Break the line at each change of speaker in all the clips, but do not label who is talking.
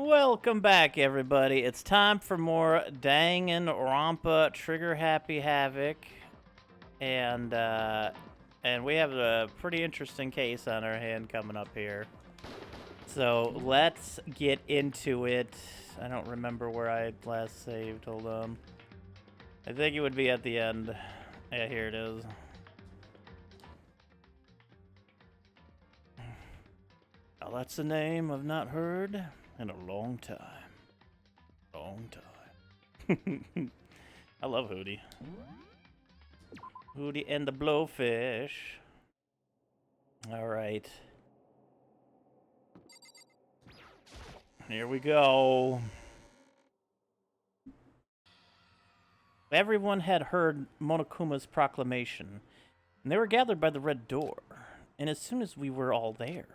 Welcome back, everybody. It's time for more Danganronpa Trigger Happy Havoc, and we have a pretty interesting case on our hand coming up here. So let's get into it. I don't remember where I last saved. Hold on. I think it would be at the end. Yeah, here it is. Now that's a name I've not heard in a long time. I love Hootie. Hootie and the Blowfish. Alright. Here we go. Everyone had heard Monokuma's proclamation, and they were gathered by the red door. And as soon as we were all there...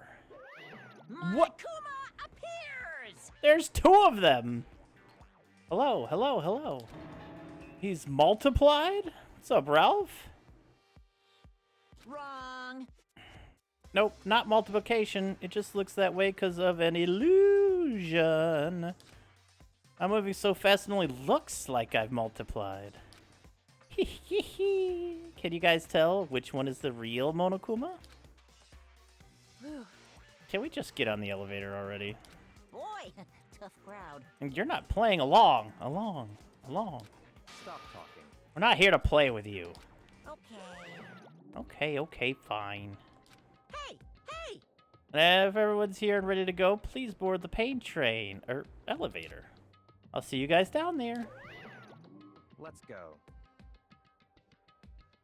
What?
Monokuma appears!
There's two of them! Hello, hello, hello. He's multiplied? What's up, Ralph?
Wrong.
Nope, not multiplication. It just looks that way because of an illusion. I'm moving so fast it only looks like I've multiplied. Can you guys tell which one is the real Monokuma? Can we just get on the elevator already?
Boy, tough crowd.
And you're not playing along.
Stop talking.
We're not here to play with you.
Okay.
Okay, fine.
Hey!
And if everyone's here and ready to go, please board the pain train, or elevator. I'll see you guys down there.
Let's go.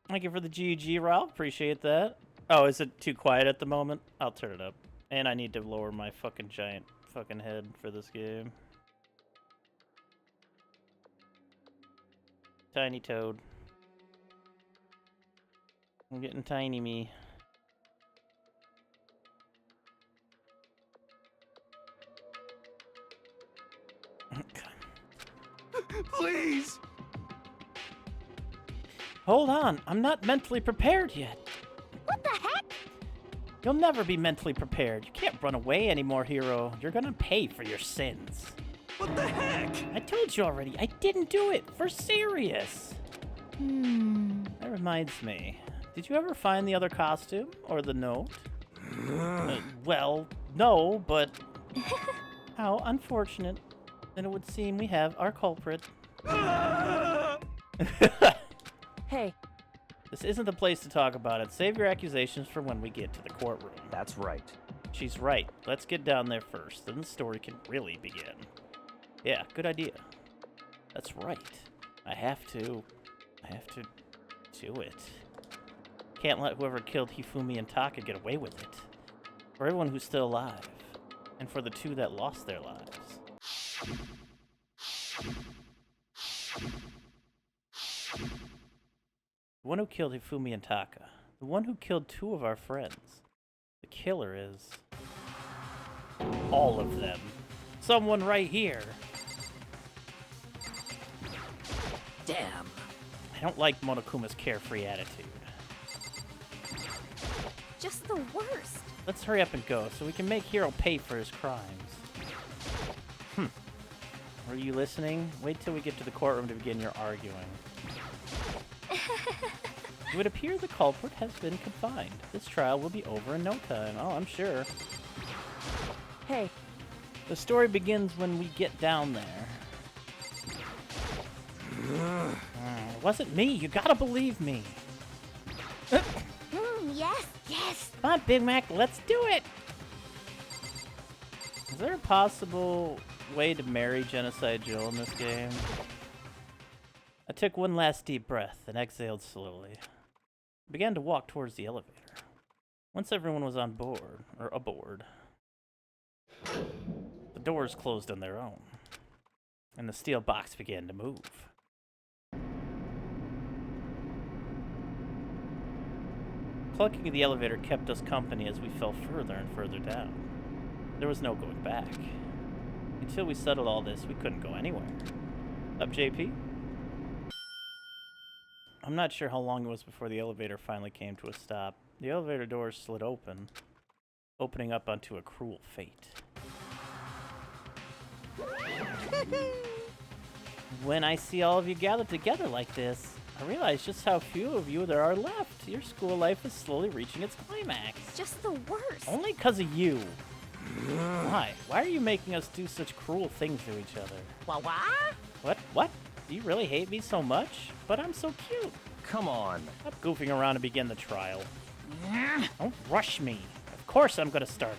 Thank you for the GG, Ralph. Appreciate that. Oh, is it too quiet at the moment? I'll turn it up. And I need to lower my fucking giant fucking head for this game. Tiny Toad. I'm getting tiny me.
Please!
Hold on, I'm not mentally prepared yet.
What the heck?
You'll never be mentally prepared. You can't run away anymore, hero. You're gonna pay for your sins.
What the heck?
I told you already, I didn't do it. For serious. That reminds me. Did you ever find the other costume? Or the note? Well, no, but... How unfortunate. Then it would seem we have our culprit.
Hey.
This isn't the place to talk about it. Save your accusations for when we get to the courtroom.
That's right.
She's right. Let's get down there first, then the story can really begin. Yeah, good idea. That's right. I have to do it. Can't let whoever killed Hifumi and Taka get away with it. For everyone who's still alive, and for the two that lost their lives. The one who killed Hifumi and Taka. The one who killed two of our friends. The killer is... all of them. Someone right here.
Damn.
I don't like Monokuma's carefree attitude.
Just the worst.
Let's hurry up and go so we can make Hiro pay for his crimes. Were you listening? Wait till we get to the courtroom to begin your arguing. It would appear the culprit has been confined. This trial will be over in no time. Oh, I'm sure.
Hey.
The story begins when we get down there. It wasn't me. You gotta believe me.
Yes.
Come on, Big Mac. Let's do it. Is there a possible way to marry Genocide Jill in this game? I took one last deep breath and exhaled slowly. I began to walk towards the elevator. Once everyone was on board, or aboard, the doors closed on their own, and the steel box began to move. Clunking of the elevator kept us company as we fell further and further down. There was no going back. Until we settled all this, we couldn't go anywhere. Up, JP? I'm not sure how long it was before the elevator finally came to a stop. The elevator doors slid open, opening up onto a cruel fate. When I see all of you gathered together like this, I realize just how few of you there are left. Your school life is slowly reaching its climax.
It's just the worst.
Only 'cause of you. Why? Why are you making us do such cruel things to each other?
Wah wah?
What? What? Do you really hate me so much? But I'm so cute.
Come on.
Stop goofing around and begin the trial. Don't rush me. Of course I'm gonna start.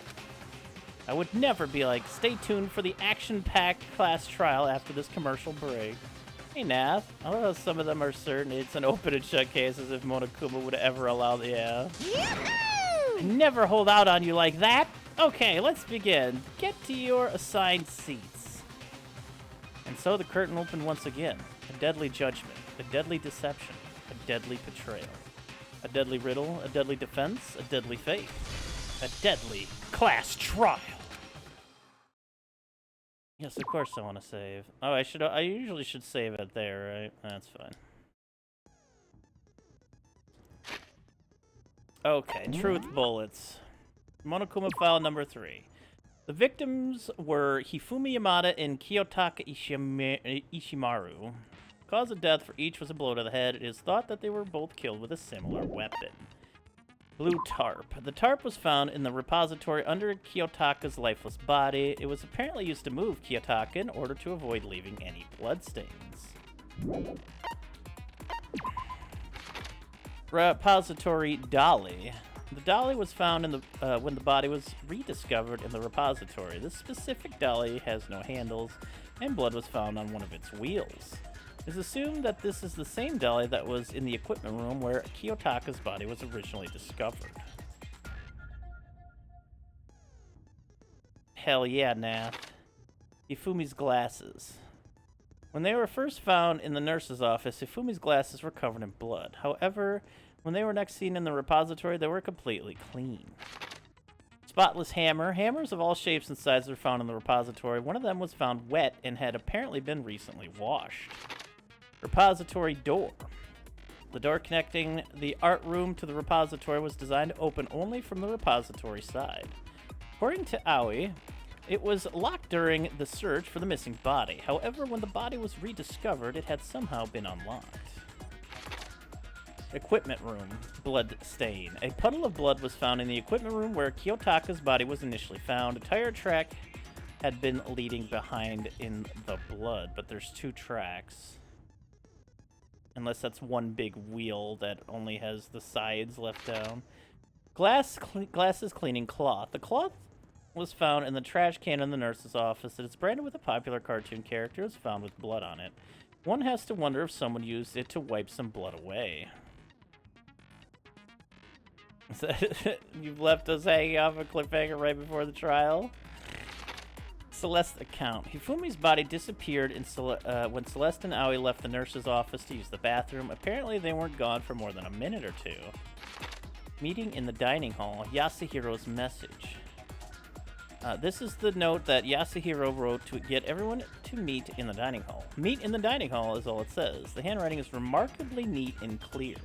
I would never be like, stay tuned for the action-packed class trial after this commercial break. Hey, Nath. I love how some of them are certain it's an open and shut case as if Monokuma would ever allow the... Yeah. I never hold out on you like that. Okay, let's begin. Get to your assigned seats. And so the curtain opened once again. A deadly judgment, a deadly deception, a deadly betrayal. A deadly riddle, a deadly defense, a deadly fate. A deadly class trial. Yes, of course I want to save. Oh, I usually should save it there, right? That's fine. Okay, truth bullets. Monokuma file number 3. The victims were Hifumi Yamada and Kiyotaka Ishimaru. Cause of death for each was a blow to the head. It is thought that they were both killed with a similar weapon. Blue tarp. The tarp was found in the repository under Kiyotaka's lifeless body. It was apparently used to move Kiyotaka in order to avoid leaving any bloodstains. Repository dolly. The dolly was found in the when the body was rediscovered in the repository. This specific dolly has no handles, and blood was found on one of its wheels. It is assumed that this is the same dolly that was in the equipment room where Kiyotaka's body was originally discovered. Hell yeah, Nath. Hifumi's glasses. When they were first found in the nurse's office, Hifumi's glasses were covered in blood. However, when they were next seen in the repository, they were completely clean. Spotless hammer. Hammers of all shapes and sizes were found in the repository. One of them was found wet and had apparently been recently washed. Repository door. The door connecting the art room to the repository was designed to open only from the repository side. According to Aoi, it was locked during the search for the missing body. However, when the body was rediscovered, it had somehow been unlocked. Equipment room. Blood stain. A puddle of blood was found in the equipment room where Kiyotaka's body was initially found. A tire track had been leading behind in the blood, but there's 2 tracks. Unless that's one big wheel that only has the sides left down. Glasses cleaning cloth. The cloth was found in the trash can in the nurse's office. It is branded with a popular cartoon character. It was found with blood on it. One has to wonder if someone used it to wipe some blood away. You've left us hanging off a cliffhanger right before the trial. Celeste account. Hifumi's body disappeared when Celeste and Aoi left the nurse's office to use the bathroom. Apparently, they weren't gone for more than a minute or 2. Meeting in the dining hall. Yasuhiro's message. This is the note that Yasuhiro wrote to get everyone to meet in the dining hall. Meet in the dining hall is all it says. The handwriting is remarkably neat and clear.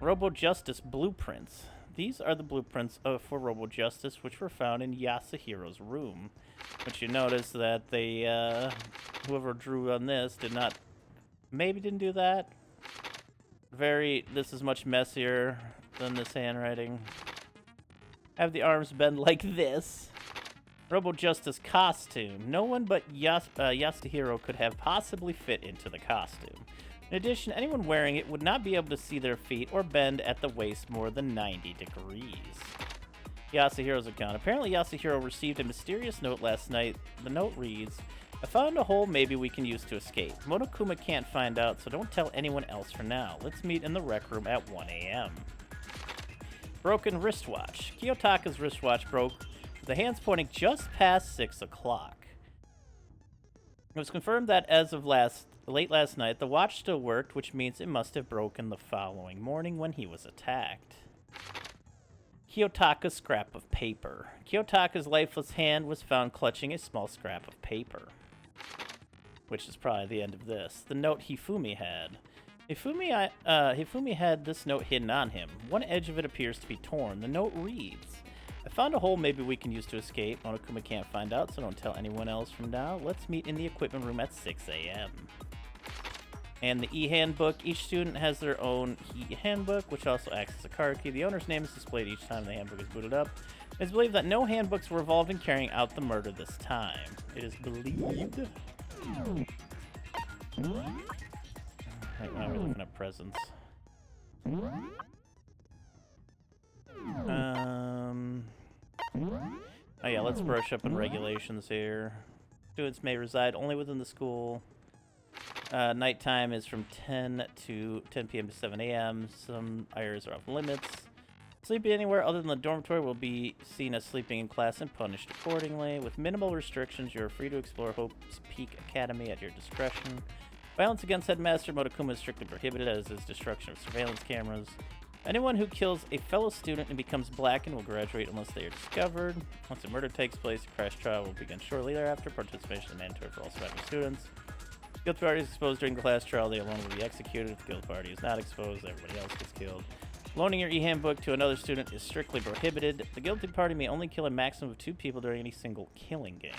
Robo Justice blueprints. These are the blueprints for Robo Justice, which were found in Yasuhiro's room. But you notice that they, whoever drew on this didn't do that. This is much messier than this handwriting. Have the arms bend like this. Robo Justice costume. No one but Yasuhiro could have possibly fit into the costume. In addition, anyone wearing it would not be able to see their feet or bend at the waist more than 90 degrees. Yasuhiro's account. Apparently, Yasuhiro received a mysterious note last night. The note reads, I found a hole maybe we can use to escape. Monokuma can't find out, so don't tell anyone else for now. Let's meet in the rec room at 1 a.m. Broken wristwatch. Kiyotaka's wristwatch broke, with the hands pointing just past 6 o'clock. It was confirmed that as of late last night, the watch still worked, which means it must have broken the following morning when he was attacked. Kiyotaka's scrap of paper. Kiyotaka's lifeless hand was found clutching a small scrap of paper. Which is probably the end of this. The note Hifumi had. Hifumi had this note hidden on him. One edge of it appears to be torn. The note reads, I Found a hole maybe we can use to escape. Monokuma can't find out, so don't tell anyone else from now. Let's meet in the equipment room at 6 a.m. And the e-handbook. Each student has their own e-handbook, which also acts as a card key. The owner's name is displayed each time the handbook is booted up. It's believed that no handbooks were involved in carrying out the murder this time. It is believed. Right now we're looking at presents. Oh yeah, let's brush up on regulations here. Students may reside only within the school. Nighttime is from 10 p.m. to 7 a.m. Some hours are off limits. Sleeping anywhere other than the dormitory will be seen as sleeping in class and punished accordingly. With minimal restrictions, you are free to explore Hope's Peak Academy at your discretion. Violence against Headmaster Monokuma is strictly prohibited, as is destruction of surveillance cameras. Anyone who kills a fellow student and becomes blackened will graduate unless they are discovered. Once a murder takes place, a crash trial will begin shortly thereafter. Participation is mandatory for all surviving students. If the guilty party is exposed during the class trial, they alone will be executed. If the guilty party is not exposed, everybody else gets killed. Loaning your e-handbook to another student is strictly prohibited. The guilty party may only kill a maximum of 2 people during any single killing game.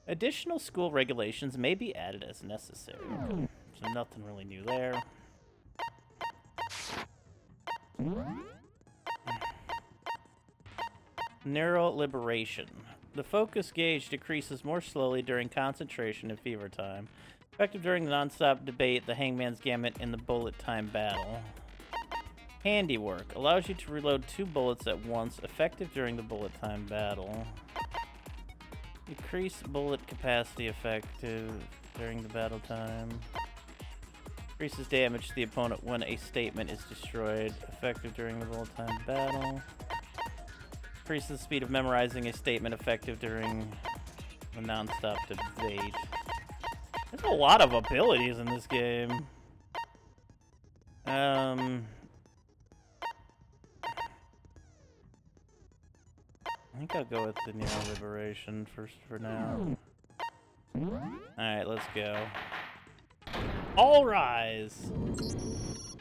Additional school regulations may be added as necessary. Okay. So nothing really new there. Narrow liberation. The focus gauge decreases more slowly during concentration and fever time. Effective during the non-stop debate, the Hangman's Gambit, and the bullet time battle. Handiwork. Allows you to reload 2 bullets at once, effective during the bullet time battle. Decrease bullet capacity effective during the battle time. Increases damage to the opponent when a statement is destroyed, effective during the bullet time battle. Increases the speed of memorizing a statement, effective during the non-stop debate. There's a lot of abilities in this game. I think I'll go with the Neo Liberation first for now. Alright, let's go. All rise!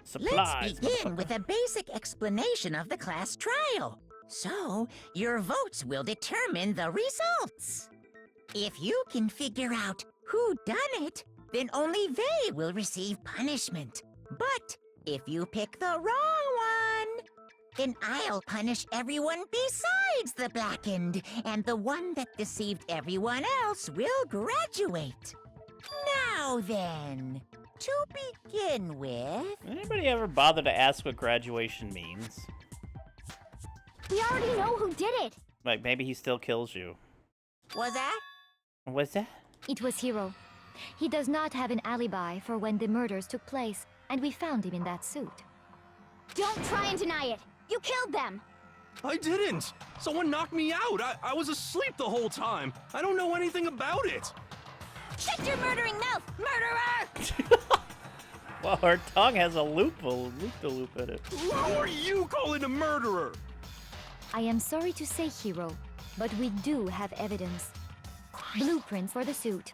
Supplies!
Let's begin with a basic explanation of the class trial. So, your votes will determine the results. If you can figure out who done it, then only they will receive punishment. But if you pick the wrong one, then I'll punish everyone besides the blackened, and the one that deceived everyone else will graduate. Now then, to begin with...
Anybody ever bother to ask what graduation means?
We already know who did it.
Like, maybe he still kills you.
Was that?
What's that?
It was Hiro. He does not have an alibi for when the murders took place, and we found him in that suit. Don't try and deny it. You killed them.
I didn't! Someone knocked me out! I was asleep the whole time! I don't know anything about it!
Shut your murdering mouth, murderer!
Well, her tongue has a loop-de-loop in it.
Who are you calling a murderer?
I am sorry to say, Hiro, but we do have evidence. Blueprints for the suit.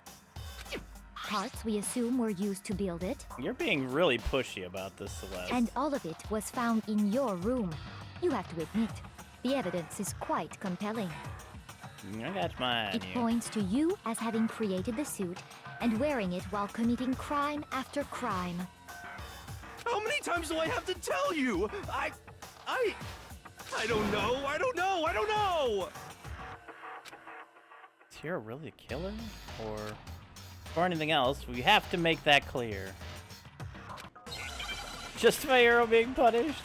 Parts we assume were used to build it.
You're being really pushy about this, Celeste.
And all of it was found in your room. You have to admit, the evidence is quite compelling.
I got mine.
It points to you as having created the suit and wearing it while committing crime after crime.
How many times do I have to tell you? I don't know, I don't know!
Is Hiro really a killer? Or anything else, we have to make that clear. Just by Hiro being punished?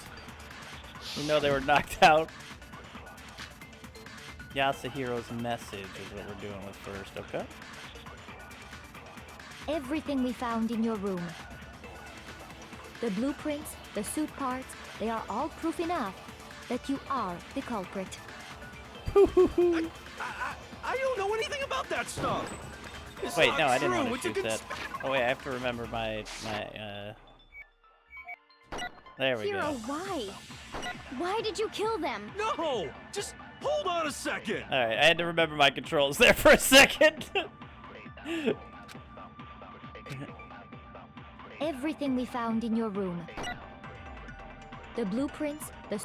You know they were knocked out. Yasuhiro's message is what we're doing with first, okay?
Everything we found in your room. The blueprints, the suit parts, they are all proof enough that you are the culprit.
I don't know anything about that stuff! It's
Wait,
not
no, I didn't
true.
want to
It's a
shoot that. Oh wait, I have to remember my there we
Hiro,
go.
why? Why did you kill them?
No! Just hold on a second!
Alright, I had to remember my controls there for a second.
Everything we found in your room. The blueprints, the...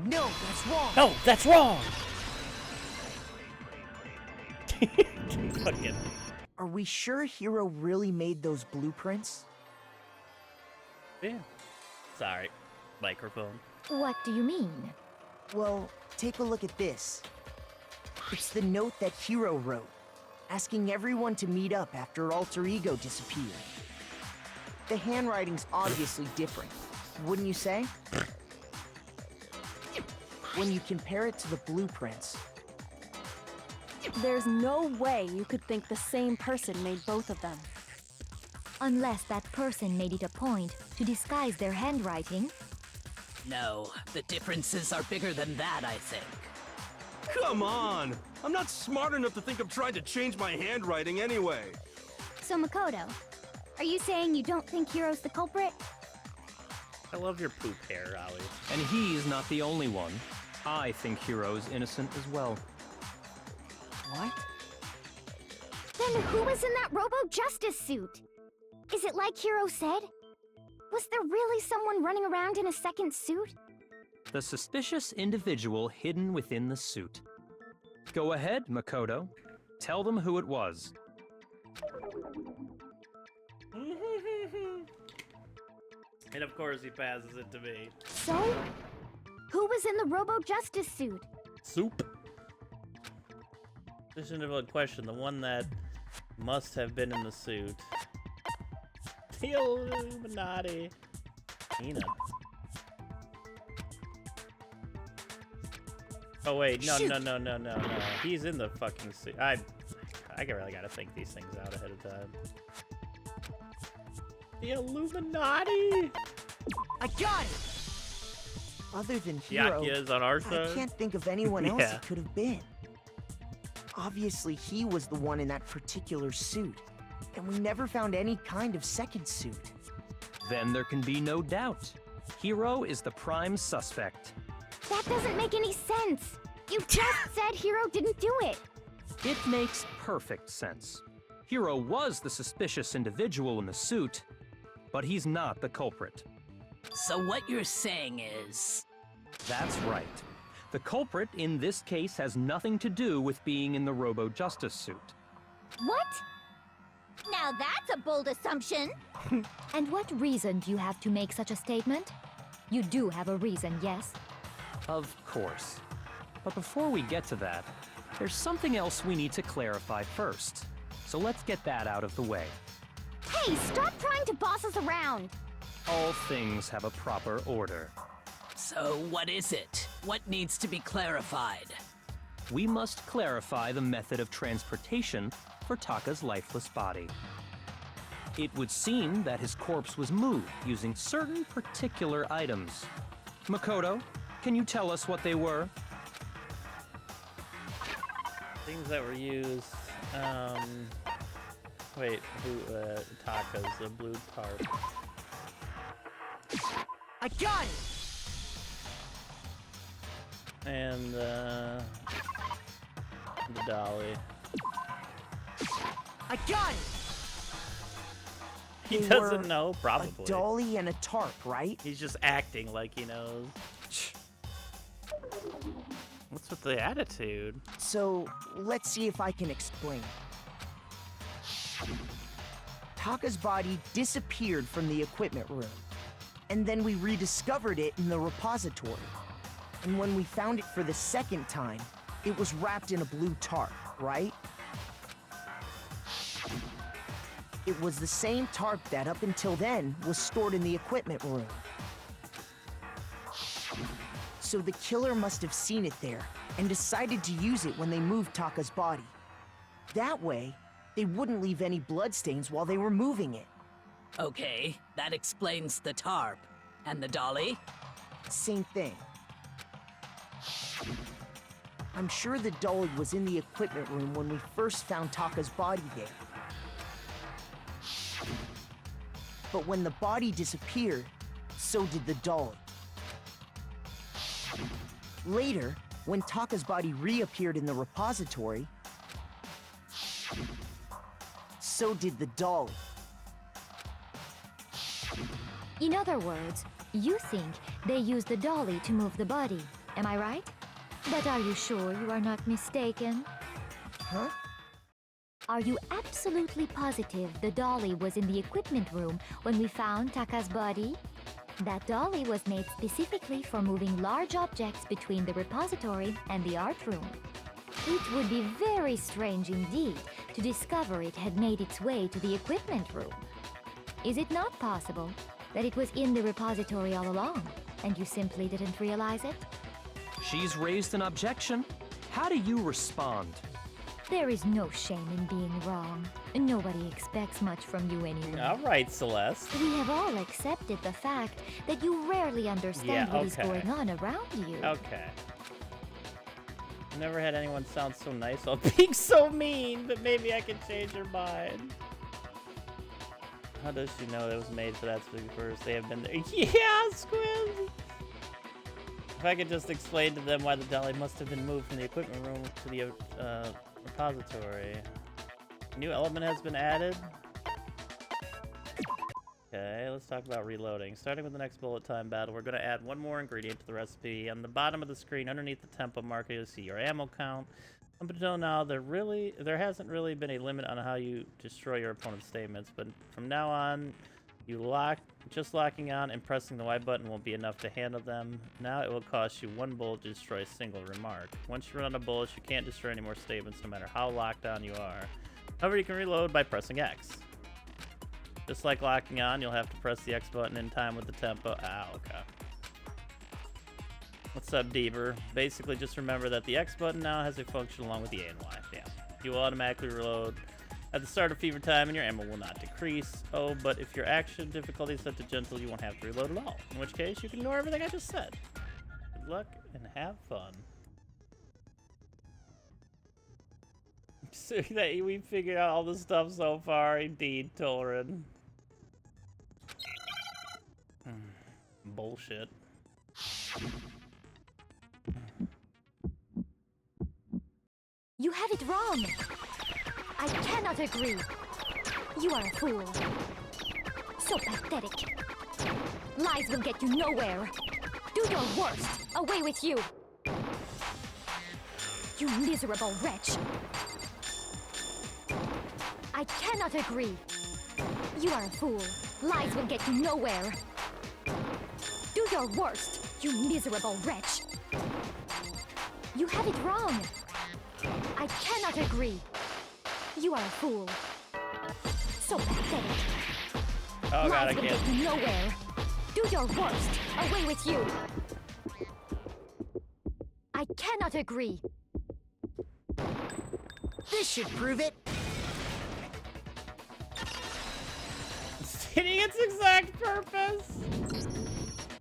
No, that's wrong.
No, that's wrong! Fucking.
Are we sure Hero really made those blueprints?
Yeah. Sorry. Microphone.
What do you mean?
Well, take a look at this. It's the note that Hero wrote, asking everyone to meet up after Alter Ego disappeared. The handwriting's obviously different, wouldn't you say? When you compare it to the blueprints,
There's no way you could think the same person made both of them.
Unless that person made it a point to disguise their handwriting.
No, the differences are bigger than that, I think.
Come on! I'm not smart enough to think of trying to change my handwriting anyway.
So Makoto, are you saying you don't think Hiro's the culprit?
I love your poop hair, Ollie.
And he's not the only one. I think Hiro is innocent as well.
what?
Then who was in that Robo-Justice suit? Is it like Hiro said? Was there really someone running around in a second suit?
The suspicious individual hidden within the suit. Go ahead, Makoto. Tell them who it was.
And of course he passes it to me.
So, who was in the Robo-Justice suit?
Soup. Just an invalid question. The one that must have been in the suit. The Illuminati. Nina. Oh wait, no,
Shoot.
no. He's in the fucking suit. I really gotta think these things out ahead of time. The Illuminati.
I got it! Other than Hero,
Yakya's on our
I
side.
can't think of anyone else
Yeah.
it could have been. Obviously, he was the one in that particular suit, and we never found any kind of second suit.
Then there can be no doubt. Hiro is the prime suspect.
That doesn't make any sense. You just said Hiro didn't do it.
It makes perfect sense. Hiro was the suspicious individual in the suit, but he's not the culprit.
So what you're saying is...
That's right. The culprit in this case has nothing to do with being in the Robo-Justice suit.
What? Now that's a bold assumption.
And what reason do you have to make such a statement? You do have a reason, yes?
Of course. But before we get to that, there's something else we need to clarify first. So let's get that out of the way.
Hey, stop trying to boss us around.
All things have a proper order.
So what is it? What needs to be clarified?
We must clarify the method of transportation for Taka's lifeless body. It would seem that his corpse was moved using certain particular items. Makoto, can you tell us what they were?
Things that were used. Wait, who? Taka's the blue tarp.
I got it!
And the dolly.
I got it!
He
They
doesn't
were
know, probably.
A dolly and a tarp, right?
He's just acting like he knows. What's with the attitude?
So, let's see if I can explain. Taka's body disappeared from the equipment room, and then we rediscovered it in the repository. And when we found it for the second time, it was wrapped in a blue tarp, right? It was the same tarp that up until then was stored in the equipment room. So the killer must have seen it there and decided to use it when they moved Taka's body. That way, they wouldn't leave any bloodstains while they were moving it.
Okay, that explains the tarp. And the dolly?
Same thing. I'm sure the dolly was in the equipment room when we first found Taka's body there. But when the body disappeared, so did the dolly. Later, when Taka's body reappeared in the repository, so did the dolly.
In other words, you think they used the dolly to move the body. Am I right? But are you sure you are not mistaken?
Huh?
Are you absolutely positive the dolly was in the equipment room when we found Taka's body? That dolly was made specifically for moving large objects between the repository and the art room. It would be very strange indeed to discover it had made its way to the equipment room. Is it not possible that it was in the repository all along, and you simply didn't realize it?
She's raised an objection. How do you respond?
There is no shame in being wrong. Nobody expects much from you anyway.
All right, Celeste.
We have all accepted the fact that you rarely understand
Yeah,
what is
okay.
going on around you.
Okay. Never had anyone sound so nice while being so mean, but maybe I can change her mind. How does she know it was made for that specific purpose? They have been there. Yeah, Squid! If I could just explain to them why the dolly must have been moved from the equipment room to the repository. New element has been added. Okay, let's talk about reloading. Starting with the next bullet time battle, we're going to add one more ingredient to the recipe. On the bottom of the screen, underneath the tempo marker, you'll see your ammo count. Up until now, there hasn't really been a limit on how you destroy your opponent's statements, but from now on, just locking on and pressing the Y button won't be enough to handle them. Now it will cost you one bullet to destroy a single remark. Once you run out of bullets, you can't destroy any more statements no matter how locked on you are. However, you can reload by pressing X. Just like locking on, you'll have to press the X button in time with the tempo. Ah, okay. What's up, Deeber? Basically, just remember that the X button now has a function along with the A and Y. Yeah. You will automatically reload at the start of fever time, and your ammo will not decrease. Oh, but if your action difficulty is set to gentle, you won't have to reload at all. In which case, you can ignore everything I just said. Good luck and have fun. So that we figured out all the stuff so far, indeed, Torin. Bullshit.
You have it wrong. I cannot agree. You are a fool. So pathetic. Lies will get you nowhere. Do your worst. Away with you. You miserable wretch. I cannot agree. You are a fool. Lies will get you nowhere. Do your worst, you miserable wretch. You have it wrong. I cannot agree. You are a fool. So pathetic.
Oh god, I
Lies will
can't.
get you nowhere. Do your worst. Away with you. I cannot agree.
This should prove it.
Hitting its exact purpose.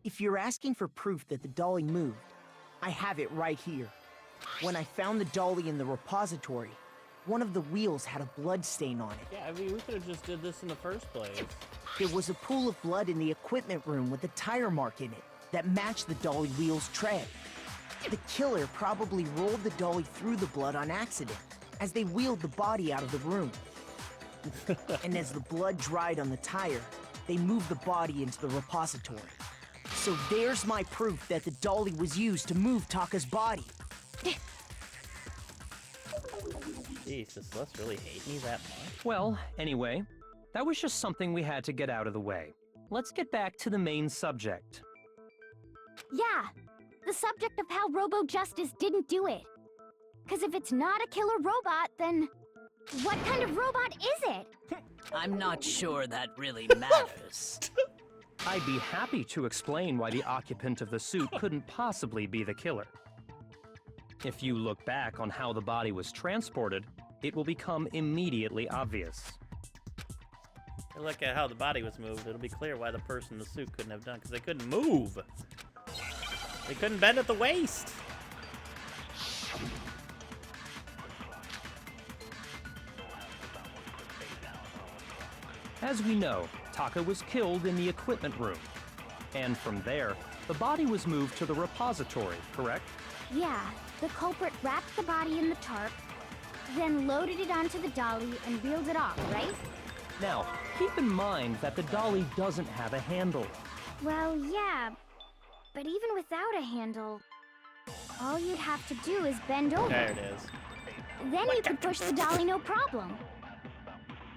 If you're asking for proof that the dolly moved, I have it right here. When I found the dolly in the repository, one of the wheels had a blood stain on it.
Yeah, I mean, we could have just did this in the first place.
There was a pool of blood in the equipment room with a tire mark in it that matched the dolly wheel's tread. The killer probably rolled the dolly through the blood on accident as they wheeled the body out of the room. And as the blood dried on the tire, they moved the body into the repository. So there's my proof that the dolly was used to move Taka's body.
Jesus, let's really hate me that much.
Well, anyway, that was just something we had to get out of the way. Let's get back to the main subject.
Yeah, the subject of how Robo Justice didn't do it. Because if it's not a killer robot, then what kind of robot is it?
I'm not sure that really matters.
I'd be happy to explain why the occupant of the suit couldn't possibly be the killer. If you look back on how the body was transported, it will become immediately obvious.
Look at how the body was moved. It'll be clear why the person in the suit couldn't have done, because they couldn't move. They couldn't bend at the waist.
As we know, Taka was killed in the equipment room. And from there, the body was moved to the repository, correct?
Yeah, the culprit wrapped the body in the tarp, then loaded it onto the dolly and wheeled it off, right?
Now, keep in mind that the dolly doesn't have a handle.
Well, yeah, but even without a handle, All you'd have to do is bend over.
There it is.
Then you could push the dolly no problem.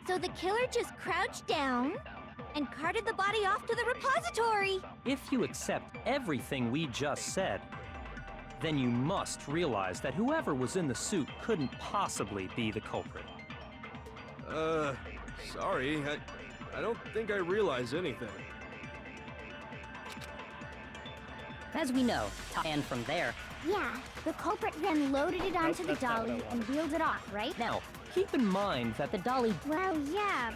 So the killer just crouched down and carted the body off to the repository.
If you accept everything we just said, then you must realize that whoever was in the suit couldn't possibly be the culprit.
Sorry, I don't think I realize anything.
As we know, and from there.
Yeah, the culprit then loaded it onto the
that's not what I
dolly and
wanted.
wheeled it off, right?
Now, keep in mind that the dolly.
Well, yeah.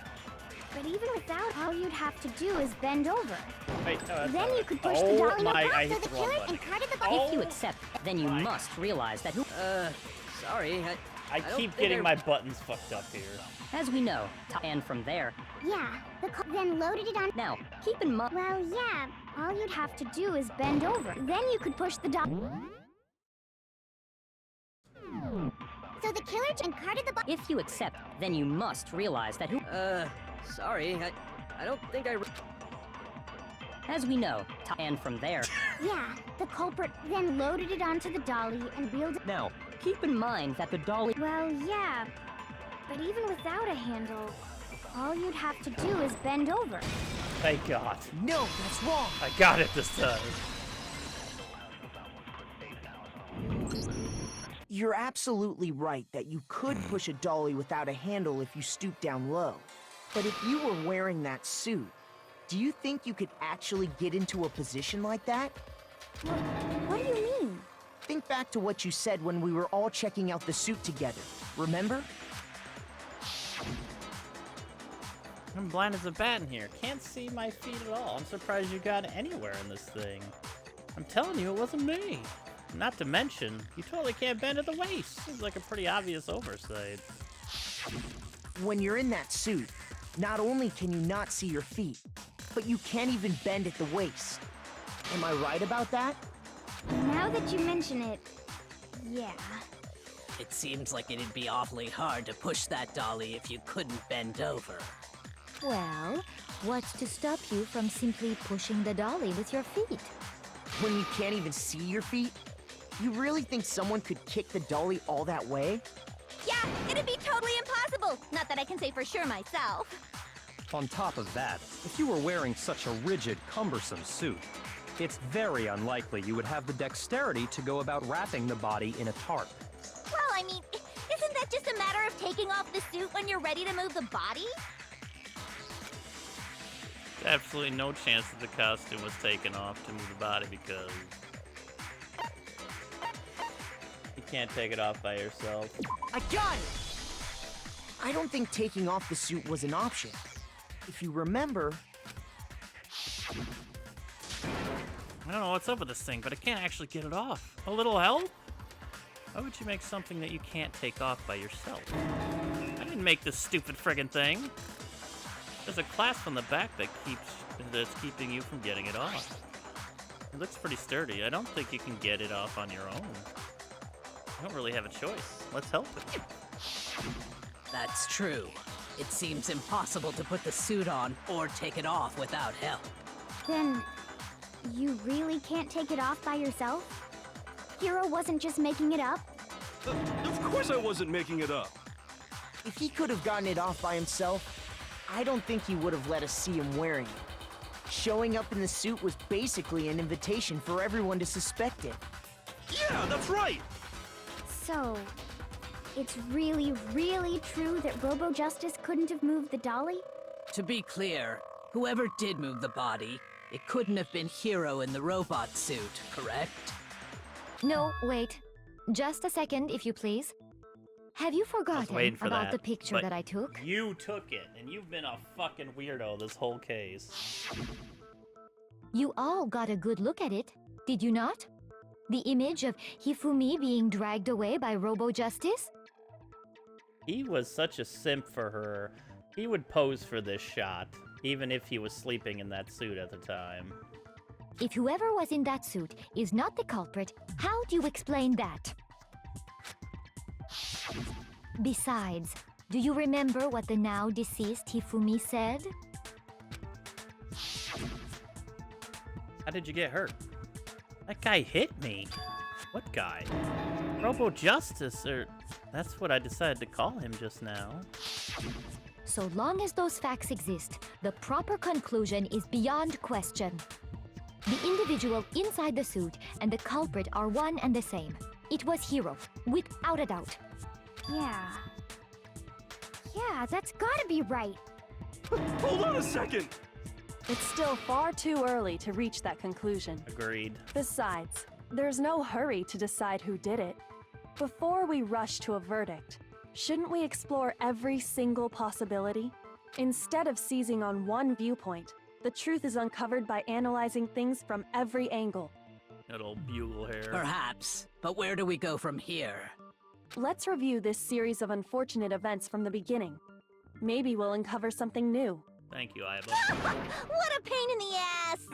But even without, all you'd have to do is bend over.
Wait, no, that's
Then
not
you
right.
could push
oh
the dolly no
my, I
problem.
hit
So
the
the
wrong
killer
button.
and carted the body.
If you accept, then you must realize that who. Sorry,
I
don't
keep
think
getting
I-
my buttons fucked up here.
As we know, and from there.
Yeah, the then loaded it on.
Now, keep in mind.
Well, yeah. All you'd have to do is bend over. Then you could push the dolly. So the killer and carted the body.
If you accept, then you must realize that who. Sorry, I don't think I. As we know, and from there.
Yeah, the culprit then loaded it onto the dolly and wheeled it.
Now,
Keep in mind that the dolly.
Well, yeah. But even without a handle, all you'd have to do is bend over.
Thank God.
No, that's wrong.
I got it this time.
You're absolutely right that you could push a dolly without a handle if you stoop down low. But if you were wearing that suit, do you think you could actually get into a position like that?
What do you mean?
Think back to what you said when we were all checking out the suit together. Remember?
I'm blind as a bat in here. Can't see my feet at all. I'm surprised you got anywhere in this thing. I'm telling you, it wasn't me. Not to mention, you totally can't bend at the waist. Seems like a pretty obvious oversight.
When you're in that suit, not only can you not see your feet, but you can't even bend at the waist. Am I right about that?
Now that you mention it, yeah.
It seems like it'd be awfully hard to push that dolly if you couldn't bend over.
Well, what's to stop you from simply pushing the dolly with your feet?
When you can't even see your feet? You really think someone could kick the dolly all that way?
Yeah, it'd be totally impossible. Not that I can say for sure myself.
On top of that, if you were wearing such a rigid, cumbersome suit, it's very unlikely you would have the dexterity to go about wrapping the body in a tarp.
Well, I mean, isn't that just a matter of taking off the suit when you're ready to move the body?
Absolutely no chance that the costume was taken off to move the body because you can't take it off by yourself.
I got it! I don't think taking off the suit was an option. If you remember,
I don't know what's up with this thing, but I can't actually get it off. A little help? Why would you make something that you can't take off by yourself? I didn't make this stupid friggin' thing. There's a clasp on the back that's keeping you from getting it off. It looks pretty sturdy. I don't think you can get it off on your own. I don't really have a choice. Let's help it.
That's true. It seems impossible to put the suit on or take it off without help.
Then, you really can't take it off by yourself? Hero wasn't just making it up?
Of course I wasn't making it up.
if he could have gotten it off by himself, I don't think he would have let us see him wearing it. Showing up in the suit was basically an invitation for everyone to suspect it.
Yeah, that's right!
So, it's really, really true that Robo Justice couldn't have moved the dolly?
To be clear, whoever did move the body, it couldn't have been Hero in the robot suit, correct?
No, wait. Just a second, if you please. Have you forgotten
waiting for
about
that,
the picture
but
that I took?
You took it, and you've been a fucking weirdo this whole case.
You all got a good look at it, did you not? The image of Hifumi being dragged away by Robo Justice?
He was such a simp for her. He would pose for this shot, even if he was sleeping in that suit at the time.
If whoever was in that suit is not the culprit, how do you explain that? Besides, do you remember what the now deceased Hifumi said?
How did you get hurt? That guy hit me. What guy? Robo Justice, or that's what I decided to call him just now.
So long as those facts exist, the proper conclusion is beyond question. The individual inside the suit and the culprit are one and the same. It was Hiro, without a doubt.
Yeah. Yeah, that's gotta be right.
Hold on a second!
It's still far too early to reach that conclusion.
Agreed.
Besides, there's no hurry to decide who did it. Before we rush to a verdict, shouldn't we explore every single possibility? Instead of seizing on one viewpoint, the truth is uncovered by analyzing things from every angle.
That old bugle hair.
Perhaps, but where do we go from here?
Let's review this series of unfortunate events from the beginning. Maybe we'll uncover something new.
Thank you, Iva.
What a pain in the ass!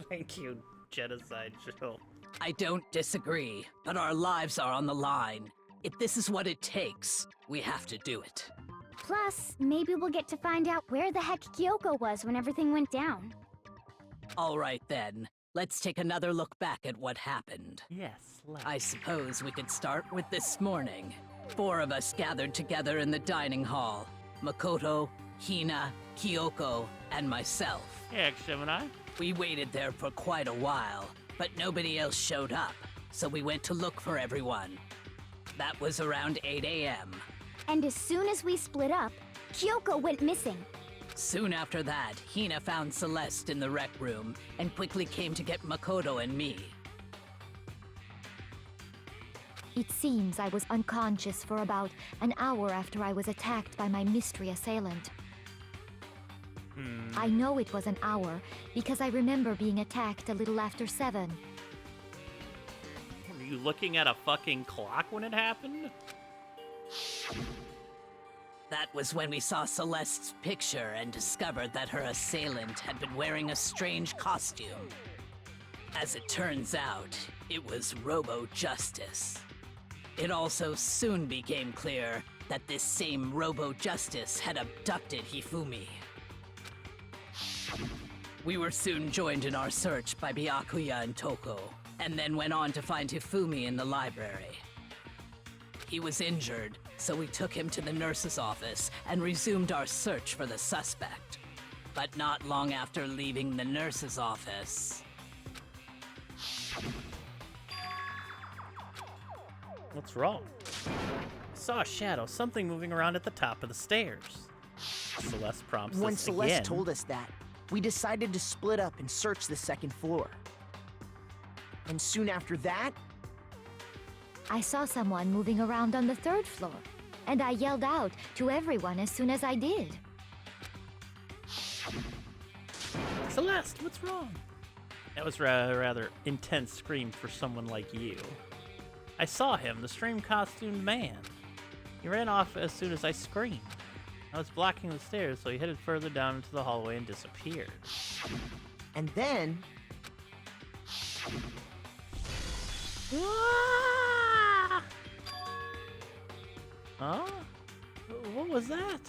Thank you, Genocide Joe.
I don't disagree, but our lives are on the line. If this is what it takes, we have to do it.
Plus, maybe we'll get to find out where the heck Kyoko was when everything went down.
All right then, let's take another look back at what happened.
Yes,
I suppose we could start with this morning. 4 of us gathered together in the dining hall. Makoto, Hina, Kyoko, and myself.
Yeah, Gemini.
We waited there for quite a while, but nobody else showed up, so we went to look for everyone. That was around 8 a.m.
And as soon as we split up, Kyoko went missing.
Soon after that, Hina found Celeste in the rec room and quickly came to get Makoto and me.
It seems I was unconscious for about an hour after I was attacked by my mystery assailant. I know it was an hour because I remember being attacked a little after 7.
Were you looking at a fucking clock when it happened?
That was when we saw Celeste's picture and discovered that her assailant had been wearing a strange costume. As it turns out, it was Robo Justice. It also soon became clear that this same Robo Justice had abducted Hifumi. We were soon joined in our search by Byakuya and Toko, and then went on to find Hifumi in the library. He was injured, so we took him to the nurse's office and resumed our search for the suspect. But not long after leaving the nurse's office...
What's wrong? I saw a shadow, something moving around at the top of the stairs. Celeste prompts
When
us
Celeste
again.
told us that, we decided to split up and search the second floor. And soon after that,
I saw someone moving around on the 3rd floor, and I yelled out to everyone as soon as I did.
Celeste, what's wrong? That was a rather intense scream for someone like you. I saw him, the stream-costumed man. He ran off as soon as I screamed. I was blocking the stairs, so he headed further down into the hallway and disappeared.
and then,
Huh? What was that?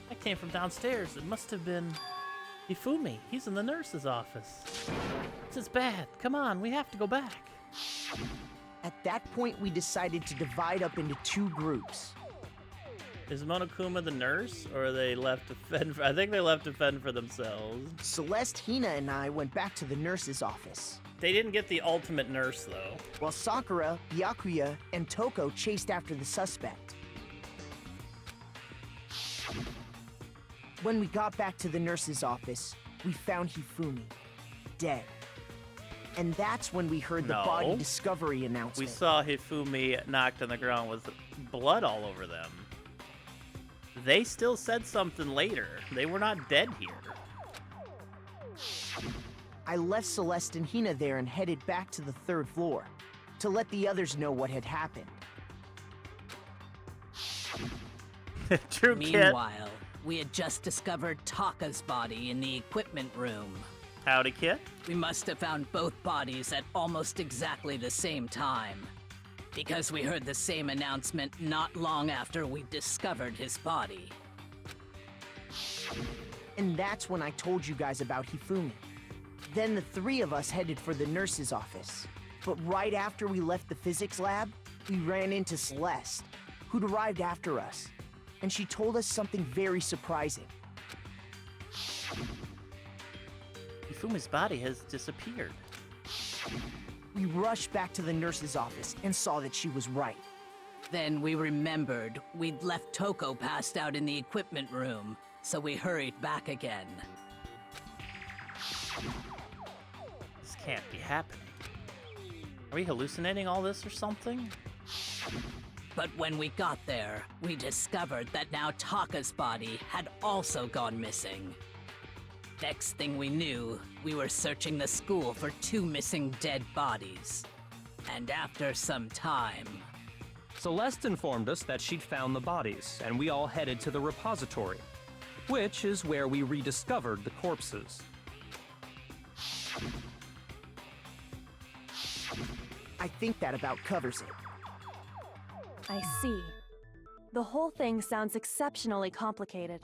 That came from downstairs. It must have been Hifumi. He's in the nurse's office. This is bad. Come on, we have to go back.
at that point we decided to divide up into 2 groups.
Is Monokuma the nurse, or are they left to fend for... I think they left to fend for themselves.
Celeste, Hina, and I went back to the nurse's office,
They didn't get the ultimate nurse, though.
while Sakura, Byakuya, and Toko chased after the suspect. When we got back to the nurse's office, we found Hifumi, dead. And that's when we heard the
No.
body discovery
We
announcement.
saw Hifumi knocked on the ground with blood all over them. They still said something later. They were not dead here.
I left Celeste and Hina there and headed back to the 3rd floor to let the others know what had happened.
True Kit.
Meanwhile, we had just discovered Taka's body in the equipment room.
Howdy, Kit.
We must have found both bodies at almost exactly the same time, because we heard the same announcement not long after we discovered his body.
And that's when I told you guys about Hifumi. Then the 3 of us headed for the nurse's office. But right after we left the physics lab, we ran into Celeste, who'd arrived after us. And she told us something very surprising.
Hifumi's body has disappeared.
We rushed back to the nurse's office and saw that she was right.
Then we remembered we'd left Toko passed out in the equipment room, so we hurried back again.
This can't be happening. Are we hallucinating all this or something?
But when we got there, we discovered that now Taka's body had also gone missing. Next thing we knew, we were searching the school for 2 missing dead bodies. And after some time...
Celeste informed us that she'd found the bodies, and we all headed to the repository, which is where we rediscovered the corpses.
I think that about covers it.
I see. The whole thing sounds exceptionally complicated.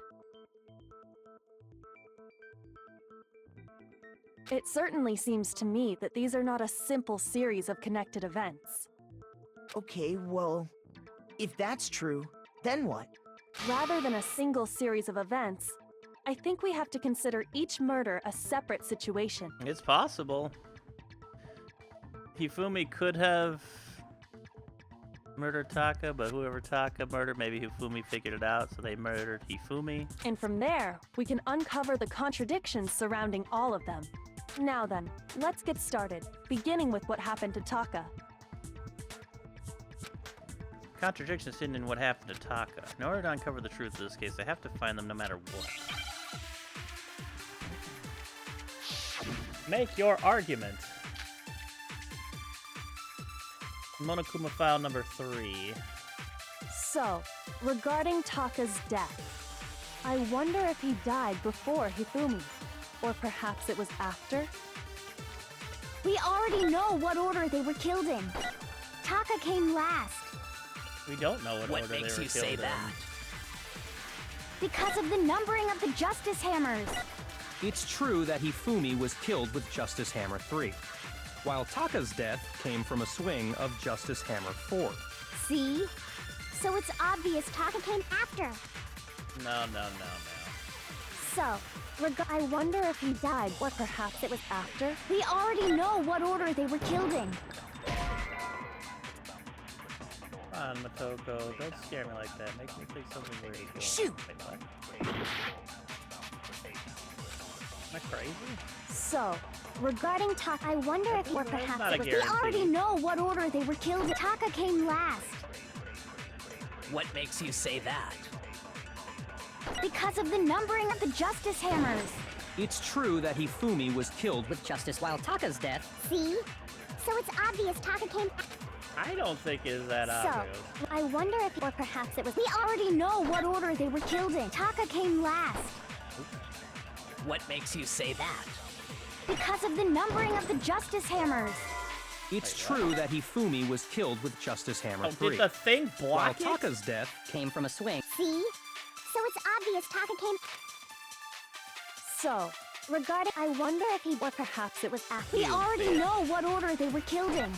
It certainly seems to me that these are not a simple series of connected events.
Okay, well, if that's true, then what?
Rather than a single series of events, I think we have to consider each murder a separate situation.
It's possible. Hifumi could have murdered Taka, but whoever Taka murdered, maybe Hifumi figured it out, so they murdered Hifumi.
And from there, we can uncover the contradictions surrounding all of them. Now then, let's get started, beginning with what happened to Taka.
Contradictions hidden in what happened to Taka. In order to uncover the truth of this case, I have to find them no matter what. Make your argument. Monokuma file number 3.
So, regarding Taka's death, I wonder if he died before Hifumi, or perhaps it was after?
We already know what order they were killed in. Taka came last.
We don't know what order they were
makes
killed
you say
in.
that?
Because of the numbering of the Justice Hammers.
It's true that Hifumi was killed with Justice Hammer 3, while Taka's death came from a swing of Justice Hammer 4.
See? So it's obvious Taka came after.
No.
So, I wonder if he died, or perhaps it was after. We already know what order they were killed in.
Come on, Motoko, don't scare me like that. Make me think something weird is going
Shoot!
on. Wait, what? Am I crazy?
So, regarding Taka, I wonder if, or
That's
perhaps
not a
it was. We
guarantee.
already know what order they were killed in. Taka came last.
What makes you say that?
Because of the numbering of the Justice Hammers.
It's true that Hifumi was killed with
Justice while Taka's death.
See? So it's obvious Taka came.
I don't think it's that obvious.
So, I wonder if, or perhaps it was. We already know what order they were killed in. Taka came last.
What makes you say that?
Because of the numbering of the Justice Hammers.
It's true that Hifumi was killed with Justice Hammer
Oh,
3,
did the thing
while
block it?
Taka's death
Came from a swing.
See? So it's obvious Taka came.
So, regarding, I wonder if he, or perhaps it was after.
We already know what order they were killed in.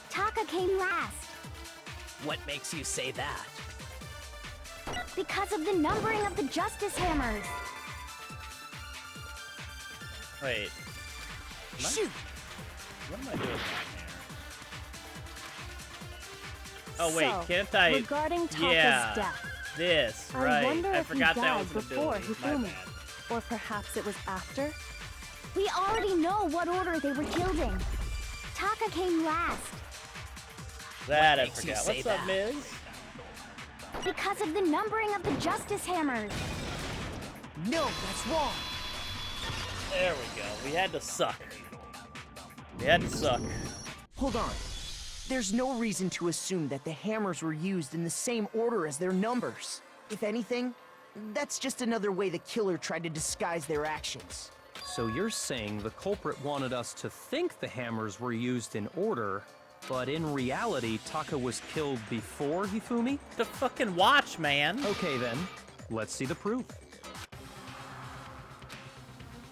Taka came last.
What makes you say that?
Because of the numbering of the Justice Hammers.
Wait.
Shoot!
What am I doing down here? Oh wait,
So,
can't I?
regarding Taka's
yeah,
death,
this
I
right.
wonder
I
if he
forgot that
died
was an
before
ability. My
Hifumi,
bad.
or perhaps it was after.
We already know what order they were killed in. Taka came last.
That I
makes you
forgot.
say
What's up,
that?
Miz?
Because of the numbering of the Justice Hammers.
No, that's wrong.
There we go. We had to suck. We had to suck.
Hold on. There's no reason to assume that the hammers were used in the same order as their numbers. If anything, that's just another way the killer tried to disguise their actions.
So you're saying the culprit wanted us to think the hammers were used in order, but in reality, Taka was killed before Hifumi?
The fucking watch, man.
Okay then, let's see the proof.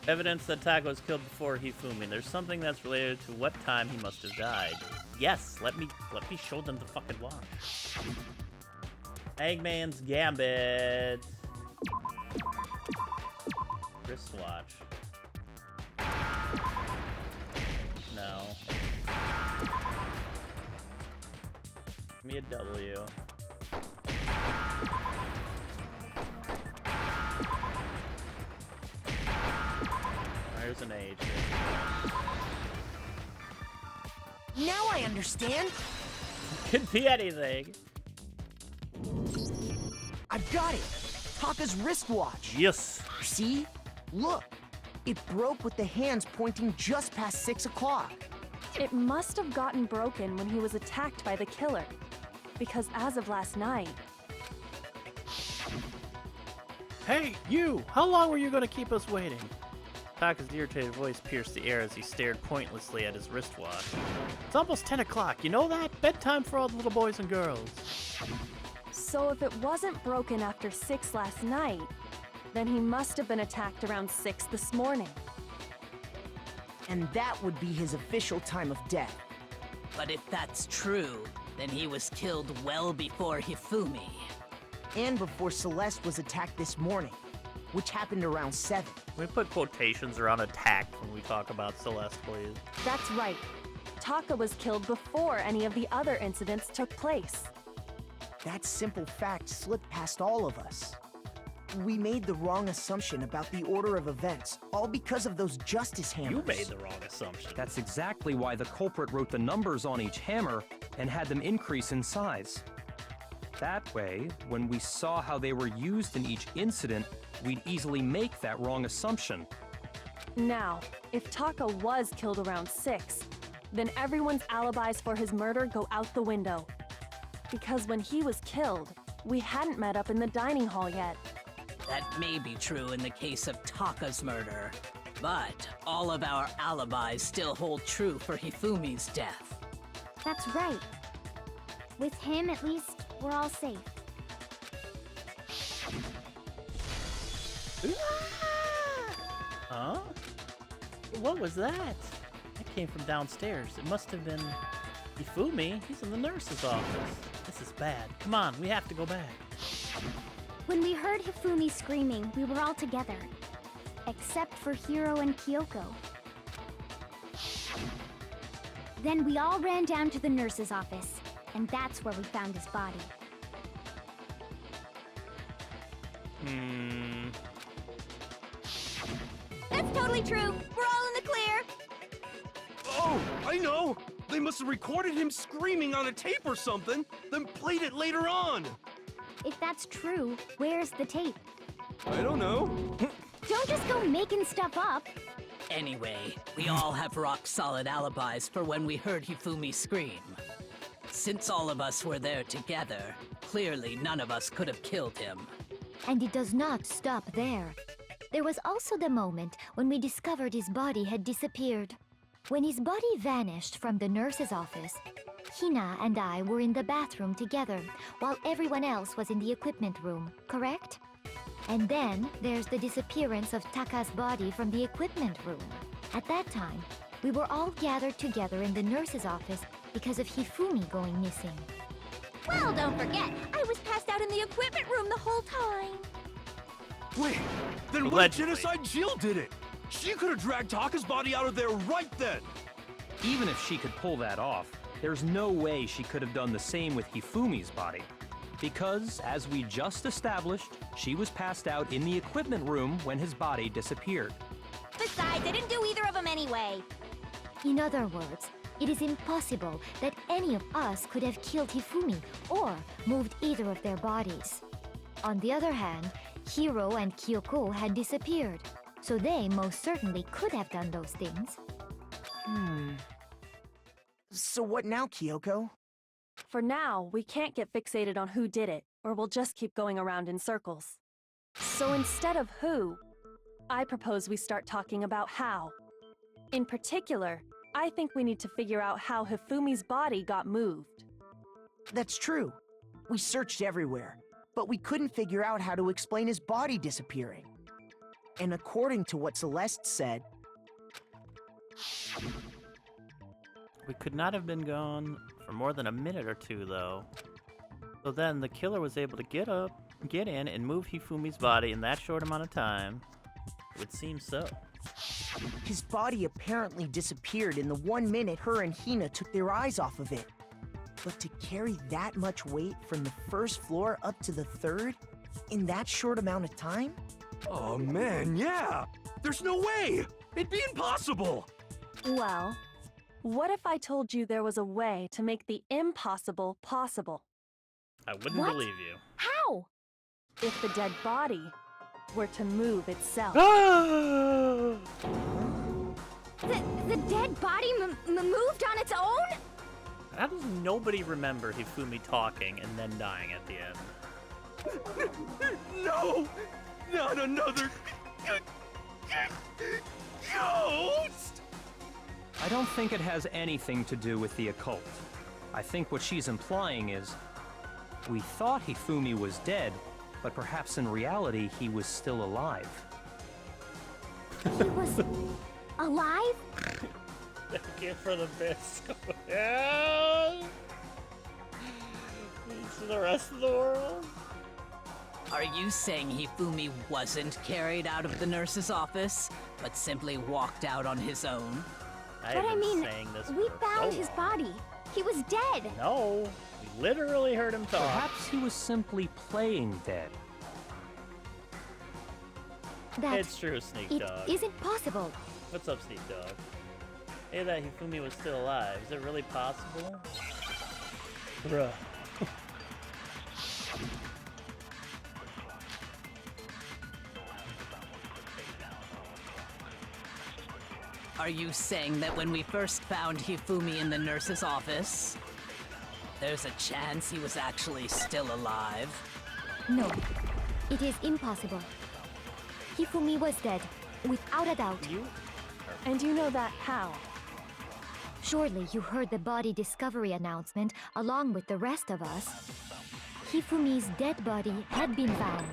Evidence that Taka was killed before Hifumi. There's something that's related to what time he must have died. Yes, let me show them the fucking watch. Eggman's Gambit. Wristwatch. No. Give me a W. There's an H.
Now I understand.
Could be anything.
I've got it. Taka's wristwatch.
Yes.
See? Look. It broke with the hands pointing just past 6 o'clock.
It must have gotten broken when he was attacked by the killer. Because as of last night,
Hey, you! How long were you going to keep us waiting? Taka's irritated voice pierced the air as he stared pointlessly at his wristwatch. It's almost 10 o'clock, you know that? Bedtime for all the little boys and girls.
so if it wasn't broken after 6 last night, then he must have been attacked around 6 this morning.
And that would be his official time of death.
But if that's true, then he was killed well before Hifumi.
And before Celeste was attacked this morning, which happened around 7.
We put quotations around attacked when we talk about Celeste, please.
That's right. Taka was killed before any of the other incidents took place.
That simple fact slipped past all of us. We made the wrong assumption about the order of events, all because of those justice hammers.
You made the wrong assumption.
That's exactly why the culprit wrote the numbers on each hammer and had them increase in size. That way, when we saw how they were used in each incident, we'd easily make that wrong assumption.
Now, if Taka was killed around 6, then everyone's alibis for his murder go out the window. Because when he was killed, we hadn't met up in the dining hall yet.
That may be true in the case of Taka's murder, but all of our alibis still hold true for Hifumi's death.
That's right. With him, at least, we're all safe.
Huh? What was that? That came from downstairs. It must have been Hifumi. He's in the nurse's office. This is bad. Come on, we have to go back.
When we heard Hifumi screaming, we were all together. Except for Hiro and Kyoko. Then we all ran down to the nurse's office, and that's where we found his body.
That's totally true. We're all in the clear.
Oh, I know! They must have recorded him screaming on a tape or something, then played it later on!
If that's true, where's the tape?
I don't know.
Don't just go making stuff up.
Anyway, we all have rock-solid alibis for when we heard Hifumi scream. Since all of us were there together, clearly none of us could have killed him.
And it does not stop there. There was also the moment when we discovered his body had disappeared. When his body vanished from the nurse's office, Hina and I were in the bathroom together, while everyone else was in the equipment room, correct? And then there's the disappearance of Taka's body from the equipment room. At that time, we were all gathered together in the nurse's office because of Hifumi going missing.
Well, don't forget, I was passed out in the equipment room the whole time.
Wait, then what if
Allegedly.
Genocide Jill did it? She could have dragged Taka's body out of there right then!
Even if she could pull that off, there's no way she could have done the same with Hifumi's body. Because, as we just established, she was passed out in the equipment room when his body disappeared.
Besides, I didn't do either of them anyway.
In other words, it is impossible that any of us could have killed Hifumi or moved either of their bodies. On the other hand, Hiro and Kyoko had disappeared, so they most certainly could have done those things.
So what now, Kyoko?
For now, we can't get fixated on who did it, or we'll just keep going around in circles. So instead of who, I propose we start talking about how. In particular, I think we need to figure out how Hifumi's body got moved.
That's true. We searched everywhere, but we couldn't figure out how to explain his body disappearing. And according to what Celeste said,
We could not have been gone for more than a minute or two, though. So then the killer was able to get in, and move Hifumi's body in that short amount of time. It would seem so.
his body apparently disappeared in the 1 minute her and Hina took their eyes off of it. But to carry that much weight from the first floor up to the third in that short amount of time?
Oh man, yeah! There's no way! It'd be impossible!
Well, what if I told you there was a way to make the impossible possible?
I wouldn't
What?
believe you.
How?
If the dead body were to move itself.
The dead body moved on its own?
How does nobody remember Hifumi talking and then dying at the end?
No! Not another ghost!
I don't think it has anything to do with the occult. I think what she's implying is, we thought Hifumi was dead, but perhaps in reality he was still alive.
He was alive?
Thank you for the bits. To the rest of the world.
Are you saying Hifumi wasn't carried out of the nurse's office, but simply walked out on his own?
I've
But I
been
mean,
saying this
we
for
found
so
his
long.
body. He was dead.
No, we literally heard him talk.
Perhaps he was simply playing dead.
That
It's true, Sneak
it
Dog.
isn't possible.
What's up, Sneak Dog? Hey, that Hifumi was still alive. Is it really possible? Bruh.
Are you saying that when we first found Hifumi in the nurse's office, there's a chance he was actually still alive?
No, it is impossible. Hifumi was dead, without a doubt.
You?
And you know that how?
Surely you heard the body discovery announcement along with the rest of us. Hifumi's dead body had been found.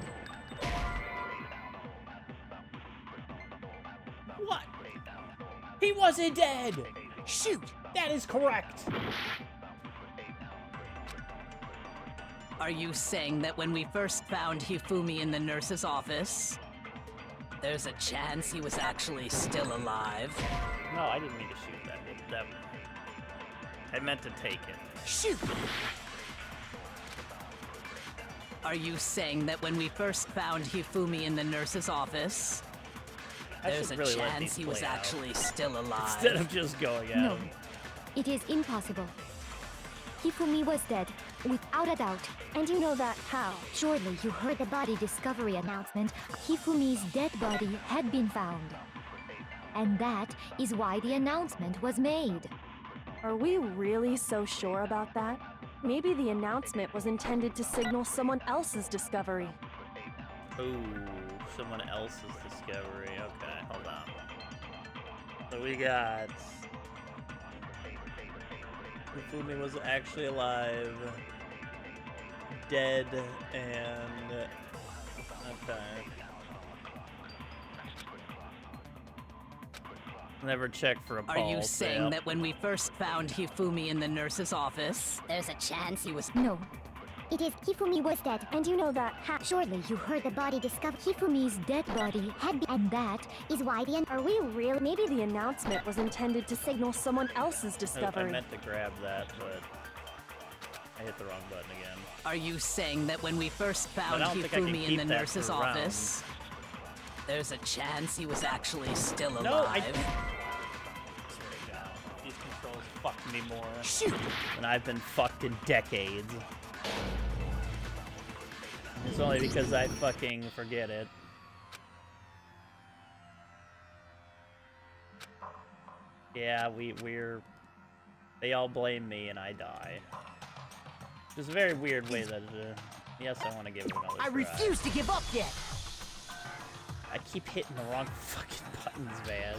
What? He wasn't dead!
Shoot!
That is correct!
Are you saying that when we first found Hifumi in the nurse's office, there's a chance he was actually still alive?
No, I didn't mean to shoot that. I meant to take it.
Shoot!
Are you saying that when we first found Hifumi in the nurse's office,
I
there's
should
a
really let
chance
these
he was
play out.
actually still alive?
Instead of just going
No,
out.
it is impossible. Hifumi was dead, without a doubt.
And you know that how?
Surely you heard the body discovery announcement. Hifumi's dead body had been found. And that is why the announcement was made.
Are we really so sure about that? Maybe the announcement was intended to signal someone else's discovery.
Ooh, someone else's discovery. Okay, hold on. So we got... Hifumi was actually alive, dead, and... Okay. Never checked for a pulse.
Are you saying
yep.
that when we first found Hifumi in the nurse's office, there's a chance he was...
No,
It is Hifumi was dead.
And you know that how?
Surely you heard the body discovered. Hifumi's
dead body
had been, and that is why the
Are we really? Maybe the announcement was intended to signal someone else's
I
discovery.
meant to grab that, but I hit the wrong button again.
Are you saying that when we first found
I don't think I can
Hifumi in
keep
the
that
nurse's
for rounds.
office, there's a chance he was actually still alive?
No, I swear to God, these controls fuck me more
Shoot!
than I've been fucked in decades. It's only because I fucking forget it. Yeah, we're... They all blame me and I die. It's a very weird way that... yes, I want to give it another
I
try.
refuse to give up yet!
I keep hitting the wrong fucking buttons, man.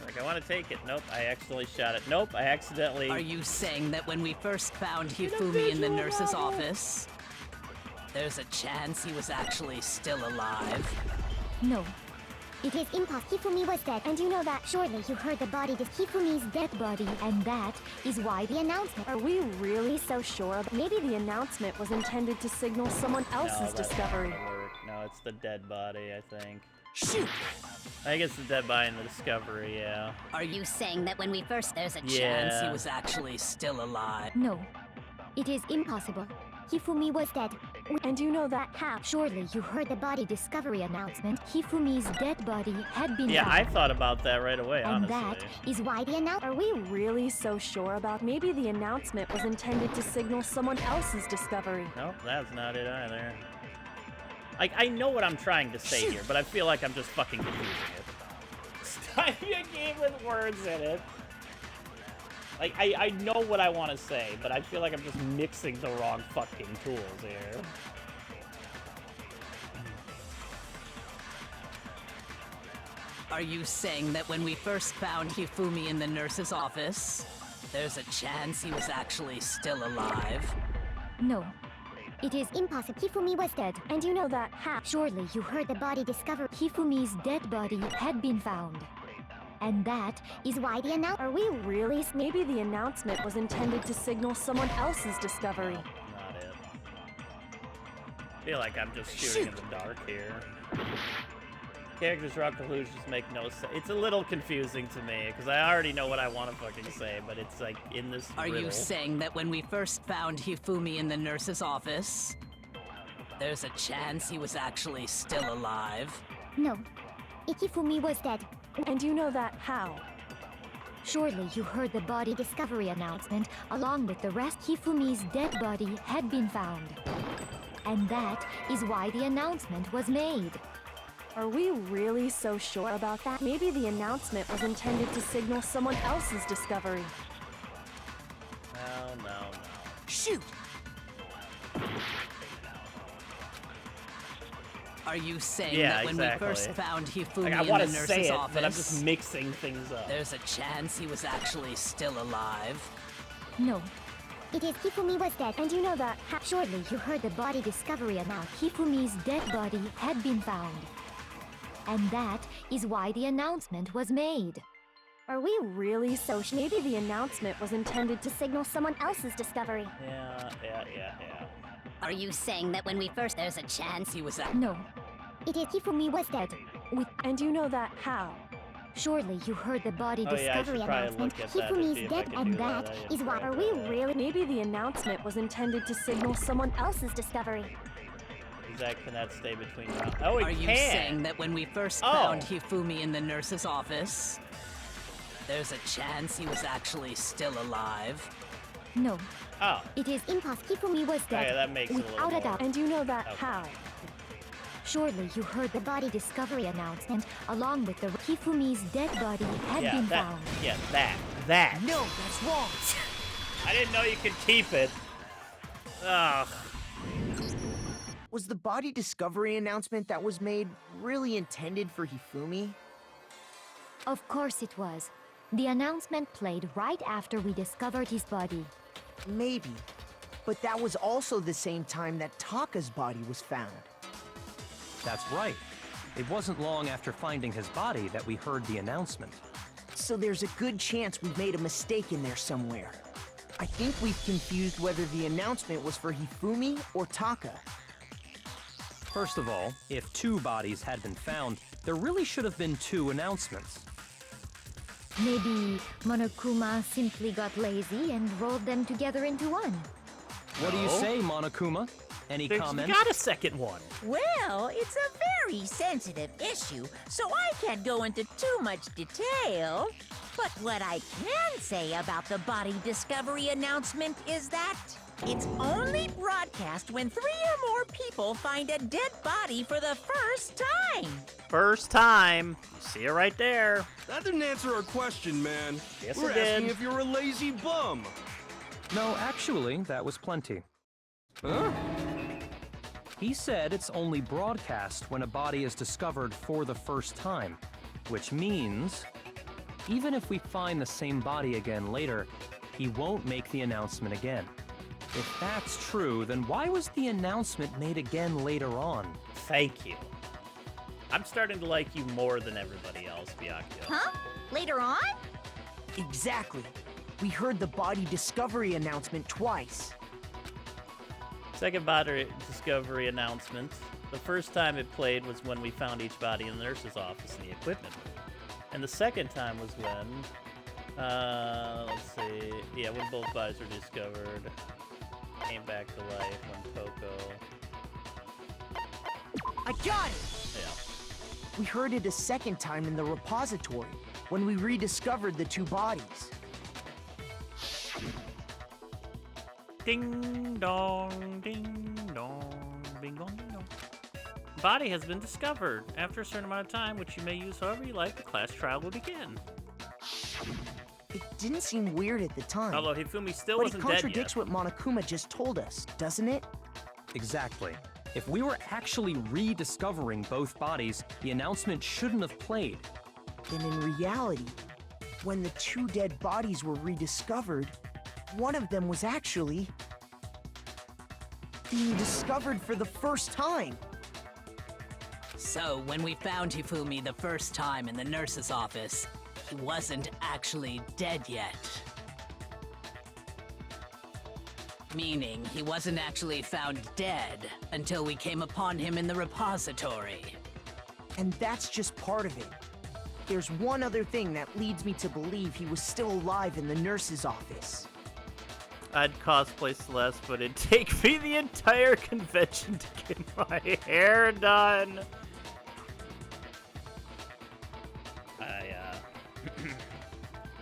Like, I want to take it. Nope, I accidentally shot it. Nope, I accidentally...
Are you saying that when we first found Hifumi in the nurse's office, There's a chance he was actually still alive.
No. It is impossible. Hifumi was dead, and you know that. Surely you heard the body. Hifumi's dead body, and that is why the announcement.
Are we really so sure? Maybe the announcement was intended to signal someone else's discovery.
No, it's the dead body, I think.
Shoot!
I think it's the dead body and the discovery, yeah.
Are you saying that when we first there's a chance
Yeah.
he was actually still alive?
No. It is impossible. Hifumi was dead.
And you know that how?
Surely you heard the body discovery announcement. Hifumi's dead body had been
Yeah,
found.
I thought about that right away,
And
honestly.
that is why the announcement.
Are we really so sure about? Maybe the announcement was intended to signal someone else's discovery.
Nope, that's not it either. Like, I know what I'm trying to say here, but I feel like I'm just fucking confusing it. Stop a game with words in it. Like, I know what I want to say, but I feel like I'm just mixing the wrong fucking tools here.
Are you saying that when we first found Hifumi in the nurse's office, there's a chance he was actually still alive?
No. It is impossible. Hifumi was dead, and you know that how? Surely you heard the body discovered. Hifumi's dead body had been found. And that is why the announcement.
Are we really? Maybe the announcement was intended to signal someone else's discovery.
Not it. I feel like I'm just shooting in the dark here. Characters draw conclusions make no sense. It's a little confusing to me, because I already know what I want to fucking say, but it's like in this
Are
riddle.
you saying that when we first found Hifumi in the nurse's office, there's a chance he was actually still alive?
No. Hifumi was dead.
And you know that how?
Surely you heard the body discovery announcement. Along with the rest, Hifumi's dead body had been found. And that is why the announcement was made.
Are we really so sure about that? Maybe the announcement was intended to signal someone else's discovery.
No.
Shoot!
Are you saying
Yeah,
that when
exactly.
we first found Hifumi
Like, I
in
want
the
to
nurse's
say it,
office,
but I'm just mixing things up.
there's a chance he was actually still alive?
No. It is Hifumi was dead, and you know that how? Surely you heard the body discovery announcement. Hifumi's dead body had been found. And that is why the announcement was made.
Are we really so maybe the announcement was intended to signal someone else's discovery.
Yeah.
Are you saying that when we first there's a chance he was
No. It is Hifumi was dead.
And you know that how?
Surely you heard the body
Oh, yeah, I
discovery
should probably
announcement.
look at that to see
Hifumi's
if I
dead,
can
and
do that.
that
I
is why.
tried
Are
that.
we really?
Maybe the announcement was intended to signal someone else's discovery.
Can that stay between rounds? Oh, it
Are you
can!
saying that when we first found Hifumi in the nurse's office, there's a chance he was actually still alive?
No.
Oh.
It is impossible. Hifumi was dead.
Okay, that makes it a little
without
more.
a doubt.
And you know that
Okay.
how?
Surely you heard the body discovery announcement. Along with the Hifumi's dead body had
Yeah,
been
that.
found.
Yeah, that.
No, that's wrong!
I didn't know you could keep it. Ugh.
Was the body discovery announcement that was made really intended for Hifumi?
Of course it was. The announcement played right after we discovered his body.
Maybe. But that was also the same time that Taka's body was found.
That's right. It wasn't long after finding his body that we heard the announcement.
So there's a good chance we've made a mistake in there somewhere. I think we've confused whether the announcement was for Hifumi or Taka.
First of all, if two bodies had been found, there really should have been two announcements.
Maybe Monokuma simply got lazy and rolled them together into one.
What do you say, Monokuma? Any
There's
comments?
got a second one.
Well, it's a very sensitive issue, so I can't go into too much detail. But what I can say about the body discovery announcement is that it's only broadcast when 3 or more people find a dead body for the first time.
First time. You see it right there.
That didn't answer our question, man.
Yes,
We're
it did.
asking if you're a lazy bum.
No, actually, that was plenty.
Huh?
He said it's only broadcast when a body is discovered for the first time, which means even if we find the same body again later, he won't make the announcement again. If that's true, then why was the announcement made again later on?
Thank you. I'm starting to like you more than everybody else, Byakuya.
Huh? Later on?
Exactly. We heard the body discovery announcement twice.
Second body discovery announcement. The first time it played was when we found each body in the nurse's office in the equipment room. And the second time was when, let's see, yeah, when both bodies were discovered. Came back to life when Coco.
I got it!
Yeah.
We heard it a second time in the repository, when we rediscovered the two bodies.
Ding dong, ding dong, bing dong, ding dong. Body has been discovered. After a certain amount of time, which you may use however you like, the class trial will begin.
It didn't seem weird at the time.
Although Hifumi still
but it
wasn't dead yet.
contradicts what Monokuma just told us, doesn't it?
Exactly. If we were actually rediscovering both bodies, the announcement shouldn't have played.
Then in reality, when the two dead bodies were rediscovered, one of them was actually being discovered for the first time.
So, when we found Hifumi the first time in the nurse's office, he wasn't actually dead yet. Meaning, he wasn't actually found dead until we came upon him in the repository.
And that's just part of it. There's one other thing that leads me to believe he was still alive in the nurse's office.
I'd cosplay Celeste, but it'd take me the entire convention to get my hair done.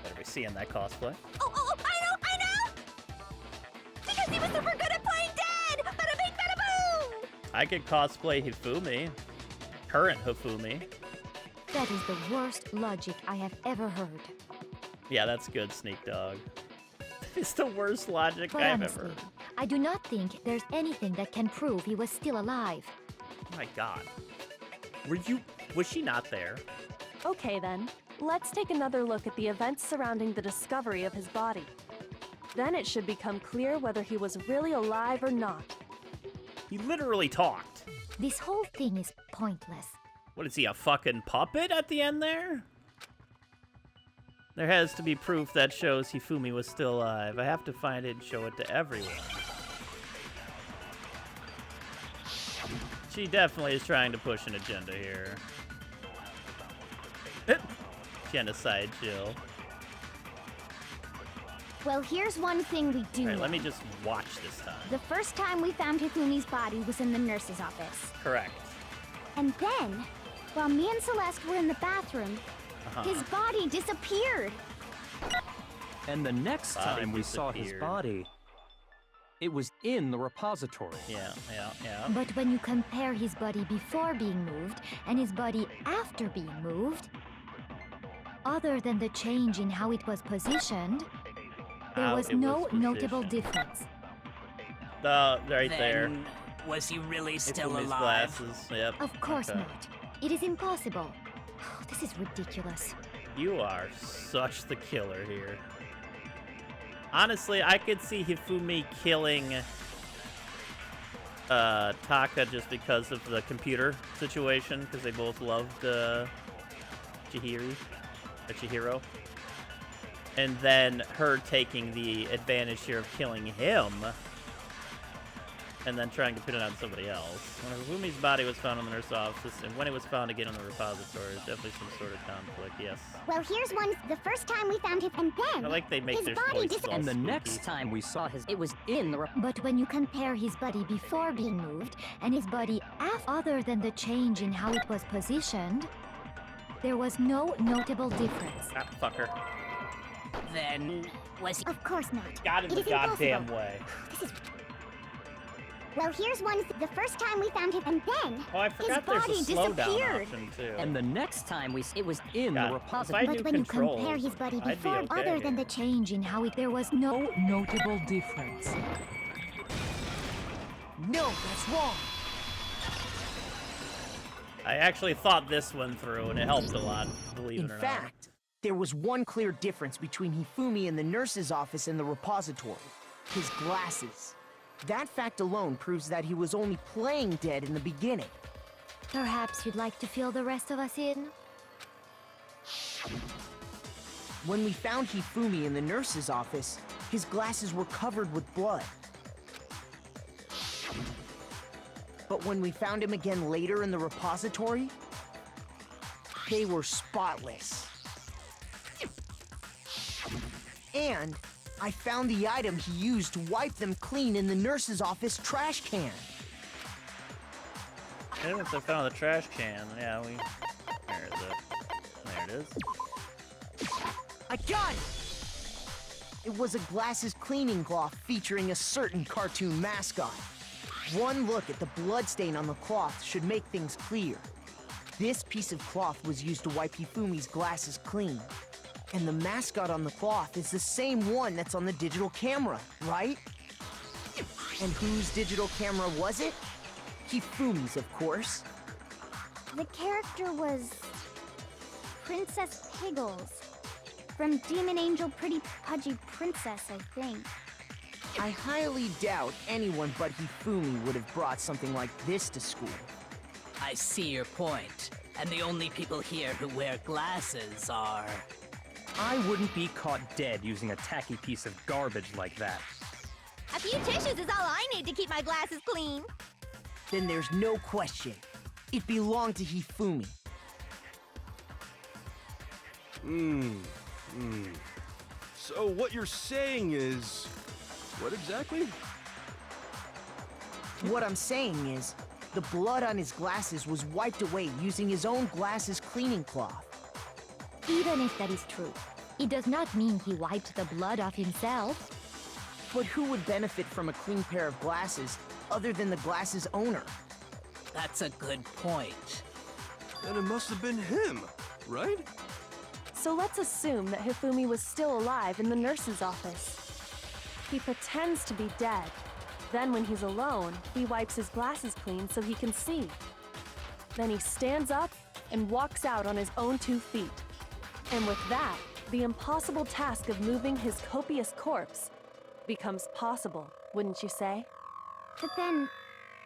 What are we seeing that cosplay?
Oh, I know! Because he was super good at playing dead! Bada bing, bada boom!
I could cosplay Hifumi. Current Hifumi.
That is the worst logic I have ever heard.
Yeah, that's good, Sneak Dog. It's the worst logic
But
I've
honestly,
ever heard.
I do not think there's anything that can prove he was still alive.
Oh my god. Was she not there?
Okay then, let's take another look at the events surrounding the discovery of his body. Then it should become clear whether he was really alive or not.
He literally talked.
This whole thing is pointless.
What is he, a fucking puppet at the end there? There has to be proof that shows Hifumi was still alive. I have to find it and show it to everyone. She definitely is trying to push an agenda here. Genocide, Jill.
Well, here's one thing we do
Alright,
know.
let me just watch this time.
The first time we found Hifumi's body was in the nurse's office.
Correct.
And then, while me and Celeste were in the bathroom, his body disappeared.
And the next
Body
time we saw his
disappeared.
body, it was in the repository.
Yeah.
But when you compare his body before being moved and his body after being moved, other than the change in how it was positioned, there
How
was
it
no
was
notable
positioned.
difference.
Right there.
Then, was he really still
Hifumi's
alive?
glasses. Yep.
Of course
okay.
not. It is impossible. This is ridiculous.
You are such the killer here. Honestly, I could see Hifumi killing Taka just because of the computer situation, because they both loved Chihiro. And then her taking the advantage here of killing him, and then trying to put it on somebody else. When Hifumi's body was found in the nurse's office, and when it was found again in the repository, there's definitely some sort of conflict, yes.
Well, here's one. The first time we found him, and then
I like they make
his
their
body
voices all
And the
spooky.
next
Time we saw his, it was in the.
But when you compare his body before being moved and his body after, other than the change in how it was positioned, there was no notable difference.
Ah, fucker.
Then, was he...
Of course not.
Got in
It
the
is
goddamn
impossible.
way.
Well, here's one. The first time we found him, and then
Oh, I forgot there's
body
a slowdown
disappeared.
option, too.
And the next time we, it was in
God,
the
if I
repository.
knew
But when you
controls,
compare his body
I'd be
before,
okay
other than
here.
the change in how it, there was no notable difference.
No, that's wrong.
I actually thought this one through, and it helped a lot, believe
In
it or
fact, there was one clear difference between Hifumi in the nurse's office and the repository. His glasses. That fact alone proves that he was only playing dead in the beginning.
Perhaps you'd like to fill the rest of us in?
When we found Hifumi in the nurse's office, his glasses were covered with blood. But when we found him again later in the repository, they were spotless. And I found the item he used to wipe them clean in the nurse's office trash can.
I must have found the trash can. Yeah, we. Where is it? There it is.
I got it! It was a glasses cleaning cloth featuring a certain cartoon mascot. One look at the bloodstain on the cloth should make things clear. This piece of cloth was used to wipe Hifumi's glasses clean. And the mascot on the cloth is the same one that's on the digital camera, right? And whose digital camera was it? Hifumi's, of course.
The character was Princess Piggles. From Demon Angel Pretty Pudgy Princess, I think.
I highly doubt anyone but Hifumi would have brought something like this to school.
I see your point. And the only people here who wear glasses are...
I wouldn't be caught dead using a tacky piece of garbage like that.
A few tissues is all I need to keep my glasses clean.
Then there's no question. It belonged to Hifumi.
So what you're saying is... what exactly?
What I'm saying is, the blood on his glasses was wiped away using his own glasses cleaning cloth.
Even if that is true, it does not mean he wiped the blood off himself.
But who would benefit from a clean pair of glasses other than the glasses owner?
That's a good point.
Then it must have been him, right?
So let's assume that Hifumi was still alive in the nurse's office. He pretends to be dead. Then when he's alone, he wipes his glasses clean so he can see. Then he stands up and walks out on his own 2 feet. And with that, the impossible task of moving his copious corpse becomes possible, wouldn't you say?
But then,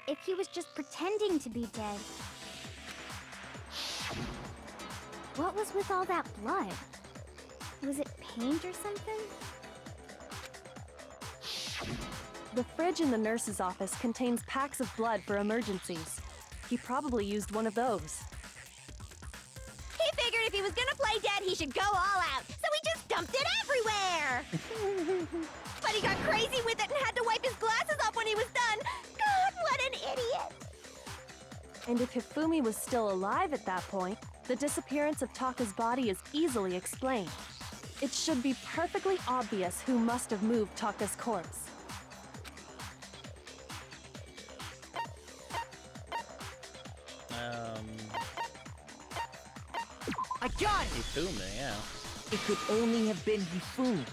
if he was just pretending to be dead, what was with all that blood? Was it paint or something?
The fridge in the nurse's office contains packs of blood for emergencies. He probably used one of those.
He figured if he was gonna play dead, he should go all out, so he just dumped it everywhere! But he got crazy with it and had to wipe his glasses off when he was done! God, what an idiot!
And if Hifumi was still alive at that point, the disappearance of Taka's body is easily explained. It should be perfectly obvious who must have moved Taka's corpse.
I got it!
Hifumi, yeah.
It could only have been Hifumi.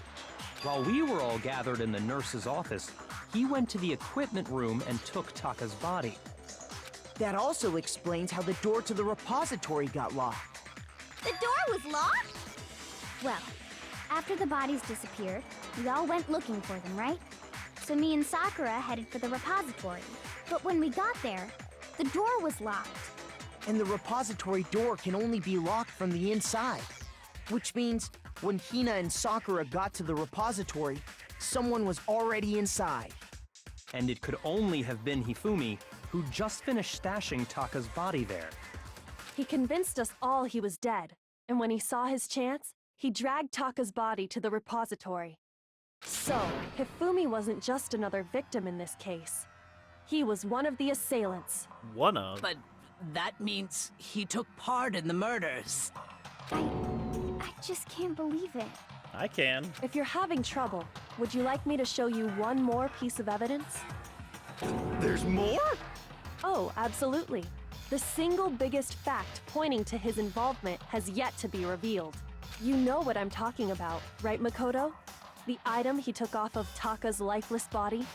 While we were all gathered in the nurse's office, he went to the equipment room and took Taka's body.
That also explains how the door to the repository got locked.
The door was locked? Well, after the bodies disappeared, we all went looking for them, right? So me and Sakura headed for the repository. But when we got there, the door was locked.
And the repository door can only be locked from the inside. Which means, when Hina and Sakura got to the repository, someone was already inside.
And it could only have been Hifumi, who just finished stashing Taka's body there.
He convinced us all he was dead, and when he saw his chance, he dragged Taka's body to the repository. So, Hifumi wasn't just another victim in this case. He was one of the assailants.
One of.
But that means he took part in the murders.
I just can't believe it.
I can.
If you're having trouble, would you like me to show you one more piece of evidence?
There's more?
Oh, absolutely. The single biggest fact pointing to his involvement has yet to be revealed. You know what I'm talking about, right, Makoto? The item he took off of Taka's lifeless body?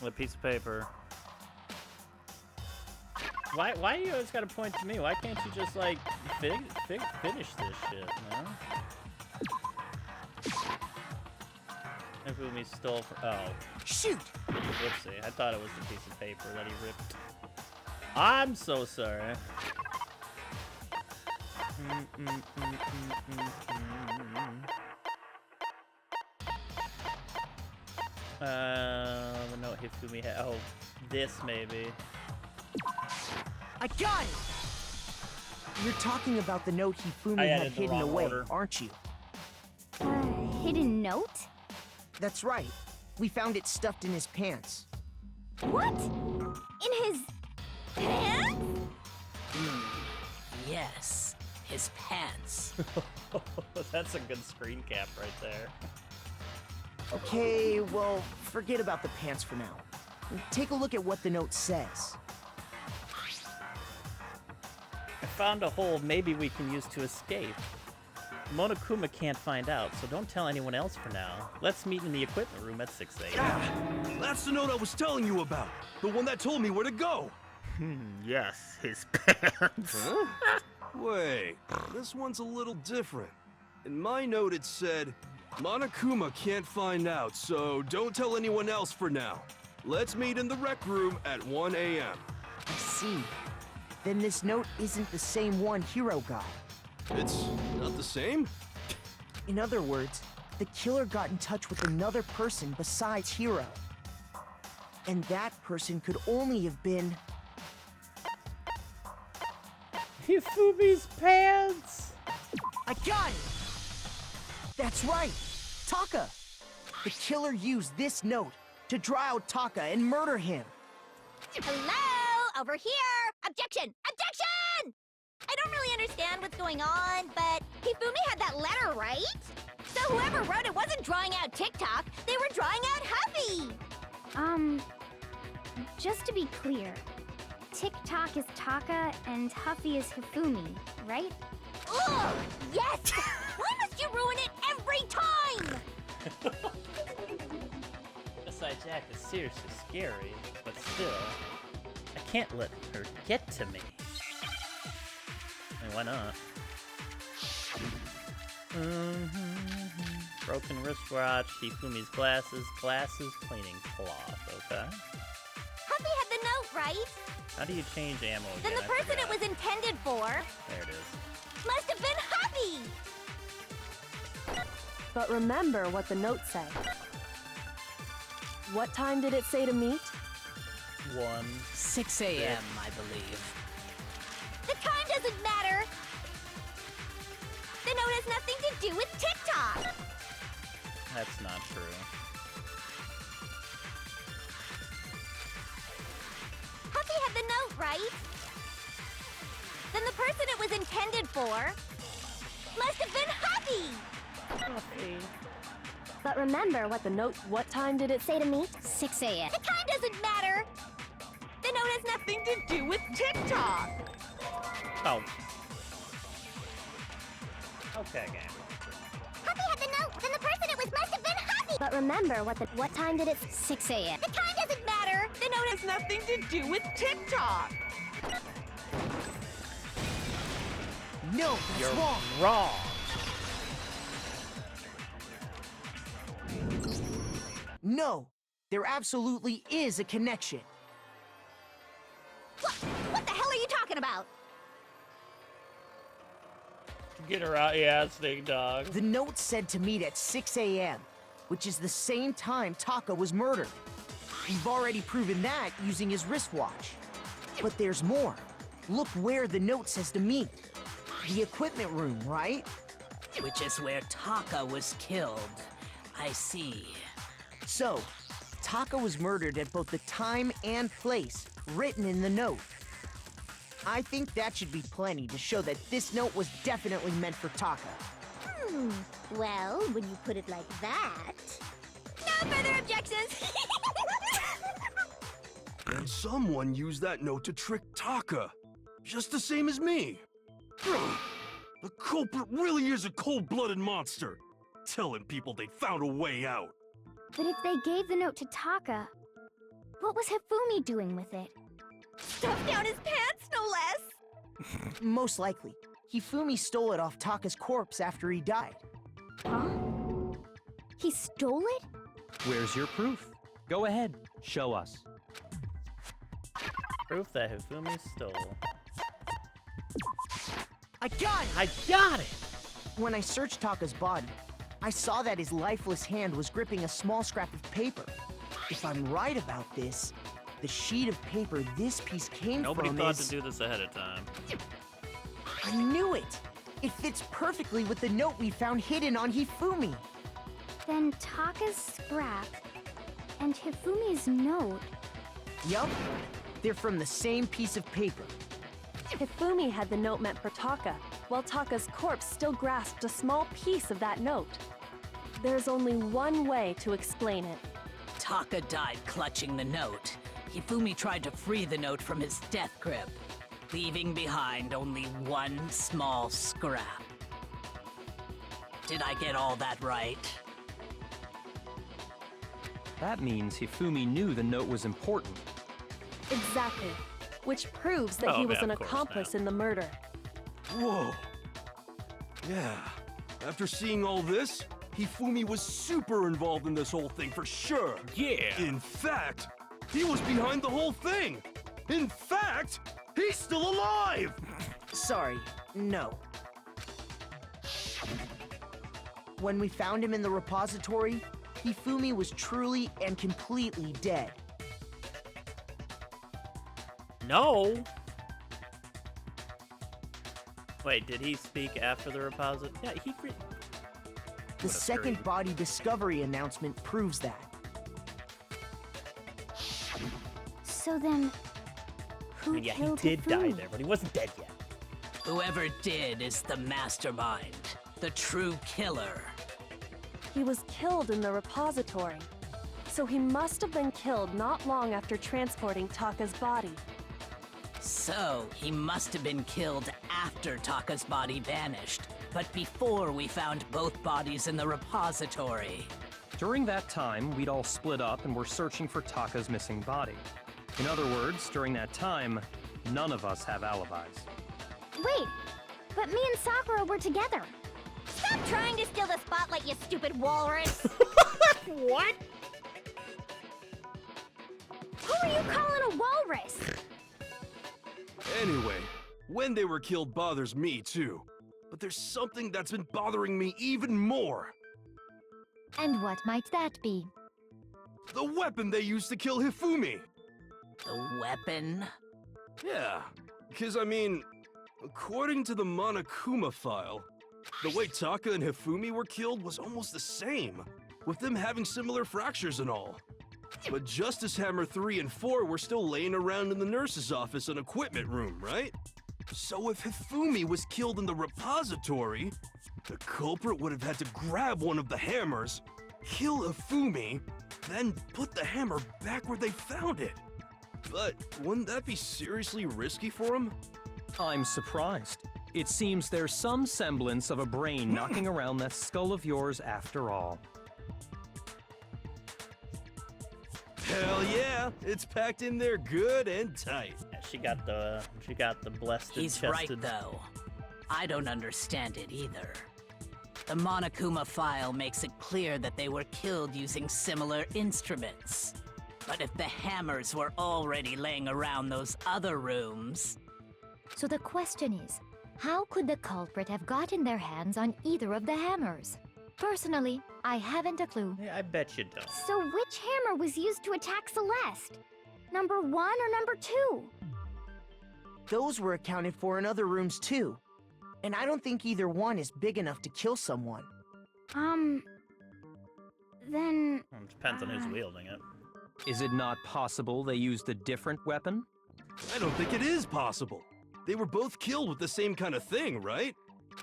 A piece of paper. Why you always gotta point to me? Why can't you just, like, finish this shit, man? Hifumi stole from. Oh.
Shoot!
Whoopsie. I thought it was the piece of paper that he ripped. I'm so sorry. The note Hifumi had. Oh, this maybe.
I got it! You're talking about the note Hifumi
I
had
added the
hidden
wrong
away,
order.
aren't you?
Hidden note?
That's right. We found it stuffed in his pants.
What? In his pants?
Yes, his pants.
That's a good screen cap right there.
Okay, well, forget about the pants for now. Take a look at what the note says.
I found a hole maybe we can use to escape. Monokuma can't find out, so don't tell anyone else for now. Let's meet in the equipment room at 6 a.m.
Ah, that's the note I was telling you about. The one that told me where to go.
Yes, his pants.
Huh? Wait, this one's a little different. In my note it said, Monokuma can't find out, so don't tell anyone else for now. Let's meet in the rec room at 1 a.m.
I see. Then this note isn't the same one Hiro got.
It's not the same?
In other words, the killer got in touch with another person besides Hiro. And that person could only have been...
Hifumi's pants!
I got it! That's right! Taka! The killer used this note to draw out Taka and murder him.
Hello? Over here! Objection! Objection! I don't really understand what's going on, but Hifumi had that letter, right? So whoever wrote it wasn't drawing out TikTok, they were drawing out Huffy!
Just to be clear, TikTok is Taka and Huffy is Hifumi, right?
Ugh! Yes! Why must you ruin it every time?
Besides, Jack is seriously scary, but still, I can't let her get to me. I mean, why not? Broken wristwatch, Hifumi's glasses, cleaning cloth, okay.
Huffy had the note, right?
How do you change ammo again?
Then the
I
person it
forgot.
was intended for
There it is.
must have been Huffy!
But remember what the note said. What time did it say to meet?
6 a.m., I believe.
The time doesn't matter! The note has nothing to do with TikTok!
That's not true.
Huffy had the note, right? Then the person it was intended for must have been Huffy!
But remember what
The note, what time did it say?
say to meet? 6 a.m.
The time doesn't matter! The note has nothing to do with TikTok!
Oh. Okay, game.
Huffy had the note! Then the person it was must have been Huffy!
But remember what time did it? 6 a.m.
The time doesn't matter! The note has nothing to do with TikTok!
No, that's
You're
wrong!
wrong.
No, there absolutely is a connection.
What the hell are you talking about?
Get her out, yeah, Snake Dog.
The note said to meet at 6 a.m., which is the same time Taka was murdered. We've already proven that using his wristwatch. But there's more. Look where the note says to meet. The equipment room, right?
Which is where Taka was killed. I see.
So, Taka was murdered at both the time and place written in the note. I think that should be plenty to show that this note was definitely meant for Taka.
Well, when you put it like that... No further objections!
And someone used that note to trick Taka. Just the same as me. The culprit really is a cold-blooded monster. Telling people they found a way out.
But if they gave the note to Taka, what was Hifumi doing with it?
Stuffed down his pants, no less!
Most likely, Hifumi stole it off Taka's corpse after he died.
Huh? He stole it?
Where's your proof? Go ahead, show us.
Proof that Hifumi stole.
I got it!
I got it!
When I searched Taka's body, I saw that his lifeless hand was gripping a small scrap of paper. If I'm right about this, the sheet of paper this piece came
Nobody
from
thought
is...
to do this ahead of time.
I knew it! It fits perfectly with the note we found hidden on Hifumi.
Then Taka's scrap and Hifumi's note.
Yup, they're from the same piece of paper.
Hifumi had the note meant for Taka, while Taka's corpse still grasped a small piece of that note. There's only one way to explain it.
Taka died clutching the note. Hifumi tried to free the note from his death grip, leaving behind only one small scrap. Did I get all that right?
That means Hifumi knew the note was important.
Exactly. Which proves that
Oh,
he was
yeah,
an
of course
accomplice
not.
in the murder.
Whoa. Yeah. After seeing all this, Hifumi was super involved in this whole thing for sure.
Yeah!
In fact, he was behind the whole thing. In fact, he's still alive!
Sorry, no. When we found him in the repository, Hifumi was truly and completely dead.
No! Wait, did he speak after the repository? Yeah,
The second body discovery announcement proves that.
So then, who
Yeah, he
killed
did die
Hifumi?
there, but he wasn't dead yet.
Whoever did is the mastermind, the true killer.
He was killed in the repository. So he must have been killed not long after transporting Taka's body.
So, he must have been killed after Taka's body vanished, but before we found both bodies in the repository.
During that time, we'd all split up and were searching for Taka's missing body. In other words, during that time, none of us have alibis.
Wait, but me and Sakura were together.
Stop trying to steal the spotlight, you stupid walrus!
What?
Who are you calling a walrus?
Anyway, when they were killed bothers me too. But there's something that's been bothering me even more.
And what might that be?
The weapon they used to kill Hifumi.
The weapon?
Yeah, because I mean, according to the Monokuma file, the way Taka and Hifumi were killed was almost the same, with them having similar fractures and all. But Justice Hammer 3 and 4 were still laying around in the nurse's office and equipment room, right? So if Hifumi was killed in the repository, the culprit would have had to grab one of the hammers, kill Hifumi, then put the hammer back where they found it. But wouldn't that be seriously risky for him?
I'm surprised. It seems there's some semblance of a brain knocking around that skull of yours after all.
Hell yeah, it's packed in there good and tight.
Yeah, she got the blessed
He's
chested.
right, though. I don't understand it either. The Monokuma file makes it clear that they were killed using similar instruments. But if the hammers were already laying around those other rooms...
So the question is, how could the culprit have gotten their hands on either of the hammers? Personally, I haven't a clue.
Yeah, I bet you don't.
So which hammer was used to attack Celeste? Number 1 or number 2?
Those were accounted for in other rooms too. And I don't think either one is big enough to kill someone.
Then...
Well, it depends on who's wielding it.
Is it not possible they used a different weapon?
I don't think it is possible. They were both killed with the same kind of thing, right?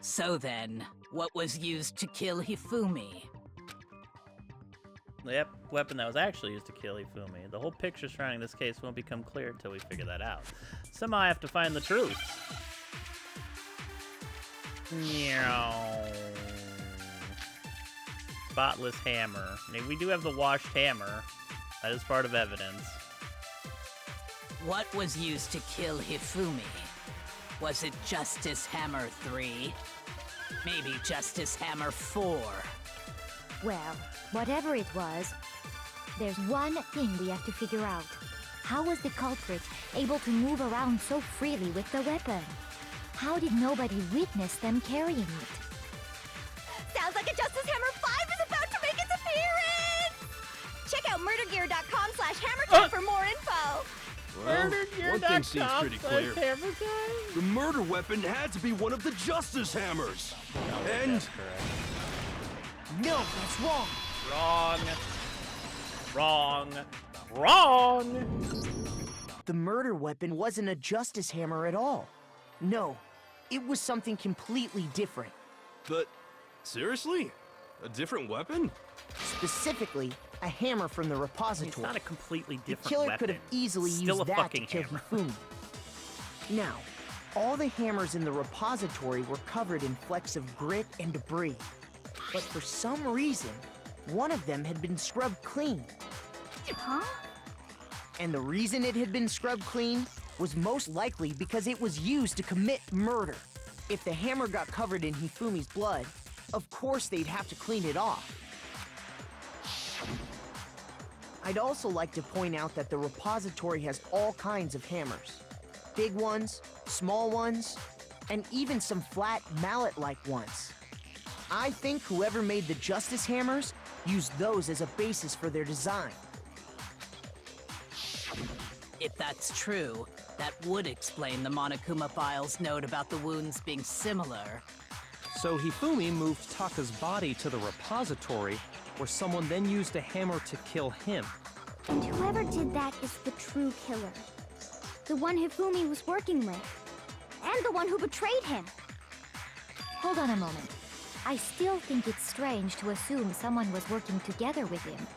So then, what was used to kill Hifumi?
The weapon that was actually used to kill Hifumi. The whole picture surrounding this case won't become clear until we figure that out. Somehow I have to find the truth. Meow. Spotless hammer. I mean, we do have the washed hammer. That is part of evidence.
What was used to kill Hifumi? Was it Justice Hammer 3? Maybe Justice Hammer 4?
Well, whatever it was, There's one thing we have to figure out. How was the culprit able to move around so freely with the weapon? How did nobody witness them carrying it?
Sounds like a Justice Hammer 5 is about to make its appearance! Check out murdergear.com/hammertime for more info.
Well, one thing seems pretty clear. The murder weapon had to be one of the Justice Hammers. And
That's correct.
No, that's wrong.
Wrong. Wrong.
The murder weapon wasn't a justice hammer at all. No, it was something completely different.
but seriously? A different weapon?
Specifically, a hammer from the
It's
repository.
not a completely
The
different
killer
weapon.
could have easily
Still
used
a
that
fucking
to kill
hammer.
Hifumi. Now, all the hammers in the repository were covered in flecks of grit and debris. But for some reason, one of them had been scrubbed clean.
Huh?
And the reason it had been scrubbed clean was most likely because it was used to commit murder. If the hammer got covered in Hifumi's blood, of course they'd have to clean it off. I'd also like to point out that the repository has all kinds of hammers. Big ones, small ones, and even some flat mallet-like ones. I think whoever made the Justice Hammers used those as a basis for their design.
If that's true, that would explain the Monokuma file's note about the wounds being similar.
So Hifumi moved Taka's body to the repository, where someone then used a hammer to kill him.
And whoever did that is the true killer. The one Hifumi was working with. And the one who betrayed him.
Hold on a moment. I still think it's strange to assume someone was working together with him.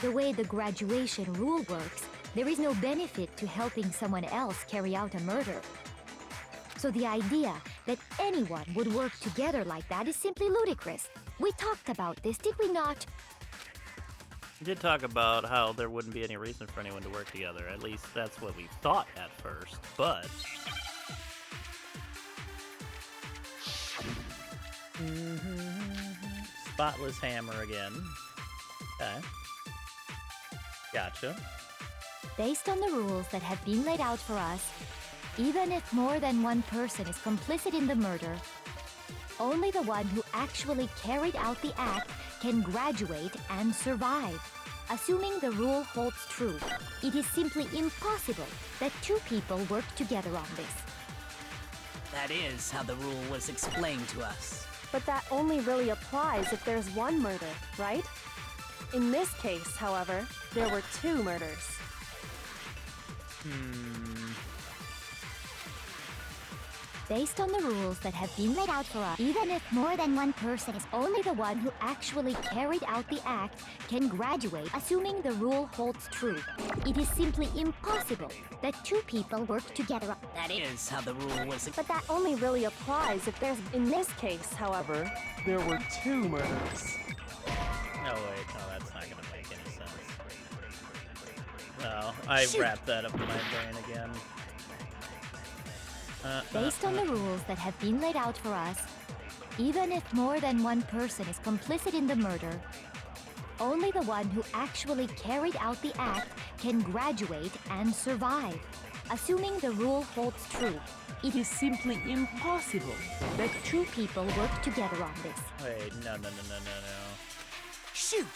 The way the graduation rule works, there is no benefit to helping someone else carry out a murder. So the idea that anyone would work together like that is simply ludicrous. We talked about this, did we not?
We did talk about how there wouldn't be any reason for anyone to work together. At least that's what we thought at first. But spotless hammer again. Okay. Gotcha.
Based on the rules that have been laid out for us, even if more than one person is complicit in the murder, only the one who actually carried out the act can graduate and survive. Assuming the rule holds true, it is simply impossible that two people work together on this.
That is how the rule was explained to us.
But that only really applies if there's one murder, right? In this case, however, there were two murders.
Based on the rules that have been laid out for us,
Even if more than one person is
only the one who actually carried out the act can graduate, assuming the rule holds true. It is simply impossible that two people work together.
That is how the rule was.
But that only really applies if there's... In this case, however, there were two murders.
No, wait. No, that's not going to make any sense. No, I wrapped that up in my brain again.
Based on the rules that have been laid out for us, even if more than one person is complicit in the murder, only the one who actually carried out the act can graduate and survive. Assuming the rule holds true, it is simply impossible that two people work together on this.
Wait, no.
Shoot!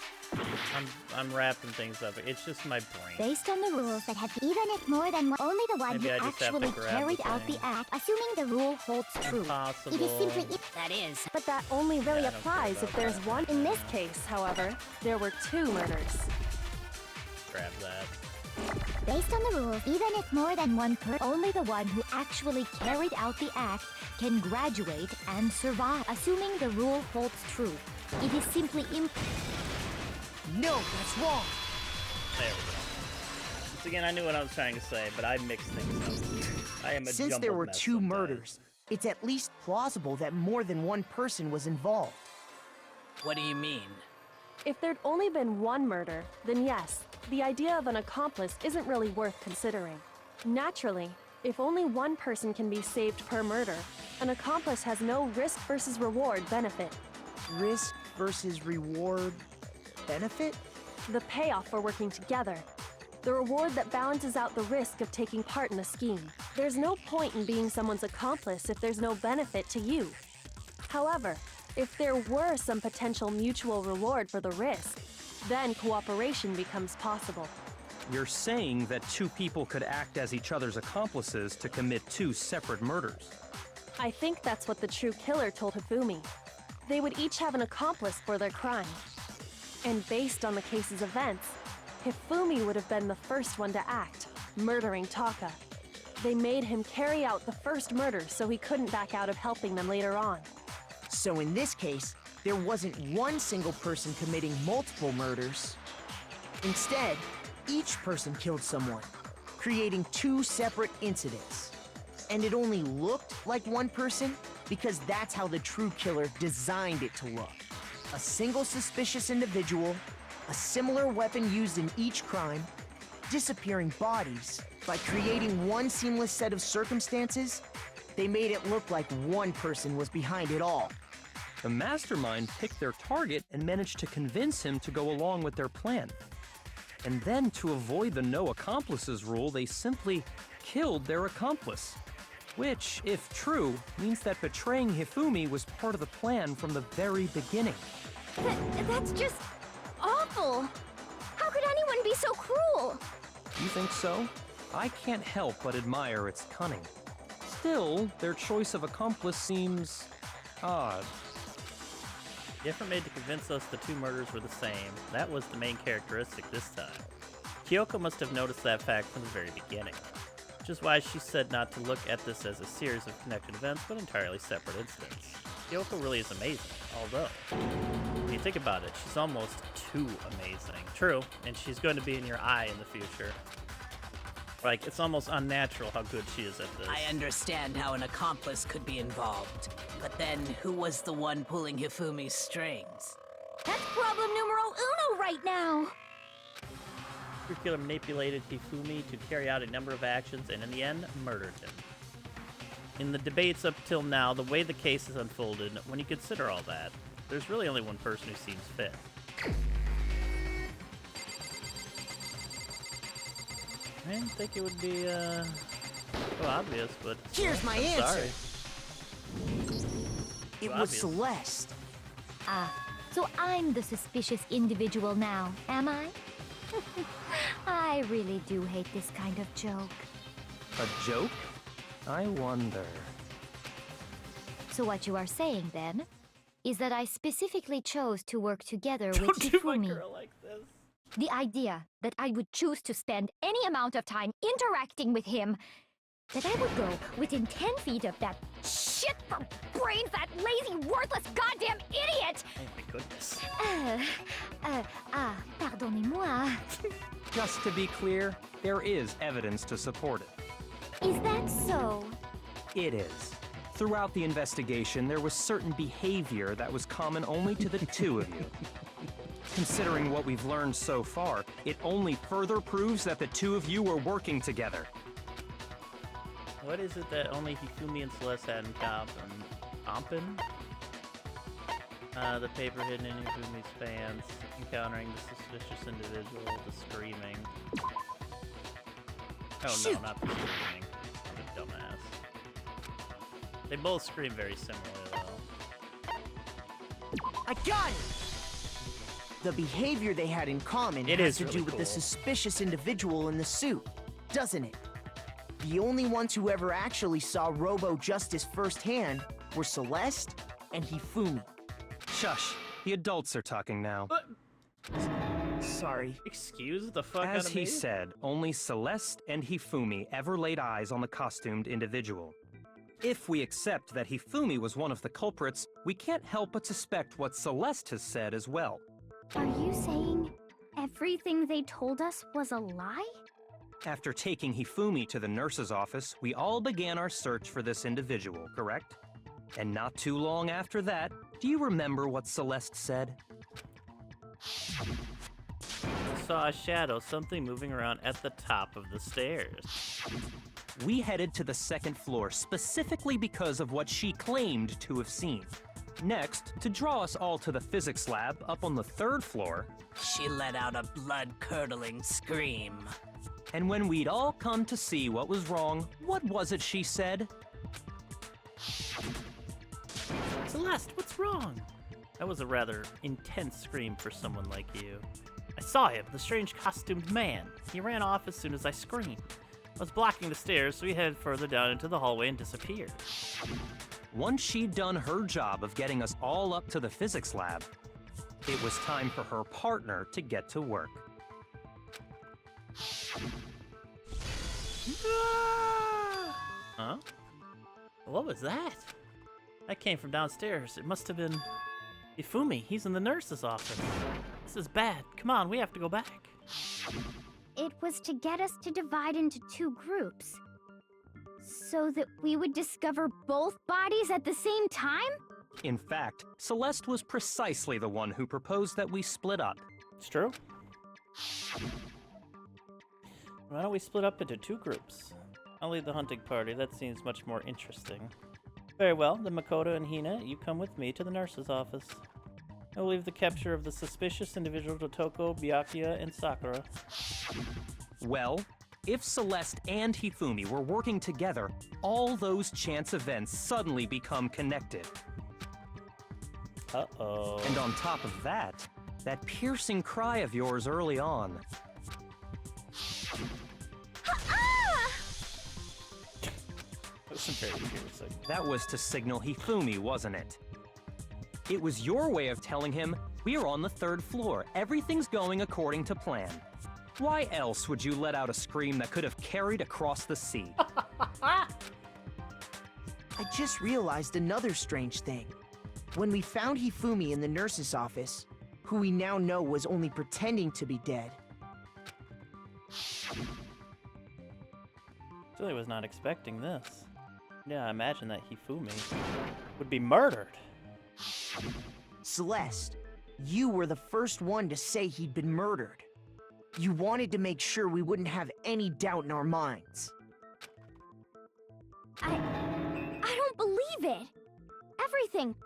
I'm wrapping things up. It's just my brain.
based on the rules that have even if more than one, only the one
Maybe
who
I just have to
actually
grab
carried
the
out the
thing.
act, assuming the rule holds true.
Impossible.
It is simply
That is.
But that only really
Yeah, I don't care
applies if
about
there's
that.
one. In this case, however, there were two murders.
Grab that.
Based on the rules,
Even if more than one person, only the one who actually carried out the act can graduate and survive. Assuming the rule holds true, it is simply
No, that's wrong.
There we go. Once again, I knew what I was trying to say, but I mixed things up. I am a
Since there
jumbled
were
mess
two
sometimes.
murders, it's at least plausible that more than one person was involved.
What do you mean?
If there'd only been one murder, then yes, the idea of an accomplice isn't really worth considering. Naturally, if only one person can be saved per murder, an accomplice has no risk versus reward benefit.
Risk versus reward benefit?
The payoff for working together. The reward that balances out the risk of taking part in a scheme. There's no point in being someone's accomplice if there's no benefit to you. However, if there were some potential mutual reward for the risk, then cooperation becomes possible.
You're saying that two people could act as each other's accomplices to commit two separate murders.
I think that's what the true killer told Hifumi. They would each have an accomplice for their crime. And based on the case's events, Hifumi would have been the first one to act, murdering Taka. They made him carry out the first murder so he couldn't back out of helping them later on.
So in this case, there wasn't one single person committing multiple murders. Instead, each person killed someone, creating two separate incidents. And it only looked like one person because that's how the true killer designed it to look. A single suspicious individual, a similar weapon used in each crime, disappearing bodies. By creating one seamless set of circumstances, they made it look like one person was behind it all.
The mastermind picked their target and managed to convince him to go along with their plan. And then, to avoid the no accomplices rule, they simply killed their accomplice. Which, if true, means that betraying Hifumi was part of the plan from the very beginning.
That's just awful. How could anyone be so cruel?
You think so? I can't help but admire its cunning. Still, their choice of accomplice seems odd.
The effort made to convince us the two murders were the same. That was the main characteristic this time. Kyoko must have noticed that fact from the very beginning, which is why she said not to look at this as a series of connected events, but entirely separate incidents. Kyoko really is amazing, although, when you think about it, she's almost too amazing. True, and she's going to be in your eye in the future. Like, it's almost unnatural how good she is at this.
I understand how an accomplice could be involved, but then who was the one pulling Hifumi's strings?
That's problem numero uno right now.
The killer manipulated Hifumi to carry out a number of actions and in the end, murdered him. In the debates up till now, the way the case has unfolded, when you consider all that, there's really only one person who seems fit. I didn't think it would be, so obvious, but...
Here's my
I'm
answer.
Sorry.
It was
Obvious.
Celeste.
Ah, so I'm the suspicious individual now, am I? I really do hate this kind of joke.
A joke? I wonder.
So what you are saying, then, is that I specifically chose to work together with
Don't do my
Hifumi.
girl like this.
The idea that I would choose to spend any amount of time interacting with him, that I would go within 10 feet of that
Shit for brains, that lazy, worthless, goddamn idiot!
Oh my goodness.
Pardonnez-moi.
Just to be clear, there is evidence to support it.
Is that so?
It is. Throughout the investigation, there was certain behavior that was common only to the two of you. Considering what we've learned so far, it only further proves that the two of you were working together.
What is it that only Hifumi and Celeste had in common? The paper hidden in Hifumi's pants, encountering the suspicious individual, the screaming. Oh
Shoot.
no, not the screaming. I'm a dumbass. They both scream very similarly though.
I got it! The behavior they had in common
It
has
is
to
really
do with
cool.
the suspicious individual in the suit, doesn't it? The only ones who ever actually saw Robo Justice firsthand were Celeste and Hifumi.
Shush, the adults are talking now.
Sorry.
Excuse the fuck out
As
of
he
me?
said, only Celeste and Hifumi ever laid eyes on the costumed individual. If we accept that Hifumi was one of the culprits, we can't help but suspect what Celeste has said as well.
Are you saying everything they told us was a lie?
After taking Hifumi to the nurse's office, we all began our search for this individual, correct? And not too long after that, do you remember what Celeste said?
I saw a shadow, something moving around at the top of the stairs.
We headed to the second floor specifically because of what she claimed to have seen. Next, to draw us all to the physics lab up on the 3rd floor,
She let out a blood-curdling scream.
and when we'd all come to see what was wrong, what was it she said?
Celeste, what's wrong? That was a rather intense scream for someone like you. I saw him, the strange costumed man. He ran off as soon as I screamed. I was blocking the stairs, so he headed further down into the hallway and disappeared.
Once she'd done her job of getting us all up to the physics lab, it was time for her partner to get to work.
Huh? What was that? That came from downstairs. It must have been Ifumi. He's in the nurse's office. This is bad. Come on, we have to go back.
It was to get us to divide into 2 groups. So that we would discover both bodies at the same time?
In fact, Celeste was precisely the one who proposed that we split up.
It's true. Why don't we split up into 2 groups? I'll lead the hunting party. That seems much more interesting. Very well, then Makoto and Hina, you come with me to the nurse's office. I will leave the capture of the suspicious individual to Toko, Byakuya, and Sakura.
Well, if Celeste and Hifumi were working together, all those chance events suddenly become connected.
Uh-oh.
And on top of that, that piercing cry of yours early on.
That was very piercing.
That was to signal Hifumi, wasn't it? It was your way of telling him, we're on the 3rd floor, everything's going according to plan. Why else would you let out a scream that could have carried across the sea?
I just realized another strange thing. When we found Hifumi in the nurse's office, who we now know was only pretending to be dead,
Really was not expecting this. Yeah, I imagine that Hifumi would be murdered.
Celeste, you were the first one to say he'd been murdered. You wanted to make sure we wouldn't have any doubt in our minds.
I don't believe it. Everything,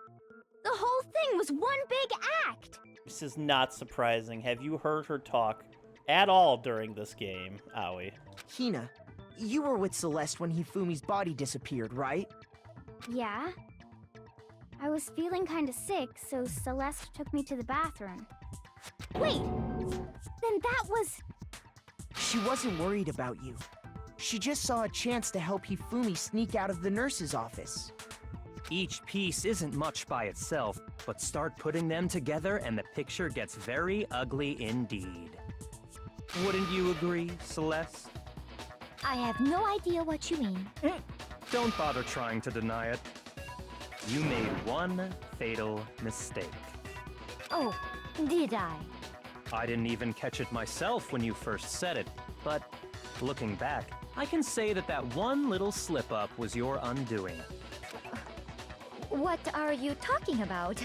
the whole thing was one big act.
This is not surprising. Have you heard her talk at all during this game, Aoi?
Hina, you were with Celeste when Hifumi's body disappeared, right?
Yeah. I was feeling kinda sick, so Celeste took me to the bathroom. Wait! Then that was...
She wasn't worried about you. She just saw a chance to help Hifumi sneak out of the nurse's office.
Each piece isn't much by itself, but start putting them together and the picture gets very ugly indeed. Wouldn't you agree, Celeste?
I have no idea what you mean.
Don't bother trying to deny it. You made one fatal mistake.
Oh, did I?
I didn't even catch it myself when you first said it, but looking back, I can say that that one little slip-up was your undoing.
What are you talking about?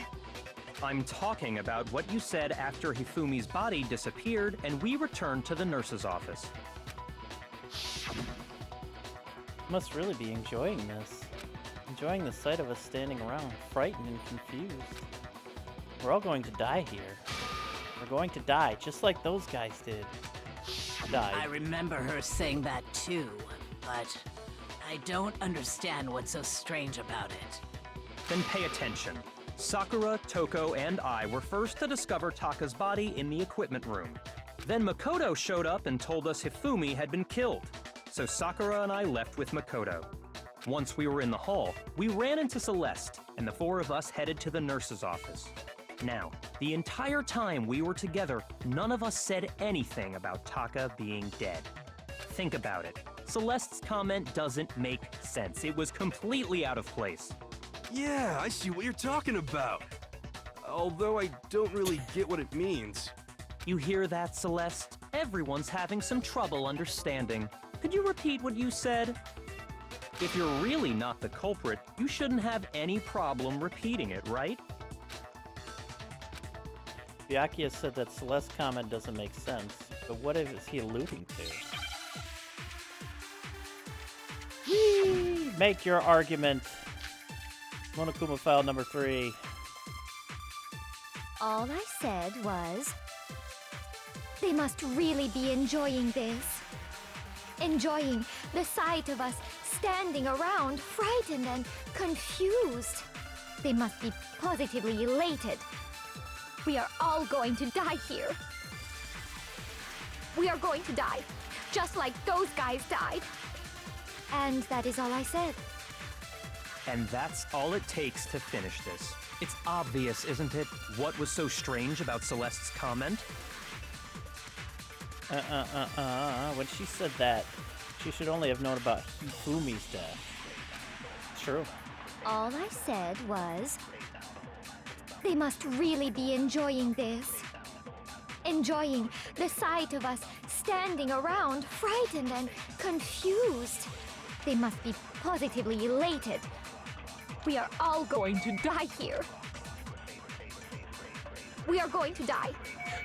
I'm talking about what you said after Hifumi's body disappeared and we returned to the nurse's office.
Must really be enjoying this. Enjoying the sight of us standing around, frightened and confused. We're all going to die here. We're going to die, just like those guys did. Died.
I remember her saying that too, but I don't understand what's so strange about it.
Then pay attention. Sakura, Toko, and I were first to discover Taka's body in the equipment room. Then Makoto showed up and told us Hifumi had been killed. So Sakura and I left with Makoto. Once we were in the hall, we ran into Celeste, and the 4 of us headed to the nurse's office. Now, the entire time we were together, none of us said anything about Taka being dead. Think about it. Celeste's comment doesn't make sense. It was completely out of place.
Yeah, I see what you're talking about. Although I don't really get what it means.
You hear that, Celeste? Everyone's having some trouble understanding. Could you repeat what you said? If you're really not the culprit, you shouldn't have any problem repeating it, right?
Byakuya said that Celeste's comment doesn't make sense, but what is he alluding to? Make your argument. Monokuma file number 3.
All I said was, they must really be enjoying this. Enjoying the sight of us standing around, frightened and confused. They must be positively elated. We are all going to die here. We are going to die, just like those guys died. And that is all I said.
And that's all it takes to finish this. It's obvious, isn't it? What was so strange about Celeste's comment?
When she said that, she should only have known about Hifumi's death. True.
All I said was, they must really be enjoying this. Enjoying the sight of us standing around, frightened and confused. They must be positively elated. We are all going to die here. We are going to die,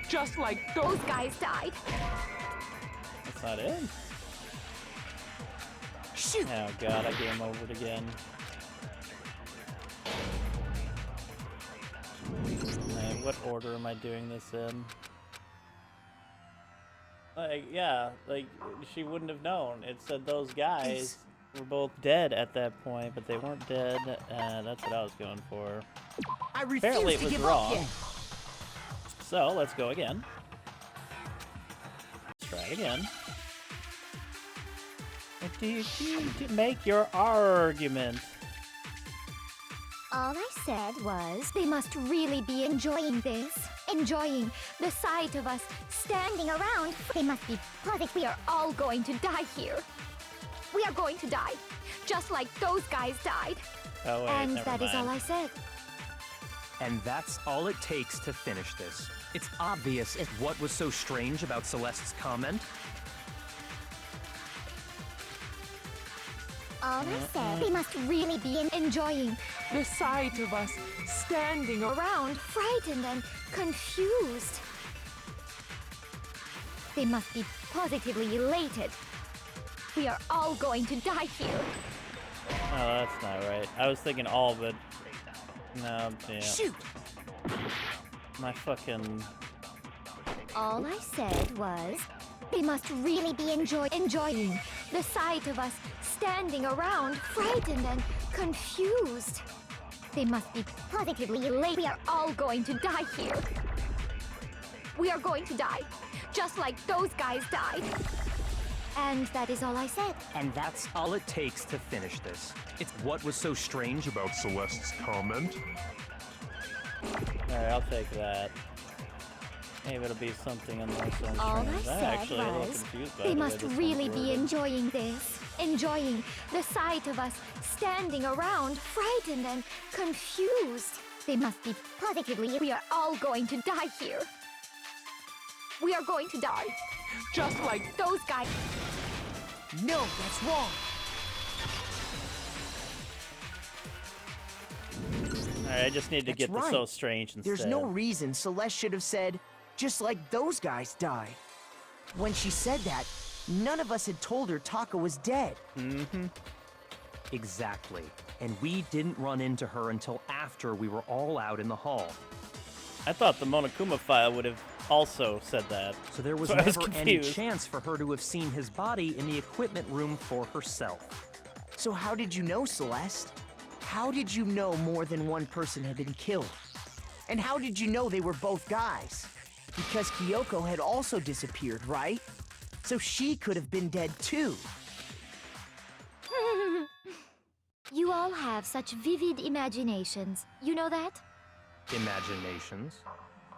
just like those guys died.
That's not it.
Shoot!
Oh god, I game over it again. Man, what order am I doing this in? Like, yeah, like, she wouldn't have known. It said those guys were both dead at that point, but they weren't dead, and that's what I was going for.
I refuse
Apparently it
to
was
give
wrong.
up yet.
So, let's go again. Let's try it again. Make your argument.
All I said was, they must really be enjoying this. Enjoying the sight of us standing around. They must be positive. We are all going to die here. We are going to die, just like those guys died.
Oh, wait,
and
never
that is all
mind.
I said.
And that's all it takes to finish this. It's obvious what was so strange about Celeste's comment.
All I said, they must really be enjoying the sight of us standing around, frightened and confused. They must be positively elated. We are all going to die here.
Oh, that's not right. I was thinking all, but no, yeah.
Shoot!
My fucking.
All I said was, they must really be enjoying the sight of us standing around, frightened and confused. They must be positively elated. We are all going to die here. We are going to die, just like those guys died. And that is all I said.
And that's all it takes to finish this. It's what was so strange about Celeste's comment.
Alright, I'll take that. Maybe it'll be something in there. So
All I
I'm
said
actually a little
was,
confused by
they
the way
must
this one's
really be
worded.
enjoying this. Enjoying the sight of us standing around, frightened and confused. They must be positively. We are all going to die here. We are going to die, just like those guys.
No, that's wrong.
Alright, I just need to
That's
get the
right.
so strange instead.
There's no reason Celeste should have said, just like those guys died. When she said that, none of us had told her Taka was dead.
Mm-hmm.
Exactly. And we didn't run into her until after we were all out in the hall.
I thought the Monokuma file would have also said that.
So there was
So I was
never any
confused.
chance for her to have seen his body in the equipment room for herself.
So how did you know, Celeste? How did you know more than one person had been killed? And how did you know they were both guys? Because Kyoko had also disappeared, right? So she could have been dead too.
You all have such vivid imaginations. You know that?
Imaginations.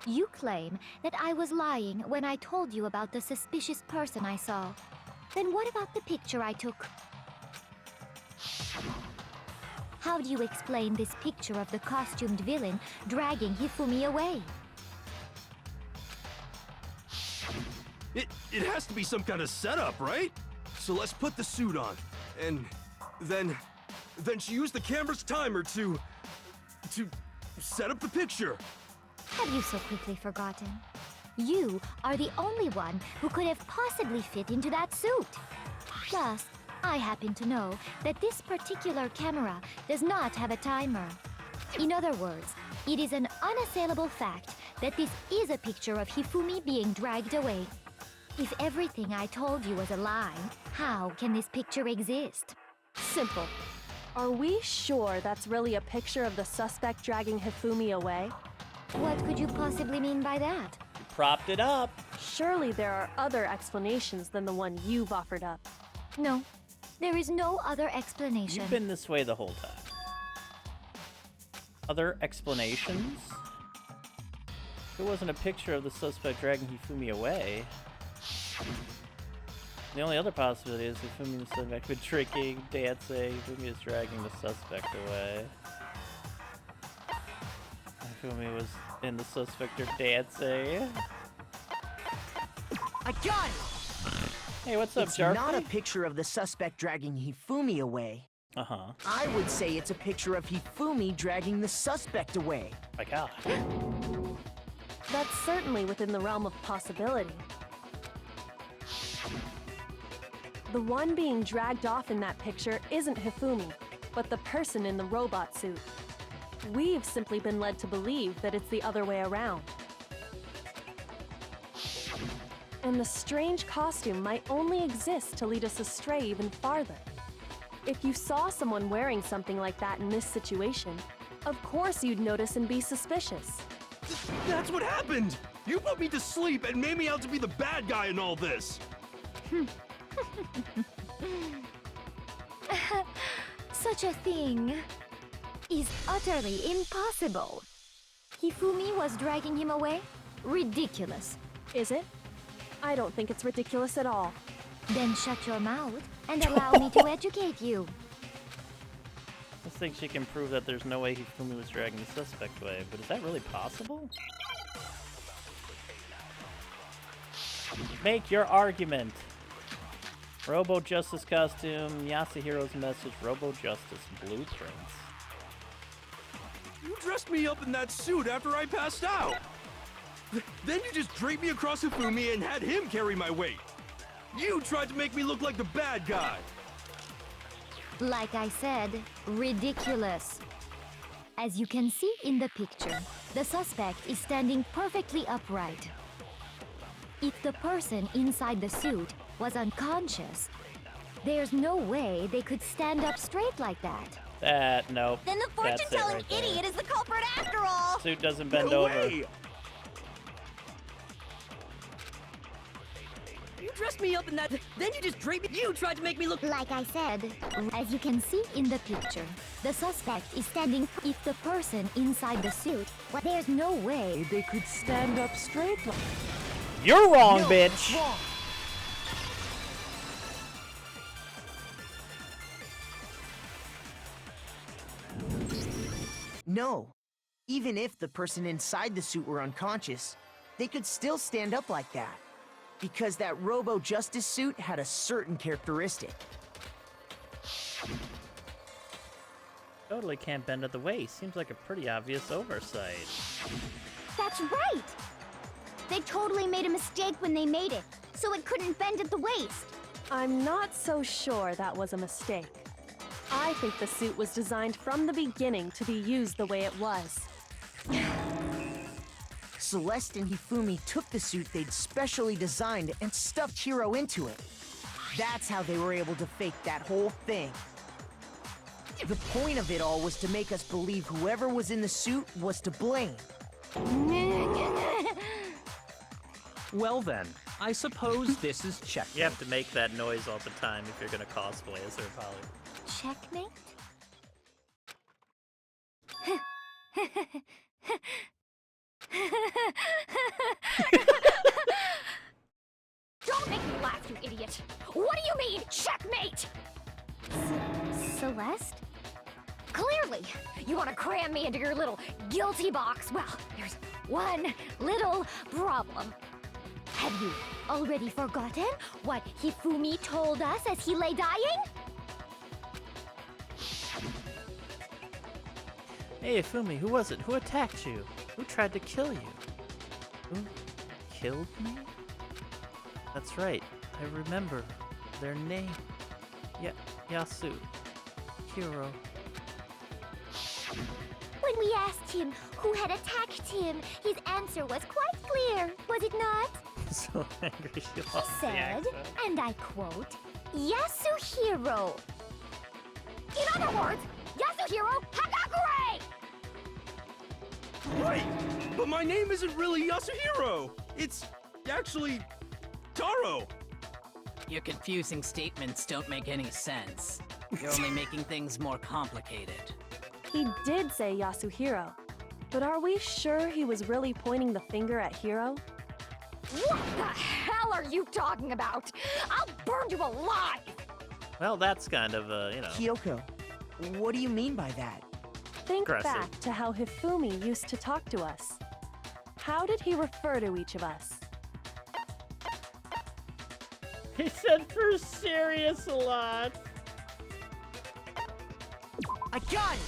You claim that I was lying when I told you about the suspicious person I saw. Then what about the picture I took? How do you explain this picture of the costumed villain dragging Hifumi away?
It has to be some kind of setup, right? So let's put the suit on, and then she used the camera's timer to set up the picture.
Have you so quickly forgotten? You are the only one who could have possibly fit into that suit. Plus, I happen to know that this particular camera does not have a timer. In other words, it is an unassailable fact
that this is a picture of Hifumi being dragged away. If everything I told you was a lie, how can this picture exist?
Simple. Are we sure that's really a picture of the suspect dragging Hifumi away?
What could you possibly mean by that?
Propped it up.
Surely there are other explanations than the one you've offered up.
No, there is no other explanation.
You've been this way the whole time. Other explanations? If it wasn't a picture of the suspect dragging Hifumi away. The only other possibility is Hifumi and the suspect been drinking, dancing. Hifumi is dragging the suspect away. Hifumi was in the suspect are dancing.
I got it!
Hey, what's up,
It's
Jarfy?
not a picture of the suspect dragging Hifumi away.
Uh-huh.
I would say it's a picture of Hifumi dragging the suspect away.
My God.
That's certainly within the realm of possibility. The one being dragged off in that picture isn't Hifumi, but the person in the robot suit. We've simply been led to believe that it's the other way around. And the strange costume might only exist to lead us astray even farther. If you saw someone wearing something like that in this situation, of course you'd notice and be suspicious.
That's what happened! You put me to sleep and made me out to be the bad guy in all this!
Such a thing is utterly impossible. Hifumi was dragging him away? Ridiculous.
Is it? I don't think it's ridiculous at all.
Then shut your mouth and allow me to educate you.
I think she can prove that there's no way Hifumi was dragging the suspect away, but is that really possible? Make your argument. Robo Justice costume, Yasuhiro's message, Robo Justice blueprints.
You dressed me up in that suit after I passed out! Then you just draped me across Hifumi and had him carry my weight! You tried to make me look like the bad guy!
Like I said, ridiculous. As you can see in the picture, the suspect is standing perfectly upright. If the person inside the suit was unconscious, there's no way they could stand up straight like that.
Nope.
Then the
That's it
fortune-telling
right there.
idiot is the culprit after all!
Suit doesn't bend
No
over.
way!
You dressed me up in that, then you just draped me. You tried to make me look.
Like I said, as you can see in the picture, the suspect is standing. If the person inside the suit, well, there's no way they could stand up straight like
You're wrong,
No,
bitch!
it's wrong. No. Even if the person inside the suit were unconscious, they could still stand up like that. Because that Robo Justice suit had a certain characteristic.
Totally can't bend at the waist. Seems like a pretty obvious oversight.
That's right! They totally made a mistake when they made it, so it couldn't bend at the waist.
I'm not so sure that was a mistake. I think the suit was designed from the beginning to be used the way it was.
Celeste and Hifumi took the suit they'd specially designed and stuffed Hiro into it. That's how they were able to fake that whole thing. The point of it all was to make us believe whoever was in the suit was to blame.
Well then, I suppose this is checkmate.
You have to make that noise all the time if you're gonna cosplay as her, Polly.
checkmate.
Don't make me laugh, you idiot! What do you mean, checkmate? Celeste? Clearly, you want to cram me into your little guilty box. Well, there's one little problem.
Have you already forgotten what Hifumi told us as he lay dying?
Hey, Ifumi, who was it? Who attacked you? Who tried to kill you? Who killed me? That's right. I remember their name. Yasu. Hiro.
When When we asked him who had attacked him, his answer was quite clear, was it not?
So angry she
He
lost the
said,
accent.
and I quote, Yasuhiro.
In other words, Yasuhiro Hagakure!
Right! But my name isn't really Yasuhiro! It's actually Taro!
Your confusing statements don't make any sense. You're only making things more complicated.
He did say Yasuhiro, but are we sure he was really pointing the finger at Hiro?
What the hell are you talking about? I'll burn you alive!
Well, that's kind of,
Kyoko, what do you mean by that?
Think
Aggressive.
back to how Hifumi used to talk to us. How did he refer to each of us?
He said for serious a lot.
I got it!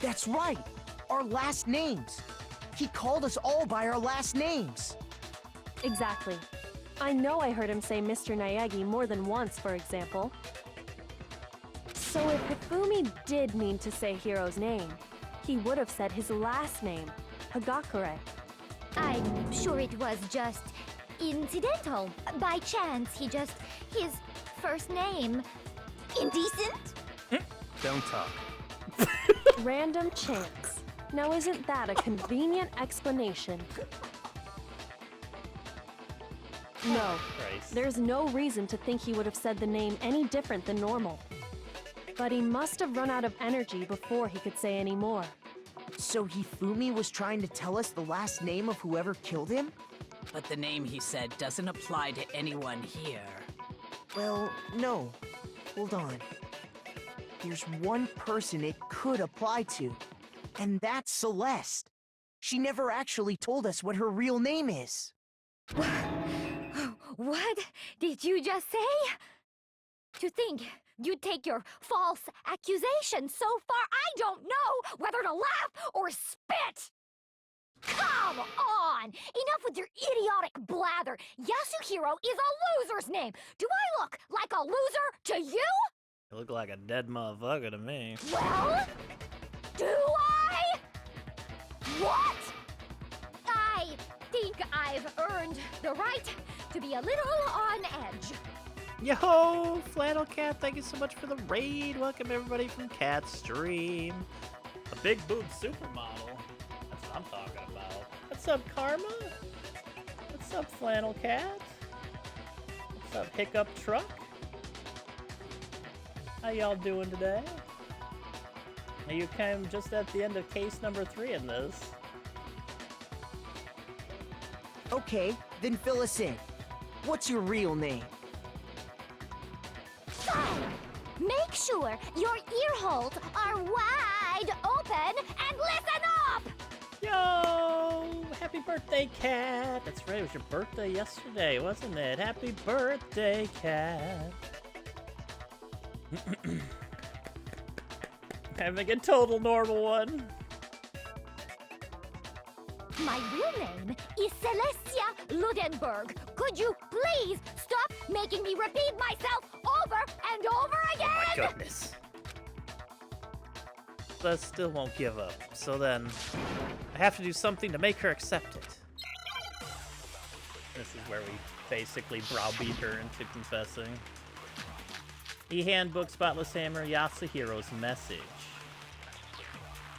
That's right! Our last names! He called us all by our last names!
Exactly. I know I heard him say Mr. Naegi more than once, for example. So if Hifumi did mean to say Hiro's name, he would have said his last name, Hagakure.
I'm sure it was just incidental. By chance, his first name.
Indecent?
Don't talk.
Random chance. Now isn't that a convenient explanation? No,
Christ.
there's no reason to think he would have said the name any different than normal. But he must have run out of energy before he could say any more.
So Hifumi was trying to tell us the last name of whoever killed him?
But the name he said doesn't apply to anyone here.
Well, no. Hold on. There's one person it could apply to, and that's Celeste. She never actually told us what her real name is.
What did you just say? To think you'd take your false accusation so far, I don't know whether to laugh or spit! Come on! Enough with your idiotic blather! Yasuhiro is a loser's name! Do I look like a loser to you?
You look like a dead motherfucker to me.
Well, do I? What? I think I've earned the right to be a little on edge.
Yo, Flannel Cat, thank you so much for the raid. Welcome everybody from Cat Stream. A big boob supermodel. That's what I'm talking about. What's up, Karma? What's up, Flannel Cat? What's up, Hiccup Truck? How y'all doing today? Now you came just at the end of case number 3 in this.
Okay, then fill us in. What's your real name?
Fine. Make sure your ear holes are wide open and listen up!
Yo! Happy birthday, Cat! That's right, it was your birthday yesterday, wasn't it? Happy birthday, Cat! Having a total normal one.
My real name is Celestia Ludenberg. Could you please stop making me repeat myself over and over again?
Oh my goodness. But still won't give up. So then, I have to do something to make her accept it. This is where we basically browbeat her into confessing. E-Handbook, Spotless Hammer, Yasuhiro's message.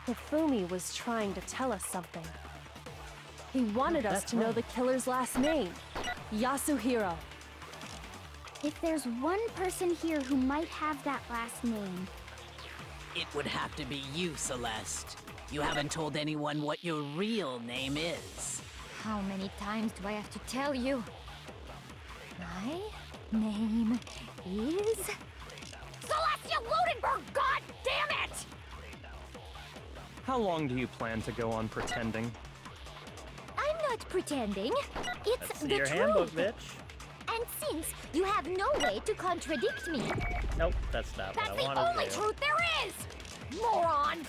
Hifumi was trying to tell us something. He wanted us
That's
to know
right.
the killer's last name, Yasuhiro.
If there's one person here who might have that last name,
It would have to be you, Celeste. You haven't told anyone what your real name is.
how many times do I have to tell you? My name is...
Celestia Ludenberg, god damn it!
How long do you plan to go on pretending?
I'm not pretending. It's
Let's
the
see your
truth.
handbook, bitch.
And since you have no way to contradict me,
Nope, that's not
That's
what I
the
wanted
only
to do.
truth there is! Moron!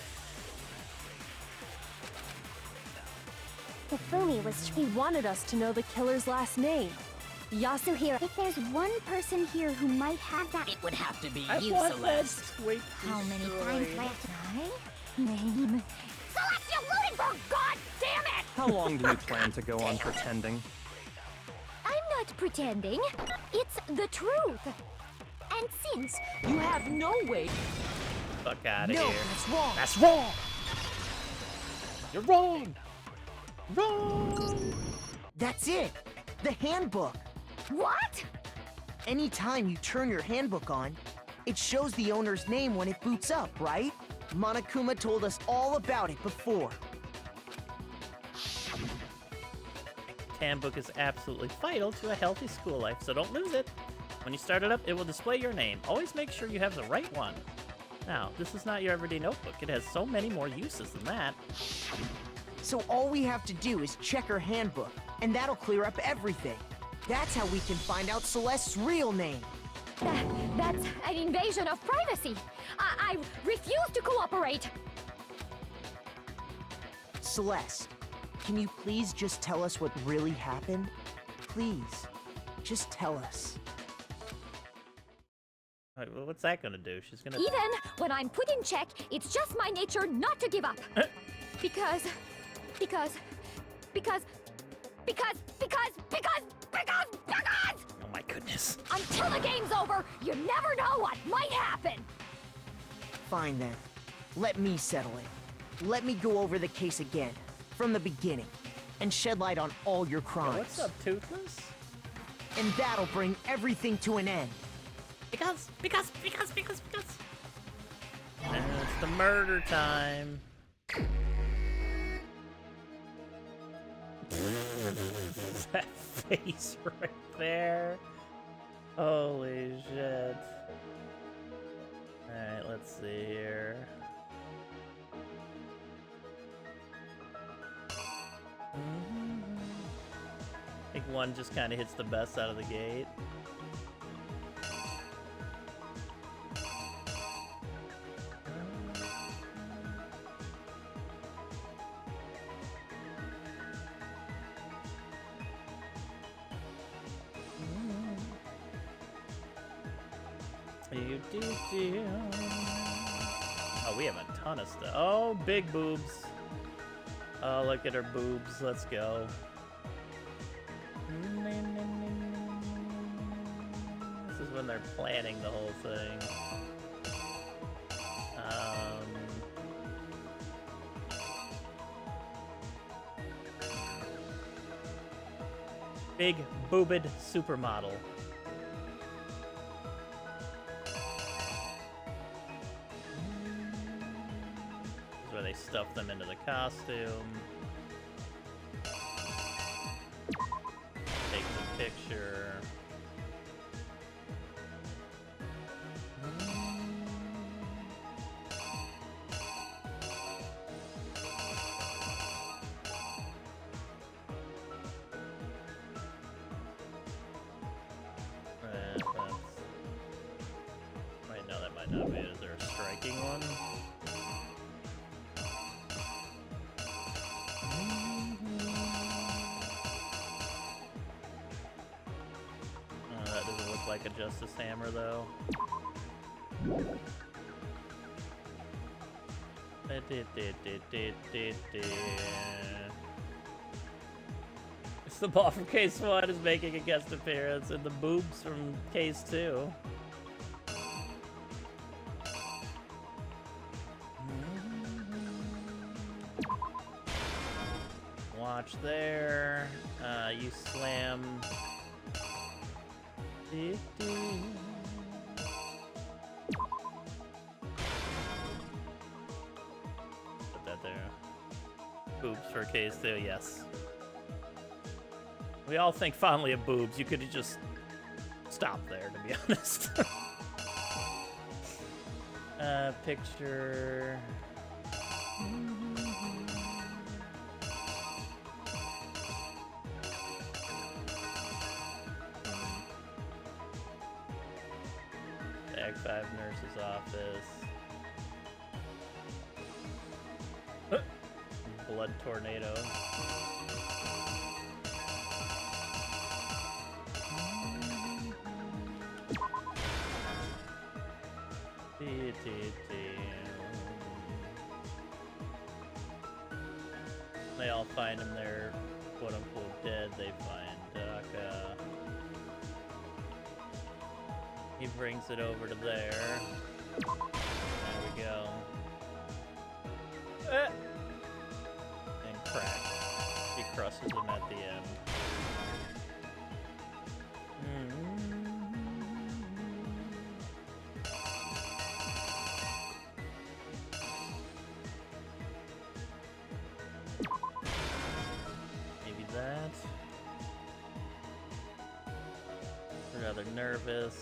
Hifumi he wanted us to know the killer's last name, Yasuhiro.
if there's one person here who might have that...
It would have to be
I
you,
want that
Celeste.
squeak
How many times do I have to... name.
Celestial Ludenberg, god damn it!
How long do you plan to go on pretending?
I'm not pretending. It's the truth. And since you have no way...
Fuck out of
No,
here.
that's wrong.
That's wrong! You're wrong! Wrong!
That's it. The handbook.
What?
Anytime you turn your handbook on, it shows the owner's name when it boots up, right? Monokuma told us all about it before.
Handbook is absolutely vital to a healthy school life, so don't lose it. When you start it up, it will display your name. Always make sure you have the right one. Now, this is not your everyday notebook. It has so many more uses than that.
So all we have to do is check her handbook, and that'll clear up everything. That's how we can find out Celeste's real name.
That's an invasion of privacy. I refuse to cooperate.
Celeste, can you please just tell us what really happened? Please, just tell us.
Alright, well, what's that gonna do? She's gonna...
Even when I'm put in check, it's just my nature not to give up. Because...
Oh my goodness.
Until the game's over, you never know what might happen.
Fine then. Let me settle it. Let me go over the case again, from the beginning, and shed light on all your crimes.
What's up, Toothless?
And that'll bring everything to an end.
Because. And it's the murder time. That face right there. Holy shit. Alright, let's see here. I think one just kind of hits the best out of the gate. Oh, we have a ton of stuff. Oh, big boobs. Oh, look at her boobs. Let's go. This is when they're planning the whole thing. Big boobed supermodel. Where they stuff them into the costume. Take the picture. Wait, no, that might not be it. Is there a striking one? That doesn't look like a Justice Hammer, though. It's the ball from Case 1 is making a guest appearance, and the boobs from Case 2. Watch there. You slam. Put that there. Boobs for Case 2, yes. We all think fondly of boobs. You could have just stopped there, to be honest. Picture. Act 5 nurse's office. Blood tornado. They all find him there, quote unquote dead. They find Taka. He brings it over to there. There we go. And crack. He crushes him at the end. Maybe that. We're rather nervous.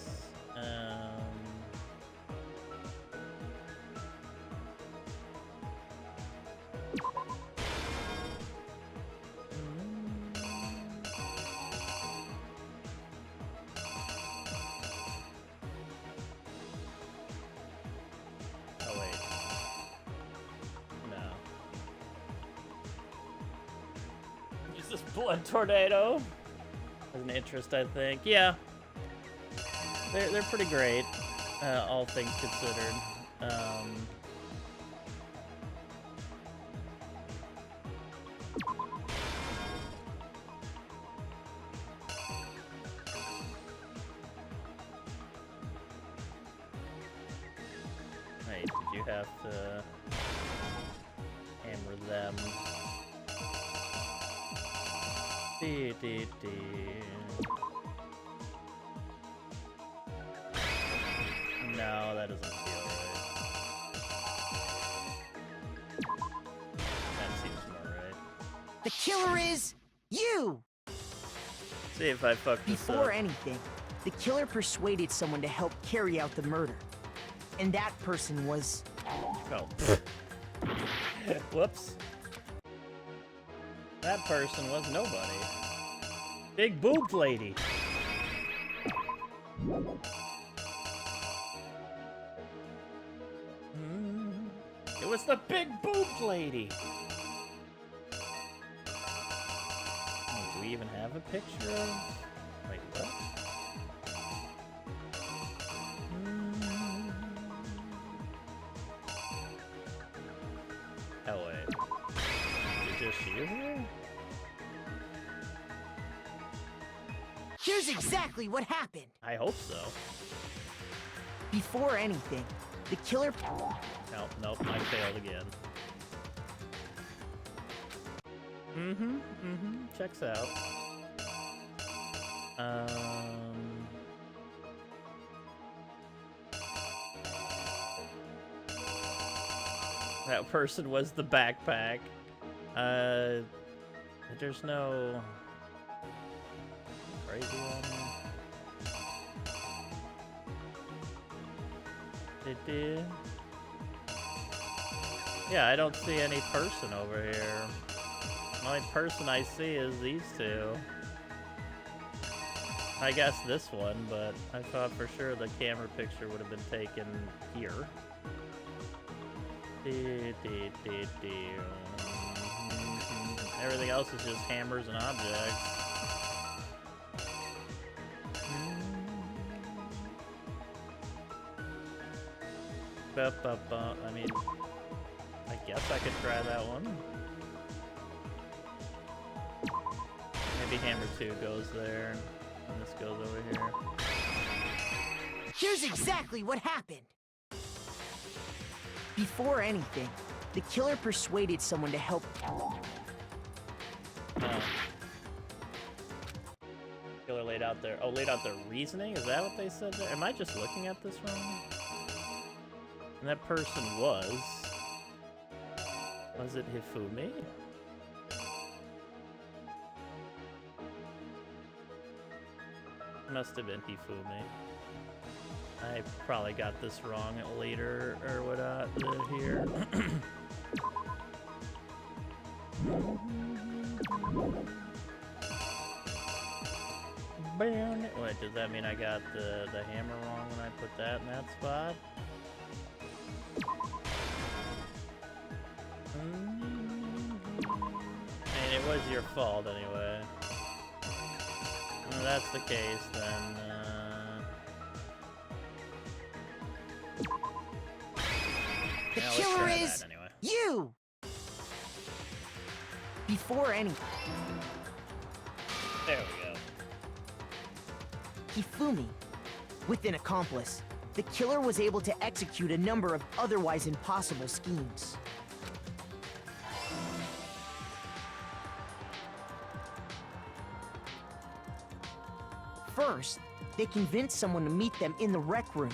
Oh wait. No. Use this blood tornado as an interest, I think. Yeah. They're pretty great, all things considered. Wait, did you have to hammer them? Dee. No, that doesn't feel right. That seems more right.
The killer is you!
See if I fuck this
Before
up.
anything, the killer persuaded someone to help carry out the murder. And that person was...
Oh. Whoops. That person was nobody. Big boobed lady. It was the big boobed lady. Do we even have a picture of? Wait, what? Oh wait. Is it just you here?
Here's exactly what happened.
I hope so.
Before anything, the killer...
Nope, I failed again. Checks out. That person was the backpack. There's no crazy one. Yeah, I don't see any person over here. The only person I see is these two. I guess this one, but I thought for sure the camera picture would have been taken here. Everything else is just hammers and objects. I mean, I guess I could try that one. Maybe hammer 2 goes there, and this goes over here.
Here's exactly what happened. Before anything, the killer persuaded someone to help...
Killer laid out their... Oh, laid out their reasoning? Is that what they said there? Am I just looking at this wrong? And that person was... Was it Hifumi? Must have been Hifumi. I probably got this wrong later, or what, here. Wait, does that mean I got the hammer wrong when I put that in that spot? I mean, it was your fault anyway. If that's the case, then,
The
yeah, let's
killer
try
is
that anyway.
you! Before anything,
There we go.
Hifumi, with an accomplice, the killer was able to execute a number of otherwise impossible schemes. First, they convinced someone to meet them in the rec room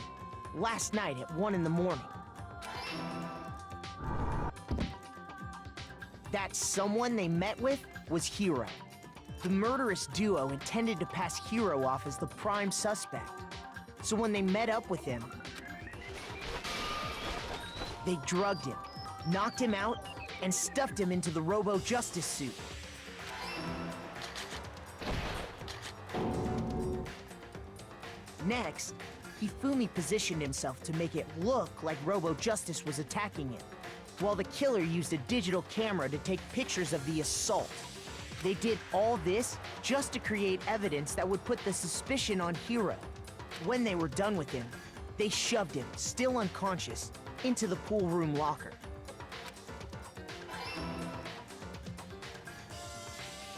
last night at 1 in the morning. That someone they met with was Hiro. The murderous duo intended to pass Hiro off as the prime suspect. So when they met up with him, they drugged him, knocked him out, and stuffed him into the Robo Justice suit. Next, Hifumi positioned himself to make it look like Robo Justice was attacking him, while the killer used a digital camera to take pictures of the assault. They did all this just to create evidence that would put the suspicion on Hiro. When they were done with him, they shoved him, still unconscious, into the pool room locker.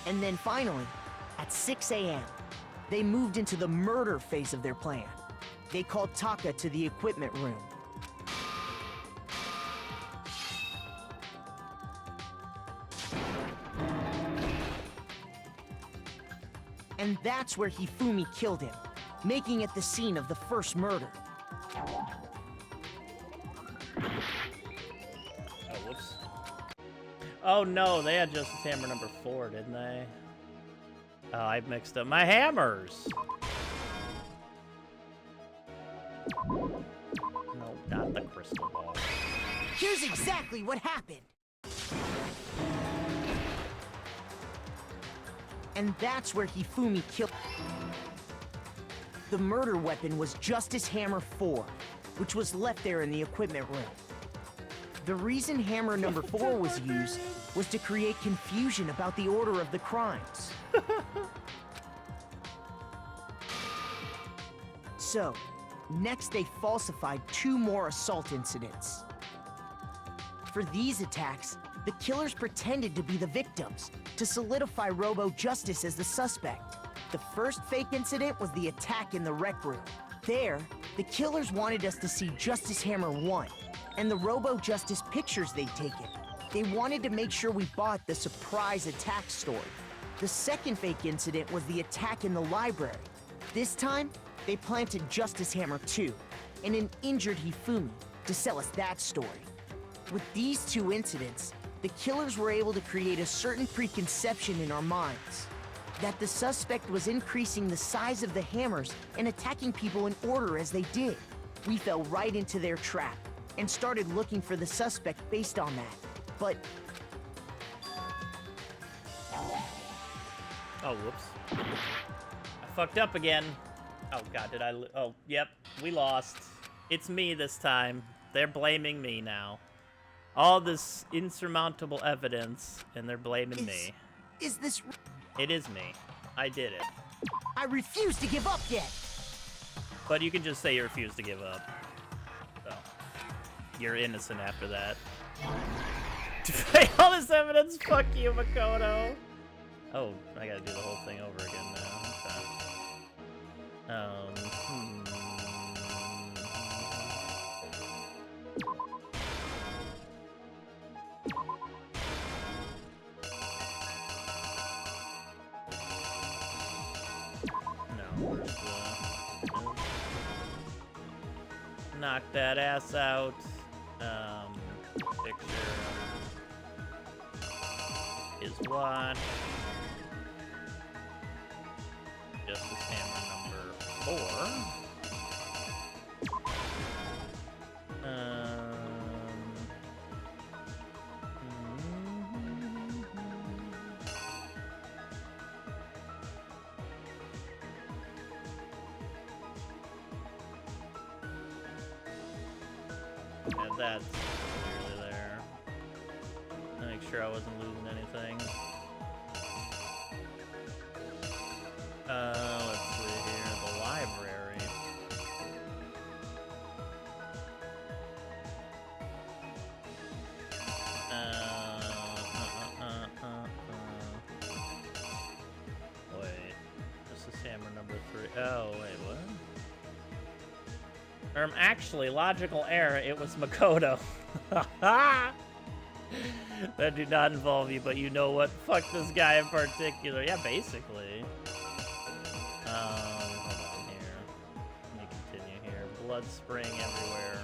And then finally, at 6 a.m., they moved into the murder phase of their plan. They called Taka to the equipment room. And that's where Hifumi killed him, making it the scene of the first murder.
Oh, whoops. Oh no, they had Justice Hammer number 4, didn't they? Oh, I mixed up my hammers. No, not the crystal ball.
Here's exactly what happened. And that's where Hifumi killed. The murder weapon was Justice Hammer 4, which was left there in the equipment room. The reason Hammer number 4 was used was to create confusion about the order of the crimes. So, next they falsified 2 more assault incidents. For these attacks, the killers pretended to be the victims to solidify Robo Justice as the suspect. The first fake incident was the attack in the rec room. There, the killers wanted us to see Justice Hammer 1 and the Robo Justice pictures they'd taken. They wanted to make sure we bought the surprise attack story. The second fake incident was the attack in the library. This time, they planted Justice Hammer 2 and an injured Hifumi to sell us that story. With these 2 incidents, the killers were able to create a certain preconception in our minds that the suspect was increasing the size of the hammers and attacking people in order as they did. We fell right into their trap and started looking for the suspect based on that. But
Oh, whoops. I fucked up again. Oh god, did I oh, yep, we lost. It's me this time. They're blaming me now. All this insurmountable evidence, and they're blaming me.
is this...
It is me. I did it.
I refuse to give up yet!
But you can just say you refuse to give up. So, you're innocent after that. All this evidence? Fuck you, Makoto. Oh, I gotta do the whole thing over again now. Okay. No, where's the... Knock that ass out. Picture is what? Justice Hammer number 4. Yeah, that's clearly there. Make sure I wasn't losing anything. Let's see here, the library. Actually, logical error, it was Makoto. That did not involve you, but you know what? Fuck this guy in particular. Yeah, basically. Hold on here. Let me continue here. Blood spraying everywhere.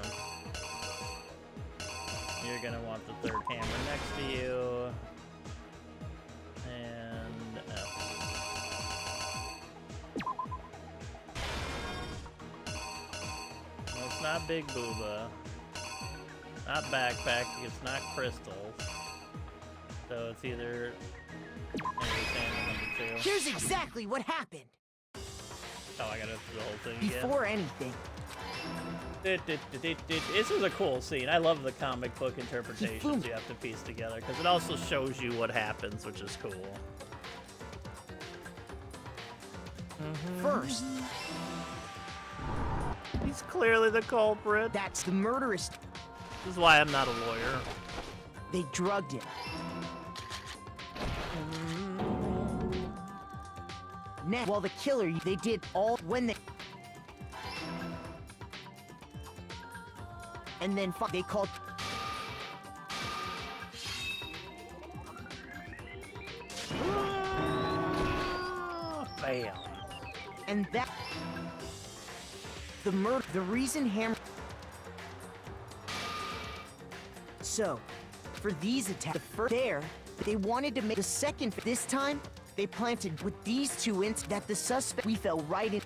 You're gonna want the third camera next to you. And no, it's not Big Booba. Not backpack, it's not crystals. So it's either number 2.
Here's exactly what happened.
Oh, I gotta do the whole thing again.
Before anything,
This is a cool scene. I love the comic book interpretations you have to piece together because it also shows you what happens, which is cool.
first,
He's clearly the culprit.
that's the murderous.
This is why I'm not a lawyer.
They drugged him. Next, while the killer, they did all when they. And then they called.
Bam.
And that. The reason Hammer. So, for these attacks, the first there, they wanted to make the second. This time, they planted with these two ints that the suspect we fell right in.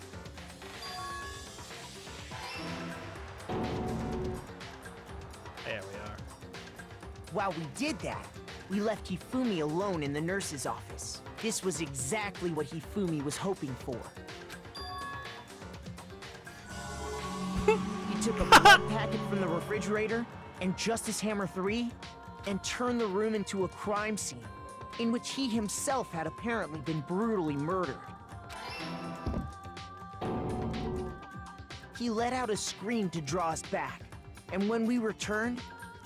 There we are.
While we did that, we left Hifumi alone in the nurse's office. This was exactly what Hifumi was hoping for. He took a blood packet from the refrigerator and Justice Hammer 3 and turned the room into a crime scene in which he himself had apparently been brutally murdered. He let out a scream to draw us back, and when we returned,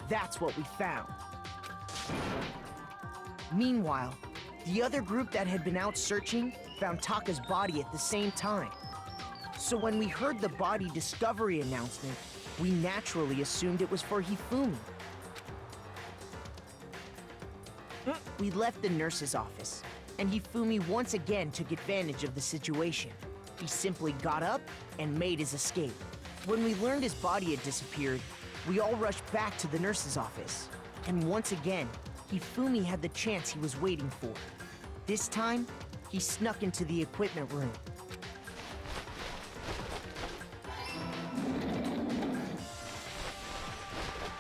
that's what we found. Meanwhile, the other group that had been out searching found Taka's body at the same time. So when we heard the body discovery announcement, we naturally assumed it was for Hifumi. We left the nurse's office, and Hifumi once again took advantage of the situation. He simply got up and made his escape. When we learned his body had disappeared, we all rushed back to the nurse's office. And once again, Hifumi had the chance he was waiting for. This time, he snuck into the equipment room.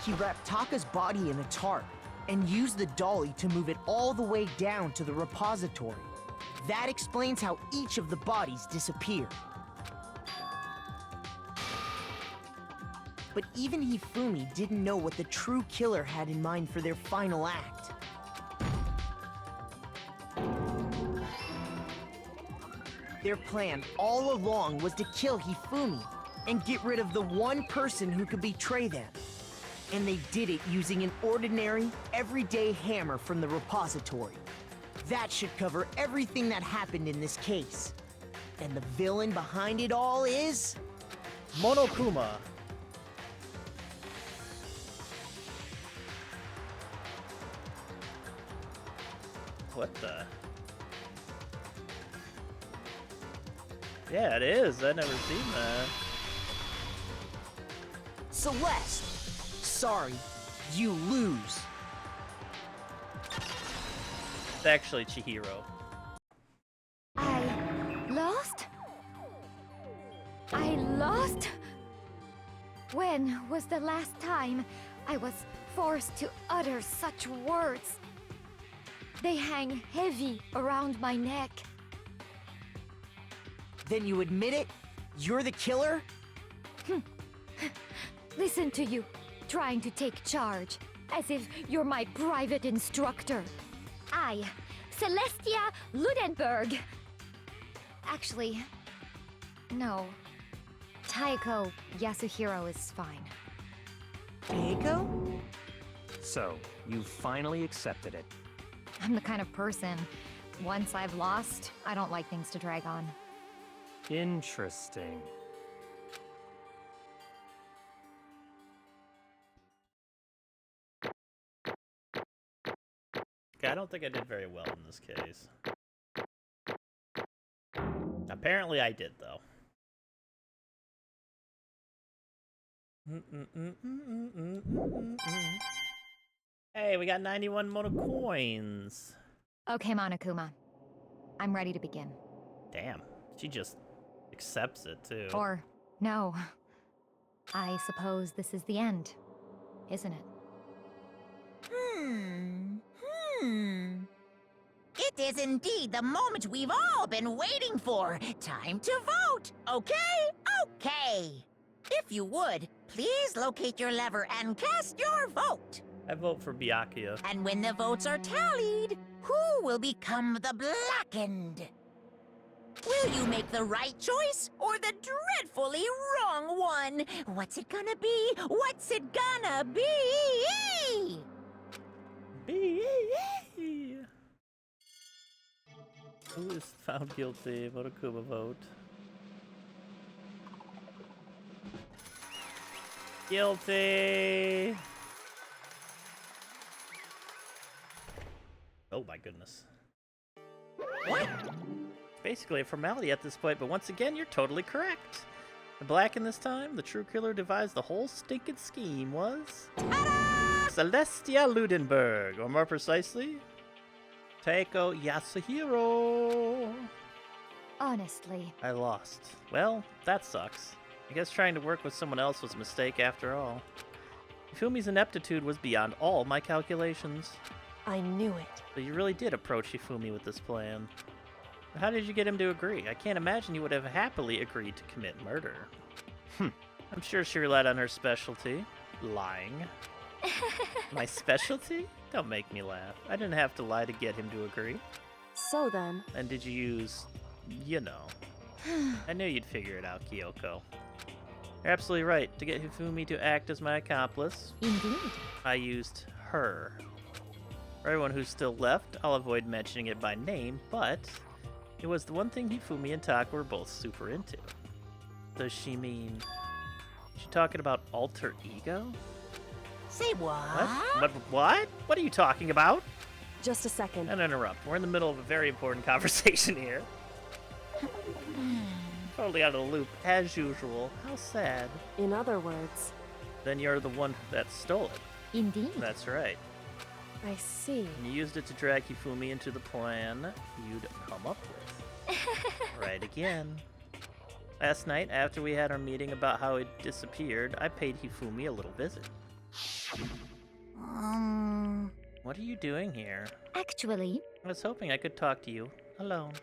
He wrapped Taka's body in a tarp and used the dolly to move it all the way down to the repository. That explains how each of the bodies disappeared. But even Hifumi didn't know what the true killer had in mind for their final act. Their plan all along was to kill Hifumi and get rid of the one person who could betray them. And they did it using an ordinary, everyday hammer from the repository. That should cover everything that happened in this case. And the villain behind it all is...
Monokuma. What the? Yeah, it is. I've never seen that.
Celeste! Sorry, you lose.
It's actually Chihiro.
I lost? I lost? When was the last time I was forced to utter such words? They hang heavy around my neck.
Then you admit it? You're the killer?
Listen to you, trying to take charge, as if you're my private instructor. I, Celestia Ludenberg. Actually, no. Taiko Yasuhiro is fine.
Taiko?
So, you finally accepted it.
I'm the kind of person, once I've lost, I don't like things to drag on.
Interesting.
I don't think I did very well in this case. Apparently I did, though. Hey, we got 91 mono coins.
Okay, Monokuma. I'm ready to begin.
Damn, she just accepts it, too.
Or, no. I suppose this is the end, isn't it?
It is indeed the moment we've all been waiting for. Time to vote. Okay? Okay. If you would, please locate your lever and cast your vote.
I vote for Byakuya.
And when the votes are tallied, who will become the blackened? Will you make the right choice or the dreadfully wrong one? What's it gonna be? What's it gonna be?
Who is found guilty? Monokuma vote. Guilty! Oh my goodness.
What?
Basically a formality at this point, but once again, you're totally correct. The Blacken this time, the true killer devised the whole stinking scheme was... Celestia Ludenberg, or more precisely, Taiko Yasuhiro.
Honestly.
I lost. Well, that sucks. I guess trying to work with someone else was a mistake after all. Hifumi's ineptitude was beyond all my calculations.
I knew it.
But you really did approach Hifumi with this plan. But how did you get him to agree? I can't imagine you would have happily agreed to commit murder. I'm sure she relied on her specialty, lying. My specialty? Don't make me laugh. I didn't have to lie to get him to agree.
So then...
And did you use... you know. I knew you'd figure it out, Kyoko. You're absolutely right. To get Hifumi to act as my accomplice,
Indeed.
I used her. For everyone who's still left, I'll avoid mentioning it by name, but it was the one thing Hifumi and Taka were both super into. Does she mean... is she talking about alter ego?
Say what?
What? What? What are you talking about?
Just a second.
Don't interrupt. We're in the middle of a very important conversation here. Totally out of the loop, as usual. How sad.
In other words...
Then you're the one that stole it.
Indeed.
That's right.
I see.
And you used it to drag Hifumi into the plan you'd come up with. Right again. Last night, after we had our meeting about how it disappeared, I paid Hifumi a little visit. What are you doing here?
Actually...
I was hoping I could talk to you, alone.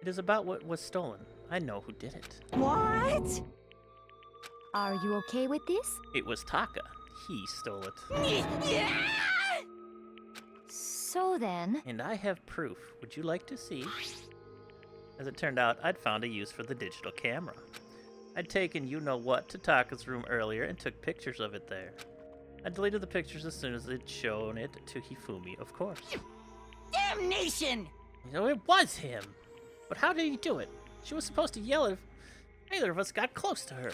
It is about what was stolen. I know who did it.
What?
Are you okay with this?
It was Taka. He stole it.
So then...
And I have proof. Would you like to see? As it turned out, I'd found a use for the digital camera. I'd taken you-know-what to Taka's room earlier and took pictures of it there. I deleted the pictures as soon as they'd shown it to Hifumi, of course.
Damnation!
So it was him! But how did he do it? She was supposed to yell if neither of us got close to her.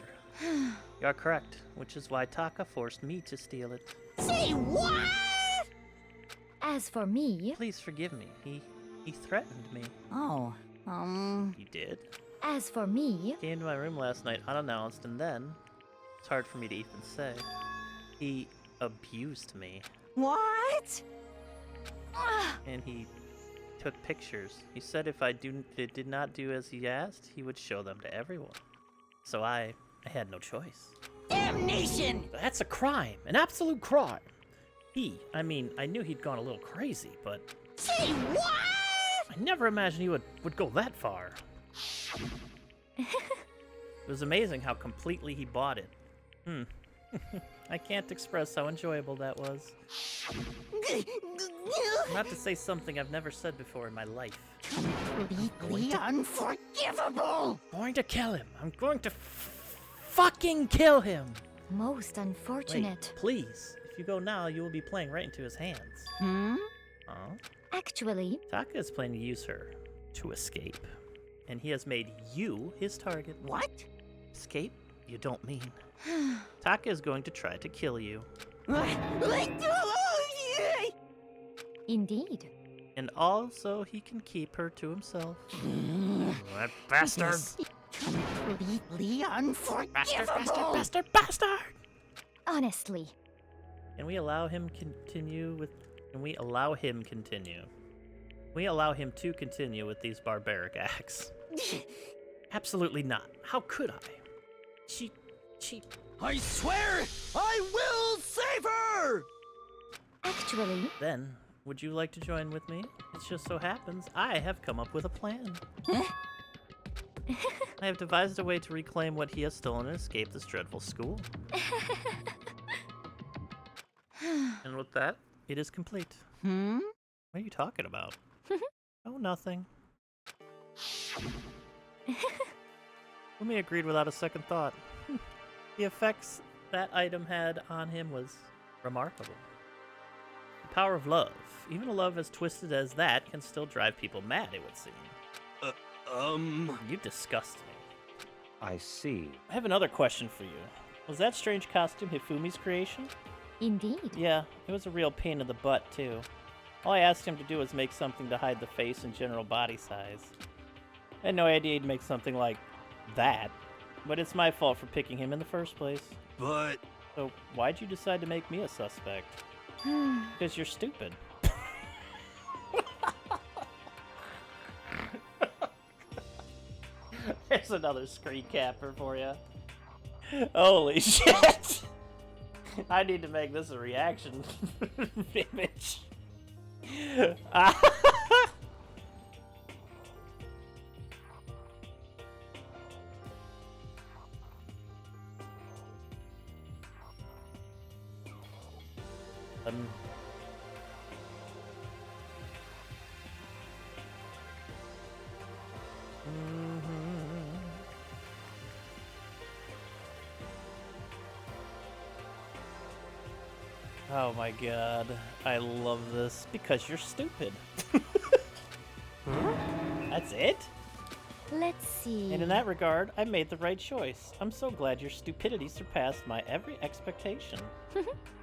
You're correct, which is why Taka forced me to steal it.
Say what?
As for me...
Please forgive me. He threatened me.
Oh,
He did?
As for me...
Came to my room last night unannounced, and then... it's hard for me to even say. He abused me.
What?
And he took pictures. He said if I did not do as he asked, he would show them to everyone. So I had no choice.
Damnation!
That's a crime. An absolute crime. I knew he'd gone a little crazy, but...
Say what?
I never imagined he would go that far. It was amazing how completely he bought it. I can't express how enjoyable that was. Not to say something I've never said before in my life.
Completely unforgivable!
I'm going to kill him. I'm going to fucking kill him.
Most unfortunate.
Wait, please. If you go now, you will be playing right into his hands. Oh?
Actually...
Taka is planning to use her to escape. And he has made you his target.
What?
Escape? You don't mean. Taka is going to try to kill you.
Indeed.
And also, he can keep her to himself. That bastard!
Completely unforgivable.
Bastard!
Honestly.
Can we allow him continue with... Can we allow him continue? Can we allow him to continue with these barbaric acts? Absolutely not. How could I? She...
I swear I will save her!
Actually,
Then, would you like to join with me? It just so happens I have come up with a plan. I have devised a way to reclaim what he has stolen and escape this dreadful school. And with that, it is complete.
Hmm?
What are you talking about? Oh, nothing. Fumi agreed without a second thought. The effects that item had on him was remarkable. The power of love. Even a love as twisted as that can still drive people mad, it would seem. You disgust me.
I see.
I have another question for you. Was that strange costume Hifumi's creation?
indeed.
Yeah, it was a real pain in the butt, too. All I asked him to do was make something to hide the face and general body size. I had no idea he'd make something like that, but it's my fault for picking him in the first place.
But
So why'd you decide to make me a suspect? Because you're stupid. There's another screen capper for you. Holy shit! I need to make this a reaction image. um, Oh my god, I love this because you're stupid. That's it?
Let's see.
And in that regard, I made the right choice. I'm so glad your stupidity surpassed my every expectation.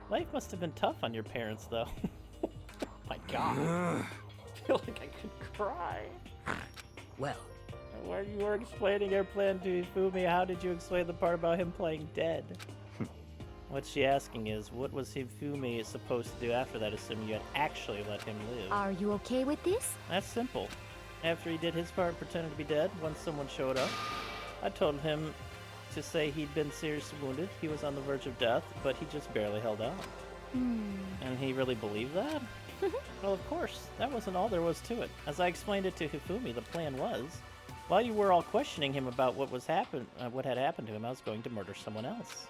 Life must have been tough on your parents, though. My god. I feel like I could cry.
Well,
When you were explaining your plan to Ifumi, how did you explain the part about him playing dead? What she's asking is, what was Hifumi supposed to do after that, assuming you had actually let him live?
Are you okay with this?
That's simple. After he did his part and pretended to be dead, once someone showed up, I told him to say he'd been seriously wounded, he was on the verge of death, but he just barely held on. And he really believed that? Well, of course, that wasn't all there was to it. As I explained it to Hifumi, the plan was, while you were all questioning him about what had happened to him, I was going to murder someone else.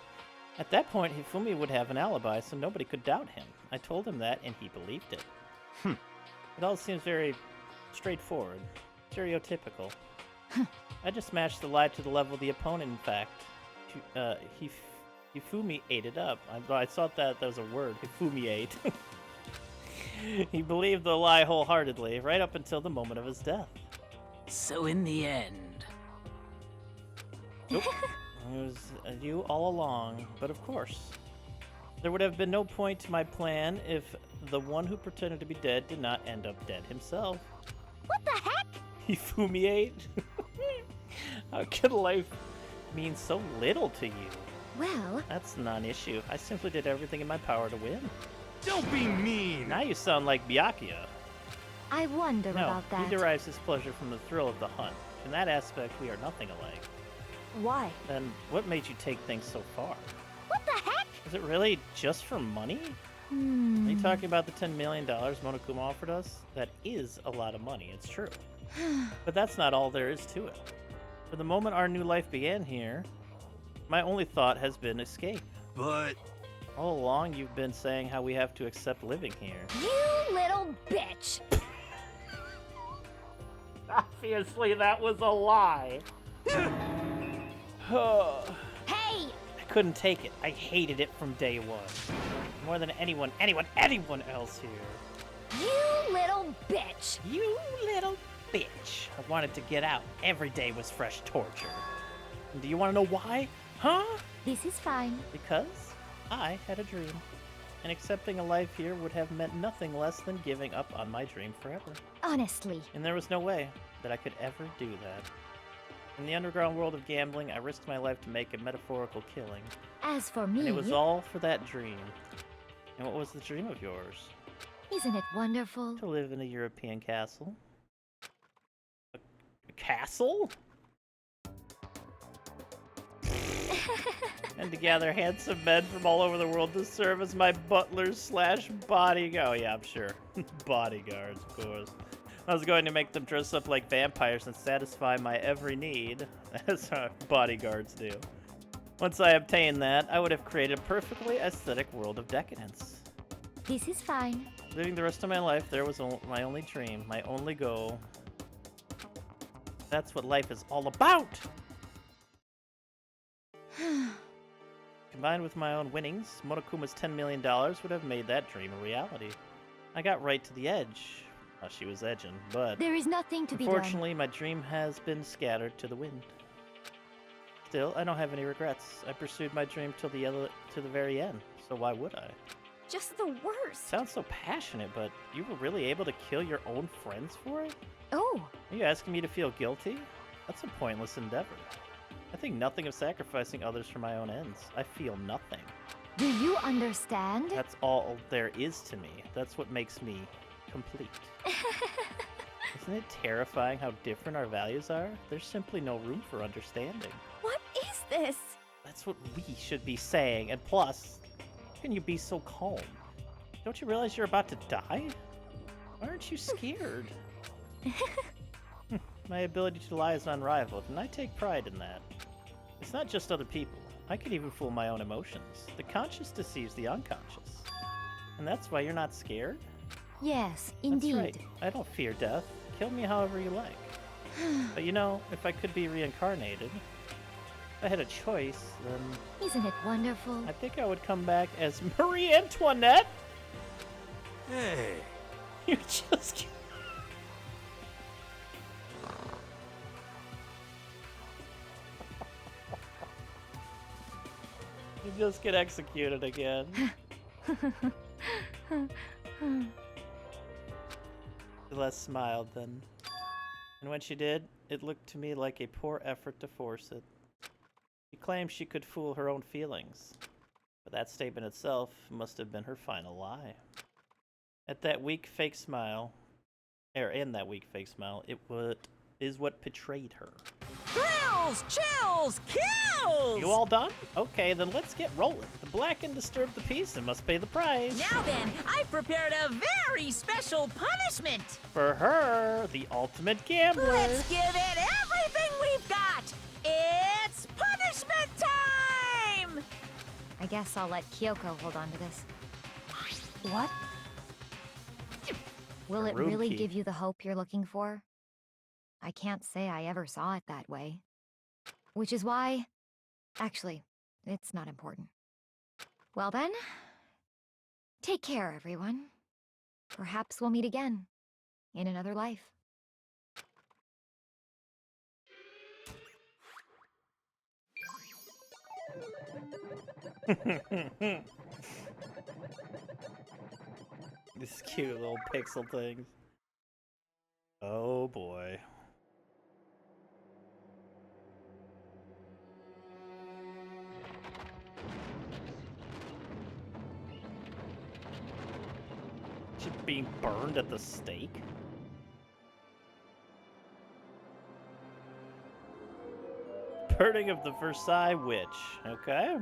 At that point, Hifumi would have an alibi, so nobody could doubt him. I told him that, and he believed it. It all seems very straightforward, stereotypical. I just matched the lie to the level of the opponent, in fact. Hifumi ate it up. I thought that was a word, Hifumi ate. He believed the lie wholeheartedly, right up until the moment of his death.
so in the end,
Nope. It was you all along, but of course. There would have been no point to my plan if the one who pretended to be dead did not end up dead himself.
What the heck?
He fumiate? How can life mean so little to you?
Well,
That's a non-issue. I simply did everything in my power to win.
don't be mean.
Now you sound like Byakuya.
I wonder
No,
about that.
he derives his pleasure from the thrill of the hunt. In that aspect, we are nothing alike.
Why?
Then what made you take things so far?
What the heck?
Is it really just for money? Are you talking about the $10 million Monokuma offered us? That is a lot of money, it's true. But that's not all there is to it. For the moment our new life began here, my only thought has been escape.
But
All along you've been saying how we have to accept living here.
You little bitch!
Obviously that was a lie.
Hey!
I couldn't take it. I hated it from day one. More than anyone else here.
You little bitch!
You little bitch. I wanted to get out. Every day was fresh torture. And do you want to know why? Huh?
This is fine.
Because I had a dream. and accepting a life here would have meant nothing less than giving up on my dream forever.
Honestly.
And there was no way that I could ever do that. In the underground world of gambling, I risked my life to make a metaphorical killing.
As for me...
And it was all for that dream. And what was the dream of yours?
Isn't it wonderful?
To live in a European castle. A castle? And to gather handsome men from all over the world to serve as my butlers / bodyguards. Oh yeah, I'm sure. Bodyguards, of course. I was going to make them dress up like vampires and satisfy my every need, as our bodyguards do. Once I obtained that, I would have created a perfectly aesthetic world of decadence.
This is fine.
Living the rest of my life, there was my only dream, my only goal. That's what life is all about! Combined with my own winnings, Monokuma's $10 million would have made that dream a reality. I got right to the edge. Well, she was edging, but...
There is nothing to be done.
Unfortunately, my dream has been scattered to the wind. Still, I don't have any regrets. I pursued my dream till the very end, so why would I?
Just the worst.
Sounds so passionate, but you were really able to kill your own friends for it?
Oh.
Are you asking me to feel guilty? That's a pointless endeavor. I think nothing of sacrificing others for my own ends. I feel nothing.
Do you understand?
That's all there is to me. That's what makes me complete. Isn't it terrifying how different our values are? There's simply no room for understanding.
What is this?
That's what we should be saying. And plus, how can you be so calm? Don't you realize you're about to die? Why aren't you scared? My ability to lie is unrivaled, and I take pride in that. It's not just other people. I could even fool my own emotions. The conscious deceives the unconscious. And that's why you're not scared?
Yes, indeed.
That's right. I don't fear death. Kill me however you like. But you know, if I could be reincarnated, if I had a choice, then...
Isn't it wonderful?
I think I would come back as Marie Antoinette!
Hey!
You just... You just get executed again. Celeste smiled then. And when she did, it looked to me like a poor effort to force it. She claimed she could fool her own feelings, but that statement itself must have been her final lie. At that weak fake smile, in that weak fake smile, is what betrayed her.
Thrills, chills, kills!
You all done? Okay, then let's get rolling. The black and disturb the peace and must pay the price.
Now then, I've prepared a very special punishment.
For her, the ultimate gambler.
Let's give it everything we've got. It's punishment time!
I guess I'll let Kyoko hold on to this.
What?
Will it
Room
really
key.
give you the hope you're looking for? I can't say I ever saw it that way. Which is why... Actually, it's not important. Well then, take care, everyone. Perhaps we'll meet again, in another life.
These cute little pixel things. Oh boy. She being burned at the stake? Burning of the Versailles Witch. Okay.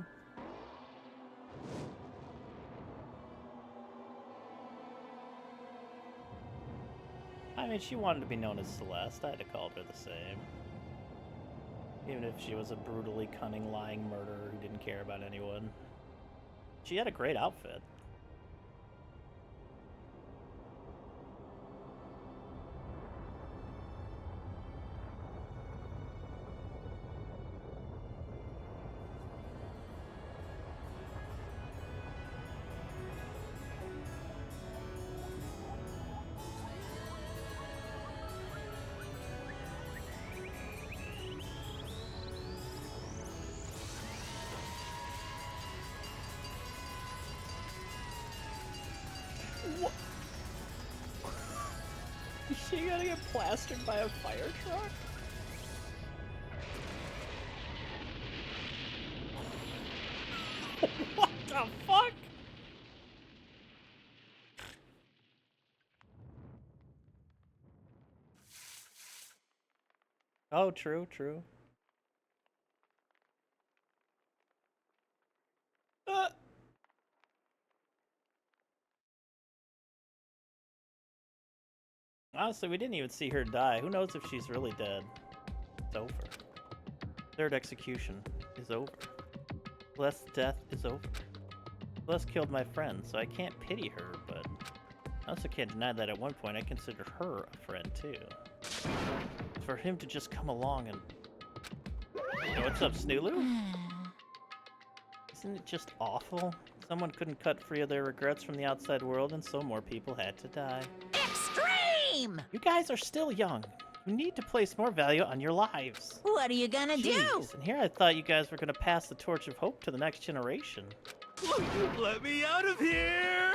I mean, she wanted to be known as Celeste. I had to call her the same. Even if she was a brutally cunning, lying murderer who didn't care about anyone. She had a great outfit. she gonna get plastered by a fire truck? What the fuck? Oh, true, true. Honestly, we didn't even see her die. Who knows if she's really dead? It's over. Third execution is over. Celeste's death is over. Celeste killed my friend, so I can't pity her, but I also can't deny that at one point I considered her a friend too. For him to just come along and... Hey, what's up, Snooloo? Isn't it just awful? Someone couldn't cut free of their regrets from the outside world, and so more people had to die.
Extreme!
You guys are still young. You need to place more value on your lives.
What are you gonna do?
Jeez, and here I thought you guys were gonna pass the torch of hope to the next generation.
Let me out of here!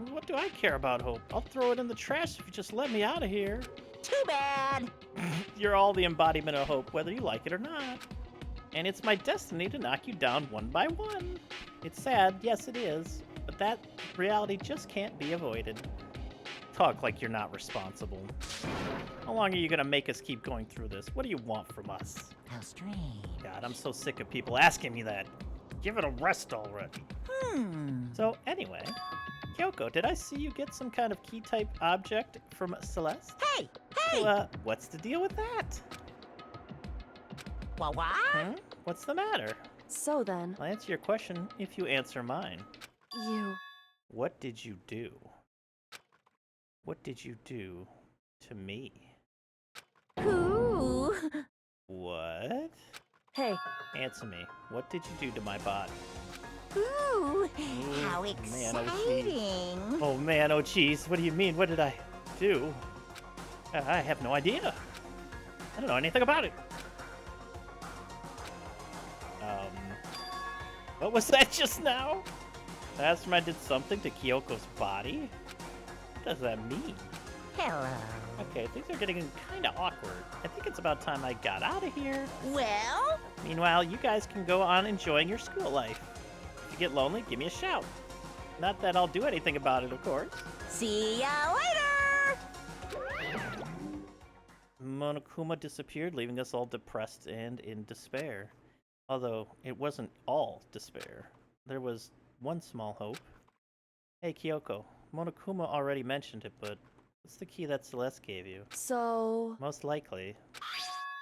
What do I care about hope? I'll throw it in the trash if you just let me out of here.
Too bad.
You're all the embodiment of hope, whether you like it or not. And it's my destiny to knock you down one by one. It's sad, yes it is, but that reality just can't be avoided. Talk like you're not responsible. How long are you gonna make us keep going through this? What do you want from us?
How strange.
God, I'm so sick of people asking me that. Give it a rest already. So anyway, Kyoko, did I see you get some kind of key-type object from Celeste?
Hey! Hey!
So, what's the deal with that?
What?
What's the matter?
So then,
I'll answer your question if you answer mine.
you...
What did you do? What did you do to me?
Who?
What?
Hey,
Answer me. What did you do to my body?
Ooh, how
man,
exciting.
Oh man, oh jeez. What do you mean? What did I do? I have no idea. I don't know anything about it. What was that just now? Mastermind did something to Kyoko's body? What does that mean?
Hello.
Okay, things are getting kinda awkward. I think it's about time I got out of here.
Well?
Meanwhile, you guys can go on enjoying your school life. If you get lonely, give me a shout. Not that I'll do anything about it, of course.
See ya later!
Monokuma disappeared, leaving us all depressed and in despair. Although, it wasn't all despair. There was one small hope. Hey, Kyoko. Monokuma already mentioned it, but what's the key that Celeste gave you?
so...
Most likely,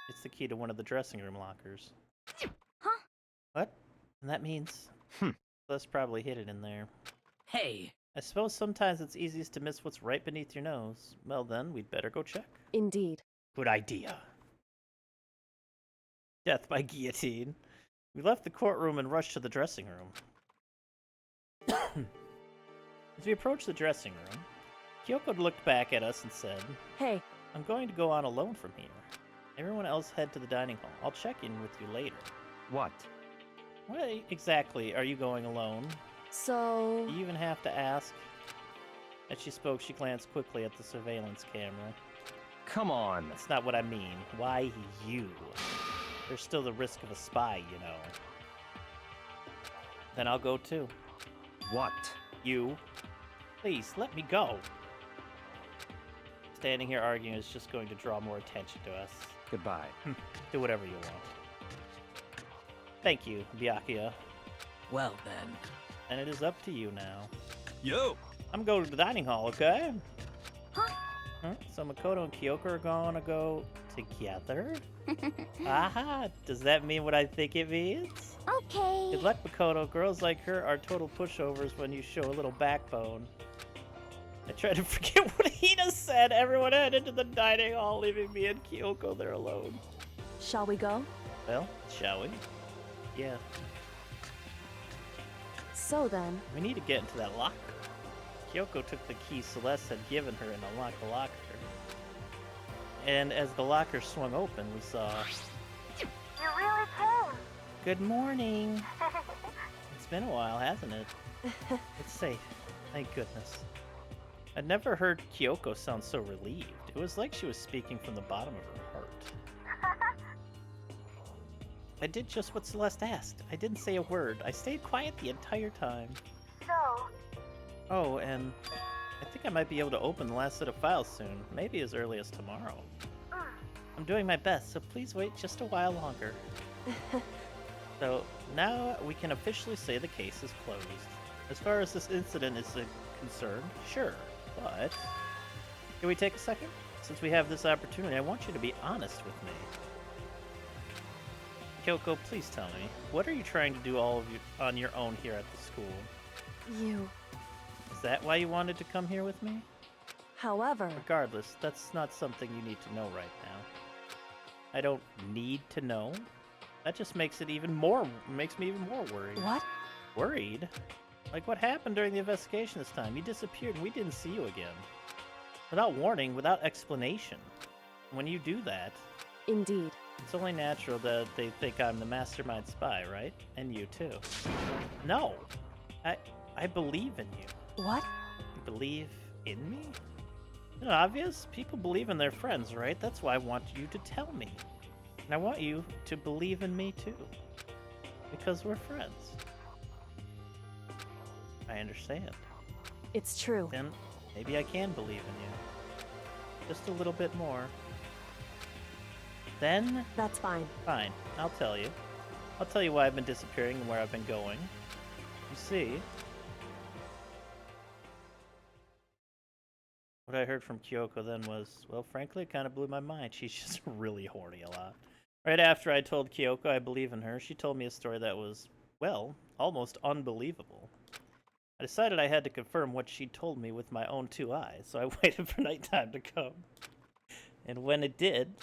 it's the key to one of the dressing room lockers.
Huh?
What? And that means... Celeste probably hid it in there.
Hey,
I suppose sometimes it's easiest to miss what's right beneath your nose. Well then, we'd better go check.
Indeed.
Good idea. Death by guillotine. We left the courtroom and rushed to the dressing room. As we approached the dressing room, Kyoko looked back at us and said,
Hey,
I'm going to go on alone from here. Everyone else head to the dining hall. I'll check in with you later.
What?
Why exactly are you going alone?
so...
You even have to ask? As she spoke, she glanced quickly at the surveillance camera.
Come on.
That's not what I mean. Why you? There's still the risk of a spy, you know. Then I'll go too.
What?
You. Please, let me go. Standing here arguing is just going to draw more attention to us.
Goodbye.
Do whatever you want. Thank you, Byakuya.
well then.
And it is up to you now.
Yo!
I'm going to the dining hall, okay?
Huh?
So Makoto and Kyoko are gonna go together? Aha! Does that mean what I think it means?
Okay.
Good luck, Makoto. Girls like her are total pushovers when you show a little backbone. I tried to forget what Hina said. Everyone headed to the dining hall, leaving me and Kyoko there alone.
Shall we go?
Well, shall we? Yeah.
So then,
We need to get into that locker. Kyoko took the key Celeste had given her and unlocked the locker. And as the locker swung open, we saw...
You really came.
Good morning! It's been a while, hasn't it? It's safe. Thank goodness. I'd never heard Kyoko sound so relieved. It was like she was speaking from the bottom of her heart. I did just what Celeste asked. I didn't say a word. I stayed quiet the entire time.
So,
Oh, and I think I might be able to open the last set of files soon. Maybe as early as tomorrow. I'm doing my best, so please wait just a while longer. So, now we can officially say the case is closed. As far as this incident is concerned, sure, but... Can we take a second? Since we have this opportunity, I want you to be honest with me. Kyoko, please tell me, what are you trying to do all of you on your own here at the school?
you.
Is that why you wanted to come here with me?
However,
Regardless, that's not something you need to know right now. I don't need to know. That just makes it even more, makes me even more worried.
what?
Worried? Like what happened during the investigation this time? You disappeared and we didn't see you again. Without warning, without explanation. When you do that,
Indeed.
it's only natural that they think I'm the mastermind spy, right? And you too. No! I believe in you.
What?
You believe in me? Isn't it obvious? People believe in their friends, right? That's why I want you to tell me. And I want you to believe in me too. Because we're friends. I understand.
It's true.
Then maybe I can believe in you. Just a little bit more. Then,
That's fine.
fine, I'll tell you. I'll tell you why I've been disappearing and where I've been going. You see, what I heard from Kyoko then was, well, frankly, it kind of blew my mind. She's just really horny a lot. Right after I told Kyoko I believe in her, she told me a story that was, well, almost unbelievable. I decided I had to confirm what she told me with my own 2 eyes, so I waited for nighttime to come. And when it did,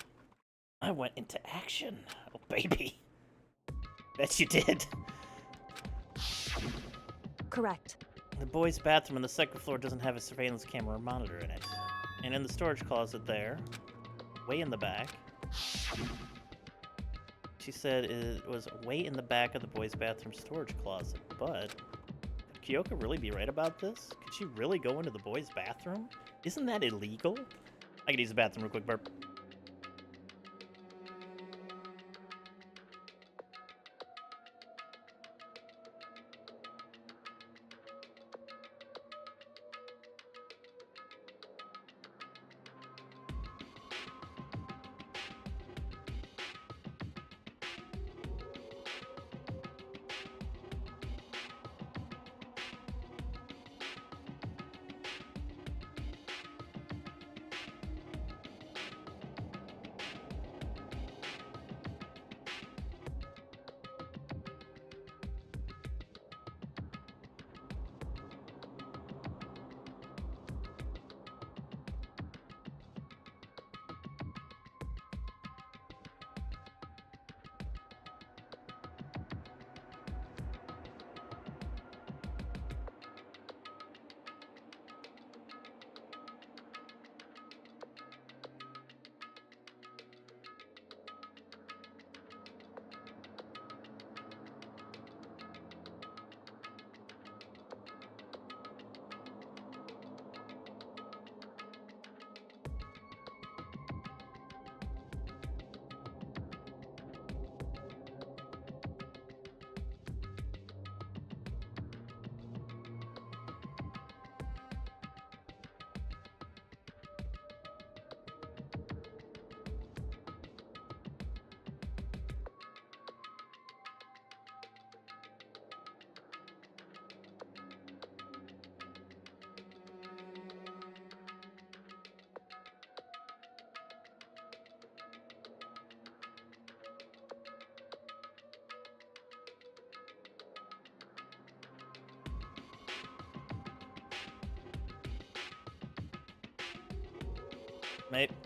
I went into action. Oh, baby. Bet you did.
Correct.
The boys' bathroom on the second floor doesn't have a surveillance camera or monitor in it. And in the storage closet there, way in the back, she said it was way in the back of the boys' bathroom storage closet. But could Kyoko really be right about this? Could she really go into the boys' bathroom? Isn't that illegal? I could use the bathroom real quick, burp.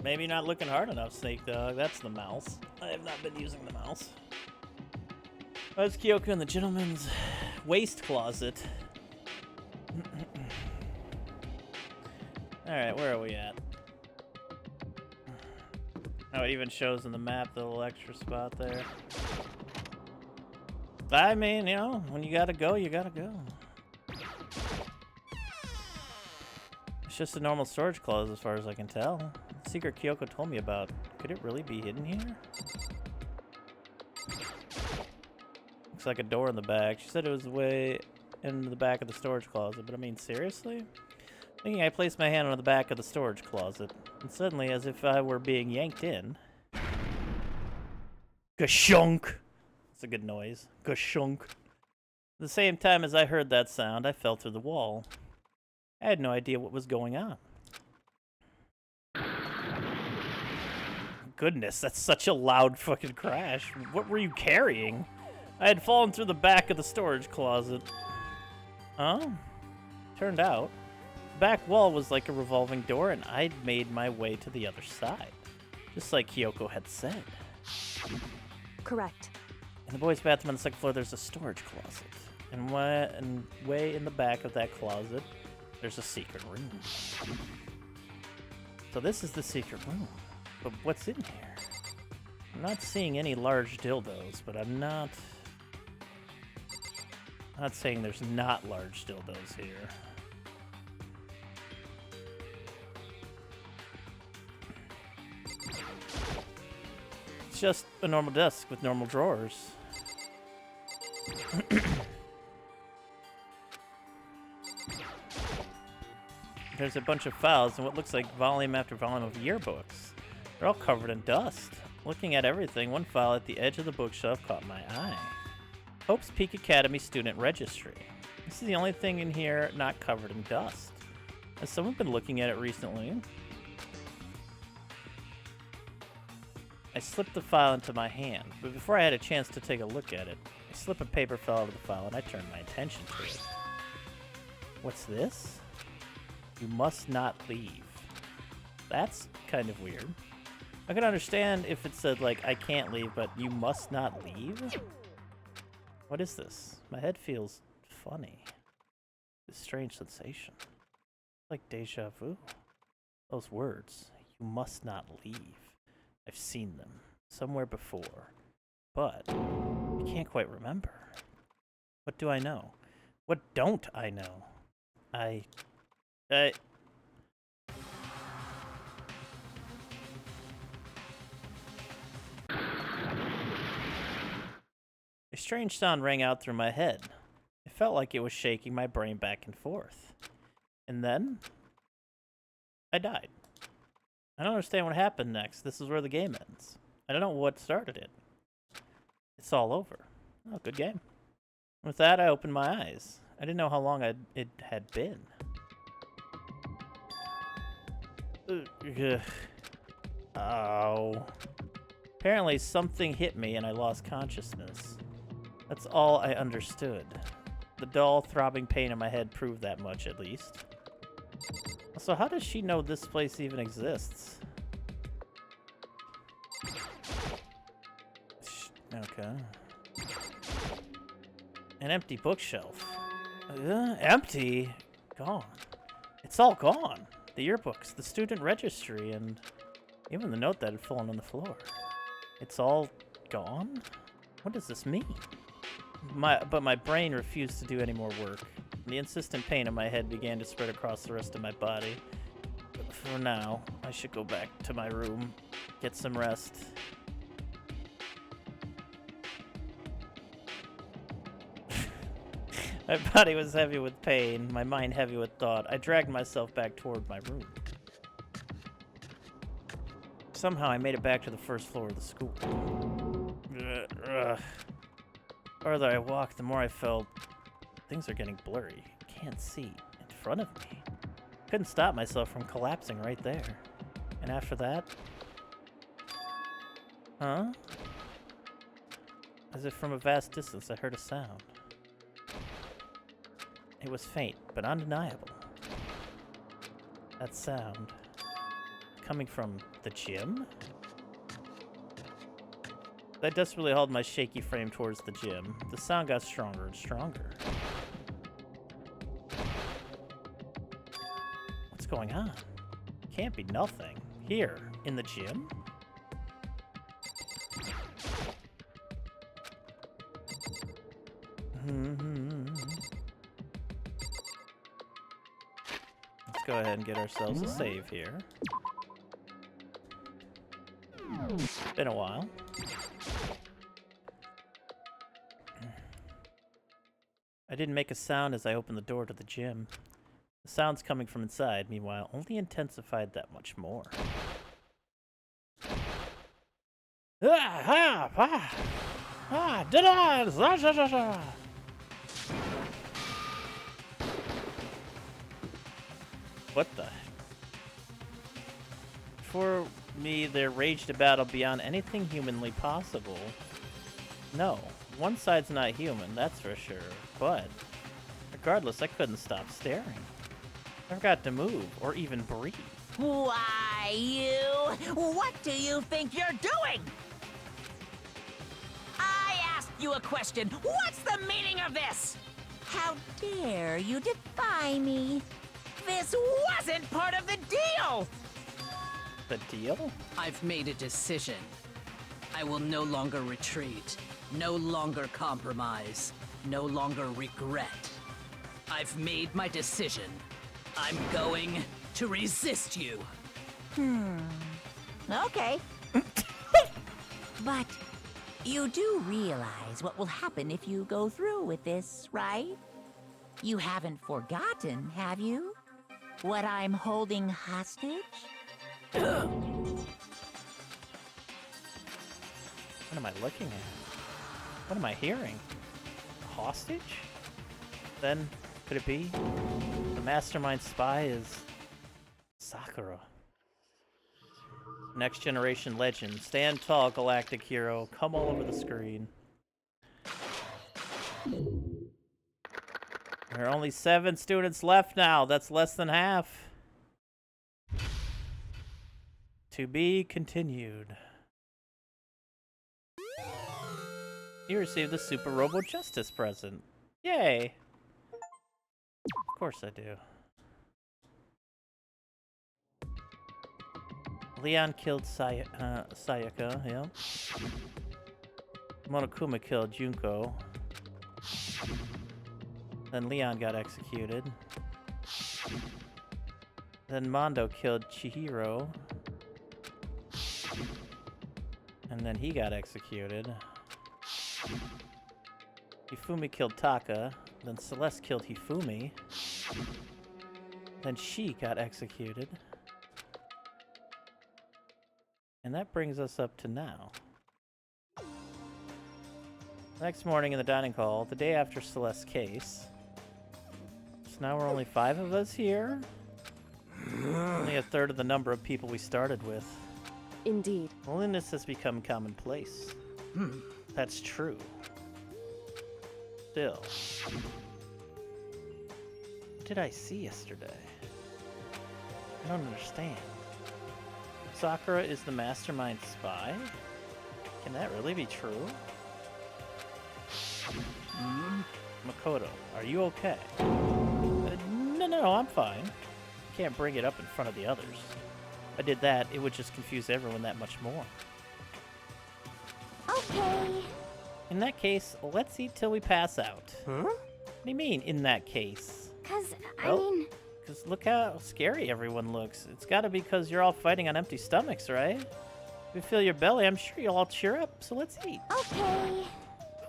Maybe not looking hard enough, Snake Dog. That's the mouse. I have not been using the mouse. That's Kyoko in the gentleman's waist closet. Alright, where are we at? Oh, it even shows in the map the little extra spot there. I mean, you know, when you gotta go, you gotta go. It's just a normal storage closet as far as I can tell. The secret Kyoko told me about. Could it really be hidden here? Looks like a door in the back. She said it was way in the back of the storage closet, but I mean, seriously? Thinking I placed my hand on the back of the storage closet, and suddenly, as if I were being yanked in... Gashunk! It's a good noise. Gashunk. At the same time as I heard that sound, I fell through the wall. I had no idea what was going on. Goodness, that's such a loud fucking crash. What were you carrying? I had fallen through the back of the storage closet. Huh? Turned out, the back wall was like a revolving door, and I'd made my way to the other side. Just like Kyoko had said.
Correct.
In the boys' bathroom on the second floor, there's a storage closet. And way in the back of that closet, there's a secret room. So this is the secret room. But what's in here? I'm not seeing any large dildos, but I'm not saying there's not large dildos here. It's just a normal desk with normal drawers. There's a bunch of files and what looks like volume after volume of yearbooks. They're all covered in dust. Looking at everything, one file at the edge of the bookshelf caught my eye. Hope's Peak Academy Student Registry. This is the only thing in here not covered in dust. Has someone been looking at it recently? I slipped the file into my hand, but before I had a chance to take a look at it, a slip of paper fell out of the file and I turned my attention to it. What's this? You must not leave. That's kind of weird. I could understand if it said, like, I can't leave, but you must not leave? What is this? My head feels funny. This strange sensation. Like deja vu. Those words, you must not leave. I've seen them somewhere before, but I can't quite remember. What do I know? What don't I know? A strange sound rang out through my head. It felt like it was shaking my brain back and forth. And then, I died. I don't understand what happened next. This is where the game ends. I don't know what started it. It's all over. Oh, good game. With that, I opened my eyes. I didn't know how long it had been. Oh. Apparently something hit me and I lost consciousness. That's all I understood. The dull, throbbing pain in my head proved that much, at least. So how does she know this place even exists? Okay. An empty bookshelf. Empty? Gone. It's all gone. The yearbooks, the student registry, and even the note that had fallen on the floor. It's all gone? What does this mean? But my brain refused to do any more work. The insistent pain in my head began to spread across the rest of my body. But for now, I should go back to my room, get some rest. My body was heavy with pain, my mind heavy with thought. I dragged myself back toward my room. Somehow I made it back to the first floor of the school. The farther I walked, the more I felt things are getting blurry. Can't see in front of me. Couldn't stop myself from collapsing right there. And after that... Huh? As if from a vast distance I heard a sound. It was faint, but undeniable. That sound... coming from the gym? I desperately hauled my shaky frame towards the gym. The sound got stronger and stronger. What's going on? Can't be nothing. Here, in the gym? What's go ahead and get ourselves a save here. Been a while. I didn't make a sound as I opened the door to the gym. The sounds coming from inside, meanwhile, only intensified that much more. What the? For me, there raged a battle beyond anything humanly possible. No, one side's not human, that's for sure. But, regardless, I couldn't stop staring. I forgot to move, or even breathe.
Why, you? What do you think you're doing? I asked you a question. What's the meaning of this? How dare you defy me? This wasn't part of the deal!
The deal?
I've made a decision. I will no longer retreat, no longer compromise, no longer regret. I've made my decision. I'm going to resist you.
Okay. But you do realize what will happen if you go through with this, right? You haven't forgotten, have you? What I'm holding hostage?
What am I looking at? What am I hearing? A hostage? Then, could it be? The mastermind spy is Sakura. Next generation legend. Stand tall, galactic hero. Come all over the screen. There are only 7 students left now. That's less than half. To be continued. You received the Super Robo Justice present. Yay! Of course I do. Leon killed Sayaka, yeah. Monokuma killed Junko. Then Leon got executed. Then Mondo killed Chihiro. And then he got executed. Hifumi killed Taka. Then Celeste killed Hifumi. Then she got executed. And that brings us up to now. Next morning in the dining hall, the day after Celeste's case. So now we're only 5 of us here. Only a third of the number of people we started with.
Indeed.
Loneliness has become commonplace. That's true. Still. What did I see yesterday? I don't understand. Sakura is the mastermind spy? Can that really be true? Makoto, are you okay? No, I'm fine. Can't bring it up in front of the others. If I did that, it would just confuse everyone that much more.
Okay.
In that case, let's eat till we pass out.
Huh?
What do you mean, in that case?
Cause,
Well, because look how scary everyone looks. It's gotta be because you're all fighting on empty stomachs, right? If you feel your belly, I'm sure you'll all cheer up, so let's eat.
Okay.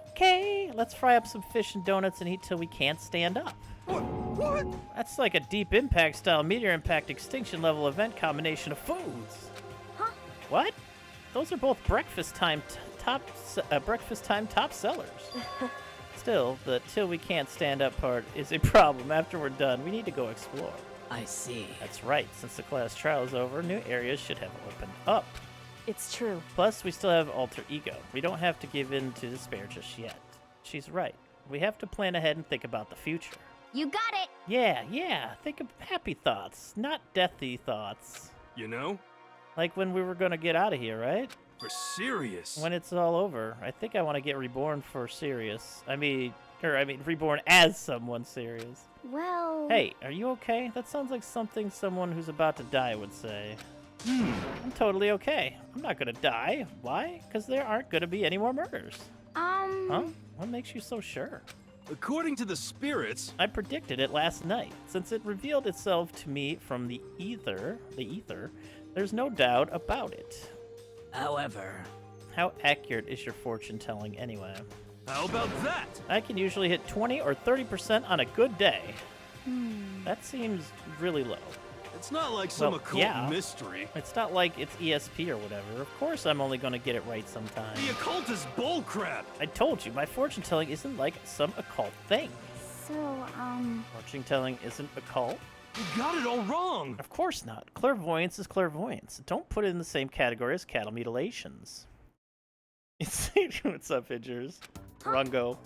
Okay, let's fry up some fish and donuts and eat till we can't stand up.
What?
That's like a deep impact style meteor impact extinction level event combination of foods.
Huh?
What? Those are both breakfast time top sellers. Still, the till we can't stand up part is a problem. After we're done, we need to go explore.
I see.
That's right. Since the class trial is over, new areas should have opened up.
It's true.
Plus, we still have alter ego. We don't have to give in to despair just yet. She's right. We have to plan ahead and think about the future.
You got it.
Yeah. Think of happy thoughts, not deathy thoughts.
You know?
Like when we were gonna get out of here, right?
For serious.
When it's all over, I think I want to get reborn for serious. I mean, reborn as someone serious.
Well...
Hey, are you okay? That sounds like something someone who's about to die would say. I'm totally okay. I'm not gonna die. Why? Because there aren't gonna be any more murders. Huh? What makes you so sure?
According to the spirits,
I predicted it last night. Since it revealed itself to me from the ether, there's no doubt about it.
However,
How accurate is your fortune telling anyway?
how about that?
I can usually hit 20 or 30% on a good day. That seems really low.
It's not like some
Well,
occult
yeah.
mystery.
It's not like it's ESP or whatever. Of course I'm only going to get it right sometime.
The occult is bullcrap.
I told you, my fortune telling isn't like some occult thing.
So,
Fortune telling isn't occult?
You got it all wrong.
Of course not. Clairvoyance is clairvoyance. Don't put it in the same category as cattle mutilations. What's up, Fidgers? Rungo.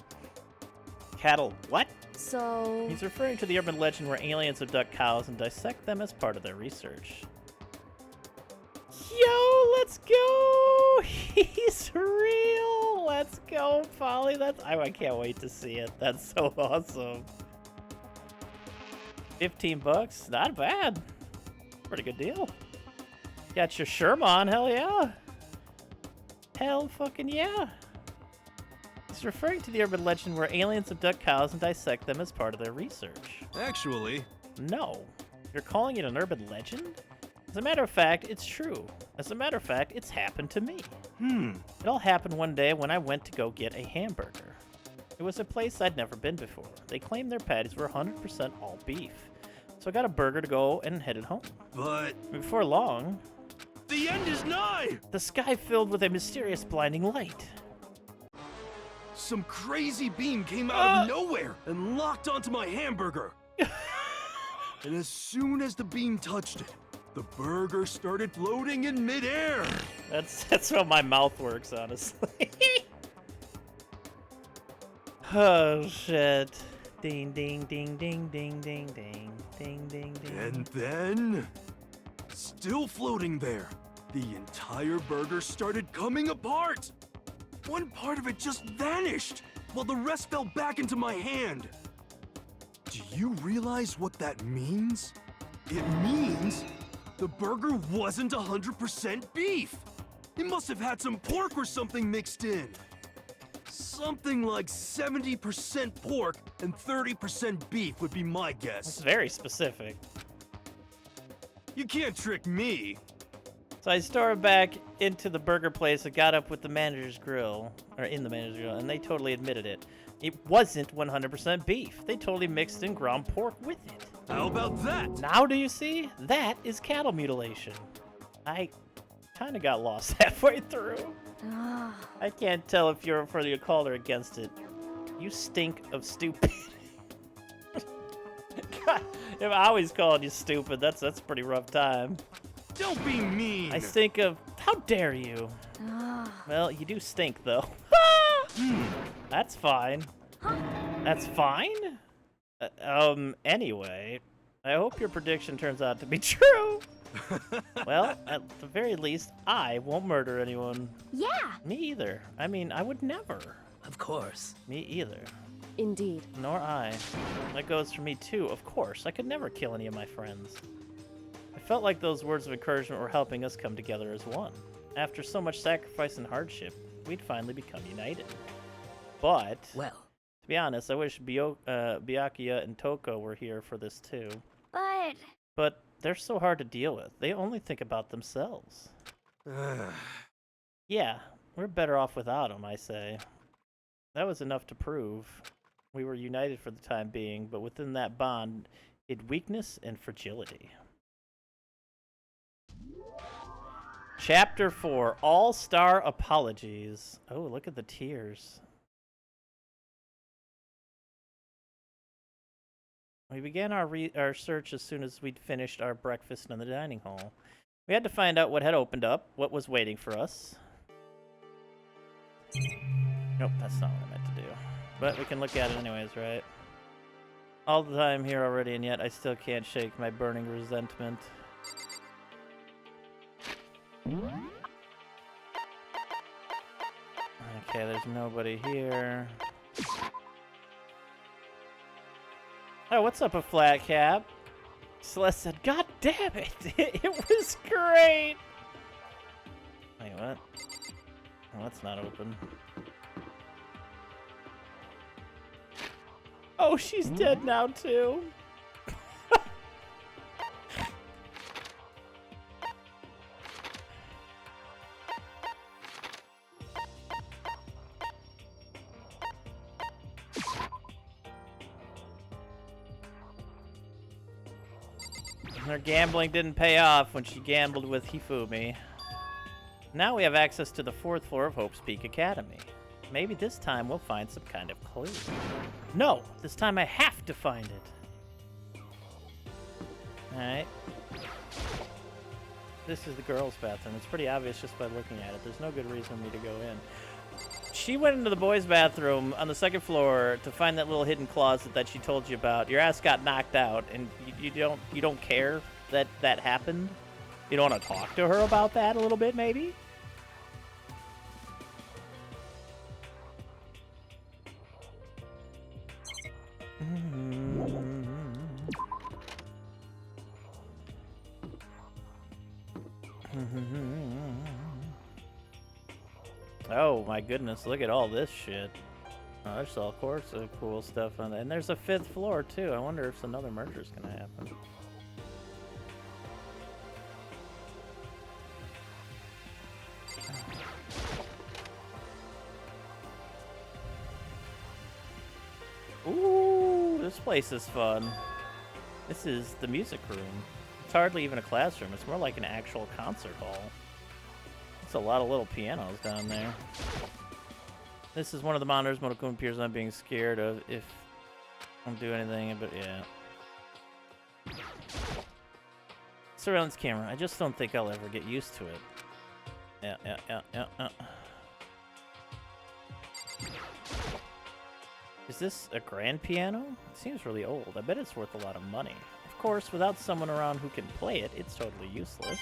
Cattle, what?
So,
He's referring to the urban legend where aliens abduct cows and dissect them as part of their research. Yo, let's go! He's real! Let's go, Polly. I can't wait to see it. That's so awesome. 15 bucks, not bad. Pretty good deal. Got your Sherman, hell yeah. Hell fucking yeah. He's referring to the urban legend where aliens abduct cows and dissect them as part of their research.
Actually,
No. You're calling it an urban legend? As a matter of fact, it's true. As a matter of fact, it's happened to me. It all happened one day when I went to go get a hamburger. It was a place I'd never been before. They claimed their patties were 100% all beef. So I got a burger to go and headed home.
but
Before long,
the end is nigh.
the sky filled with a mysterious blinding light.
Some crazy beam came out of nowhere and locked onto my hamburger. And as soon as the beam touched it, the burger started floating in midair.
That's how my mouth works, honestly. Oh shit. Ding ding ding ding ding ding ding ding ding ding.
And then, still floating there, the entire burger started coming apart. One part of it just vanished, while the rest fell back into my hand. Do you realize what that means? It means the burger wasn't 100% beef. It must have had some pork or something mixed in. Something like 70% pork and 30% beef would be my
It's
guess.
very specific.
You can't trick me.
So I stormed back into the burger place and got up with the manager's grill, or in the manager's grill, and they totally admitted it. It wasn't 100% beef. They totally mixed in ground pork with it.
How about that?
Now do you see? That is cattle mutilation. I kind of got lost halfway through. I can't tell if you're for the occult or against it. You stink of stupid. God, if I always called you stupid, that's a pretty rough time.
Don't be mean.
I stink of. How dare you? Well, you do stink though. That's fine. That's fine? Anyway, I hope your prediction turns out to be true. Well, at the very least, I won't murder anyone.
yeah,
Me either. I mean, I would never.
of course.
Me either.
indeed.
Nor I. That goes for me too, of course. I could never kill any of my friends. I felt like those words of encouragement were helping us come together as one. After so much sacrifice and hardship, we'd finally become united. But,
Well,
to be honest, I wish Byakuya and Toko were here for this too.
but
They're so hard to deal with. They only think about themselves. Yeah, we're better off without them, I say. That was enough to prove. We were united for the time being, but within that bond, hid weakness and fragility. Chapter 4, All-Star Apologies. Oh, look at the tears. We began our search as soon as we'd finished our breakfast in the dining hall. We had to find out what had opened up, what was waiting for us. Nope, that's not what I meant to do. But we can look at it anyways, right? All the time here already, and yet I still can't shake my burning resentment. Okay, there's nobody here. Oh, what's up, a flat cap? Celeste said, God damn it! It was great! Wait, what? Oh, that's not open. Oh, she's dead now, too. Her gambling didn't pay off when she gambled with Hifumi. Now we have access to the 4th floor of Hope's Peak Academy. Maybe this time we'll find some kind of clue. No, this time I have to find it. Alright. This is the girls' bathroom. It's pretty obvious just by looking at it. There's no good reason for me to go in. She went into the boys' bathroom on the 2nd floor to find that little hidden closet that she told you about. Your ass got knocked out, and you don't care that that happened? You don't want to talk to her about that a little bit, maybe? Oh my goodness, look at all this shit. Oh, there's all sorts of cool stuff on that. And there's a 5th floor too. I wonder if another murder's gonna happen. Ooh, this place is fun. This is the music room. It's hardly even a classroom. It's more like an actual concert hall. It's a lot of little pianos down there. This is one of the monitors Monokuma appears on being scared of if I don't do anything, but yeah. Surveillance camera. I just don't think I'll ever get used to it. Yeah. Is this a grand piano? It seems really old. I bet it's worth a lot of money. Of course, without someone around who can play it, it's totally useless.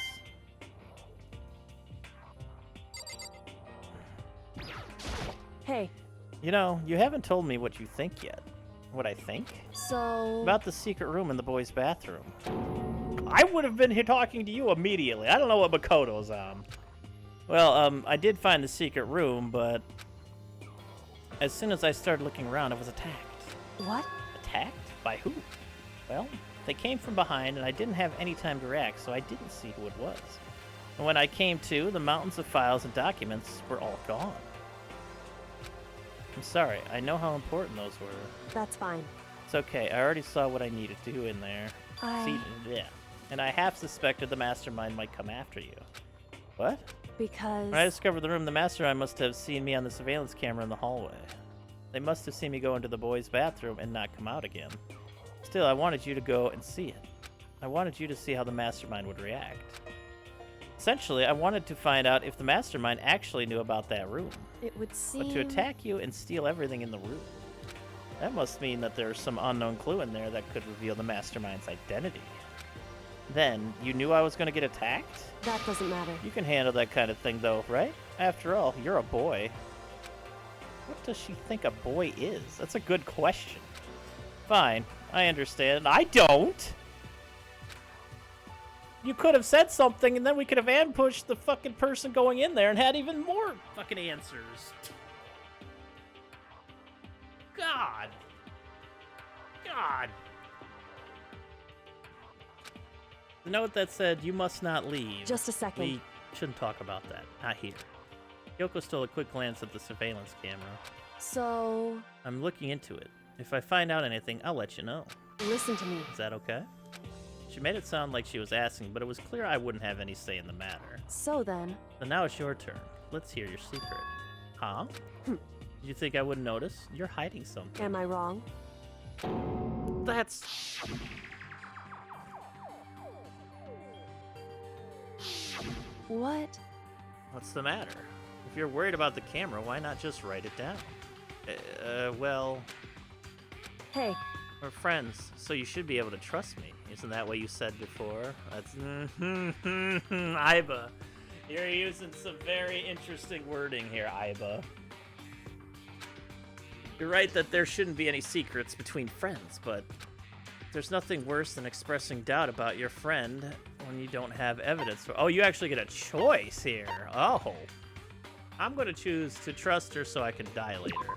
Hey.
You know, you haven't told me what you think yet. What I think?
So...
About the secret room in the boys' bathroom. I would have been here talking to you immediately. I don't know what Makoto's on. Well, I did find the secret room, but... as soon as I started looking around, I was attacked.
What?
Attacked? By who? Well, they came from behind, and I didn't have any time to react, so I didn't see who it was. And when I came to, the mountains of files and documents were all gone. I'm sorry, I know how important those were.
That's fine.
It's okay, I already saw what I needed to do in there. See, yeah. And I half suspected the mastermind might come after you. What?
Because...
When I discovered the room, the mastermind must have seen me on the surveillance camera in the hallway. They must have seen me go into the boys' bathroom and not come out again. Still, I wanted you to go and see it. I wanted you to see how the mastermind would react. Essentially, I wanted to find out if the mastermind actually knew about that room.
It would seem...
But to attack you and steal everything in the room, that must mean that there's some unknown clue in there that could reveal the mastermind's identity. Then, you knew I was going to get attacked?
That doesn't matter.
You can handle that kind of thing, though, right? After all, you're a boy. What does she think a boy is? That's a good question. Fine, I understand. I don't! You could have said something, and then we could have ambushed the fucking person going in there and had even more fucking answers. God. God. The note that said, "You must not leave."
Just a second.
We shouldn't talk about that. Not here. Yoko stole a quick glance at the surveillance camera.
So...
I'm looking into it. If I find out anything, I'll let you know.
Listen to me.
Is that okay? She made it sound like she was asking, but it was clear I wouldn't have any say in the matter.
So then...
So now it's your turn. Let's hear your secret. Huh? Did you think I wouldn't notice? You're hiding something.
Am I wrong?
That's...
What?
What's the matter? If you're worried about the camera, why not just write it down? Well...
Hey.
We're friends, so you should be able to trust me. Isn't that what you said before? That's... Aiba. You're using some very interesting wording here, Aiba. You're right that there shouldn't be any secrets between friends, but there's nothing worse than expressing doubt about your friend when you don't have evidence. Oh, you actually get a choice here. Oh. I'm going to choose to trust her so I can die later.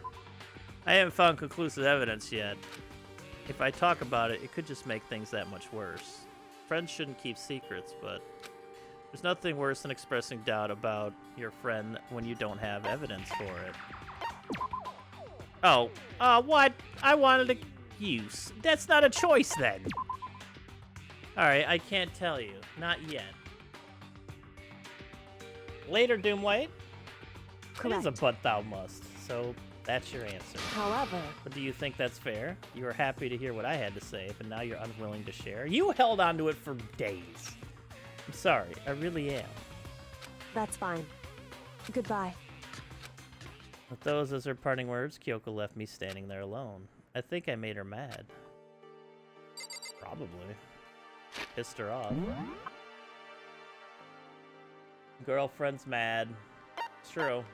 I haven't found conclusive evidence yet, if I talk about it, it could just make things that much worse. Friends shouldn't keep secrets, but there's nothing worse than expressing doubt about your friend when you don't have evidence for it. Oh, what? I wanted to use. That's not a choice then. Alright, I can't tell you. Not yet. Later, Doomwhite. It is a but thou must, so that's your answer.
However,
But do you think that's fair? You were happy to hear what I had to say, but now you're unwilling to share. You held on to it for days. I'm sorry, I really am.
that's fine. Goodbye.
With those as her parting words, Kyoko left me standing there alone. I think I made her mad. Probably. Pissed her off. Girlfriend's mad. It's true.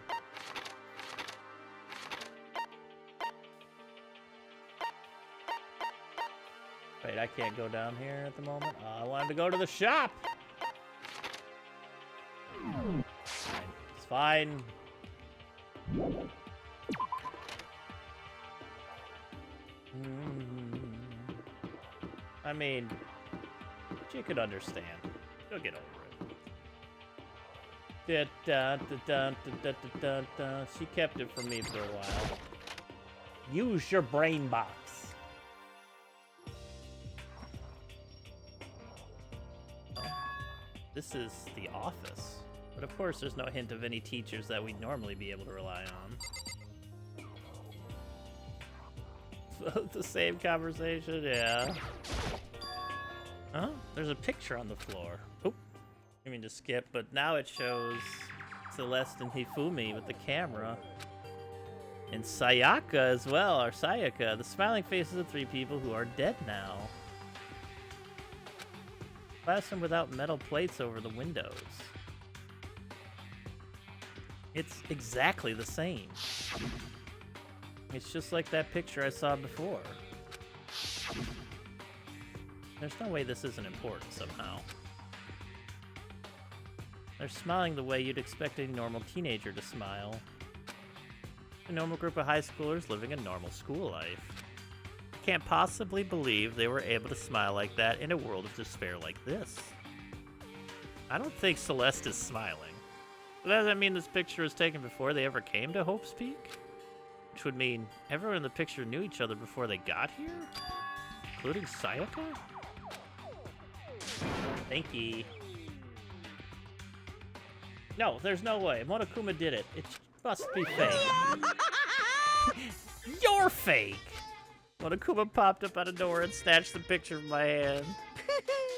Wait, I can't go down here at the moment. I wanted to go to the shop! Fine. It's fine. I mean, she could understand. She'll get over it. She kept it from me for a while. Use your brain box. This is the office. But of course, there's no hint of any teachers that we'd normally be able to rely on. The same conversation, yeah. Huh? There's a picture on the floor. Oop. I mean to skip, but now it shows Celeste and Hifumi with the camera. And Sayaka as well, or Sayaka. The smiling faces of 3 people who are dead now. Classroom without metal plates over the windows. It's exactly the same. It's just like that picture I saw before. There's no way this isn't important somehow. They're smiling the way you'd expect a normal teenager to smile. A normal group of high schoolers living a normal school life. I can't possibly believe they were able to smile like that in a world of despair like this. I don't think Celeste is smiling. But does that mean this picture was taken before they ever came to Hope's Peak? Which would mean everyone in the picture knew each other before they got here? Including Sayaka? Thank you. No, there's no way. Monokuma did it. It must be fake. You're fake! Monokuma popped up out of nowhere and snatched the picture from my hand.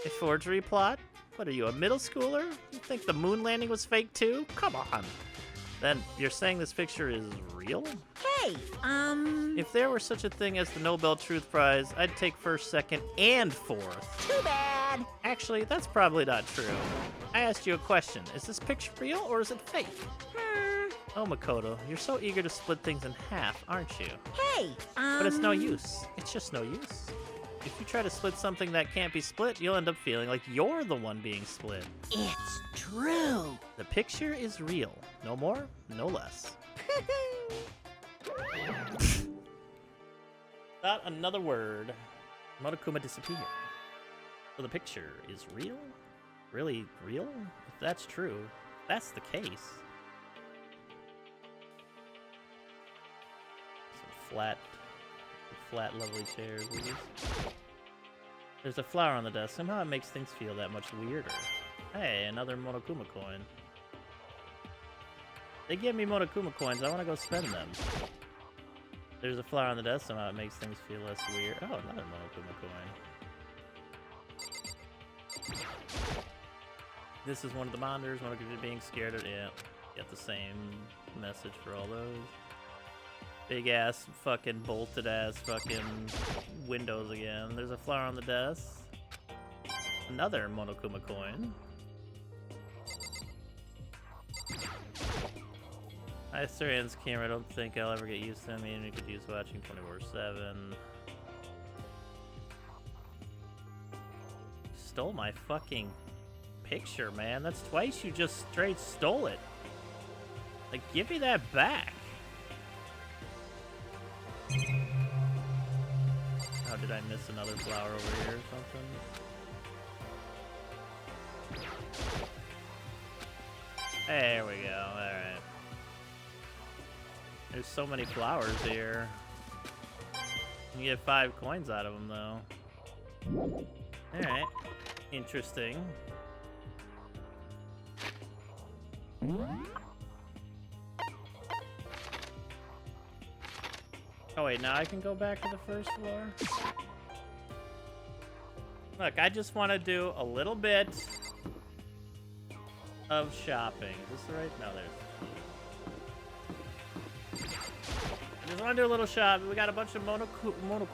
A forgery plot? What are you, a middle schooler? You think the moon landing was fake too? Come on. Then you're saying this picture is real?
Hey,
If there were such a thing as the Nobel Truth Prize, I'd take first, second, and fourth.
too bad.
Actually, that's probably not true. I asked you a question. Is this picture real or is it fake? Oh, Makoto, you're so eager to split things in half, aren't you?
Hey,
But it's no use. It's just no use. If you try to split something that can't be split, you'll end up feeling like you're the one being split.
It's true.
The picture is real. No more, no less. Not another word. Monokuma disappeared. So the picture is real? Really real? If that's true, that's the case. Some flat, lovely chairs. There's a flower on the desk. Somehow it makes things feel that much weirder. Hey, another Monokuma coin. They give me Monokuma coins. I want to go spend them. There's a flower on the desk. Somehow it makes things feel less weird. Oh, another Monokuma coin. This is one of the monitors. Monokuma being scared of. Yeah, get the same message for all those. Big ass, fucking bolted ass, fucking windows again. There's a flower on the desk. Another Monokuma coin. I Surian's camera, I don't think I'll ever get used to. I mean, we could use watching 24/7. Stole my fucking picture, man. That's twice you just straight stole it. Like, give me that back. How did I miss another flower over here or something? There we go. Alright. There's so many flowers here. You get 5 coins out of them, though. Alright. Interesting. Oh wait, now I can go back to the first floor? Look, I just want to do a little bit of shopping. Is this the right? No, there's... I just want to do a little shopping. We got a bunch of mono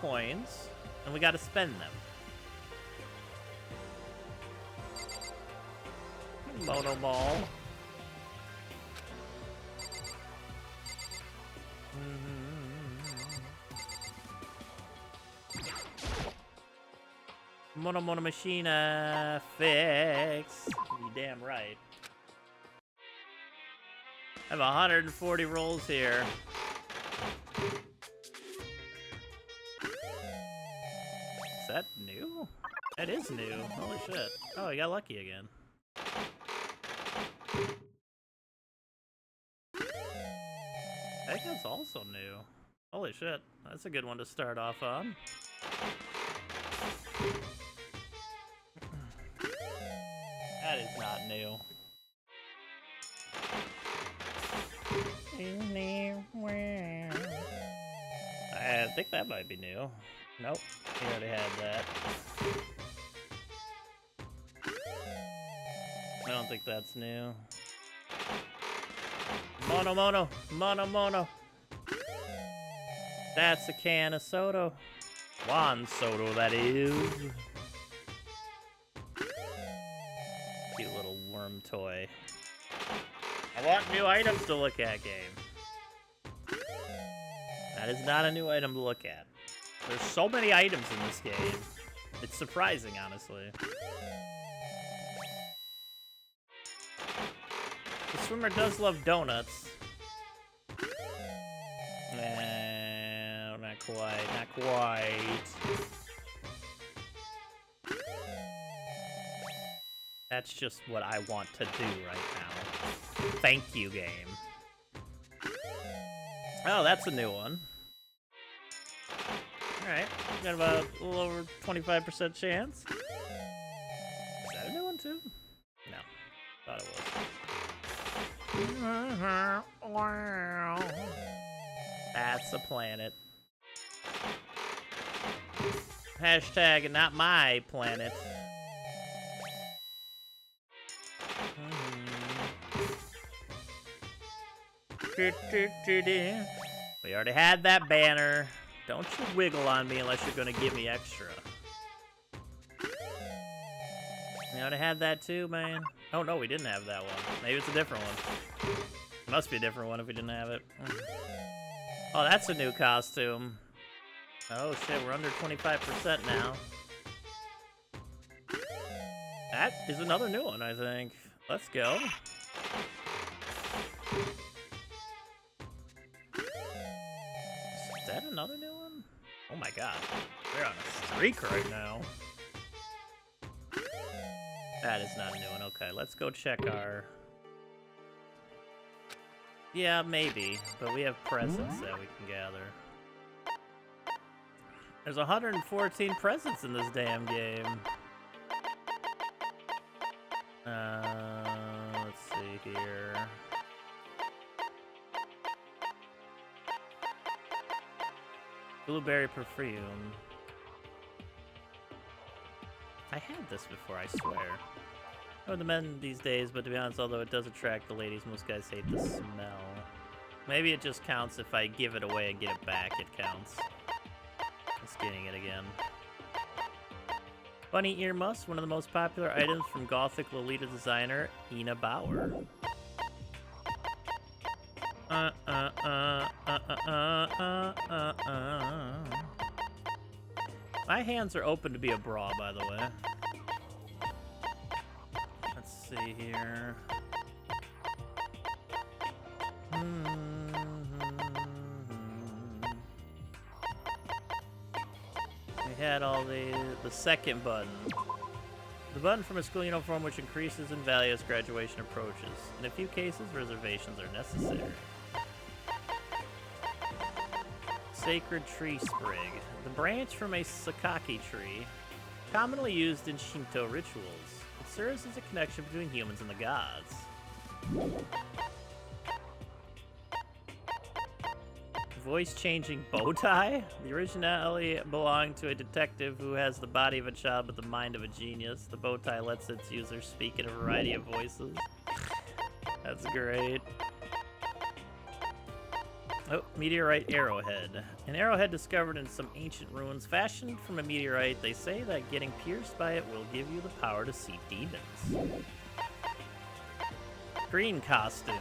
coins, and we got to spend them. Mono Mall. Mono Machina fix. You damn right. I have 140 rolls here. Is that new? That is new. Holy shit. Oh, I got lucky again. I think that's also new. Holy shit. That's a good one to start off on. That is not new. I think that might be new. Nope, we already had that. I don't think that's new. Mono. That's a can of soda. Juan soda, that is. Cute little worm toy. I want new items to look at, game. That is not a new item to look at. There's so many items in this game. It's surprising, honestly. The swimmer does love donuts. No, not quite. That's just what I want to do right now. Thank you, game. Oh, that's a new one. Alright, got about a little over 25% chance. Is that a new one too? No, thought it was. That's a planet. Hashtag not my planet. We already had that banner. Don't you wiggle on me unless you're gonna give me extra. We already had that too, man. Oh no, we didn't have that one. Maybe it's a different one. It must be a different one if we didn't have it. Oh, that's a new costume. Oh shit, we're under 25% now. That is another new one, I think. Let's go. Is that another new one? Oh my god. We're on a streak right now. That is not a new one. Okay, let's go check our... Yeah, maybe. But we have presents that we can gather. There's 114 presents in this damn game. Let's see here. Blueberry perfume. I had this before, I swear. I know the men these days, but to be honest, although it does attract the ladies, most guys hate the smell. Maybe it just counts if I give it away and get it back, it counts. Just getting it again. Bunny ear muffs, one of the most popular items from Gothic Lolita designer Ina Bauer. My hands are open to be a bra, by the way. Let's see here. We had all the second button. The button from a school uniform which increases in value as graduation approaches. In a few cases, reservations are necessary. Sacred tree sprig. The branch from a sakaki tree, commonly used in Shinto rituals. It serves as a connection between humans and the gods. Voice-changing bow tie? The originality belonged to a detective who has the body of a child but the mind of a genius. The bow tie lets its user speak in a variety of voices. That's great. Oh, meteorite arrowhead. An arrowhead discovered in some ancient ruins fashioned from a meteorite. They say that getting pierced by it will give you the power to see demons. Green costume.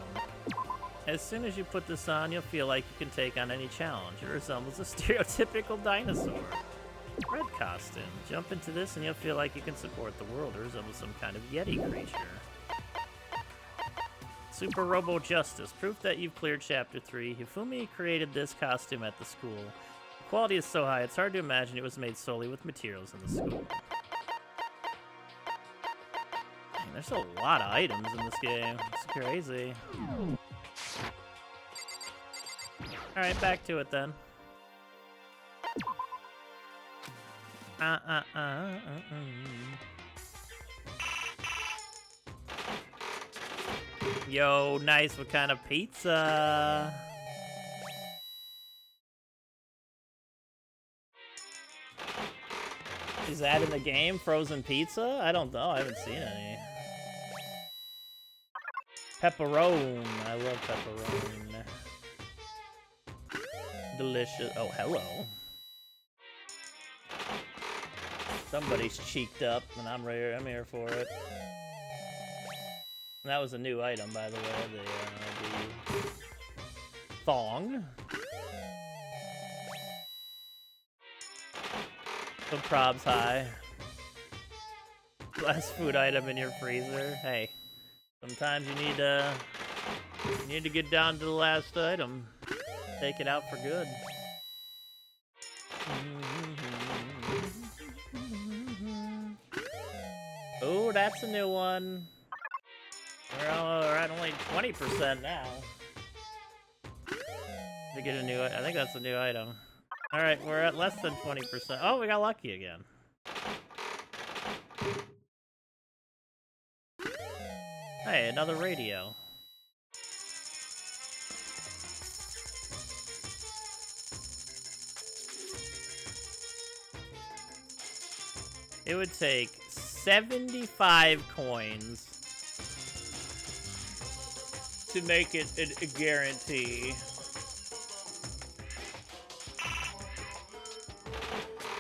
As soon as you put this on, you'll feel like you can take on any challenge. It resembles a stereotypical dinosaur. Red costume. Jump into this and you'll feel like you can support the world. It resembles some kind of Yeti creature. Super Robo Justice. Proof that you've cleared Chapter 3. Hifumi created this costume at the school. The quality is so high, it's hard to imagine it was made solely with materials in the school. Dang, there's a lot of items in this game. It's crazy. Alright, back to it then. Yo, nice. What kind of pizza? Is that in the game? Frozen pizza? I don't know. I haven't seen any. Pepperone. I love pepperone. Delicious. Oh, hello. Somebody's cheeked up, and I'm here for it. That was a new item, by the way. The thong. So probs high. Last food item in your freezer. Hey, sometimes you need to get down to the last item. Take it out for good. Oh, that's a new one. We're at only 20% now. To get a new, I think that's a new item. All right, we're at less than 20%. Oh, we got lucky again. Hey, another radio. It would take 75 coins to make it a guarantee.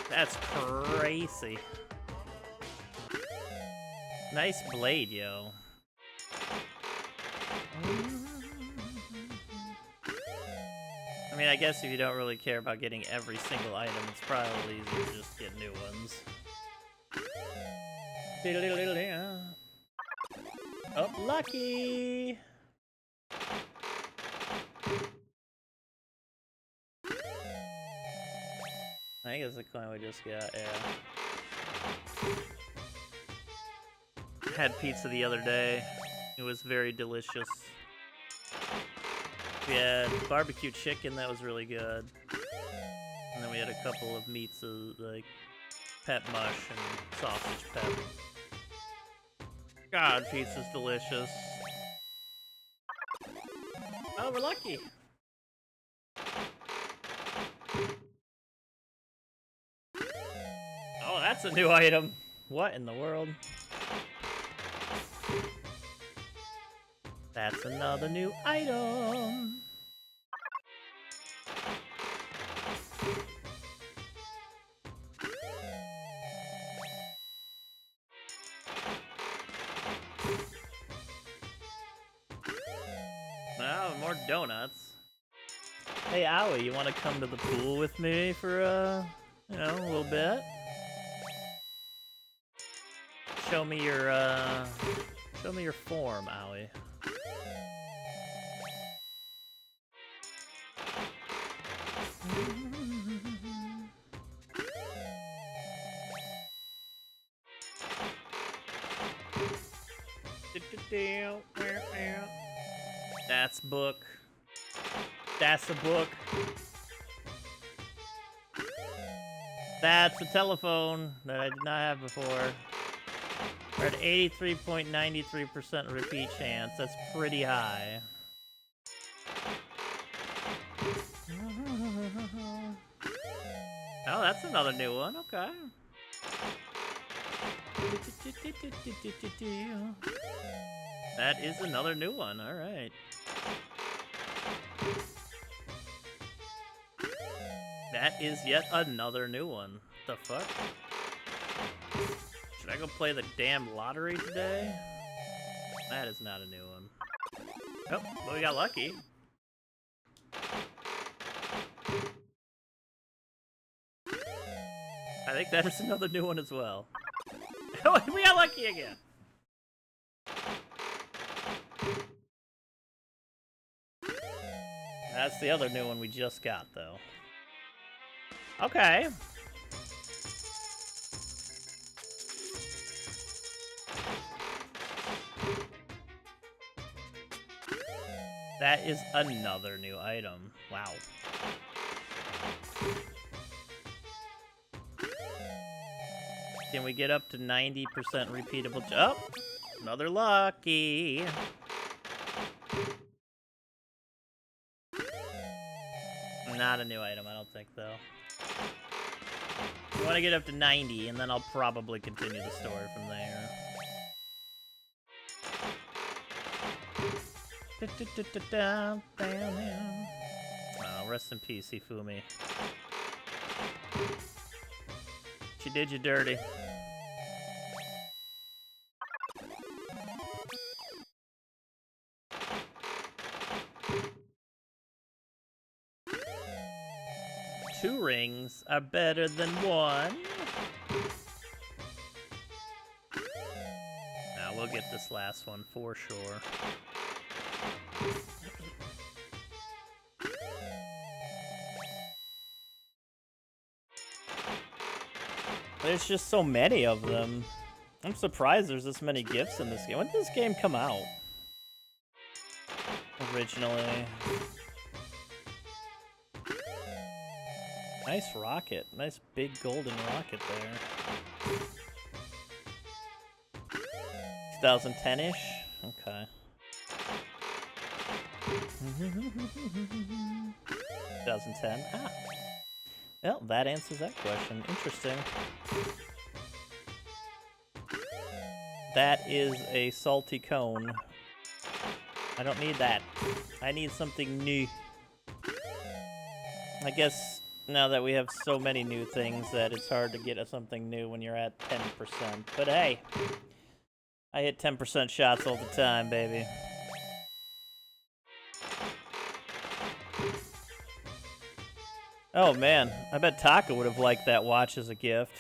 That's crazy. Nice blade, yo. I mean, I guess if you don't really care about getting every single item, it's probably easier to just get new ones. Oh, lucky! I think it's the coin we just got, yeah. Had pizza the other day. It was very delicious. We had barbecue chicken, that was really good. And then we had a couple of meats, like pet mush and sausage pep. God, pizza's delicious. Oh, we're lucky. Oh, that's a new item. What in the world? That's another new item. Oh, more donuts. Hey, Owie, you want to come to the pool with me for, you know, a little bit? Show me your form, Owie. That's book. That's a book. That's a telephone that I did not have before. We're at 83.93% repeat chance. That's pretty high. Oh, that's another new one. Okay. That is another new one. All right. That is yet another new one. The fuck? Should I go play the damn lottery today? That is not a new one. Oh, well, we got lucky. I think that is another new one as well. Oh, we got lucky again. That's the other new one we just got, though. Okay. That is another new item. Wow. Can we get up to 90% repeatable? Oh, another lucky. Not a new item, I don't think, though. I want to get up to 90, and then I'll probably continue the story from there. Oh, rest in peace, Hifumi. She did you dirty. Two rings are better than one. Now we'll get this last one for sure. There's just so many of them. I'm surprised there's this many gifts in this game. When did this game come out? Originally. Nice rocket. Nice big golden rocket there. 2010-ish? Okay. 2010? Ah. Well, that answers that question. Interesting. That is a salty cone. I don't need that. I need something new. I guess now that we have so many new things that it's hard to get something new when you're at 10%. But hey, I hit 10% shots all the time, baby. Oh man, I bet Taka would have liked that watch as a gift.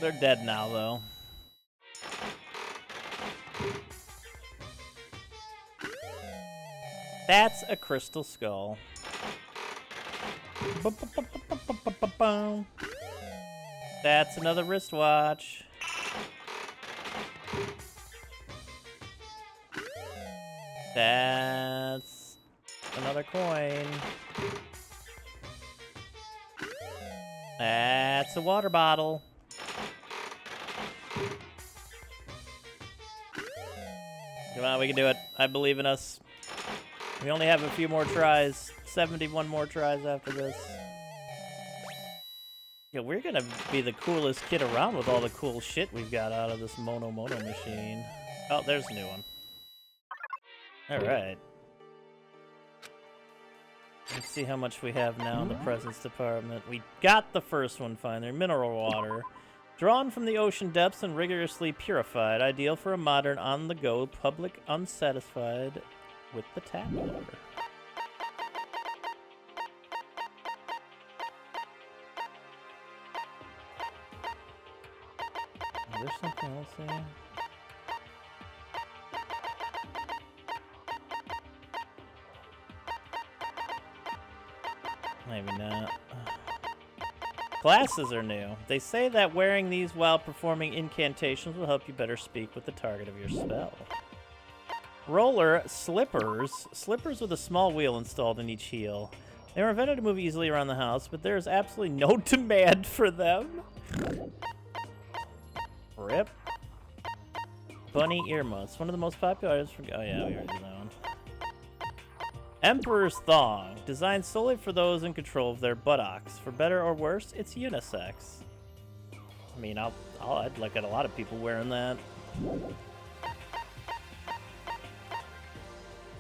They're dead now, though. That's a crystal skull. That's another wristwatch. That's another coin. That's a water bottle. Come on, we can do it. I believe in us. We only have a few more tries. 71 more tries after this. Yeah, we're gonna be the coolest kid around with all the cool shit we've got out of this Mono machine. Oh, there's a new one. Alright. Let's see how much we have now in the presents department. We got the first one finally. Mineral water. Drawn from the ocean depths and rigorously purified. Ideal for a modern on-the-go public unsatisfied with the tap water. Is there something else here? Maybe not. Glasses are new. They say that wearing these while performing incantations will help you better speak with the target of your spell. Roller slippers. Slippers with a small wheel installed in each heel. They were invented to move easily around the house, but there is absolutely no demand for them. Rip. Bunny earmuffs. One of the most popular items for... Oh yeah, we already did that one. Emperor's Thong. Designed solely for those in control of their buttocks. For better or worse, it's unisex. I mean, I'd look at a lot of people wearing that.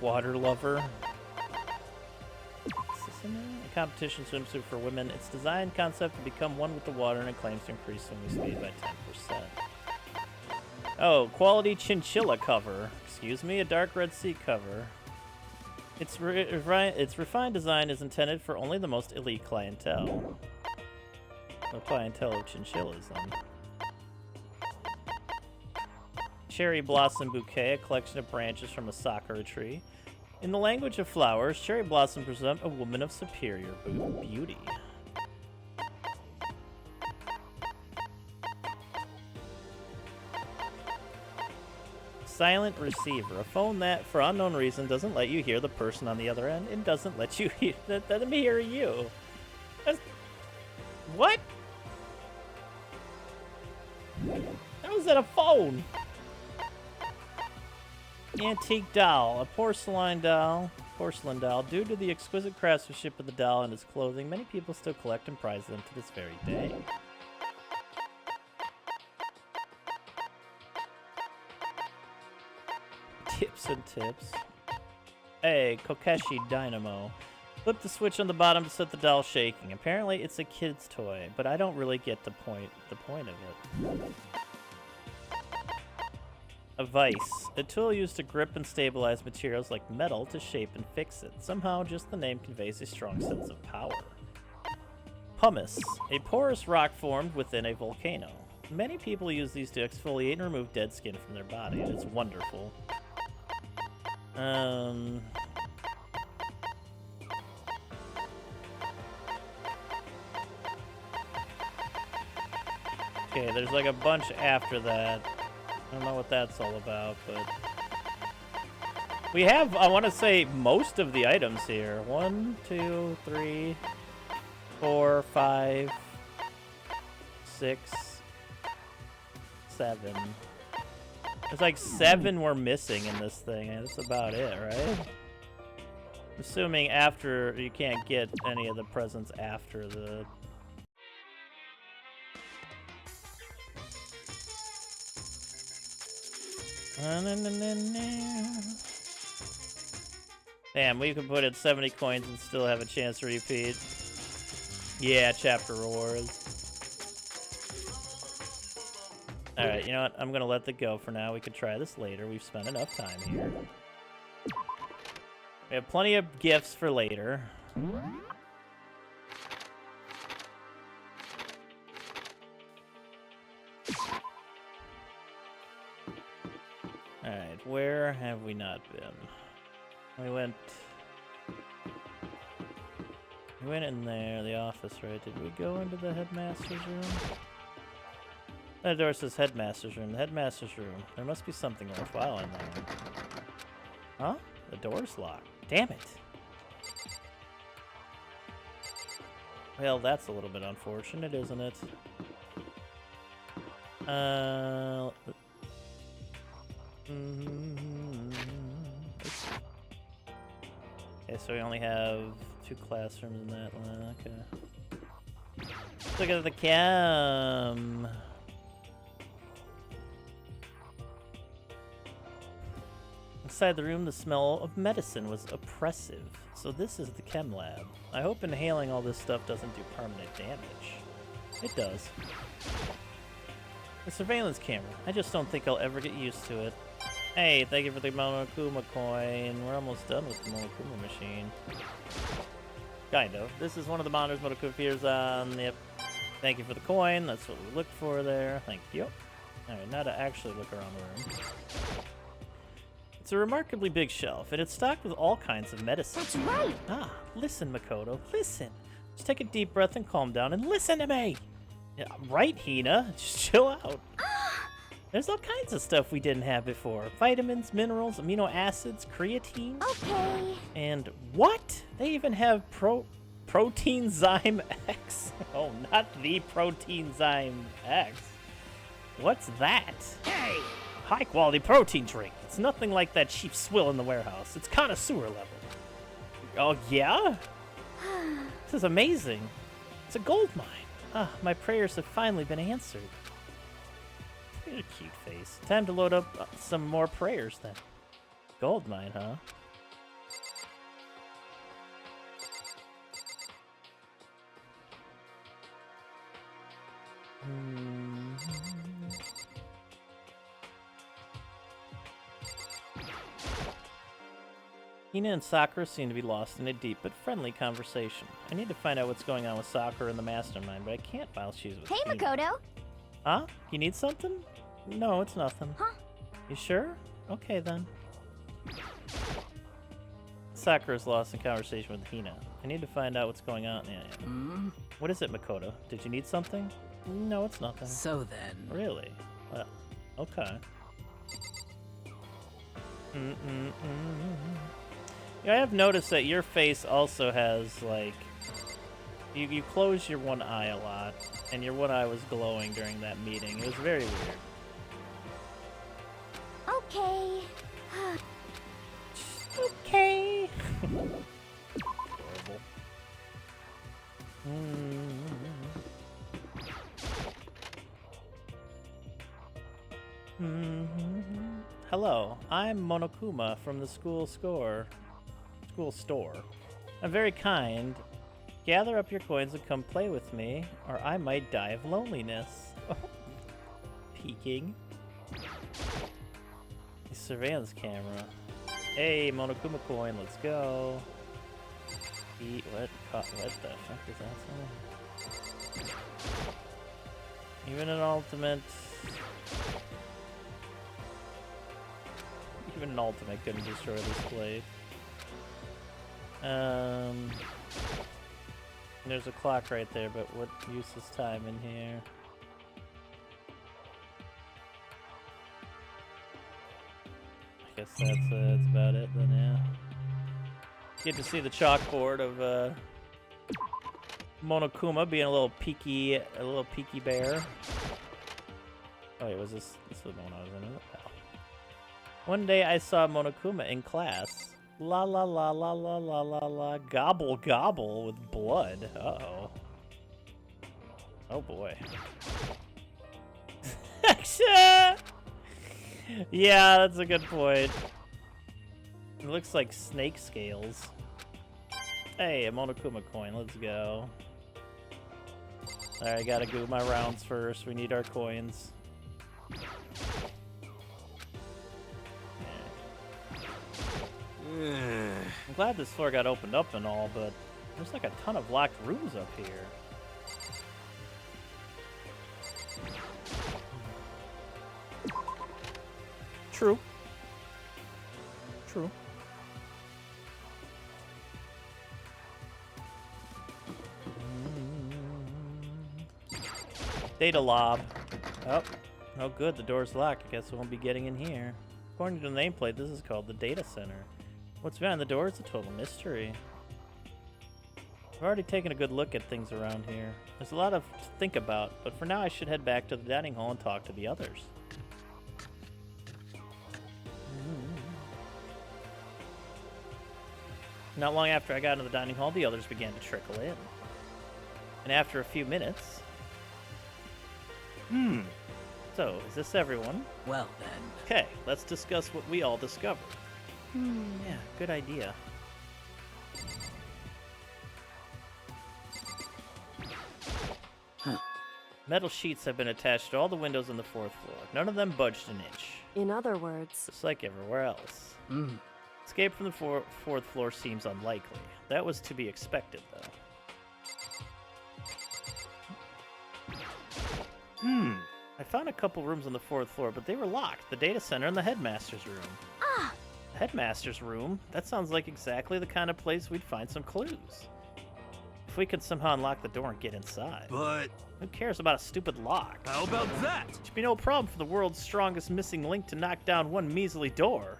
Water lover. Is this in there? A competition swimsuit for women. Its design concept to become one with the water and it claims to increase swimming speed by 10%. Oh, quality chinchilla cover. Excuse me, a dark red seat cover. Its refined design is intended for only the most elite clientele. The clientele of chinchillas, then. Cherry blossom bouquet, a collection of branches from a sakura tree. In the language of flowers, cherry blossoms present a woman of superior beauty. Silent receiver, a phone that, for unknown reason, doesn't let you hear the person on the other end and doesn't let you hear them hear you. What? How is that a phone? Antique doll, a porcelain doll. Due to the exquisite craftsmanship of the doll and its clothing, many people still collect and prize them to this very day. Tips and tips. Hey, Kokeshi Dynamo. Flip the switch on the bottom to set the doll shaking. Apparently it's a kid's toy, but I don't really get the point of it. A vice. A tool used to grip and stabilize materials like metal to shape and fix it. Somehow, just the name conveys a strong sense of power. Pumice. A porous rock formed within a volcano. Many people use these to exfoliate and remove dead skin from their body. It's wonderful. Okay, there's like a bunch after that. I don't know what that's all about, but... We have, I want to say, most of the items here. 1, 2, 3, 4, 5, 6, 7. There's like 7 we're missing in this thing, and that's about it, right? Assuming after, you can't get any of the presents after the... Damn, we could put in 70 coins and still have a chance to repeat. Yeah, chapter rewards. Alright, you know what? I'm gonna let that go for now. We could try this later. We've spent enough time here. We have plenty of gifts for later. Alright, where have we not been? We went in there, the office, right? Did we go into the headmaster's room? That door says headmaster's room. The headmaster's room. There must be something worthwhile in there. Huh? The door's locked. Damn it. Well, that's a little bit unfortunate, isn't it? Okay, so we only have 2 classrooms in that one. Okay. Let's look at the cam. Inside the room, the smell of medicine was oppressive. So this is the chem lab. I hope inhaling all this stuff doesn't do permanent damage. It does. The surveillance camera. I just don't think I'll ever get used to it. Hey, thank you for the Monokuma coin. We're almost done with the Monokuma machine. Kind of. This is one of the monitors Monokuma appears on. Yep. Thank you for the coin. That's what we looked for there. Thank you. Alright, now to actually look around the room. It's a remarkably big shelf, and it's stocked with all kinds of medicine.
That's right!
Ah, listen, Makoto, listen. Just take a deep breath and calm down and listen to me. Yeah, right, Hina? Just chill out. There's all kinds of stuff we didn't have before. Vitamins, minerals, amino acids, creatine.
Okay.
And what? They even have protein zyme X. Oh, not the protein zyme X. What's that?
Hey!
High quality protein drink. It's nothing like that cheap swill in the warehouse. It's connoisseur level. Oh, yeah? This is amazing. It's a gold mine. Ah, my prayers have finally been answered. Look at your cute face. Time to load up some more prayers then. Gold mine, huh? Hina and Sakura seem to be lost in a deep but friendly conversation. I need to find out what's going on with Sakura and the Mastermind, but I can't while she's with
Hey,
Hina.
Makoto.
Huh? You need something? No, it's nothing.
Huh?
You sure? Okay, then. Sakura's lost in conversation with Hina. I need to find out what's going on. Yeah. What is it, Makoto? Did you need something? No, it's nothing.
So then...
Really? Well, okay. Yeah, I have noticed that your face also has, like... You close your one eye a lot, and your one eye was glowing during that meeting. It was very weird.
Okay.
Okay. Adorable. Hello, I'm Monokuma from the school store. I'm very kind. Gather up your coins and come play with me, or I might die of loneliness. Peeking. A surveillance camera. Hey, Monokuma coin, let's go. What the fuck is that sound? Even an ultimate couldn't destroy this blade. There's a clock right there, but what use is time in here? I guess that's about it then, yeah. Get to see the chalkboard of Monokuma being a little peaky bear. Oh wait, was this was the one I was in? Oh. One day I saw Monokuma in class. La la la la la la la la, gobble gobble with blood. Uh-oh. Oh boy. Yeah, that's a good point. It looks like snake scales. Hey, a Monokuma coin, let's go. Alright, gotta do my rounds first. We need our coins. I'm glad this floor got opened up and all, but there's like a ton of locked rooms up here. True. True. Data lob. Oh, no good. The door's locked. I guess we won't be getting in here. According to the nameplate, this is called the data center. What's behind the door is a total mystery. I've already taken a good look at things around here. There's a lot to think about, but for now I should head back to the dining hall and talk to the others. Not long after I got into the dining hall, the others began to trickle in. And after a few minutes... So, is this everyone?
Well then.
Okay, let's discuss what we all discovered. Yeah, good idea. Metal sheets have been attached to all the windows on the 4th floor. None of them budged an inch.
In other words,
Just like everywhere else. Escape from the 4th floor seems unlikely. That was to be expected, though. I found a couple rooms on the 4th floor, but they were locked. The data center and the headmaster's room.
Ah!
The headmaster's room? That sounds like exactly the kind of place we'd find some clues. If we could somehow unlock the door and get inside.
But
Who cares about a stupid lock?
how about that?
Should be no problem for the world's strongest missing link to knock down one measly door.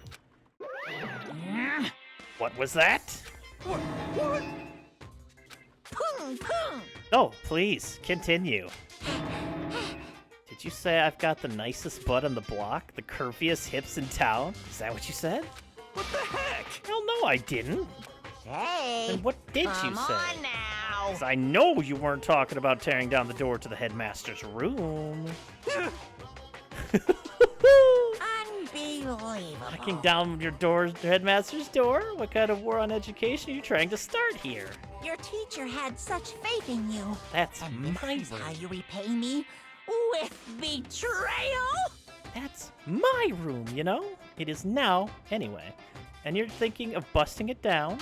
What was that?
What?
Pung, pung.
Oh, please, continue. Did you say I've got the nicest butt on the block? The curviest hips in town? Is that what you said?
What the heck?
Hell no, I didn't.
Hey,
Then what did you
come
say?
on now.
'Cause I know you weren't talking about tearing down the door to the headmaster's room.
Unbelievable.
Knocking down your headmaster's door? What kind of war on education are you trying to start here?
Your teacher had such faith in you.
That's
And this
my
is how
room.
you repay me? With betrayal?
That's my room, you know? It is now, anyway. And you're thinking of busting it down?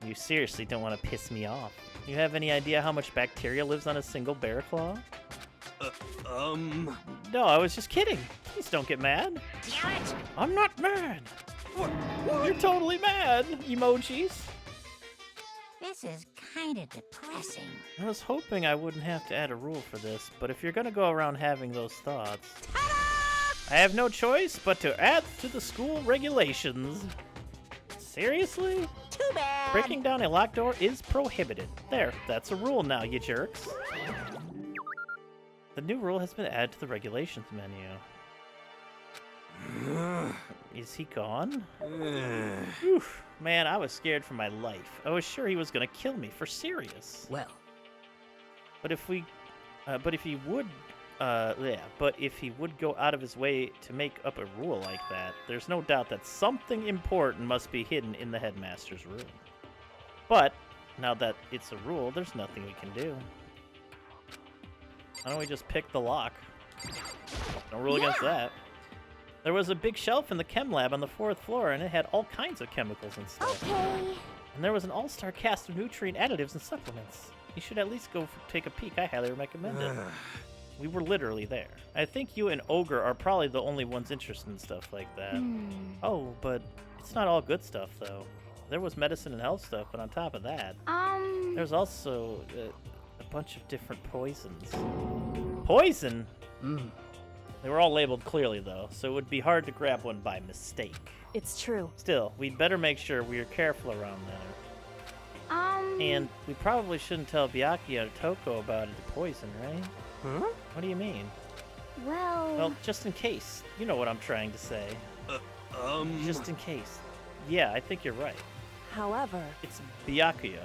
You seriously don't want to piss me off. You have any idea how much bacteria lives on a single bear claw? No, I was just kidding. Please don't get mad.
Damn it!
I'm not mad.
What?
You're totally mad. Emojis.
This is kind of depressing.
I was hoping I wouldn't have to add a rule for this, but if you're gonna go around having those thoughts, I have no choice but to add to the school regulations. Seriously?
Too bad.
Breaking down a locked door is prohibited. There, that's a rule now, you jerks. The new rule has been added to the regulations menu. Is he gone? Oof, man, I was scared for my life. I was sure he was gonna kill me for serious.
Well,
But if he would go out of his way to make up a rule like that, there's no doubt that something important must be hidden in the headmaster's room. But now that it's a rule, there's nothing we can do. Why don't we just pick the lock? No rule against that. There was a big shelf in the chem lab on the 4th floor, and it had all kinds of chemicals and stuff.
Okay.
And there was an all-star cast of nutrient additives and supplements. You should at least go take a peek. I highly recommend it. We were literally there. I think you and Ogre are probably the only ones interested in stuff like that. Oh, but it's not all good stuff, though. There was medicine and health stuff, but on top of that, there's also a bunch of different poisons. Poison? They were all labeled clearly, though, so it would be hard to grab one by mistake.
It's true.
Still, we'd better make sure we are careful around there. And we probably shouldn't tell Byakuya or Toko about the poison, right?
Huh?
What do you mean?
Well,
Well, just in case. You know what I'm trying to say. Just in case. Yeah, I think you're right.
However,
It's Byakuya.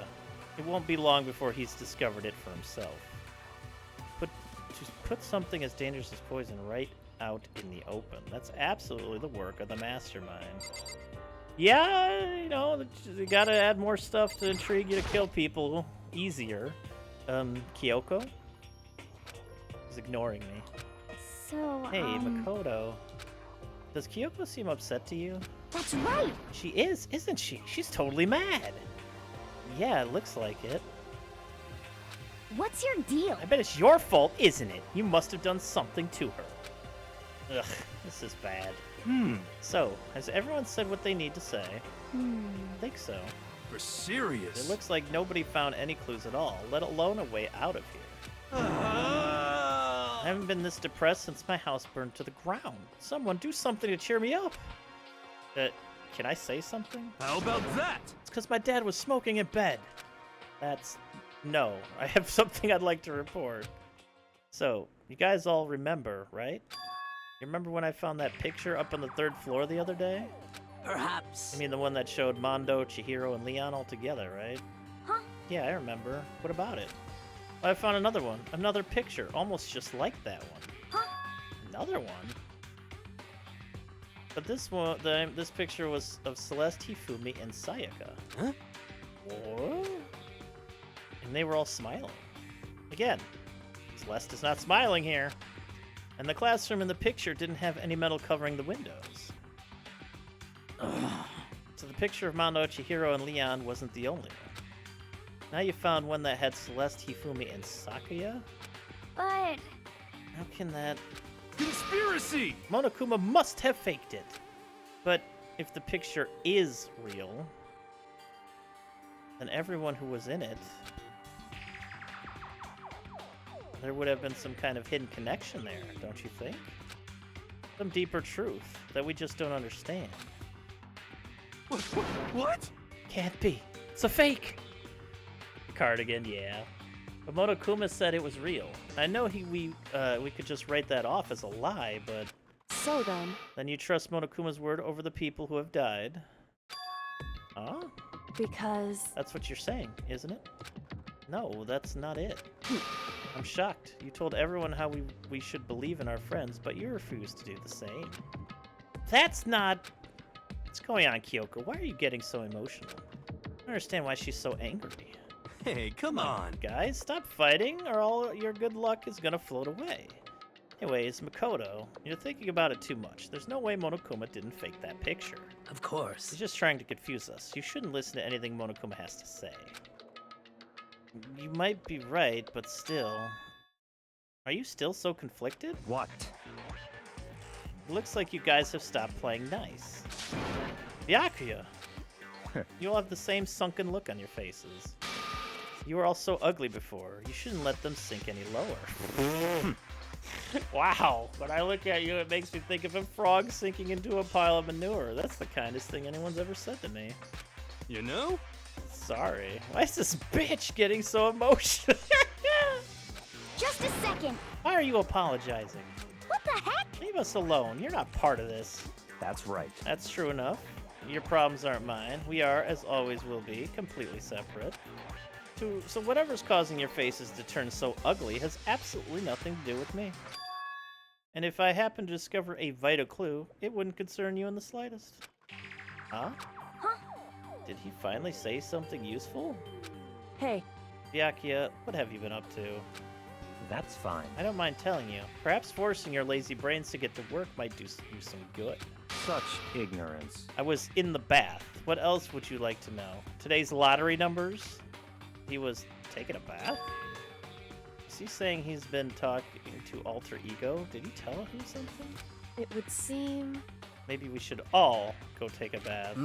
It won't be long before he's discovered it for himself. Just put something as dangerous as poison right out in the open. That's absolutely the work of the mastermind. Yeah, you know, you gotta add more stuff to intrigue you to kill people easier. Kyoko? He's ignoring me.
so,
Hey, Makoto. Does Kyoko seem upset to you?
that's right.
She is, isn't she? She's totally mad. Yeah, it looks like it.
What's your deal?
I bet it's your fault, isn't it? You must have done something to her. Ugh, this is bad. So, has everyone said what they need to say? I think so.
For serious?
It looks like nobody found any clues at all, let alone a way out of here. I haven't been this depressed since my house burned to the ground. Someone do something to cheer me up. Can I say something?
How about that?
It's because my dad was smoking in bed. No, I have something I'd like to report. So, you guys all remember, right? You remember when I found that picture up on the 3rd floor the other day?
perhaps.
I mean, the one that showed Mondo, Chihiro, and Leon all together, right?
Huh?
Yeah, I remember. What about it? I found another one. Another picture, almost just like that one.
Huh?
Another one? But this one, this picture was of Celeste, Hifumi, and Sayaka.
Huh?
What? And they were all smiling. Again, Celeste is not smiling here. And the classroom in the picture didn't have any metal covering the windows. So the picture of Mondo, Chihiro, and Leon wasn't the only one. Now you found one that had Celeste, Hifumi, and Sakuya?
But
How can that...
Conspiracy!
Monokuma must have faked it. But if the picture is real, then everyone who was in it, there would have been some kind of hidden connection there, don't you think? Some deeper truth that we just don't understand.
What?
Can't be. It's a fake! Cardigan, yeah. But Monokuma said it was real. I know we could just write that off as a lie, but...
So
Then you trust Monokuma's word over the people who have died? Huh?
because
That's what you're saying, isn't it? No, that's not it. I'm shocked. You told everyone how we should believe in our friends, but you refused to do the same. That's not... What's going on, Kyoko? Why are you getting so emotional? I don't understand why she's so angry.
Hey, come on.
Guys, stop fighting, or all your good luck is gonna float away. Anyways, Makoto, you're thinking about it too much. There's no way Monokuma didn't fake that picture.
Of course.
He's just trying to confuse us. You shouldn't listen to anything Monokuma has to say. You might be right, but still... Are you still so conflicted?
What?
It looks like you guys have stopped playing nice. Byakuya! You'll have the same sunken look on your faces. You were all so ugly before. You shouldn't let them sink any lower. Wow, when I look at you, it makes me think of a frog sinking into a pile of manure. That's the kindest thing anyone's ever said to me.
You know?
Sorry. Why is this bitch getting so emotional?
Just a second.
Why are you apologizing?
What the heck?
Leave us alone. You're not part of this.
That's right.
That's true enough. Your problems aren't mine. We are, as always will be, completely separate. So whatever's causing your faces to turn so ugly has absolutely nothing to do with me. And if I happen to discover a vital clue, it wouldn't concern you in the slightest. Huh?
Huh?
Did he finally say something useful?
hey,
Byakuya, what have you been up to?
That's fine.
I don't mind telling you. Perhaps forcing your lazy brains to get to work might do you some good.
Such ignorance.
I was in the bath. What else would you like to know? Today's lottery numbers? He was taking a bath? Is he saying he's been talking to Alter Ego? Did he tell him something?
it would seem...
Maybe we should all go take a bath.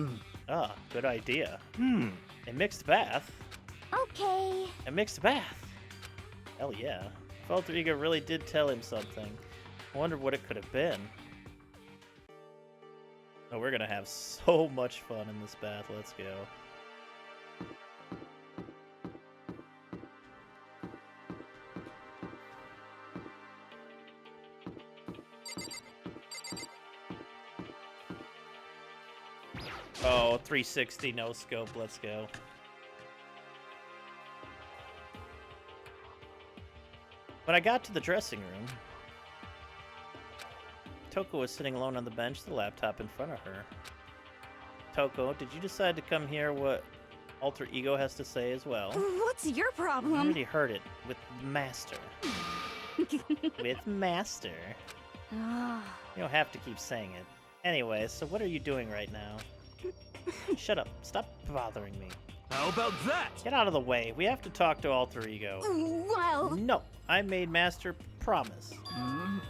Ah, good idea. A mixed bath?
Okay.
A mixed bath? Hell yeah. If Alter Ego really did tell him something, I wonder what it could have been. Oh, we're gonna have so much fun in this bath. Let's go. Oh, 360 no scope. Let's go. When I got to the dressing room, Toko was sitting alone on the bench, the laptop in front of her. Toko, did you decide to come hear what Alter Ego has to say as well?
What's your
I
problem?
already heard it with Master. With Master.
Ah.
You don't have to keep saying it. Anyway, so what are you doing right now? Shut up. Stop bothering me.
How about that?
Get out of the way. We have to talk to Alter Ego.
Well,
No, I made Master promise.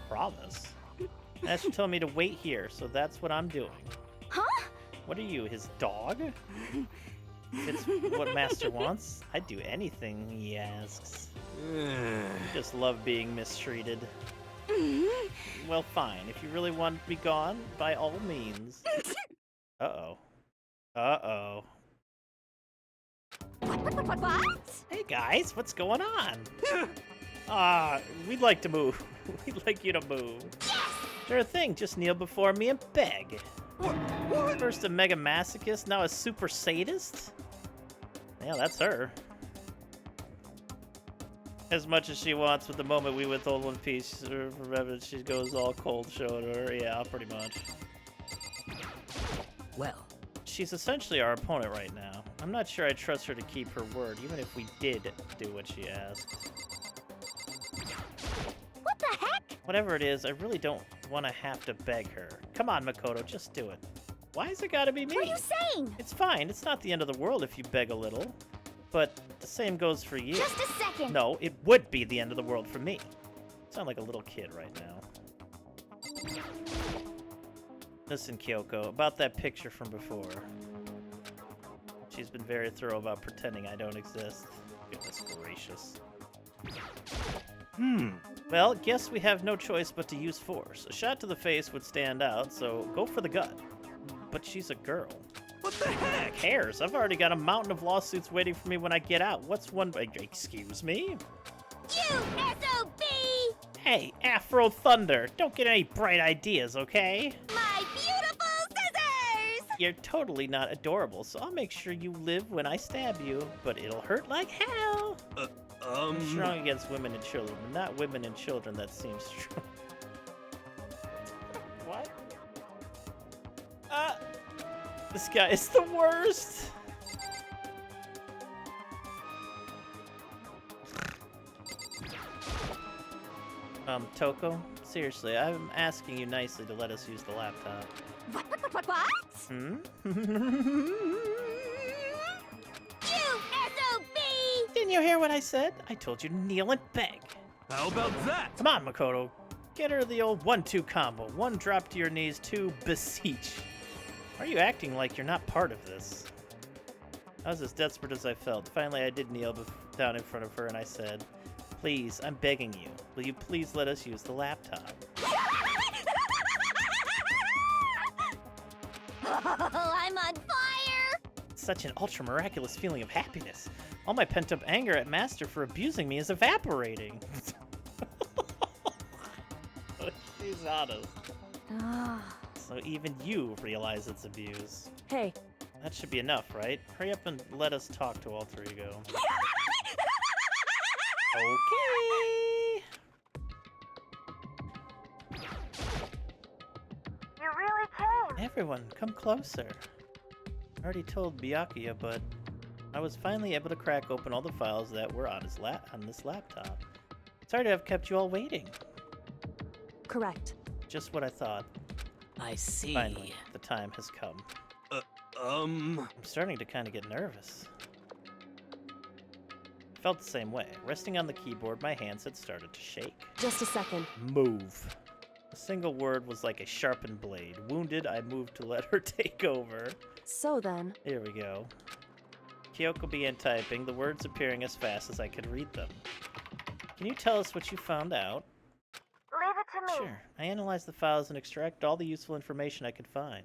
Promise? Master told me to wait here, so that's what I'm doing.
huh?
What are you, his dog? If it's what Master wants, I'd do anything he asks. You just love being mistreated. Well, fine. If you really want to be gone, by all means. Uh-oh. Uh-oh.
What?
Hey, guys, what's going on? We'd like to move. We'd like you to move. Sure thing, just kneel before me and beg.
What?
First a mega masochist, now a super sadist? Yeah, that's her. As much as she wants, with the moment we withhold one piece, remember she goes all cold showing her. Yeah, pretty much.
Well,
She's essentially our opponent right now. I'm not sure I trust her to keep her word, even if we did do what she asked.
What the heck?
Whatever it is, I really don't want to have to beg her. Come on, Makoto, just do it. Why has it gotta be me?
What are you saying?
It's fine. It's not the end of the world if you beg a little. But the same goes for you.
Just a second.
No, it would be the end of the world for me. You sound like a little kid right now. Listen, Kyoko, about that picture from before. She's been very thorough about pretending I don't exist. Goodness gracious. Well, guess we have no choice but to use force. A shot to the face would stand out, so go for the gut. But she's a girl.
What the heck?
Who cares? I've already got a mountain of lawsuits waiting for me when I get out. What's one... Excuse me?
You SOB!
Hey, Afro Thunder, don't get any bright ideas, okay?
My beautiful scissors!
You're totally not adorable, so I'll make sure you live when I stab you, but it'll hurt like hell. I'm strong against women and children, but not women and children that seem strong. What? This guy is the worst. Toko, seriously, I'm asking you nicely to let us use the laptop.
What?
Hmm?
You SOB!
Didn't you hear what I said? I told you to kneel and beg.
How about that?
Come on, Makoto. Get her the old 1-2 combo. 1, drop to your knees. 2, beseech. Why are you acting like you're not part of this? I was as desperate as I felt. Finally, I did kneel down in front of her and I said, please, I'm begging you. Will you please let us use the laptop?
Oh, I'm on fire!
It's such an ultra-miraculous feeling of happiness. All my pent-up anger at Master for abusing me is evaporating. She's honest. So even you realize it's abuse.
Hey,
That should be enough, right? Hurry up and let us talk to Alter Ego. Okay.
You really came!
Everyone, come closer. I already told Byakuya, but I was finally able to crack open all the files that were on this laptop. Sorry to have kept you all waiting.
correct.
Just what I thought.
I see.
Finally, the time has come. I'm starting to kind of get nervous. I felt the same way. Resting on the keyboard, my hands had started to shake.
Just a second.
Move. A single word was like a sharpened blade. Wounded, I moved to let her take over.
So then,
Here we go. Kyoko began typing, the words appearing as fast as I could read them. Can you tell us what you found out?
Leave it to me.
Sure. I analyzed the files and extracted all the useful information I could find.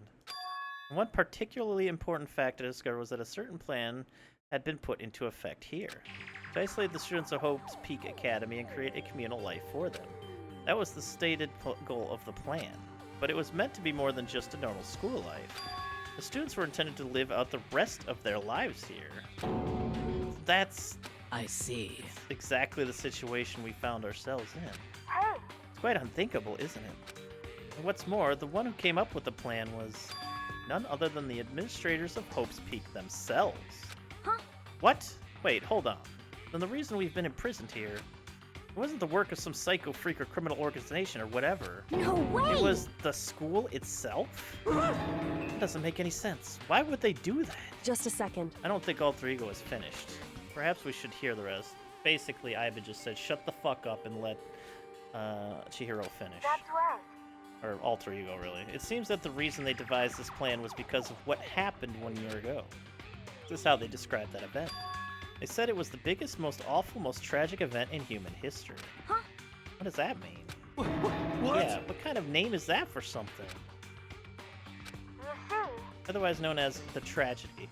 And one particularly important fact I discovered was that a certain plan had been put into effect here. To isolate the students of Hope's Peak Academy and create a communal life for them. That was the stated goal of the plan. But it was meant to be more than just a normal school life. The students were intended to live out the rest of their lives here. That's
I see.
exactly the situation we found ourselves in.
Hey!
It's quite unthinkable, isn't it? And what's more, the one who came up with the plan was none other than the administrators of Hope's Peak themselves.
Huh?
What? Wait, hold on. Then the reason we've been imprisoned here, it wasn't the work of some psycho freak or criminal organization or whatever.
No way!
It was the school itself? That doesn't make any sense. Why would they do that?
just a second.
I don't think Alter Ego is finished. Perhaps we should hear the rest. Basically, Aiba just said, shut the fuck up and let Chihiro finish.
That's right.
Or Alter Ego, really. It seems that the reason they devised this plan was because of what happened 1 year ago. This is how they described that event. They said it was the biggest, most awful, most tragic event in human history.
Huh?
What does that mean?
What?
Yeah, what kind of name is that for something?
You see?
Otherwise known as the tragedy.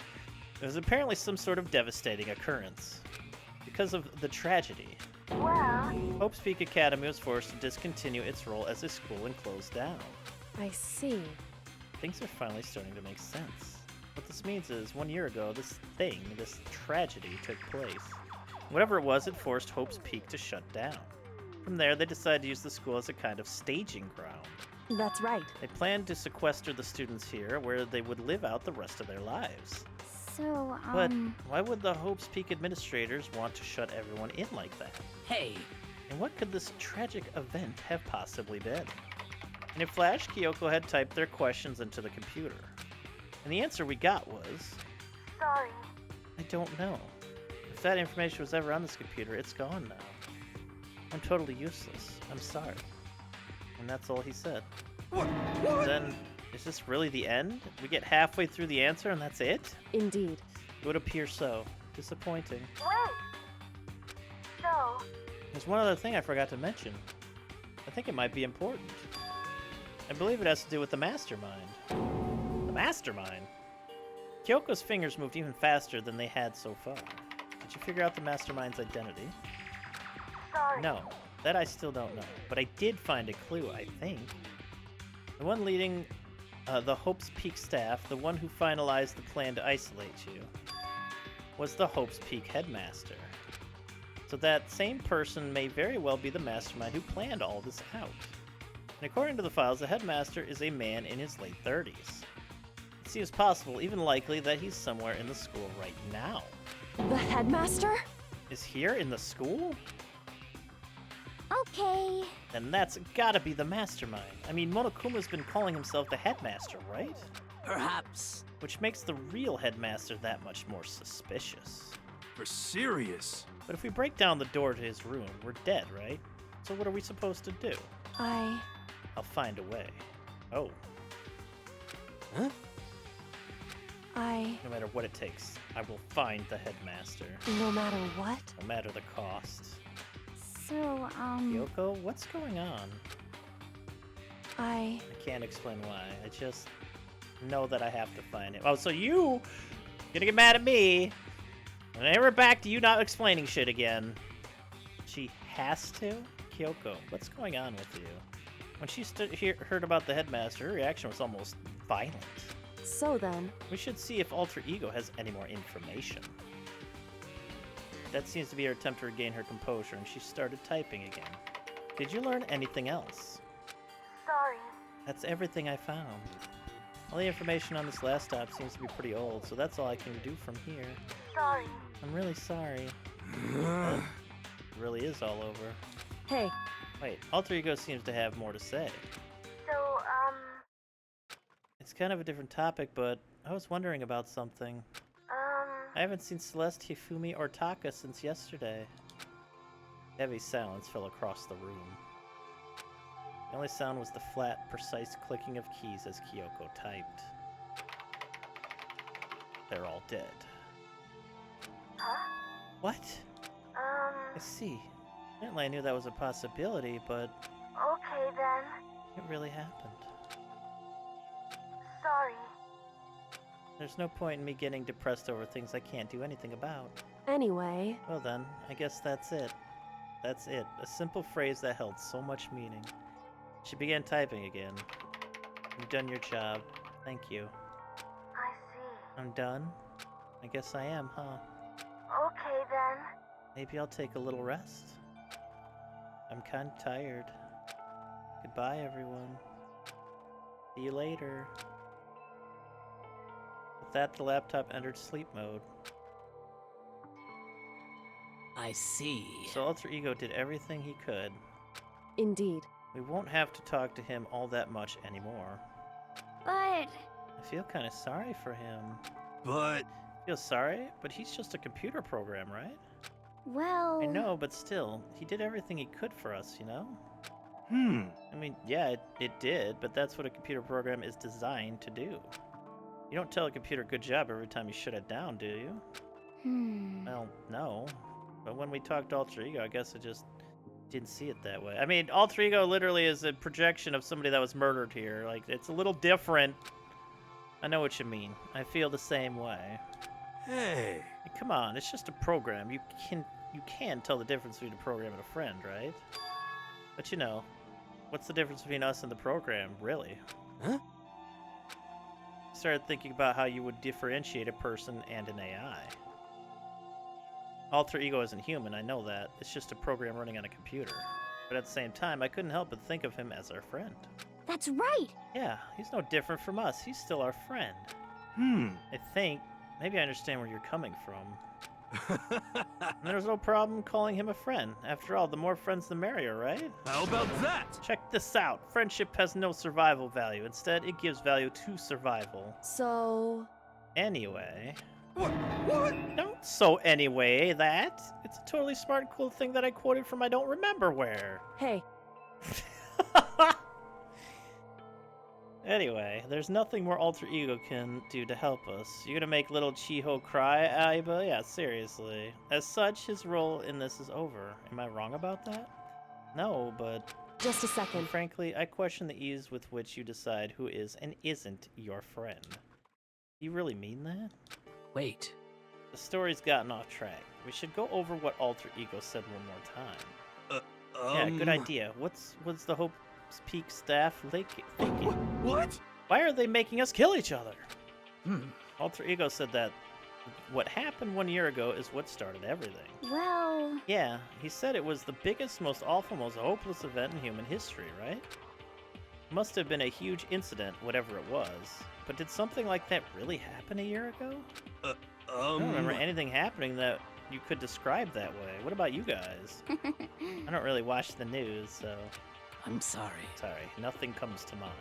It was apparently some sort of devastating occurrence. Because of the tragedy,
Well,
Hope's Peak Academy was forced to discontinue its role as a school and close down.
I see.
Things are finally starting to make sense. What this means is, 1 year ago, this tragedy took place. Whatever it was, it forced Hope's Peak to shut down. From there, they decided to use the school as a kind of staging ground.
That's right.
They planned to sequester the students here, where they would live out the rest of their lives.
So,
But why would the Hope's Peak administrators want to shut everyone in like that?
Hey,
And what could this tragic event have possibly been? In a flash, Kyoko had typed their questions into the computer. And the answer we got was,
sorry.
I don't know. If that information was ever on this computer, it's gone now. I'm totally useless. I'm sorry. And that's all he said.
What?
Then, is this really the end? We get halfway through the answer and that's it?
Indeed.
It would appear so. Disappointing.
Wait! So,
There's one other thing I forgot to mention. I think it might be important. I believe it has to do with the mastermind. The mastermind? Kyoko's fingers moved even faster than they had so far. Did you figure out the mastermind's identity?
sorry.
No, that I still don't know. But I did find a clue, I think. The one leading the Hope's Peak staff, the one who finalized the plan to isolate you, was the Hope's Peak headmaster. So that same person may very well be the mastermind who planned all this out. And according to the files, the headmaster is a man in his late 30s. It seems possible, even likely, that he's somewhere in the school right now.
The headmaster?
Is here in the school?
Okay.
Then that's gotta be the mastermind. I mean, Monokuma's been calling himself the headmaster, right?
Perhaps.
Which makes the real headmaster that much more suspicious.
For serious?
But if we break down the door to his room, we're dead, right? So what are we supposed to do? I'll find a way. Oh.
Huh?
No matter what it takes, I will find the headmaster.
No matter what?
No matter the cost.
So,
Yoko, what's going on?
I
I can't explain why. I just know that I have to find it. Oh, so you gonna get mad at me? And then we're back to you not explaining shit again. She has to? Kyoko, what's going on with you? When she heard about the headmaster, her reaction was almost violent.
So then,
We should see if Alter Ego has any more information. That seems to be her attempt to regain her composure, and she started typing again. Did you learn anything else?
sorry.
That's everything I found. All the information on this last stop seems to be pretty old, so that's all I can do from here.
Sorry.
I'm really sorry. It really is all over.
Hey,
Wait, Alter Ego seems to have more to say.
so,
It's kind of a different topic, but I was wondering about something. I haven't seen Celeste, Hifumi, or Taka since yesterday. Heavy silence fell across the room. The only sound was the flat, precise clicking of keys as Kyoko typed. They're all dead.
Huh?
What? I see. Apparently I knew that was a possibility, but
Okay then.
it really happened.
Sorry.
There's no point in me getting depressed over things I can't do anything about.
Anyway,
Well then, I guess that's it. That's it. A simple phrase that held so much meaning. She began typing again. You've done your job. Thank you.
I see.
I'm done? I guess I am, huh?
Okay then.
Maybe I'll take a little rest. I'm kinda tired. Goodbye, everyone. See you later. With that, the laptop entered sleep mode.
I see.
So Alter Ego did everything he could.
Indeed.
We won't have to talk to him all that much anymore.
but
I feel kind of sorry for him.
But
Feel sorry? But he's just a computer program, right?
well,
I know, but still, he did everything he could for us, you know? I mean, yeah, it did, but that's what a computer program is designed to do. You don't tell a computer good job every time you shut it down, do you? Well, no. But when we talked to Alter Ego, I guess I just didn't see it that way. I mean, Alter Ego literally is a projection of somebody that was murdered here. Like, it's a little different. I know what you mean. I feel the same way.
hey,
Hey, come on, it's just a program. You can tell the difference between a program and a friend, right? But you know, what's the difference between us and the program, really?
Huh?
Started thinking about how you would differentiate a person and an AI. Alter Ego isn't human, I know that. It's just a program running on a computer. But at the same time, I couldn't help but think of him as our friend.
that's right.
Yeah, he's no different from us. He's still our friend. I think. Maybe I understand where you're coming from. And there's no problem calling him a friend. After all, the more friends the merrier, right?
How about that?
Check this out. Friendship has no survival value. Instead, it gives value to survival.
So,
Anyway.
What?
Don't so anyway that. It's a totally smart and cool thing that I quoted from I don't remember where.
hey,
Anyway, there's nothing more Alter Ego can do to help us. You're gonna make little Chiho cry, Aiba? Yeah, seriously. As such, his role in this is over. Am I wrong about that? No, but
Just a second.
frankly, I question the ease with which you decide who is and isn't your friend. You really mean that?
Wait.
The story's gotten off track. We should go over what Alter Ego said one more time. Yeah, good idea. What's the Hope's Peak staff thinking?
What?
Why are they making us kill each other? Alter Ego said that what happened 1 year ago is what started everything.
Well,
Yeah, he said it was the biggest, most awful, most hopeless event in human history, right? Must have been a huge incident, whatever it was. But did something like that really happen a year ago? I don't remember anything happening that you could describe that way. What about you guys? I don't really watch the news, so...
I'm sorry.
Sorry, nothing comes to mind.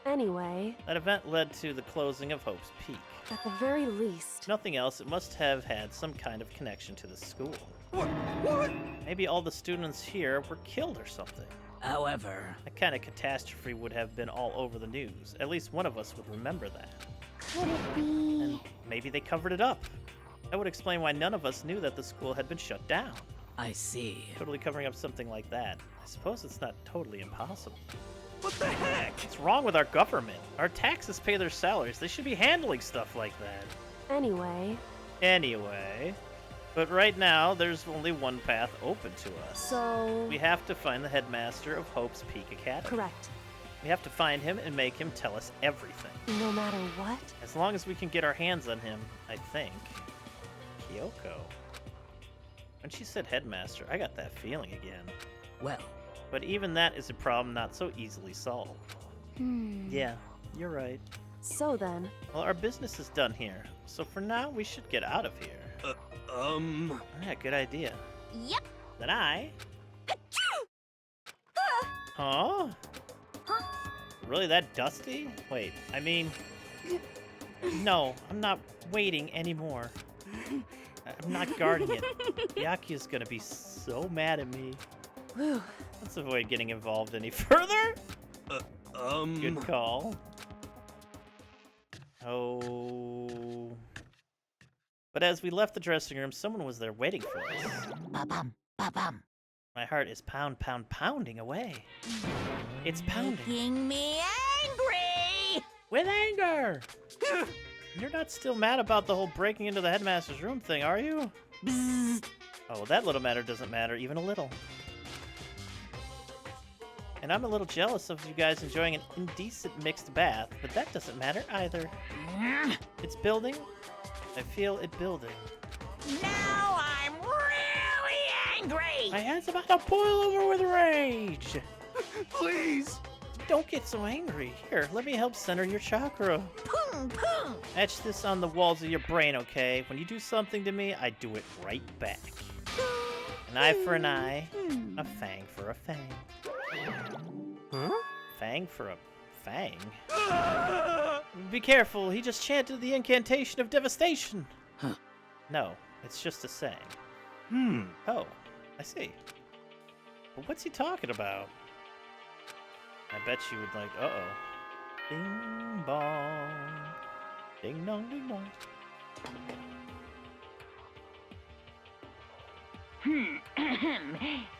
Anyway,
That event led to the closing of Hope's Peak.
at the very least,
If nothing else, it must have had some kind of connection to the school.
What?
Maybe all the students here were killed or something.
However,
That kind of catastrophe would have been all over the news. At least one of us would remember that.
could it be?
And maybe they covered it up. That would explain why none of us knew that the school had been shut down.
I see.
Totally covering up something like that. I suppose it's not totally impossible.
What the heck?
What's wrong with our government? Our taxes pay their salaries. They should be handling stuff like that.
anyway,
Anyway, but right now, there's only one path open to us.
so...
We have to find the headmaster of Hope's Peak Academy.
Correct.
We have to find him and make him tell us everything.
No matter what?
As long as we can get our hands on him, I think. Kyoko. When she said headmaster, I got that feeling again.
Well,
But even that is a problem not so easily solved. Yeah, you're right.
So then,
Well, our business is done here, so for now we should get out of here. Yeah, good idea.
Yep.
Then I... Huh? Really that dusty? Wait, I mean... No, I'm not waiting anymore. I'm not guarding it. Yaku's gonna be so mad at me.
whew,
Let's avoid getting involved any further. Good call. Oh. But as we left the dressing room, someone was there waiting for us.
Ba-bum, ba-bum.
My heart is pounding away. It's pounding.
Making me angry!
With anger! You're not still mad about the whole breaking into the headmaster's room thing, are you?
Bzzz.
Oh, well, that little matter doesn't matter, even a little. And I'm a little jealous of you guys enjoying an indecent mixed bath, but that doesn't matter either. It's building. I feel it building.
Now I'm really angry!
My head's about to boil over with rage.
Please!
Don't get so angry. Here, let me help center your chakra.
Boom, boom!
Etch this on the walls of your brain, okay? When you do something to me, I do it right back. An eye for an eye, a fang for a fang.
Huh?
Fang for a fang? Be careful, he just chanted the incantation of devastation.
Huh.
No, it's just a saying. Oh, I see. But what's he talking about? I bet you would like, uh-oh. Ding bong. Ding dong, ding dong.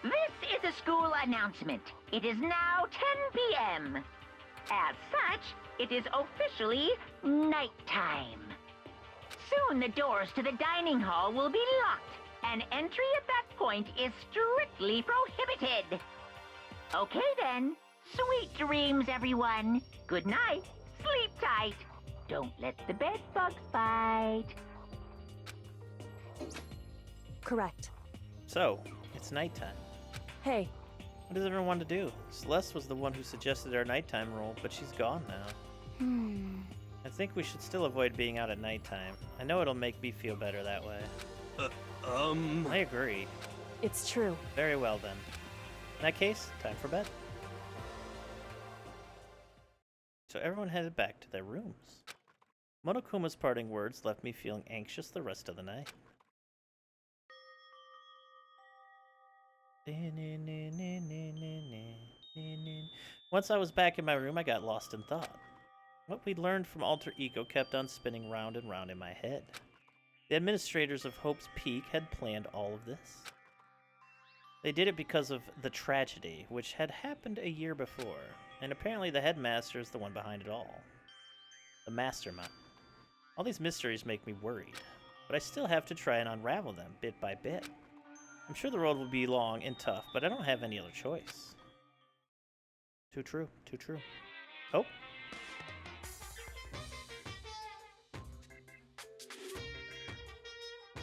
This is a school announcement. It is now 10 p.m. As such, it is officially nighttime. Soon the doors to the dining hall will be locked, and entry at that point is strictly prohibited. Okay then. Sweet dreams, everyone. Good night. Sleep tight. Don't let the bed bugs bite.
correct.
So, it's nighttime.
Hey,
What does everyone want to do? Celeste was the one who suggested our nighttime rule, but she's gone now. I think we should still avoid being out at nighttime. I know it'll make me feel better that way. I agree.
it's true.
Very well then. In that case, time for bed. So everyone headed back to their rooms. Monokuma's parting words left me feeling anxious the rest of the night. Once I was back in my room, I got lost in thought. What we learned from Alter Ego kept on spinning round and round in my head. The administrators of Hope's Peak had planned all of this. They did it because of the tragedy, which had happened a year before, and apparently the headmaster is the one behind it all. The mastermind. All these mysteries make me worried, but I still have to try and unravel them bit by bit. I'm sure the road will be long and tough, but I don't have any other choice. Too true, too true. Oh.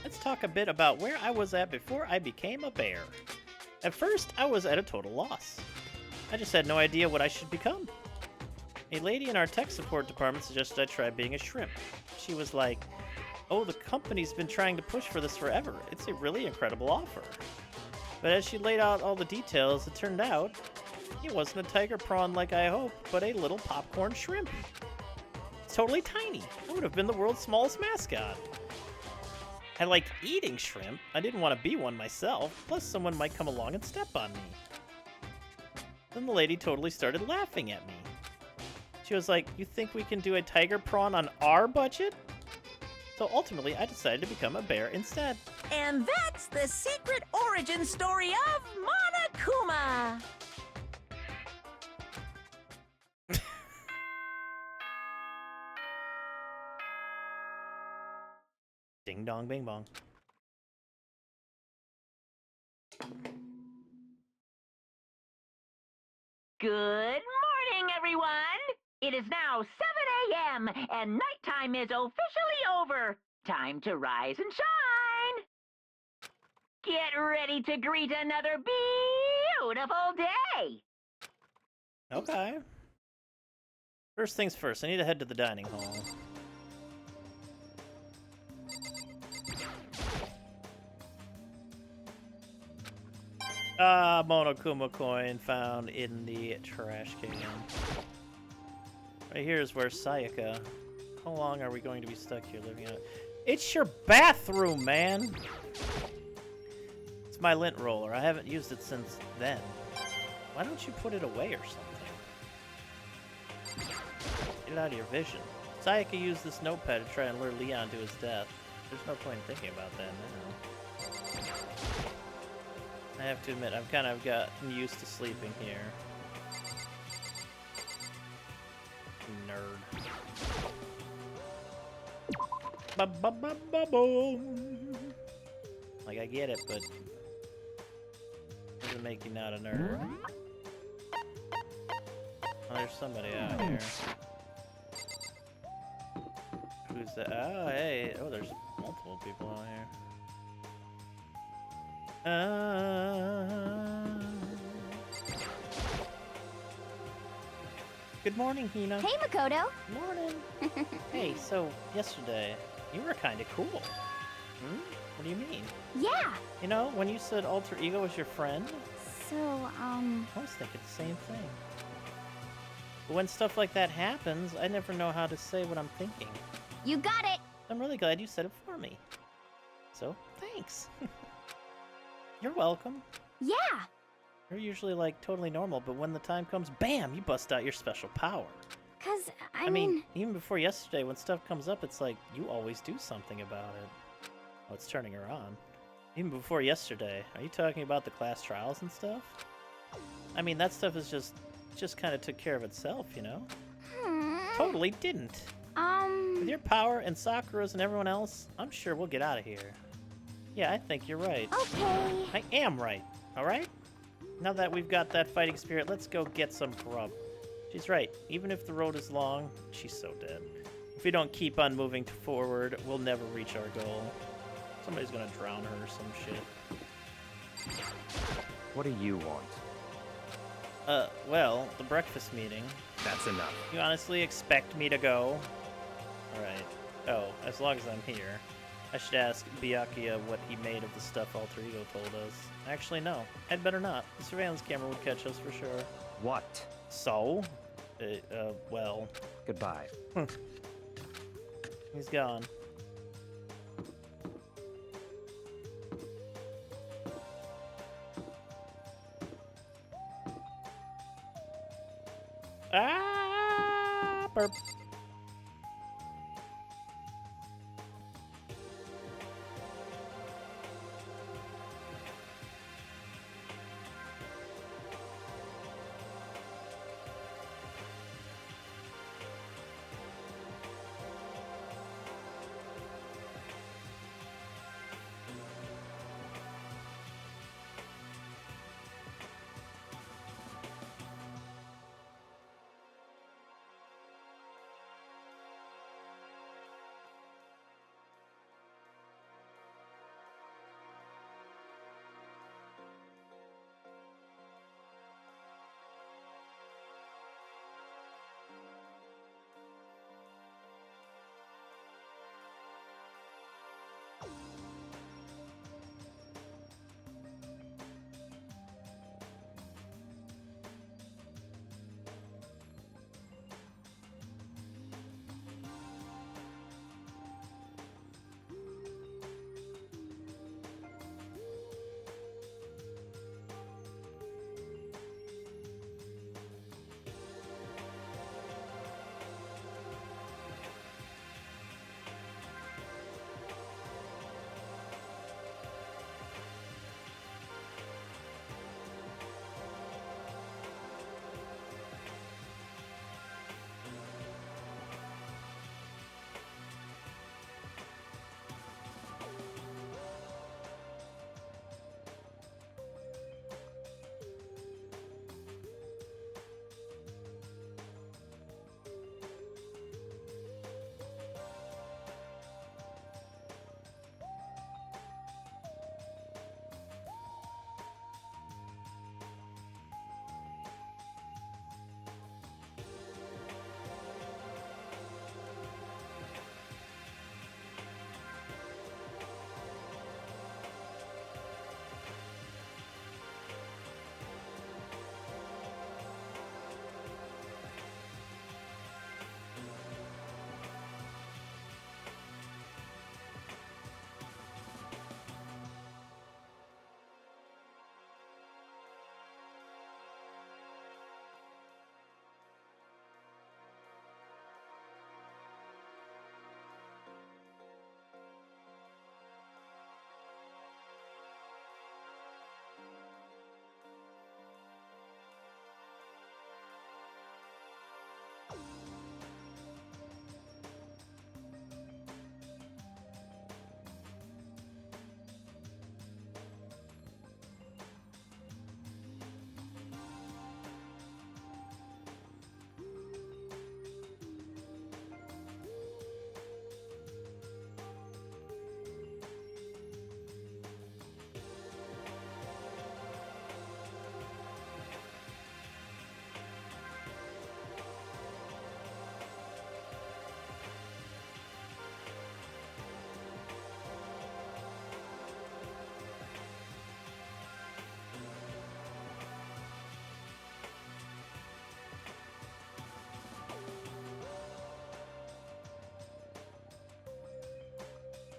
Let's talk a bit about where I was at before I became a bear. At first, I was at a total loss. I just had no idea what I should become. A lady in our tech support department suggested I try being a shrimp. She was like, "Oh, the company's been trying to push for this forever. It's a really incredible offer." But as she laid out all the details, it turned out it wasn't a tiger prawn like I hoped, but a little popcorn shrimp. It's totally tiny. I would have been the world's smallest mascot. I liked eating shrimp. I didn't want to be one myself, plus someone might come along and step on me. Then the lady totally started laughing at me. She was like, "You think we can do a tiger prawn on our budget?" So ultimately, I decided to become a bear instead.
And that's the secret origin story of Monokuma.
Ding dong bing bong.
Good morning, everyone! It is now 7 a.m., and nighttime is officially over. Time to rise and shine! Get ready to greet another beautiful day!
Okay. First things first, I need to head to the dining hall. Ah, Monokuma coin found in the trash can. Right here is where Sayaka. How long are we going to be stuck here living out? It's your bathroom, man! It's my lint roller. I haven't used it since then. Why don't you put it away or something? Get it out of your vision. Sayaka used this notepad to try and lure Leon to his death. There's no point in thinking about that now. I have to admit, I've kind of gotten used to sleeping here. Nerd. Ba-ba-ba-ba-boom. Like, I get it, but doesn't make you not a nerd. Oh, there's somebody out here. Who's that? Oh, hey. Oh, there's multiple people out here. Good morning, Hina.
Hey, Makoto.
Morning. Hey, so yesterday you were kind of cool. What do you mean?
Yeah.
You know, when you said Alter Ego was your friend,
So,
I was thinking the same thing. But when stuff like that happens, I never know how to say what I'm thinking.
You got it.
I'm really glad you said it for me. So, thanks. You're welcome.
Yeah.
You're usually, like, totally normal, but when the time comes, bam, you bust out your special power.
'Cause, I
mean, even before yesterday, when stuff comes up, it's like, you always do something about it. Oh, it's turning her on. Even before yesterday, are you talking about the class trials and stuff? I mean, that stuff is just kind of took care of itself, you know? Totally didn't. With your power and Sakura's and everyone else, I'm sure we'll get out of here. Yeah, I think you're right.
Okay.
I am right, alright? Now that we've got that fighting spirit, let's go get some grub. She's right. Even if the road is long, she's so dead. If we don't keep on moving forward, we'll never reach our goal. Somebody's gonna drown her or some shit.
What do you want?
Well, the breakfast meeting.
That's enough.
You honestly expect me to go? Alright. Oh, as long as I'm here. I should ask Byakuya what he made of the stuff Alter Ego told us. Actually, no. I'd better not. The surveillance camera would catch us for sure.
What?
So? Well.
Goodbye.
He's gone. Ah! Burp.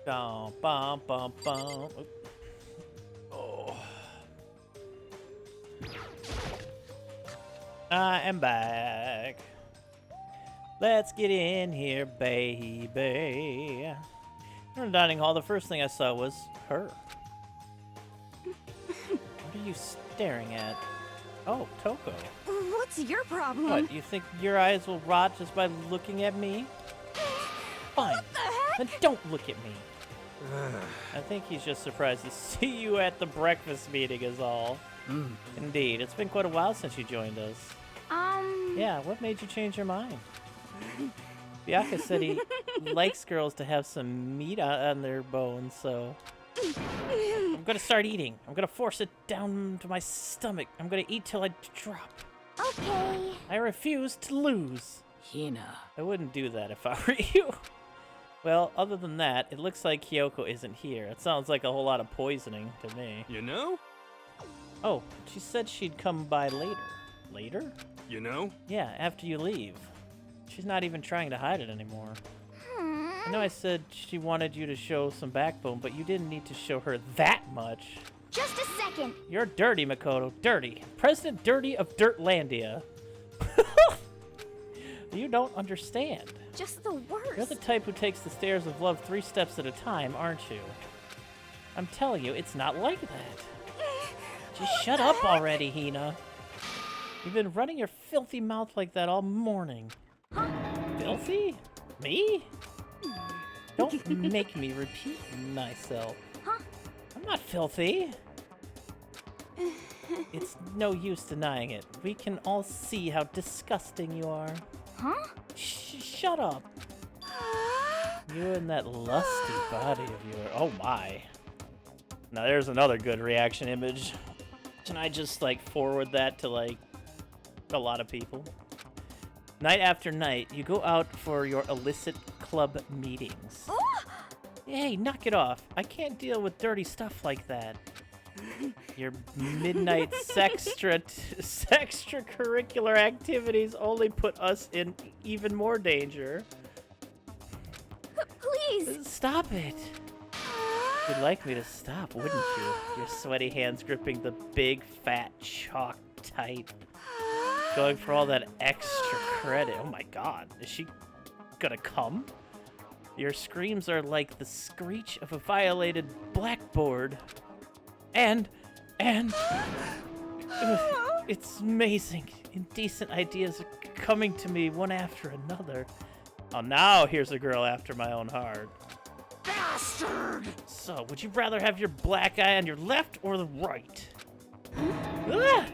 Bum, bum, bum, bum. Oh. I am back. Let's get in here, baby. In the dining hall, the first thing I saw was her. What are you staring at? Oh, Toko.
What's your problem?
What, you think your eyes will rot just by looking at me? Fine.
What the heck?
Then don't look at me. I think he's just surprised to see you at the breakfast meeting is all. Indeed, it's been quite a while since you joined us. Yeah, what made you change your mind? Bianca said he likes girls to have some meat on their bones, so... I'm gonna start eating. I'm gonna force it down to my stomach. I'm gonna eat till I drop.
Okay.
I refuse to lose.
Hina.
I wouldn't do that if I were you. Well, other than that, it looks like Kyoko isn't here. It sounds like a whole lot of poisoning to me.
You know?
Oh, she said she'd come by later. Later?
You know?
Yeah, after you leave. She's not even trying to hide it anymore. I know I said she wanted you to show some backbone, but you didn't need to show her that much.
Just a second.
You're dirty, Makoto. Dirty. President Dirty of Dirtlandia. You don't understand.
Just the worst.
You're the type who takes the stairs of love 3 steps at a time, aren't you? I'm telling you, it's not like that. Just shut up already, Hina. You've been running your filthy mouth like that all morning. Filthy? Me? Don't make me repeat myself. I'm not filthy. It's no use denying it. We can all see how disgusting you are. Shut up. You and that lusty body of yours. Oh my. Now there's another good reaction image. Can I just like forward that to like a lot of people? Night after night, you go out for your illicit club meetings. Hey, knock it off. I can't deal with dirty stuff like that. Your midnight sextracurricular activities only put us in even more danger.
Please.
Stop it. You'd like me to stop, wouldn't you? Your sweaty hands gripping the big, fat chalk tight. Going for all that extra credit. Oh my god. Is she gonna come? Your screams are like the screech of a violated blackboard. And it's amazing. Indecent ideas are coming to me one after another. Oh, now here's a girl after my own heart. Bastard! So, would you rather have your black eye on your left or the right? Ah!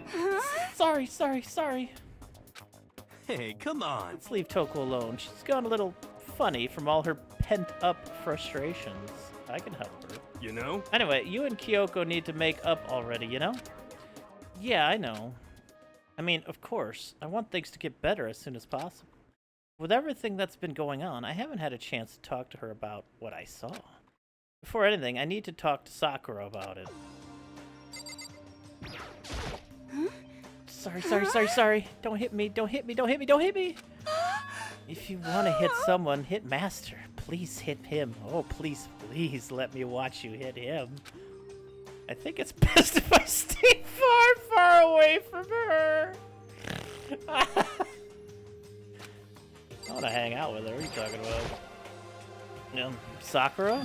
Sorry.
Hey, come on.
Let's leave Toko alone. She's gone a little funny from all her pent-up frustrations. I can help her.
You know?
Anyway, you and Kyoko need to make up already, you know? Yeah, I know. I mean, of course, I want things to get better as soon as possible. With everything that's been going on, I haven't had a chance to talk to her about what I saw. Before anything, I need to talk to Sakura about it. Sorry. Don't hit me. If you want to hit someone, hit Master. Please hit him. Oh, please let me watch you hit him. I think it's best if I stay far away from her. I want to hang out with her. What are you talking about? Sakura?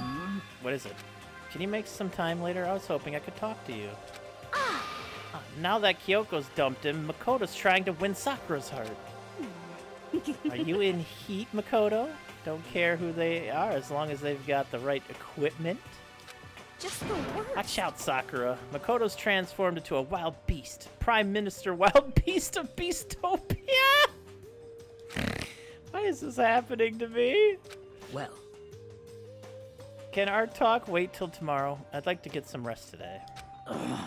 What is it? Can you make some time later? I was hoping I could talk to you. Now that Kyoko's dumped him, Makoto's trying to win Sakura's heart. Are you in heat, Makoto? Don't care who they are as long as they've got the right equipment.
Just the worst.
Watch out, Sakura. Makoto's transformed into a wild beast. Prime Minister Wild Beast of Beastopia! Why is this happening to me?
Well.
Can our talk wait till tomorrow? I'd like to get some rest today.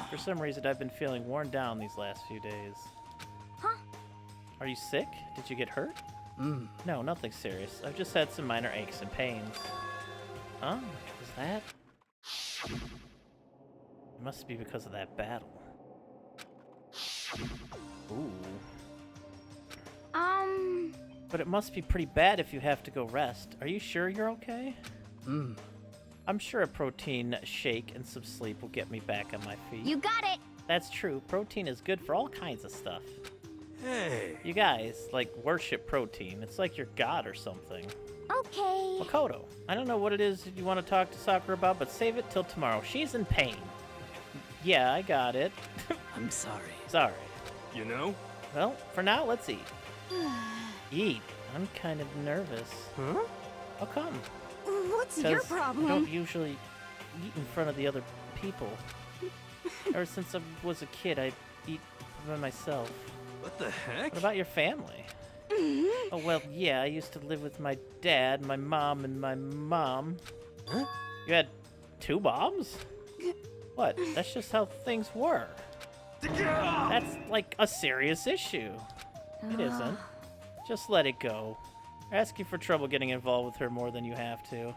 For some reason, I've been feeling worn down these last few days. Are you sick? Did you get hurt? No, nothing serious. I've just had some minor aches and pains. Huh? Is that? It must be because of that battle. Ooh. But it must be pretty bad if you have to go rest. Are you sure you're okay? I'm sure a protein shake and some sleep will get me back on my feet.
You got it!
That's true. Protein is good for all kinds of stuff.
Hey.
You guys, like, worship protein. It's like your god or something.
Okay.
Makoto, I don't know what it is you want to talk to Sakura about, but save it till tomorrow. She's in pain. Yeah, I got it.
I'm sorry.
Sorry.
You know?
Well, for now, let's eat. Eat? I'm kind of nervous.
Huh?
How come?
What's your
'Cause
problem?
I don't usually eat in front of the other people. Ever since I was a kid, I eat by myself.
What the heck?
What about your family? Oh, well, yeah, I used to live with my dad, my mom, and my mom.
Huh?
You had 2 moms? What? That's just how things were. That's like a serious issue. It isn't. Just let it go. You're asking for trouble getting involved with her more than you have to.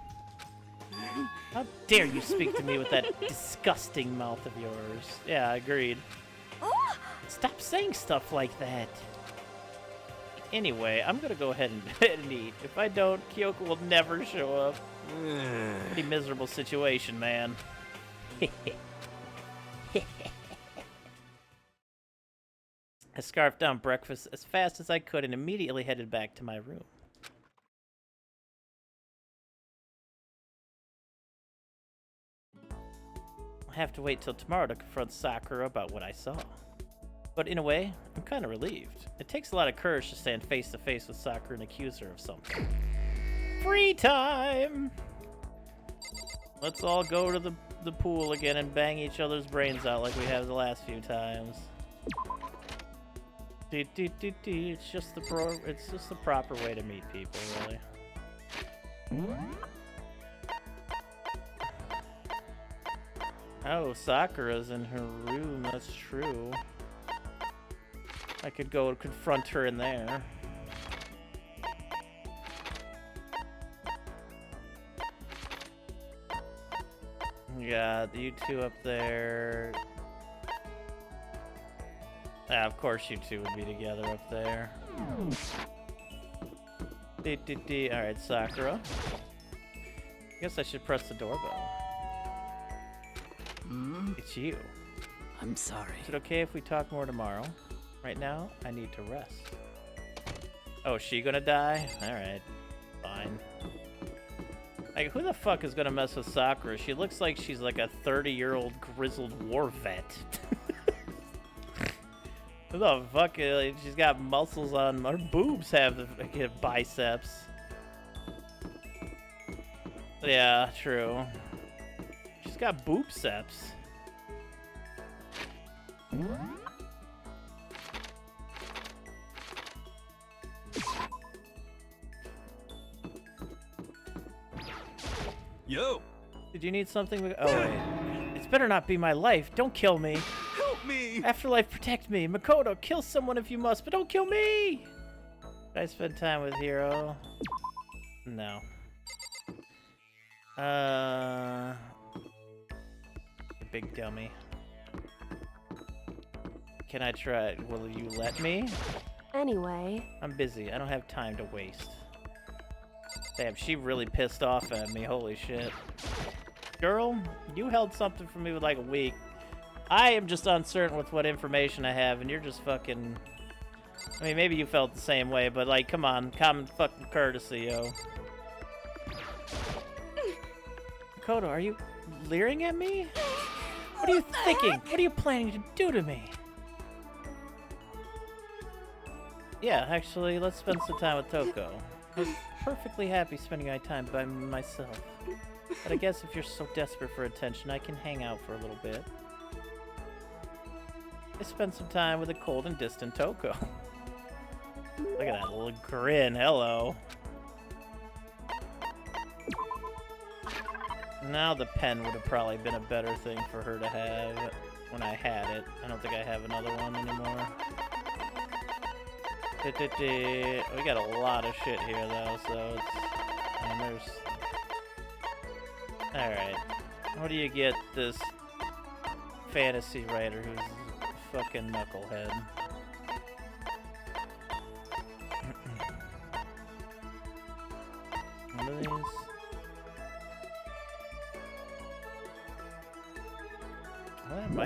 How dare you speak to me with that disgusting mouth of yours? Yeah, agreed. Stop saying stuff like that. Anyway, I'm gonna go ahead and eat. If I don't, Kyoko will never show up. Pretty miserable situation, man. I scarfed down breakfast as fast as I could and immediately headed back to my room. I have to wait till tomorrow to confront Sakura about what I saw. But in a way, I'm kind of relieved. It takes a lot of courage to stand face to face with Sakura and accuse her of something. Free time! Let's all go to the pool again and bang each other's brains out like we have the last few times. It's just the proper way to meet people, really. Oh, Sakura's in her room, that's true. I could go confront her in there. Yeah, you two up there. Ah, of course you two would be together up there. Alright, Sakura. I guess I should press the doorbell. It's you.
I'm sorry.
Is it okay if we talk more tomorrow? Right now, I need to rest. Oh, is she gonna die? Alright, fine. Like, who the fuck is gonna mess with Sakura? She looks like she's like a 30-year-old grizzled war vet. Who the fuck? She's got muscles on her boobs. Have the biceps. Yeah, true. She's got boobceps.
Yo!
Did you need something? Oh wait. It's better not be my life. Don't kill me.
Help me!
Afterlife, protect me. Makoto, kill someone if you must, but don't kill me! Did I spend time with Hiro? No. Big dummy. Can I try? Will you let me?
Anyway.
I'm busy. I don't have time to waste. Damn, she really pissed off at me. Holy shit. Girl, you held something from me with like a week. I am just uncertain with what information I have, and you're just fucking... I mean, maybe you felt the same way, but like, come on. Common fucking courtesy, yo. Makoto, are you leering at me? What are you thinking? What are you planning to do to me? Yeah, actually, let's spend some time with Toko. I was perfectly happy spending my time by myself. But I guess if you're so desperate for attention, I can hang out for a little bit. I spent some time with a cold and distant Toko. Look at that little grin, hello. Now the pen would have probably been a better thing for her to have when I had it. I don't think I have another one anymore. We got a lot of shit here though, so it's... And there's... Alright. What do you get this fantasy writer who's a fucking knucklehead? One of these?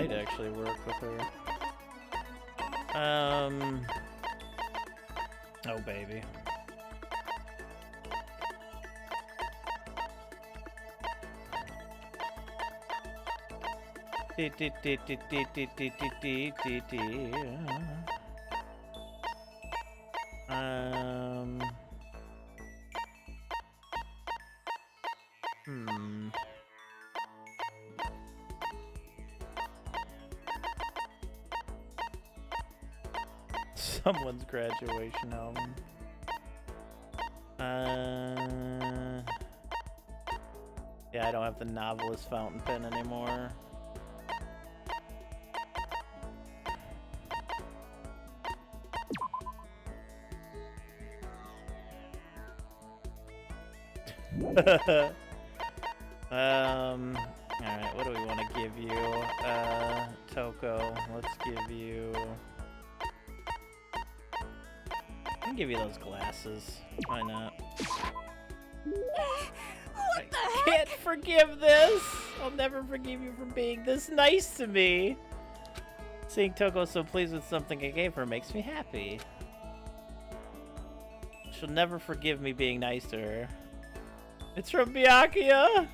might actually work with her. Oh, baby. Someone's graduation album. Yeah, I don't have the novelist fountain pen anymore. Alright, what do we want to give you? Toko, let's give you... I'll give you those glasses. Why not?
What the
I can't forgive this! I'll never forgive you for being this nice to me! Seeing Toko so pleased with something I gave her makes me happy. She'll never forgive me being nice to her. It's from Byakuya!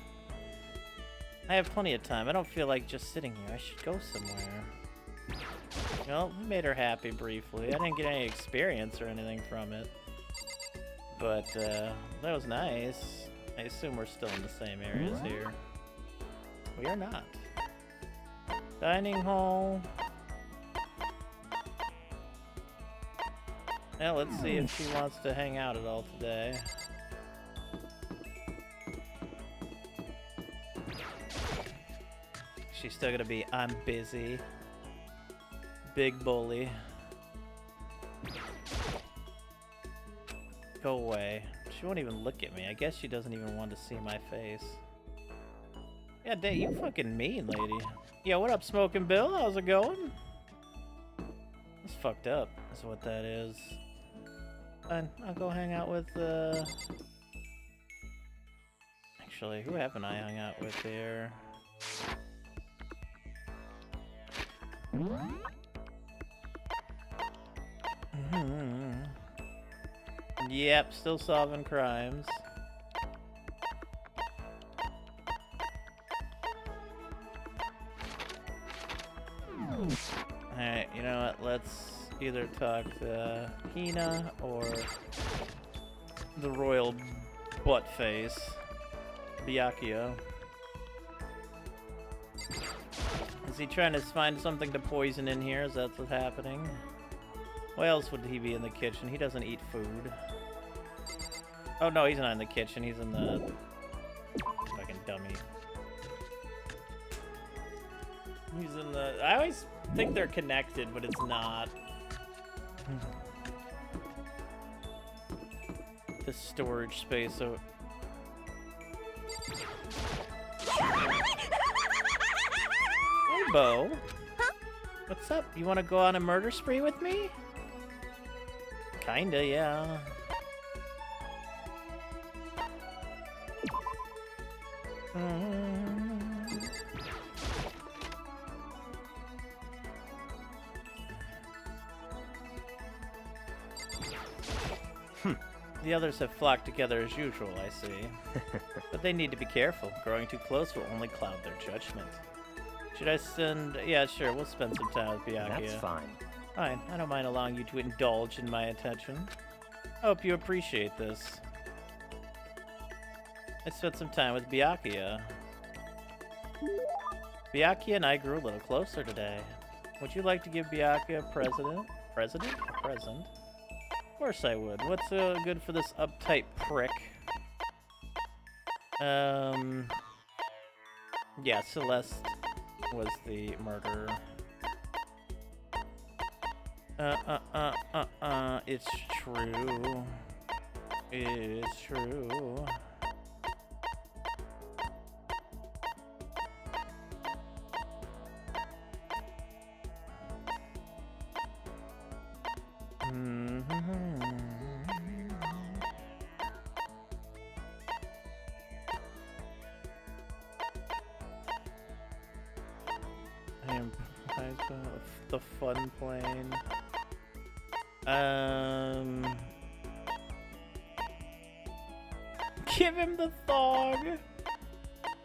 I have plenty of time. I don't feel like just sitting here. I should go somewhere. Well, we made her happy briefly. I didn't get any experience or anything from it. But, that was nice. I assume we're still in the same areas here. We are not. Dining hall. Now let's see if she wants to hang out at all today. She's still gonna be, I'm busy. Big bully. Go away. She won't even look at me. I guess she doesn't even want to see my face. Yeah, dang, you fucking mean, lady. Yeah, what up, Smoking Bill? How's it going? It's fucked up, is what that is. Fine, I'll go hang out with, Actually, who haven't I hung out with here? Yep, still solving crimes. Alright, you know what? Let's either talk to Hina or the royal butt face, Byakuya. Is he trying to find something to poison in here? Is that what's happening? Why else would he be in the kitchen? He doesn't eat food. Oh no, he's not in the kitchen. He's in the... fucking dummy. He's in the... I always think they're connected, but it's not. The storage space, so... Hey, Bo.
Huh?
What's up? You want to go on a murder spree with me? Kinda, yeah. The others have flocked together as usual, I see. But they need to be careful. Growing too close will only cloud their judgment. Should I send... Yeah, sure, we'll spend some time with Byakuya.
That's fine.
Fine, I don't mind allowing you to indulge in my attention. I hope you appreciate this. I spent some time with Byakuya. Byakuya and I grew a little closer today. Would you like to give Byakuya a present? Present? A present? Of course I would. What's good for this uptight prick? Yeah, Celeste was the murderer. It's true. It's true. I am The fun plane. Give him the thong.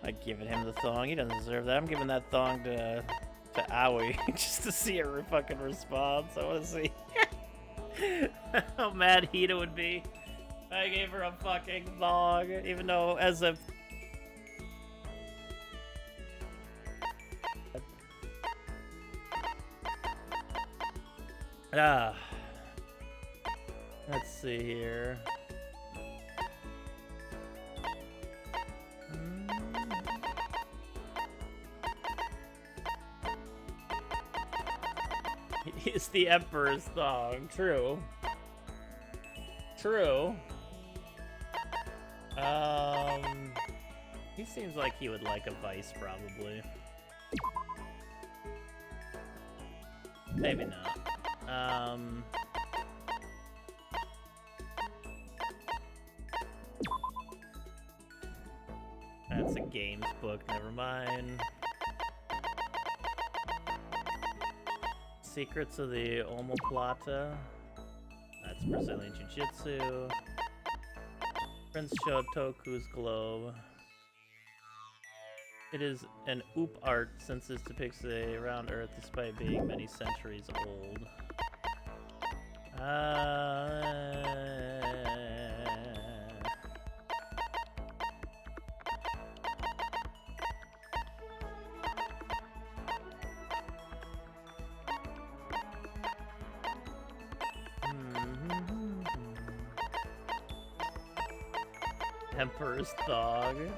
I'm giving him the thong. He doesn't deserve that. I'm giving that thong to Aoi just to see her fucking response. I want to see how mad Hida would be if I gave her a fucking thong, even though as a let's see here. It's the Emperor's thong. True. True. He seems like he would like a vice, probably. Maybe not. That's a games book, never mind. Secrets of the Omoplata. That's Brazilian Jiu-Jitsu. Prince Shotoku's globe. It is an oop art since it depicts a round earth despite being many centuries old. Emperor's thong.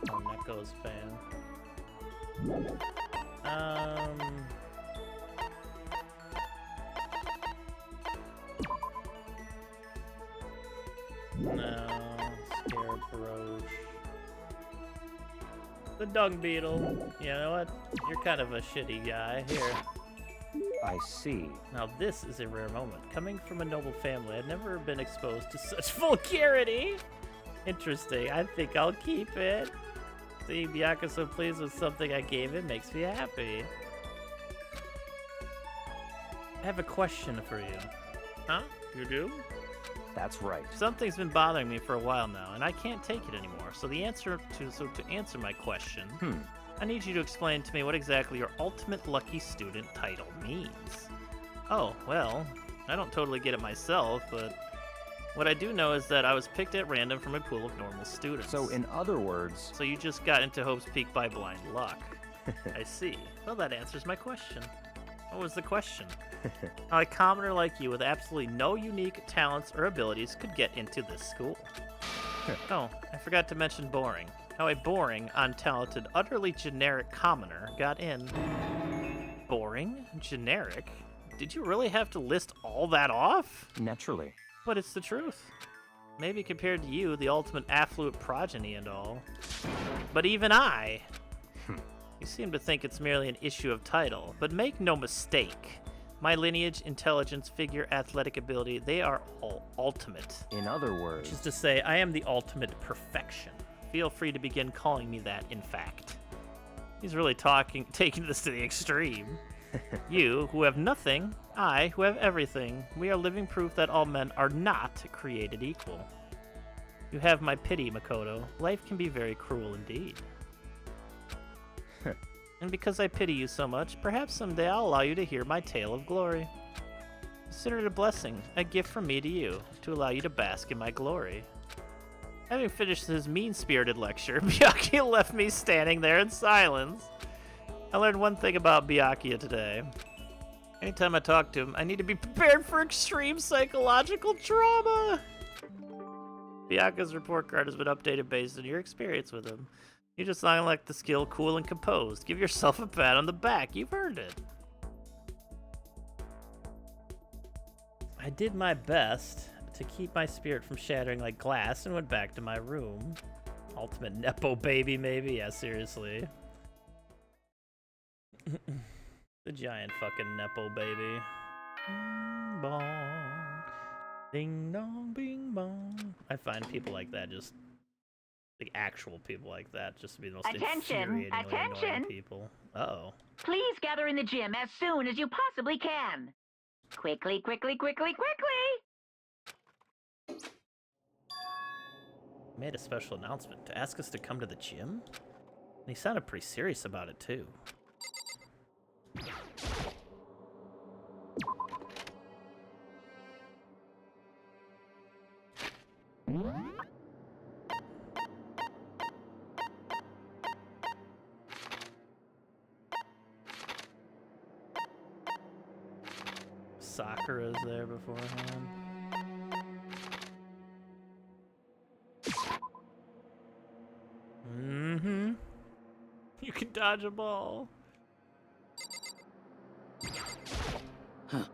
Oh, Neko's fan. No, scared Baroche. The dung beetle. You know what? You're kind of a shitty guy. Here.
I see.
Now this is a rare moment. Coming from a noble family, I've never been exposed to such vulgarity. Interesting. I think I'll keep it. Seeing Bianca so pleased with something I gave him makes me happy. I have a question for you. Huh? You do?
That's right.
Something's been bothering me for a while now, and I can't take it anymore. So to answer my question, I need you to explain to me what exactly your ultimate lucky student title means. Oh, well, I don't totally get it myself, but what I do know is that I was picked at random from a pool of normal students.
So in other words...
So you just got into Hope's Peak by blind luck. I see. Well, that answers my question. What was the question? How a commoner like you with absolutely no unique talents or abilities could get into this school. Oh, I forgot to mention boring. How a boring, untalented, utterly generic commoner got in. Boring? Generic? Did you really have to list all that off?
Naturally.
But it's the truth. Maybe compared to you, the ultimate affluent progeny and all. But even I... You seem to think it's merely an issue of title, but make no mistake. My lineage, intelligence, figure, athletic ability, they are all ultimate.
In other words...
Which is to say, I am the ultimate perfection. Feel free to begin calling me that, in fact. He's really taking this to the extreme. You, who have nothing, I, who have everything, we are living proof that all men are not created equal. You have my pity, Makoto. Life can be very cruel indeed. And because I pity you so much, perhaps someday I'll allow you to hear my tale of glory. Consider it a blessing, a gift from me to you, to allow you to bask in my glory. Having finished his mean-spirited lecture, Byakuya left me standing there in silence. I learned one thing about Byakuya today. Anytime I talk to him, I need to be prepared for extreme psychological trauma. Byakuya's report card has been updated based on your experience with him. You just sound like the skill, cool, and composed. Give yourself a pat on the back. You've earned it. I did my best to keep my spirit from shattering like glass and went back to my room. Ultimate Nepo baby, maybe? Yeah, seriously. The giant fucking Nepo baby. Bing bong. Ding dong, bing bong. I find people like that just Like actual people like that, just to be the most
Attention!
infuriatingly
Attention!
annoying people. Uh-oh.
Please gather in the gym as soon as you possibly can. Quickly, quickly, quickly, quickly!
Made a special announcement to ask us to come to the gym? And he sounded pretty serious about it, too. Sakura's there beforehand. Mm-hmm. You can dodge a ball.
Huh.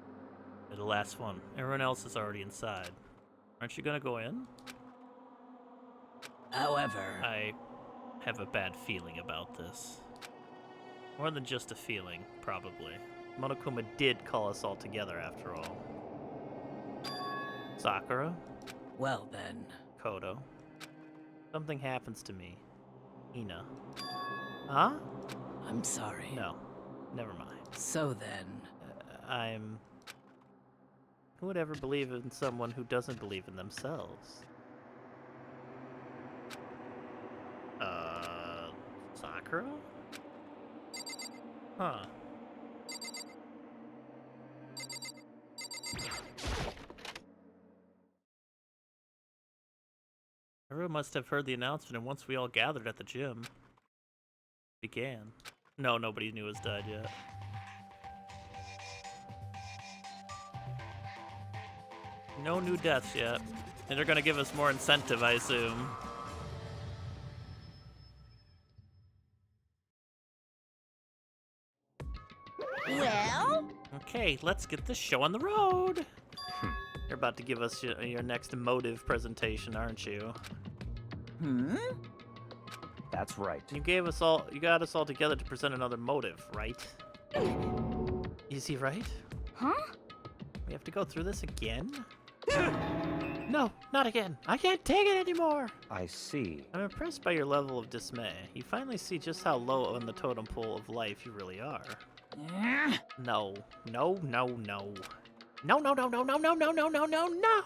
You're the last one. Everyone else is already inside. Aren't you gonna go in?
However,
I have a bad feeling about this. More than just a feeling, probably. Monokuma did call us all together after all. Sakura,
well then.
Kodo. Something happens to me. Ina. Huh?
I'm sorry.
No. Never mind.
So then.
Who would ever believe in someone who doesn't believe in themselves? Sakura? Huh. Everyone must have heard the announcement, and once we all gathered at the gym, began. No, nobody knew it was died yet. No new deaths yet. And they're gonna give us more incentive, I assume.
Well?
Okay, let's get this show on the road. You're about to give us your next motive presentation, aren't you?
That's right.
You got us all together to present another motive, right? Easy, right?
Huh?
We have to go through this again? No, not again. I can't take it anymore.
I see.
I'm impressed by your level of dismay. You finally see just how low on the totem pole of life you really are. No. No, no, no. No, no, no, no, no, no, no, no, no, no, no!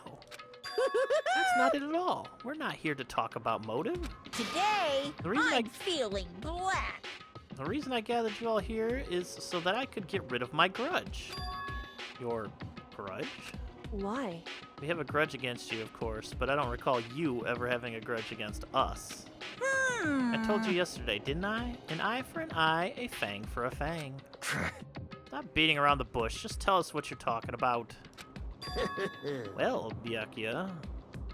That's not it at all. We're not here to talk about motive.
Today,
The reason
I'm feeling black.
The reason I gathered you all here is so that I could get rid of my grudge. Your grudge?
Why?
We have a grudge against you, of course, but I don't recall you ever having a grudge against us. I told you yesterday, didn't I? An eye for an eye, a fang for a fang. Stop beating around the bush. Just tell us what you're talking about. Well, Byakuya,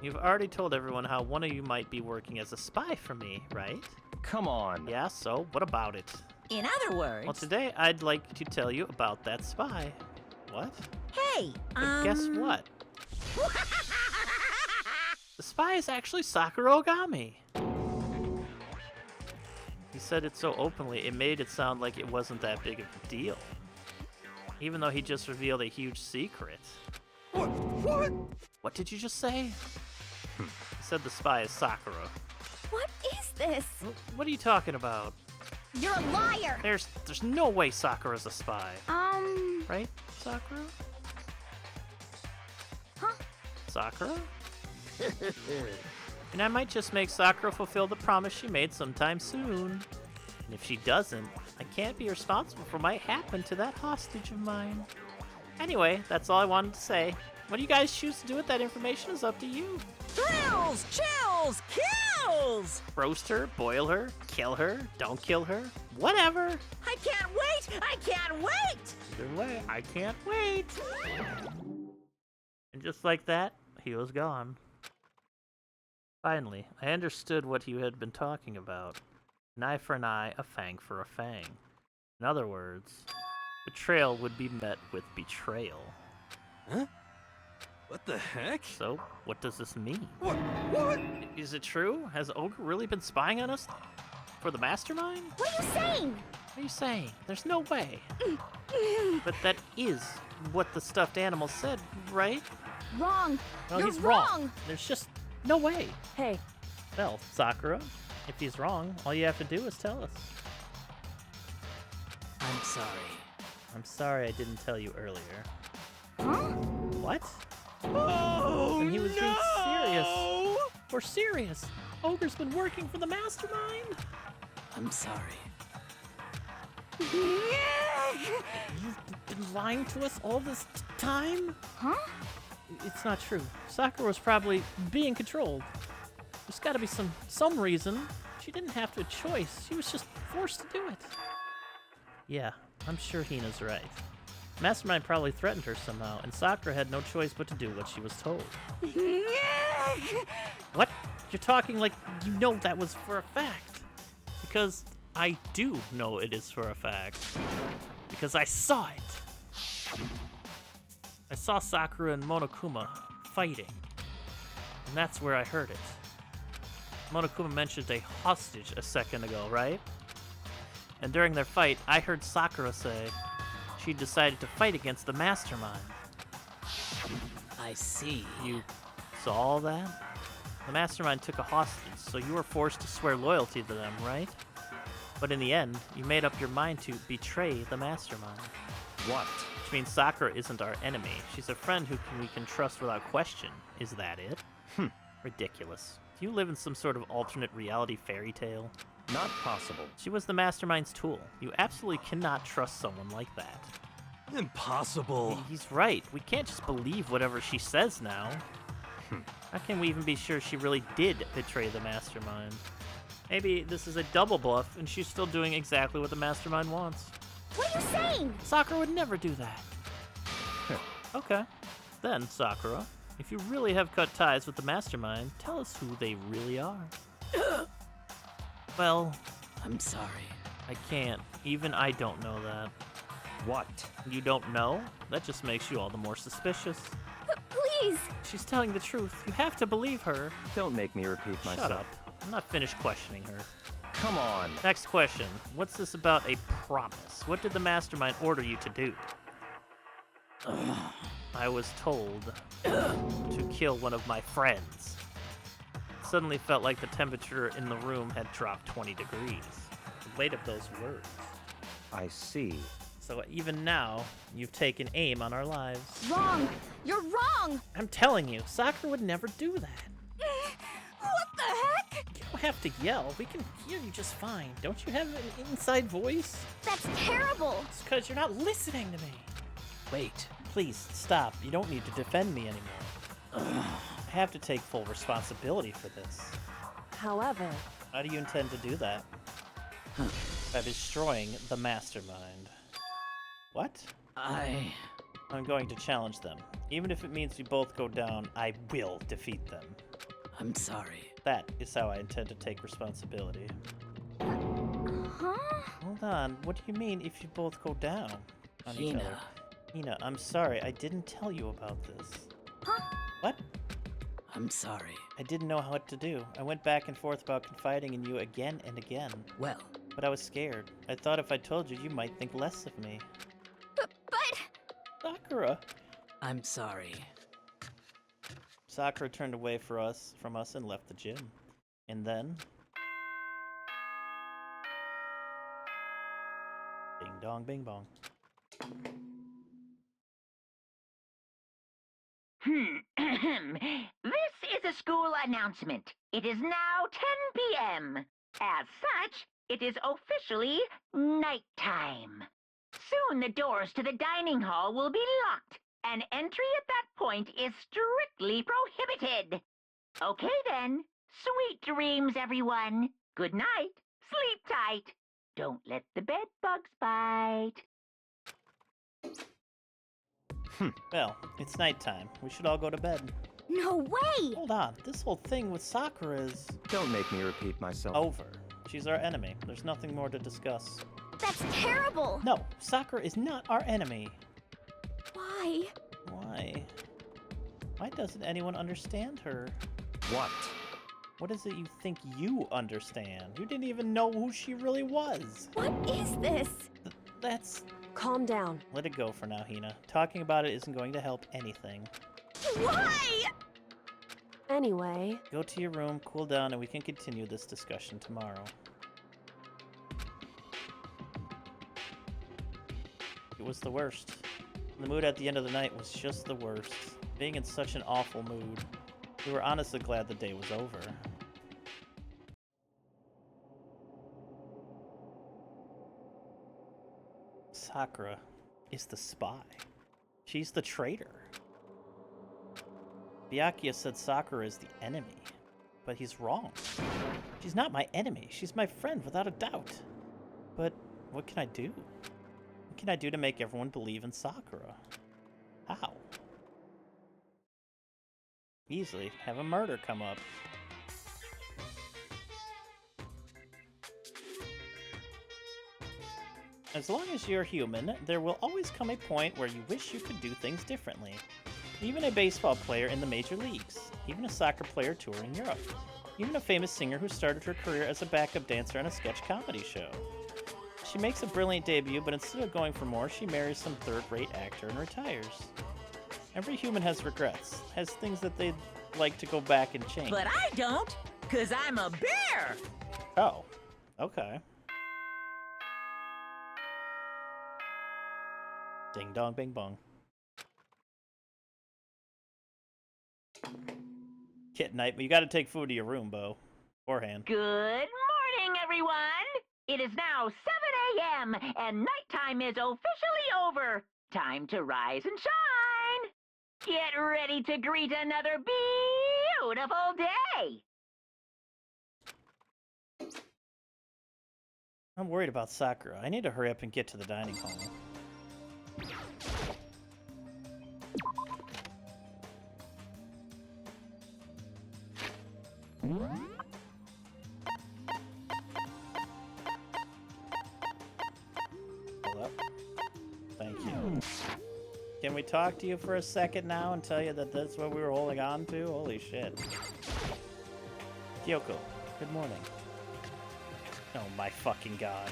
you've already told everyone how one of you might be working as a spy for me, right?
Come on.
Yeah, so what about it?
In other words...
Well, today I'd like to tell you about that spy. What?
Hey,
But guess what? The spy is actually Sakura Ogami. He said it so openly, it made it sound like it wasn't that big of a deal. Even though he just revealed a huge secret.
What?
What did you just say? He said the spy is Sakura.
What is this?
What are you talking about?
You're a liar!
There's no way Sakura's a spy. Right, Sakura?
Huh?
Sakura? And I might just make Sakura fulfill the promise she made sometime soon. And if she doesn't, I can't be responsible for what might happen to that hostage of mine. Anyway, that's all I wanted to say. What do you guys choose to do with that information is up to you.
Thrills, chills, kills!
Roast her, boil her, kill her, don't kill her, whatever.
I can't wait! I can't wait!
Either way, I can't wait. And just like that, he was gone. Finally, I understood what you had been talking about. An eye for an eye, a fang for a fang. In other words, betrayal would be met with betrayal.
Huh? What the heck?
So, what does this mean?
What?
Is it true? Has Ogre really been spying on us for the mastermind?
What are you saying?
What are you saying? There's no way. But that is what the stuffed animal said, right?
Wrong.
No,
You're
he's
wrong.
There's just no way.
Hey,
Well, Sakura, if he's wrong, all you have to do is tell us.
I'm sorry.
I'm sorry I didn't tell you earlier.
Huh?
What?
Oh,
And he was being serious.
no!
We're serious. Ogre's been working for the mastermind.
I'm sorry.
You've been lying to us all this time?
Huh?
It's not true. Sakura was probably being controlled. There's got to be some reason. She didn't have a choice. She was just forced to do it. Yeah, I'm sure Hina's right. Mastermind probably threatened her somehow, and Sakura had no choice but to do what she was told. What? You're talking like you know that was for a fact. Because I do know it is for a fact. Because I saw it. I saw Sakura and Monokuma fighting. And that's where I heard it. Monokuma mentioned a hostage a second ago, right? And during their fight, I heard Sakura say she decided to fight against the mastermind.
I see.
You saw all that? The mastermind took a hostage, so you were forced to swear loyalty to them, right? But in the end, you made up your mind to betray the mastermind.
What?
Which means Sakura isn't our enemy. She's a friend we can trust without question. Is that it? Ridiculous. Do you live in some sort of alternate reality fairy tale?
Not possible.
She was the mastermind's tool. You absolutely cannot trust someone like that.
Impossible.
He's right. We can't just believe whatever she says now. How can we even be sure she really did betray the mastermind? Maybe this is a double bluff and she's still doing exactly what the mastermind wants.
What are you saying?
Sakura would never do that. Okay. Then, Sakura, if you really have cut ties with the mastermind, tell us who they really are. Well,
I'm sorry.
I can't. Even I don't know that.
What?
You don't know? That just makes you all the more suspicious.
Please!
She's telling the truth. You have to believe her.
Don't make me repeat myself.
Shut up. I'm not finished questioning her.
Come on.
Next question. What's this about a promise? What did the mastermind order you to do? I was told to kill one of my friends. It suddenly felt like the temperature in the room had dropped 20 degrees. The weight of those words.
I see.
So even now, you've taken aim on our lives.
Wrong! You're wrong!
I'm telling you, Sakura would never do that.
What the heck?
You don't have to yell. We can hear you just fine. Don't you have an inside voice?
That's terrible!
It's because you're not listening to me.
Wait.
Please, stop. You don't need to defend me anymore. I have to take full responsibility for this.
However,
How do you intend to do that? By destroying the mastermind. What? I'm going to challenge them. Even if it means we both go down, I will defeat them.
I'm sorry.
That is how I intend to take responsibility.
Huh?
Hold on, what do you mean if you both go down on each other? Hina, I'm sorry, I didn't tell you about this.
Huh?
What?
I'm sorry.
I didn't know what to do. I went back and forth about confiding in you again and again.
Well,
But I was scared. I thought if I told you, you might think less of me.
But...
Sakura!
I'm sorry.
Sakura turned away from us and left the gym. And then... Ding dong bing bong.
This is a school announcement. It is now 10 p.m. As such, it is officially nighttime. Soon the doors to the dining hall will be locked, and entry at that point is strictly prohibited. Okay then. Sweet dreams, everyone. Good night. Sleep tight. Don't let the bed bugs bite.
Well, it's nighttime. We should all go to bed.
No way!
Hold on. This whole thing with Sakura is...
Don't make me repeat myself.
over. She's our enemy. There's nothing more to discuss.
That's terrible!
No, Sakura is not our enemy.
Why?
Why? Why doesn't anyone understand her?
What?
What is it you think you understand? You didn't even know who she really was.
What is this?
That's...
calm down.
Let it go for now, Hina. Talking about it isn't going to help anything.
Why?
Anyway,
Go to your room, cool down, and we can continue this discussion tomorrow. It was the worst. The mood at the end of the night was just the worst. Being in such an awful mood. We were honestly glad the day was over. Sakura is the spy. She's the traitor. Byakuya said Sakura is the enemy, but he's wrong. She's not my enemy. She's my friend, without a doubt. But what can I do? What can I do to make everyone believe in Sakura? How? Easily have a murder come up. As long as you're human, there will always come a point where you wish you could do things differently. Even a baseball player in the major leagues, even a soccer player touring Europe, even a famous singer who started her career as a backup dancer on a sketch comedy show. She makes a brilliant debut, but instead of going for more, she marries some third-rate actor and retires. Every human has regrets, has things that they'd like to go back and change.
But I don't, 'cause I'm a bear!
Oh, okay. Ding dong bing bong. Kit night, but you gotta take food to your room, Bo. Beforehand.
Good morning, everyone! It is now 7 a.m., and nighttime is officially over. Time to rise and shine! Get ready to greet another beautiful day!
I'm worried about Sakura. I need to hurry up and get to the dining hall. Hello? Thank you. Can we talk to you for a second now and tell you that that's what we were holding on to? Holy shit. Kyoko, good morning. Oh my fucking god.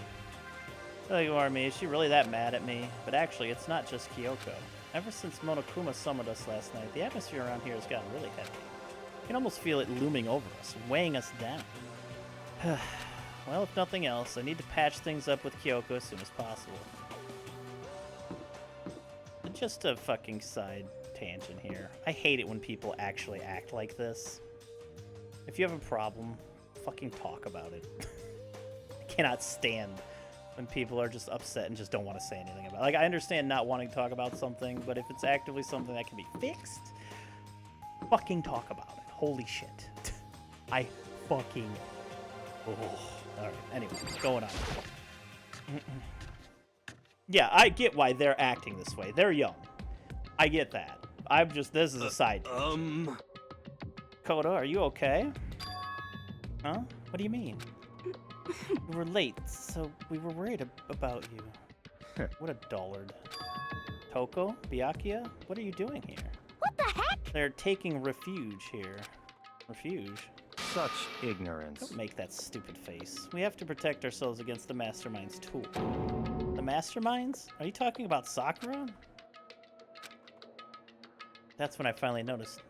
Tell you are me, is she really that mad at me? But actually, it's not just Kyoko. Ever since Monokuma summoned us last night, the atmosphere around here has gotten really heavy. You can almost feel it looming over us, weighing us down. Well, if nothing else, I need to patch things up with Kyoko as soon as possible. Just a fucking side tangent here. I hate it when people actually act like this. If you have a problem, fucking talk about it. I cannot stand when people are just upset and just don't want to say anything about it. Like, I understand not wanting to talk about something, but if it's actively something that can be fixed, fucking talk about it. Holy shit. I fucking... Oh. Alright, anyway, going on. Yeah, I get why they're acting this way. They're young. I get that. I'm just... This is a side. Koda, are you okay? Huh? What do you mean? We were late, so we were worried about you. What a dullard. Toko? Byakuya? What are you doing here?
What the heck?
They're taking refuge here. Refuge?
Such ignorance.
Don't make that stupid face. We have to protect ourselves against the Mastermind's tool. The Masterminds? Are you talking about Sakura? That's when I finally noticed.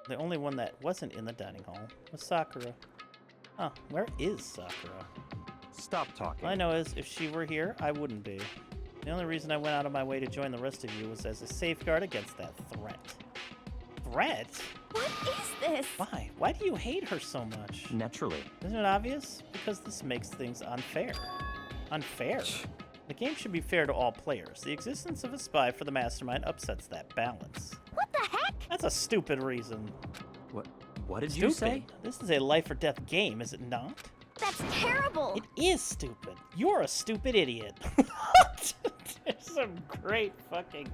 The only one that wasn't in the dining hall was Sakura. Huh, where is Sakura?
Stop talking.
All I know is, if she were here, I wouldn't be. The only reason I went out of my way to join the rest of you was as a safeguard against that threat. Threat?
What is this?
Why? Why do you hate her so much?
Naturally.
Isn't it obvious? Because this makes things unfair. Unfair? The game should be fair to all players. The existence of a spy for the Mastermind upsets that balance.
What the heck?
That's a stupid reason.
What did
Stupid?
you say?
This is a life or death game, is it not?
That's terrible!
It is stupid. You're a stupid idiot. There's some great fucking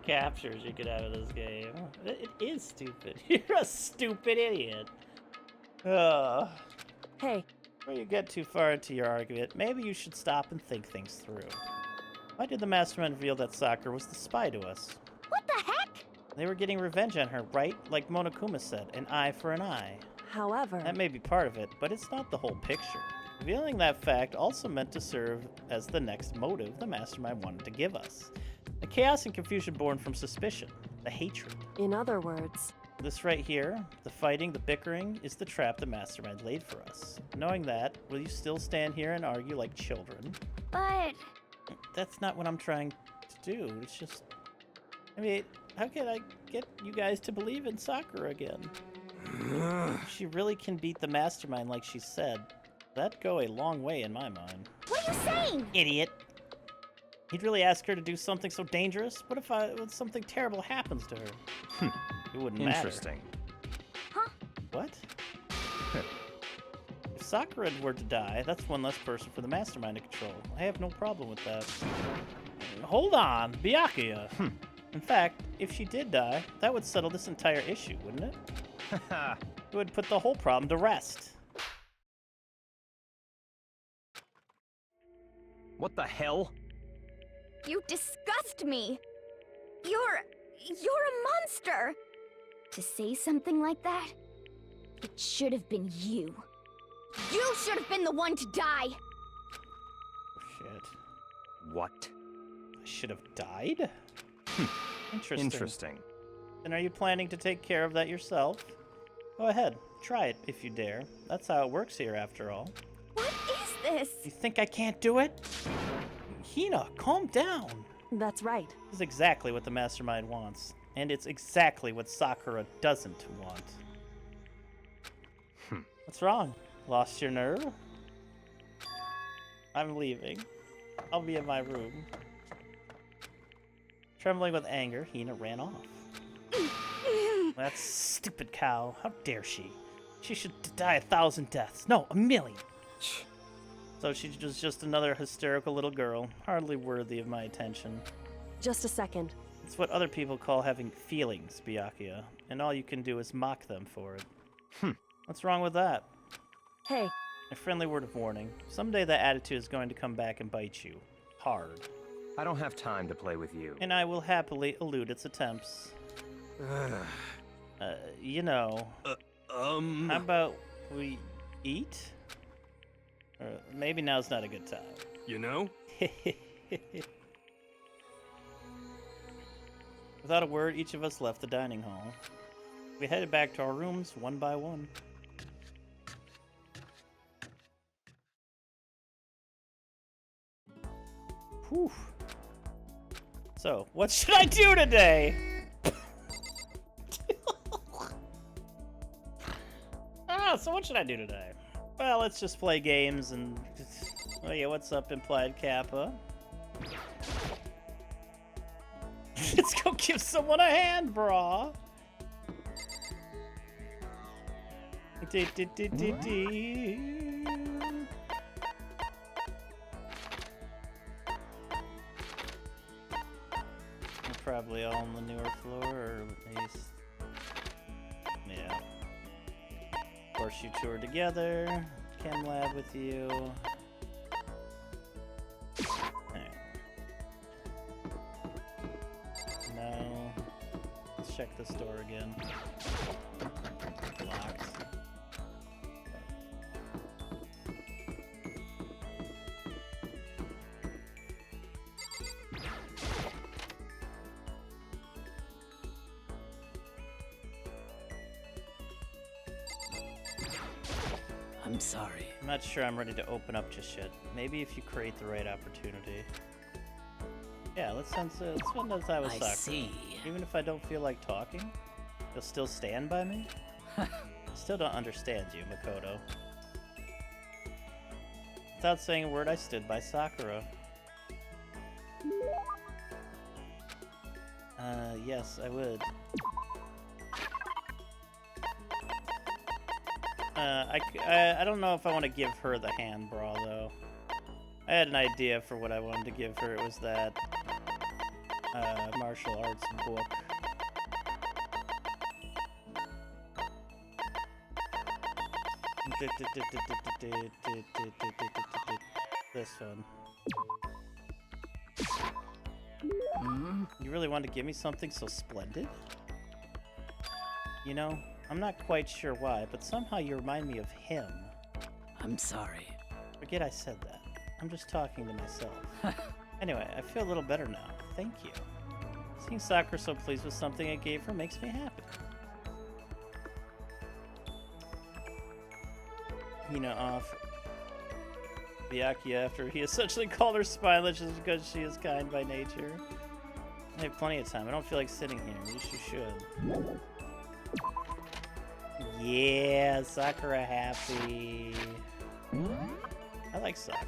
captures you could have of this game. It is stupid. You're a stupid idiot.
Hey.
Before you get too far into your argument, maybe you should stop and think things through. Why did the Mastermind reveal that Sakura was the spy to us?
What the heck?
They were getting revenge on her, right? Like Monokuma said, an eye for an eye.
However...
That may be part of it, but it's not the whole picture. Revealing that fact also meant to serve as the next motive the Mastermind wanted to give us. The chaos and confusion born from suspicion, the hatred.
In other words,
This right here, the fighting, the bickering, is the trap the mastermind laid for us. Knowing that, will you still stand here and argue like children?
But
That's not what I'm trying to do. It's just... I mean, how can I get you guys to believe in Sakura again? If she really can beat the mastermind like she said, that'd go a long way in my mind.
what are you saying?
Idiot! You'd really ask her to do something so dangerous? What if something terrible happens to her? It wouldn't matter.
Interesting.
What? If Sakura were to die, that's one less person for the mastermind to control. I have no problem with that. Hold on, Byakuya. In fact, if she did die, that would settle this entire issue, wouldn't it? It would put the whole problem to rest.
What the hell?
You disgust me. You're a monster. To say something like that, it should have been you. You should have been the one to die.
Shit.
What?
I should have died?
Interesting.
Then are you planning to take care of that yourself? Go ahead, try it if you dare. That's how it works here, after all.
What is this?
You think I can't do it? Hina, calm down.
That's right.
This is exactly what the mastermind wants. And it's exactly what Sakura doesn't want. What's wrong? Lost your nerve? I'm leaving. I'll be in my room. Trembling with anger, Hina ran off. That stupid cow. How dare she? She should die 1,000 deaths. No, 1,000,000. So she was just another hysterical little girl, hardly worthy of my attention.
Just a second.
It's what other people call having feelings, Byakuya, and all you can do is mock them for it. What's wrong with that?
Hey,
A friendly word of warning. Someday that attitude is going to come back and bite you. Hard.
I don't have time to play with you.
And I will happily elude its attempts. You know. How about we eat? Or maybe now's not a good time.
You know?
Without a word, each of us left the dining hall. We headed back to our rooms one by one. Whew. So, what should I do today? So what should I do today? Well, let's just play games and... Oh yeah, what's up, Implied Kappa? Let's go give someone a hand, brah! We're probably all on the newer floor, or at least... Yeah. Of course, you two are together. Chem lab with you. Alright. No. Let's check this door again. Locked.
I'm sorry.
I'm not sure I'm ready to open up just yet. Maybe if you create the right opportunity. Yeah, let's spend some time with Sakura.
I see.
Even if I don't feel like talking, you'll still stand by me? I still don't understand you, Makoto. Without saying a word, I stood by Sakura. Yes, I would. I don't know if I want to give her the hand bra, though. I had an idea for what I wanted to give her. It was that martial arts book. This one. You really want to give me something so splendid? You know, I'm not quite sure why, but somehow you remind me of him.
I'm sorry.
Forget I said that. I'm just talking to myself. Anyway, I feel a little better now. Thank you. Seeing Sakura so pleased with something I gave her makes me happy. Hina off Byakuya after he essentially called her spineless just because she is kind by nature. I have plenty of time. I don't feel like sitting here. At least you should. Yeah, Sakura happy. I like Sakura.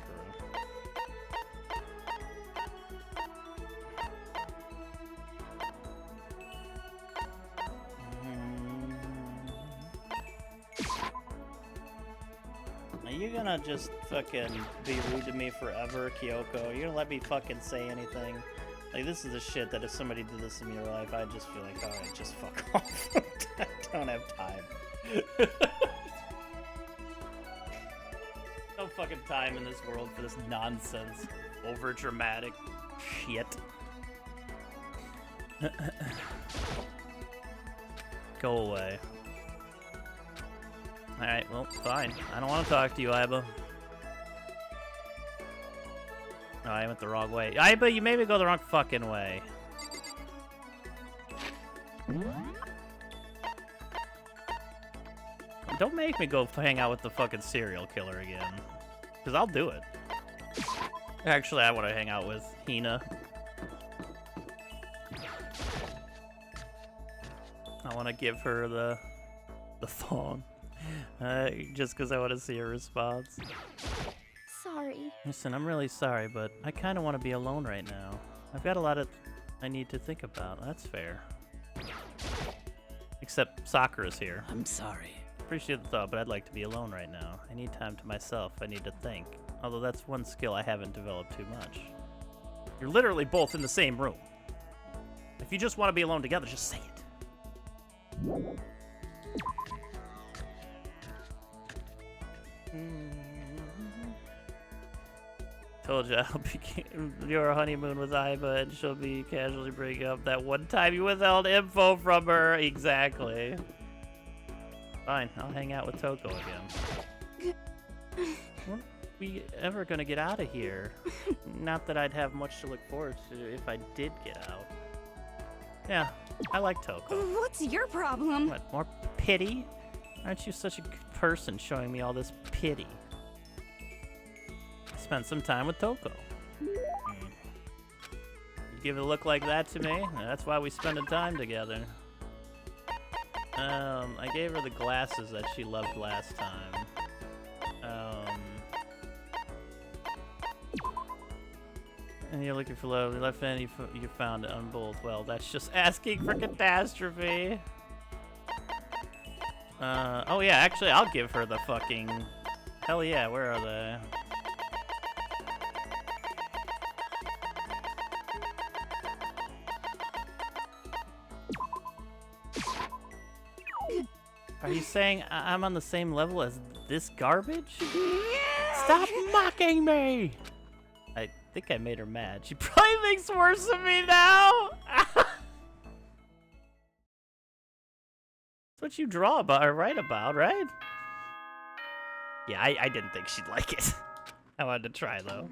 Are you gonna just fucking be rude to me forever, Kyoko? You're gonna let me fucking say anything? Like, this is the shit that if somebody did this in your life, I'd just feel like, alright, just fuck off. I don't have time. No fucking time in this world for this nonsense. Over dramatic shit. Go away. Alright, well, fine. I don't want to talk to you, Aiba. Oh, I went the wrong way. Aiba, you made me go the wrong fucking way. Don't make me go hang out with the fucking serial killer again. Because I'll do it. Actually, I want to hang out with Hina. I want to give her the thong. Just because I want to see her response.
Sorry.
Listen, I'm really sorry, but I kind of want to be alone right now. I've got a lot of I need to think about. That's fair. Except Sakura's here.
I'm sorry.
Appreciate the thought, but I'd like to be alone right now. I need time to myself. I need to think. Although that's one skill I haven't developed too much. You're literally both in the same room. If you just want to be alone together, just say it. Told you I'll be your honeymoon with Aiba, and she'll be casually bringing up that one time you withheld info from her. Exactly. Fine, I'll hang out with Toko again. When are we ever gonna get out of here? Not that I'd have much to look forward to if I did get out. Yeah, I like Toko.
What's your problem?
What, more pity? Aren't you such a good person showing me all this pity? Spend some time with Toko. You give a look like that to me? That's why we spending time together. I gave her the glasses that she loved last time. And you're looking for love. The left hand you found it on both. Well, that's just asking for catastrophe. Oh yeah, actually, I'll give her the fucking... Hell yeah, where are they? Are you saying I'm on the same level as this garbage? Stop mocking me! I think I made her mad. She probably thinks worse of me now! That's what you draw about or write about, right? Yeah, I didn't think she'd like it. I wanted to try, though.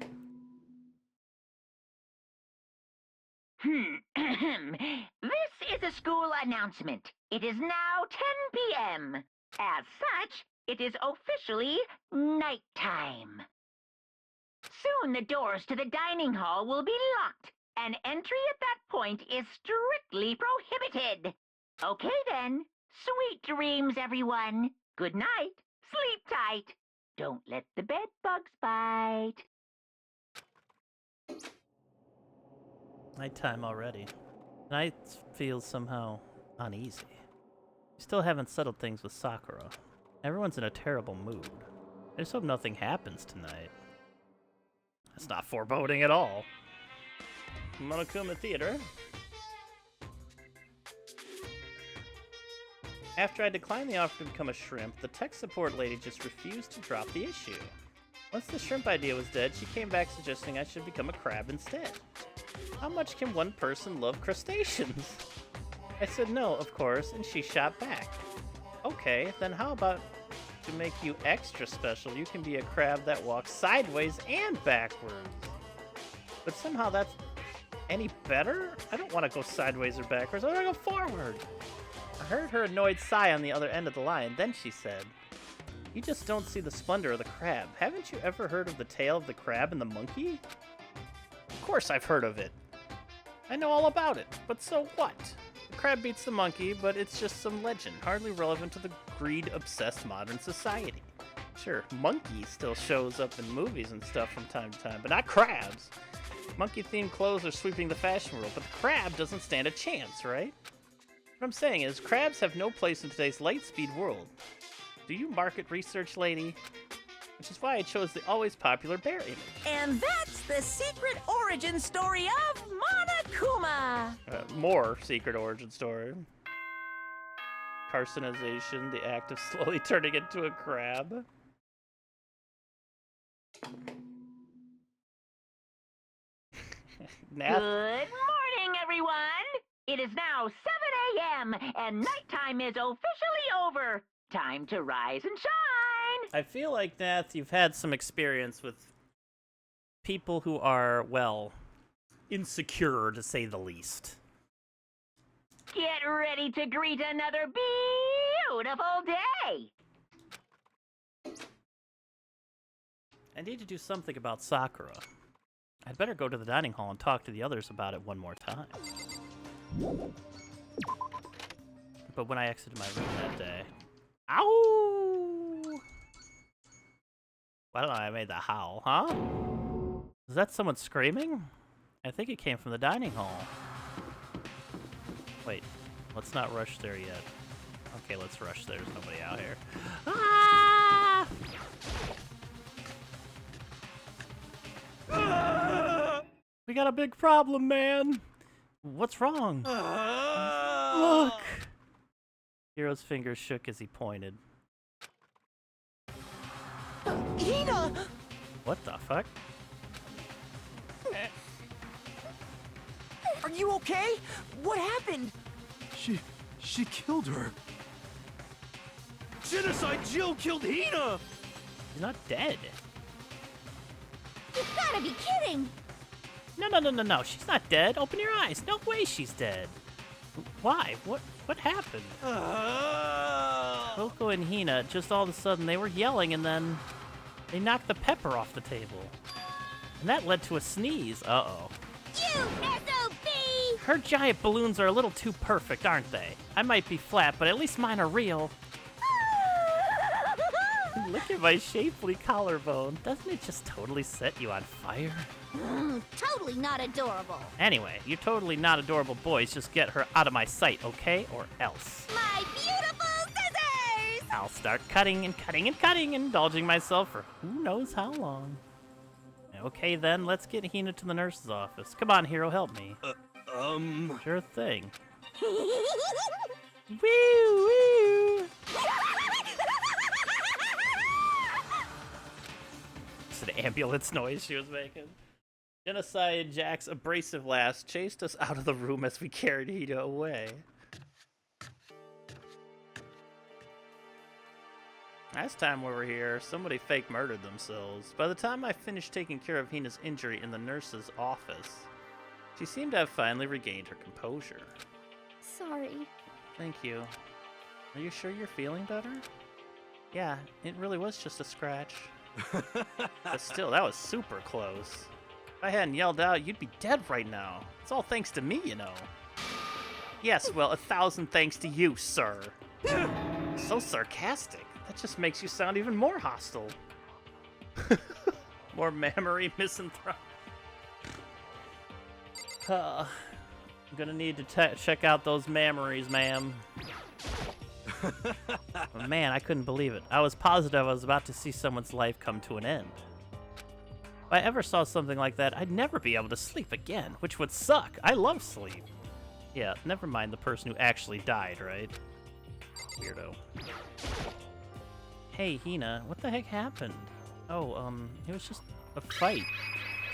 This is a school announcement. It is now 10 p.m. As such, it is officially nighttime. Soon the doors to the dining hall will be locked, and entry at that point is strictly prohibited. Okay then, sweet dreams, everyone. Good night, sleep tight. Don't let the bed bugs bite.
Nighttime already. Night feels somehow uneasy. We still haven't settled things with Sakura. Everyone's in a terrible mood. I just hope nothing happens tonight. That's not foreboding at all. Monokuma Theater. After I declined the offer to become a shrimp, the tech support lady just refused to drop the issue. Once the shrimp idea was dead, she came back suggesting I should become a crab instead. How much can one person love crustaceans? I said no, of course, and she shot back. Okay, then how about to make you extra special, you can be a crab that walks sideways and backwards. But somehow that's any better? I don't want to go sideways or backwards, I want to go forward. I heard her annoyed sigh on the other end of the line, then she said, You just don't see the splendor of the crab. Haven't you ever heard of the tale of the crab and the monkey? Of course I've heard of it. I know all about it, but so what? The crab beats the monkey, but it's just some legend, hardly relevant to the greed-obsessed modern society. Sure, monkey still shows up in movies and stuff from time to time, but not crabs. Monkey-themed clothes are sweeping the fashion world, but the crab doesn't stand a chance, right? What I'm saying is, crabs have no place in today's light-speed world. Do you market research, lady? Which is why I chose the always popular bear image.
And that's the secret origin story of Monokuma!
More secret origin story. Carcinization, the act of slowly turning into a crab.
Good morning, everyone! It is now 7 a.m. and nighttime is officially over. Time to rise and shine!
I feel like, Nath, you've had some experience with people who are, well, insecure, to say the least.
Get ready to greet another beautiful day!
I need to do something about Sakura. I'd better go to the dining hall and talk to the others about it one more time. But when I exited my room that day... Ow! I don't know, I made that howl, huh? Is that someone screaming? I think it came from the dining hall. Wait, let's not rush there yet. Okay, let's rush. There's nobody out here. Ah! We got a big problem, man. What's wrong? Look! Hero's fingers shook as he pointed.
Hina!
What the fuck?
Are you okay? What happened?
She killed her. Genocide Jill killed Hina!
She's not dead.
You've gotta be kidding!
No. She's not dead. Open your eyes. No way she's dead. Why? What happened? Coco and Hina, just all of a sudden, they were yelling and then they knocked the pepper off the table. And that led to a sneeze. Uh-oh.
You SOB!
Her giant balloons are a little too perfect, aren't they? I might be flat, but at least mine are real. Look at my shapely collarbone. Doesn't it just totally set you on fire?
Totally not adorable.
Anyway, you totally not adorable boys just get her out of my sight, okay? Or else.
My beautiful scissors!
I'll start cutting and cutting and cutting, indulging myself for who knows how long. Okay then, let's get Hina to the nurse's office. Come on, hero, help me. Sure thing. Woo woo! It's an ambulance noise she was making. Genocide Jack's abrasive lash chased us out of the room as we carried Hina away. Last time we were here, somebody fake murdered themselves. By the time I finished taking care of Hina's injury in the nurse's office, she seemed to have finally regained her composure.
Sorry.
Thank you. Are you sure you're feeling better? Yeah, it really was just a scratch. But still, that was super close. If I hadn't yelled out, you'd be dead right now. It's all thanks to me, you know. Yes, well, 1,000 thanks to you, sir. So sarcastic. That just makes you sound even more hostile. More mammary misanthrope. I'm gonna need to check out those mammaries, ma'am. Man, I couldn't believe it. I was positive I was about to see someone's life come to an end. If I ever saw something like that, I'd never be able to sleep again, which would suck. I love sleep. Yeah, never mind the person who actually died, right? Weirdo. Hey, Hina, what the heck happened? Oh, it was just a fight.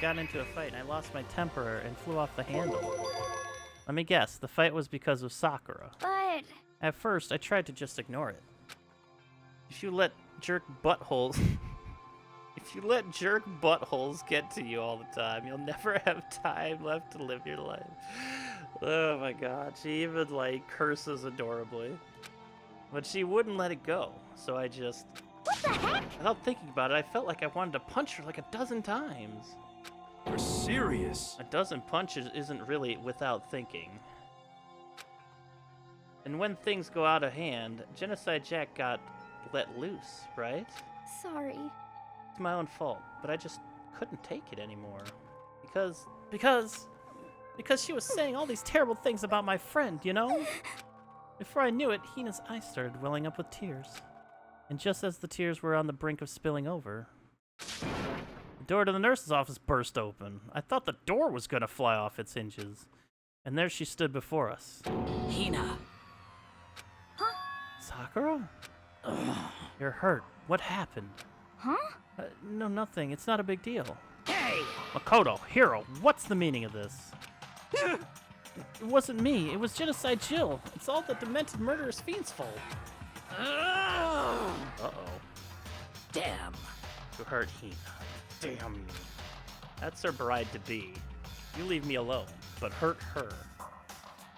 Got into a fight and I lost my temper and flew off the handle. Let me guess, the fight was because of Sakura.
But...
At first, I tried to just ignore it. If you let jerk buttholes... If you let jerk buttholes get to you all the time, you'll never have time left to live your life. Oh my god, she even, like, curses adorably. But she wouldn't let it go, so I just...
What the heck?
Without thinking about it, I felt like I wanted to punch her like a dozen times.
You're serious?
A dozen punches isn't really without thinking. And when things go out of hand, Genocide Jack got let loose, right?
Sorry.
It's my own fault, but I just couldn't take it anymore. Because she was saying all these terrible things about my friend, you know? Before I knew it, Hina's eyes started welling up with tears. And just as the tears were on the brink of spilling over, the door to the nurse's office burst open. I thought the door was gonna fly off its hinges. And there she stood before us.
Hina.
Sakura? You're hurt. What happened?
Huh?
No, nothing. It's not a big deal.
Hey!
Makoto, Hiro, what's the meaning of this? It wasn't me. It was Genocide Jill. It's all the demented murderous fiend's fault. Uh-oh.
Damn.
You hurt Hina. Damn you. That's her bride-to-be. You leave me alone, but hurt her.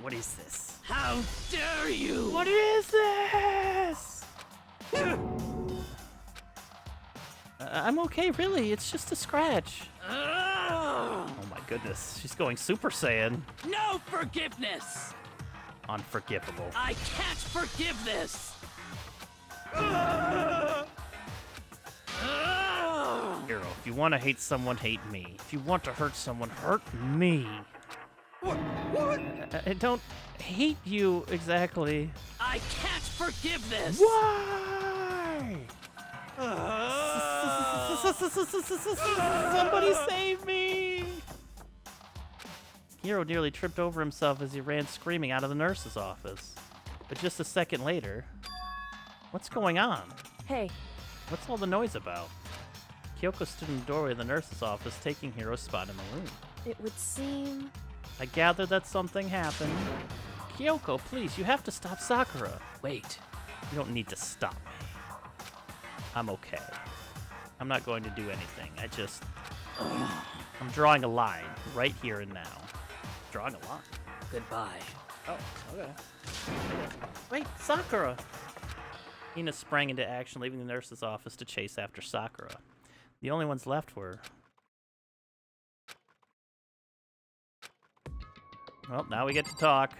What is this?
How dare you!
What is this? I'm okay, really. It's just a scratch. Oh my goodness. She's going Super Saiyan.
No forgiveness!
Unforgivable.
I can't forgive this!
Hero, if you want to hate someone, hate me. If you want to hurt someone, hurt me.
What?
I don't hate you exactly.
I can't forgive this!
Why? Somebody save me! Hiro nearly tripped over himself as he ran screaming out of the nurse's office. But just a second later, what's going on?
Hey,
What's all the noise about? Kyoko stood in the doorway of the nurse's office, taking Hiro's spot in the room.
it would seem...
I gather that something happened. Kyoko, please, you have to stop Sakura.
Wait.
You don't need to stop me. I'm okay. I'm not going to do anything. I'm drawing a line right here and now. Drawing a line.
Goodbye.
Oh, okay. Wait, Sakura! Hina sprang into action, leaving the nurse's office to chase after Sakura. The only ones left were... Well, now we get to talk.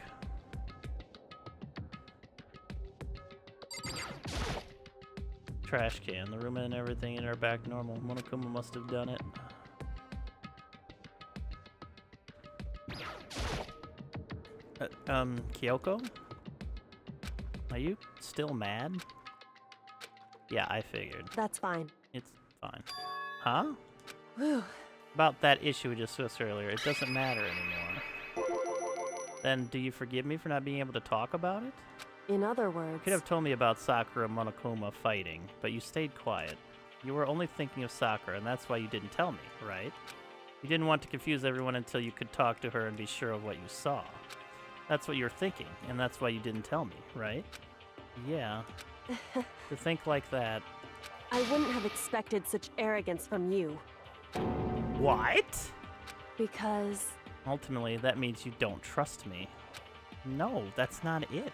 Trash can. The room and everything in are back normal. Monokuma must have done it. Kyoko? Are you still mad? Yeah, I figured.
That's fine.
It's fine. Huh?
Whew.
About that issue we discussed earlier, it doesn't matter anymore. Then do you forgive me for not being able to talk about it?
In other
You
words...
could have told me about Sakura and Monokuma fighting, but you stayed quiet. You were only thinking of Sakura, and that's why you didn't tell me, right? You didn't want to confuse everyone until you could talk to her and be sure of what you saw. That's what you were thinking, and that's why you didn't tell me, right? Yeah. To think like that.
I wouldn't have expected such arrogance from you.
What?
Because...
Ultimately, that means you don't trust me. No, that's not it.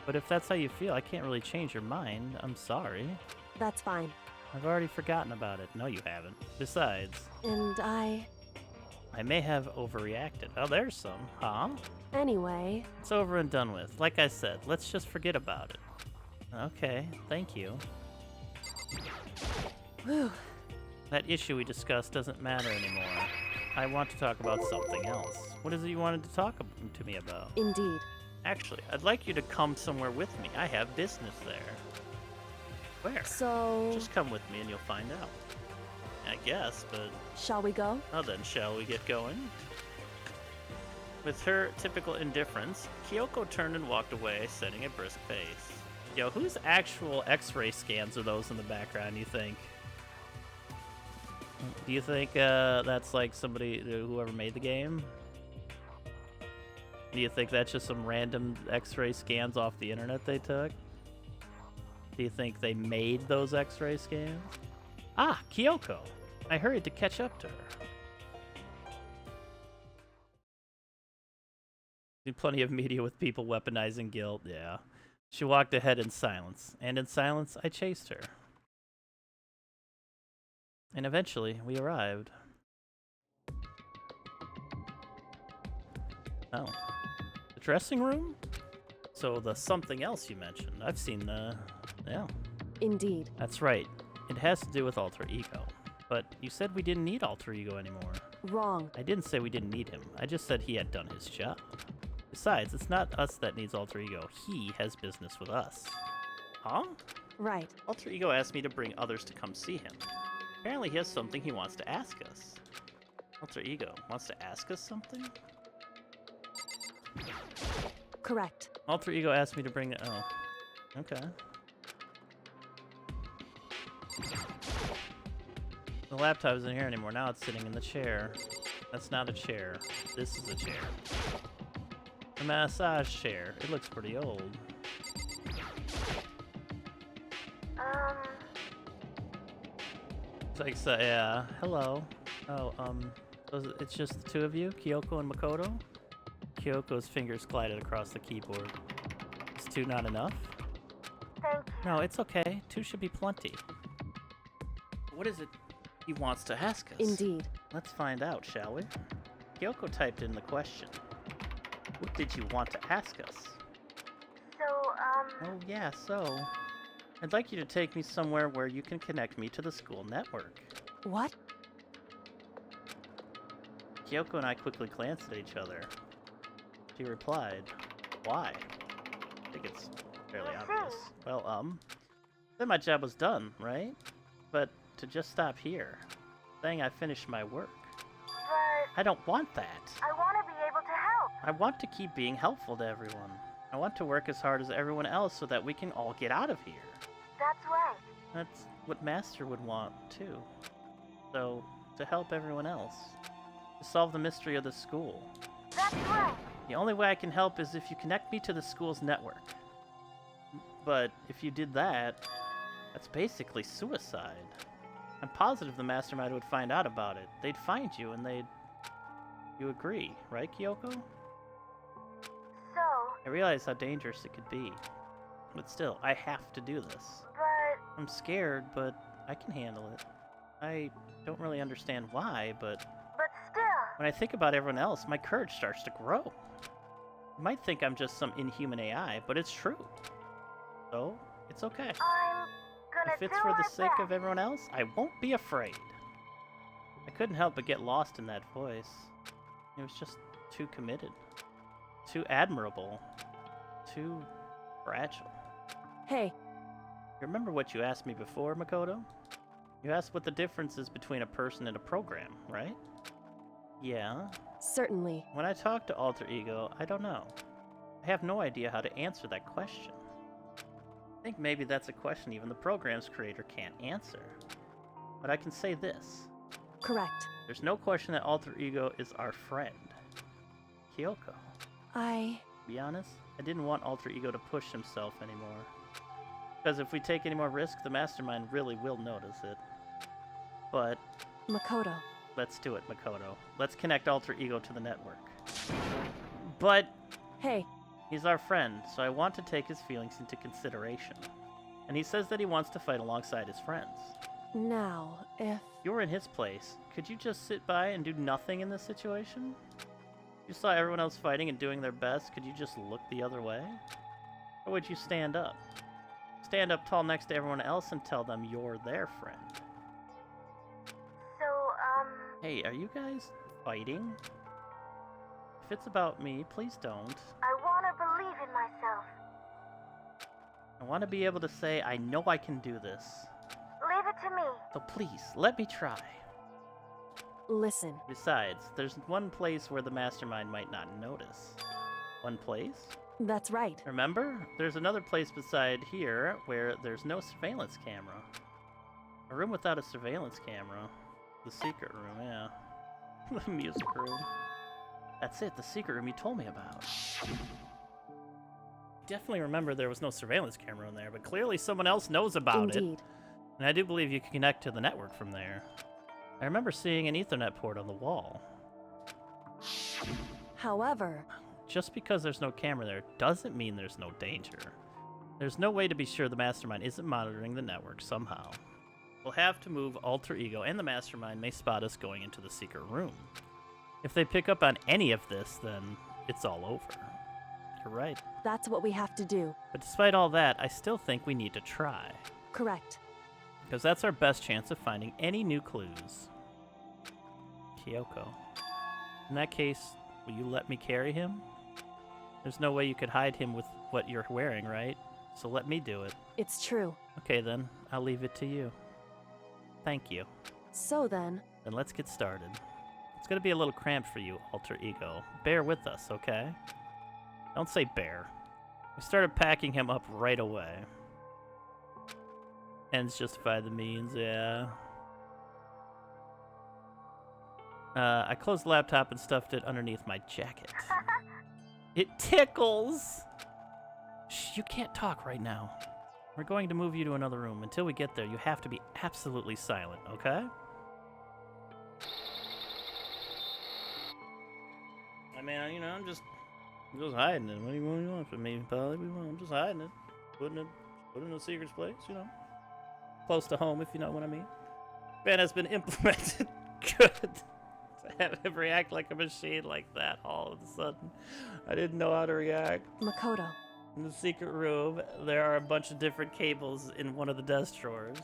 But if that's how you feel, I can't really change your mind. I'm sorry.
That's fine.
I've already forgotten about it. No, you haven't. Besides...
And I
may have overreacted. Oh, there's some. Huh?
Anyway...
It's over and done with. Like I said, let's just forget about it. Okay, thank you.
Whew.
That issue we discussed doesn't matter anymore. I want to talk about something else. What is it you wanted to talk to me about?
Indeed.
Actually, I'd like you to come somewhere with me. I have business there. Where?
So...
Just come with me and you'll find out. I guess, but...
Shall we go?
Well then, shall we get going? With her typical indifference, Kyoko turned and walked away, setting a brisk pace. Yo, whose actual X-ray scans are those in the background, you think? Do you think that's like somebody, whoever made the game? Do you think that's just some random X-ray scans off the internet they took? Do you think they made those X-ray scans? Ah, Kyoko! I hurried to catch up to her. Plenty of media with people weaponizing guilt, yeah. She walked ahead in silence, and in silence I chased her. And eventually, we arrived. Oh. The dressing room? So the something else you mentioned. I've seen the... Yeah.
Indeed.
That's right. It has to do with Alter Ego. But you said we didn't need Alter Ego anymore.
Wrong.
I didn't say we didn't need him. I just said he had done his job. Besides, it's not us that needs Alter Ego. He has business with us. Huh?
Right.
Alter Ego asked me to bring others to come see him. Apparently he has something he wants to ask us. Alter Ego wants to ask us something?
Correct.
Alter Ego asked me to bring... Oh. Okay. The laptop isn't here anymore. Now it's sitting in the chair. That's not a chair. This is a chair. A massage chair. It looks pretty old. It's like, so, yeah. Hello. Oh, it's just the two of you? Kyoko and Makoto? Kyoko's fingers glided across the keyboard. Is two not enough?
Thank you.
No, it's okay. Two should be plenty. What is it he wants to ask us?
Indeed.
Let's find out, shall we? Kyoko typed in the question. What did you want to ask us?
So,
Oh, yeah, so... I'd like you to take me somewhere where you can connect me to the school network.
What?
Kyoko and I quickly glanced at each other. She replied, why? I think it's fairly obvious. Well, then my job was done, right? But to just stop here, saying I finished my work.
but
I don't want that.
I want to be able to help.
I want to keep being helpful to everyone. I want to work as hard as everyone else so that we can all get out of here.
That's right.
That's what Master would want, too. So, to help everyone else. To solve the mystery of the school.
That's right.
The only way I can help is if you connect me to the school's network. But if you did that, that's basically suicide. I'm positive the mastermind would find out about it. They'd find you and they'd... You agree, right, Kyoko?
So,
I realize how dangerous it could be. But still, I have to do this.
but
I'm scared, but I can handle it. I don't really understand why, but
still,
when I think about everyone else, my courage starts to grow. You might think I'm just some inhuman AI, but it's true. So, it's okay.
I'm gonna
If it's
do
for the
my
sake of
best.
everyone else, I won't be afraid. I couldn't help but get lost in that voice. It was just too committed. Too admirable. Too fragile.
Hey,
You remember what you asked me before, Makoto? You asked what the difference is between a person and a program, right? Yeah.
certainly.
When I talk to Alter Ego, I don't know. I have no idea how to answer that question. I think maybe that's a question even the program's creator can't answer. But I can say this.
Correct.
There's no question that Alter Ego is our friend. Kyoko.
I...
To be honest, I didn't want Alter Ego to push himself anymore. Because if we take any more risk, the Mastermind really will notice it. But
Makoto.
let's do it, Makoto. Let's connect Alter Ego to the network. But
Hey,
he's our friend, so I want to take his feelings into consideration. And he says that he wants to fight alongside his friends.
now, if...
You were in his place. Could you just sit by and do nothing in this situation? You saw everyone else fighting and doing their best. Could you just look the other way? Or would you stand up? Stand up tall next to everyone else and tell them you're their friend.
So,
Hey, are you guys fighting? If it's about me, please don't.
I want to believe in myself.
I want to be able to say, I know I can do this.
Leave it to me.
So please, let me try.
Listen,
Besides, there's one place where the Mastermind might not notice. One place?
that's right.
Remember? There's another place beside here where there's no surveillance camera. A room without a surveillance camera. The secret room, yeah. The music room. That's it, the secret room you told me about. Definitely remember there was no surveillance camera in there, but clearly someone else knows about it.
Indeed.
And I do believe you can connect to the network from there. I remember seeing an Ethernet port on the wall.
However,
Just because there's no camera there doesn't mean there's no danger. There's no way to be sure the Mastermind isn't monitoring the network somehow. We'll have to move Alter Ego, and the Mastermind may spot us going into the secret room. If they pick up on any of this, then it's all over. You're right.
That's what we have to do.
But despite all that, I still think we need to try.
Correct.
Because that's our best chance of finding any new clues. Kyoko. In that case, will you let me carry him? There's no way you could hide him with what you're wearing, right? So let me do it.
It's true.
Okay then, I'll leave it to you. Thank you.
So then...
Then let's get started. It's gonna be a little cramped for you, Alter Ego. Bear with us, okay? Don't say bear. We started packing him up right away. Ends justify the means, yeah. I closed the laptop and stuffed it underneath my jacket. It tickles! Shh, you can't talk right now. We're going to move you to another room. Until we get there, you have to be absolutely silent, okay? I mean, you know, I'm just hiding it. What do you want from me, Polly? I'm just hiding it. Putting it in a secret place, you know. Close to home, if you know what I mean. Ban has been implemented. Good. To have him react like a machine like that all of a sudden. I didn't know how to react.
Makoto.
In the secret room, there are a bunch of different cables in one of the desk drawers.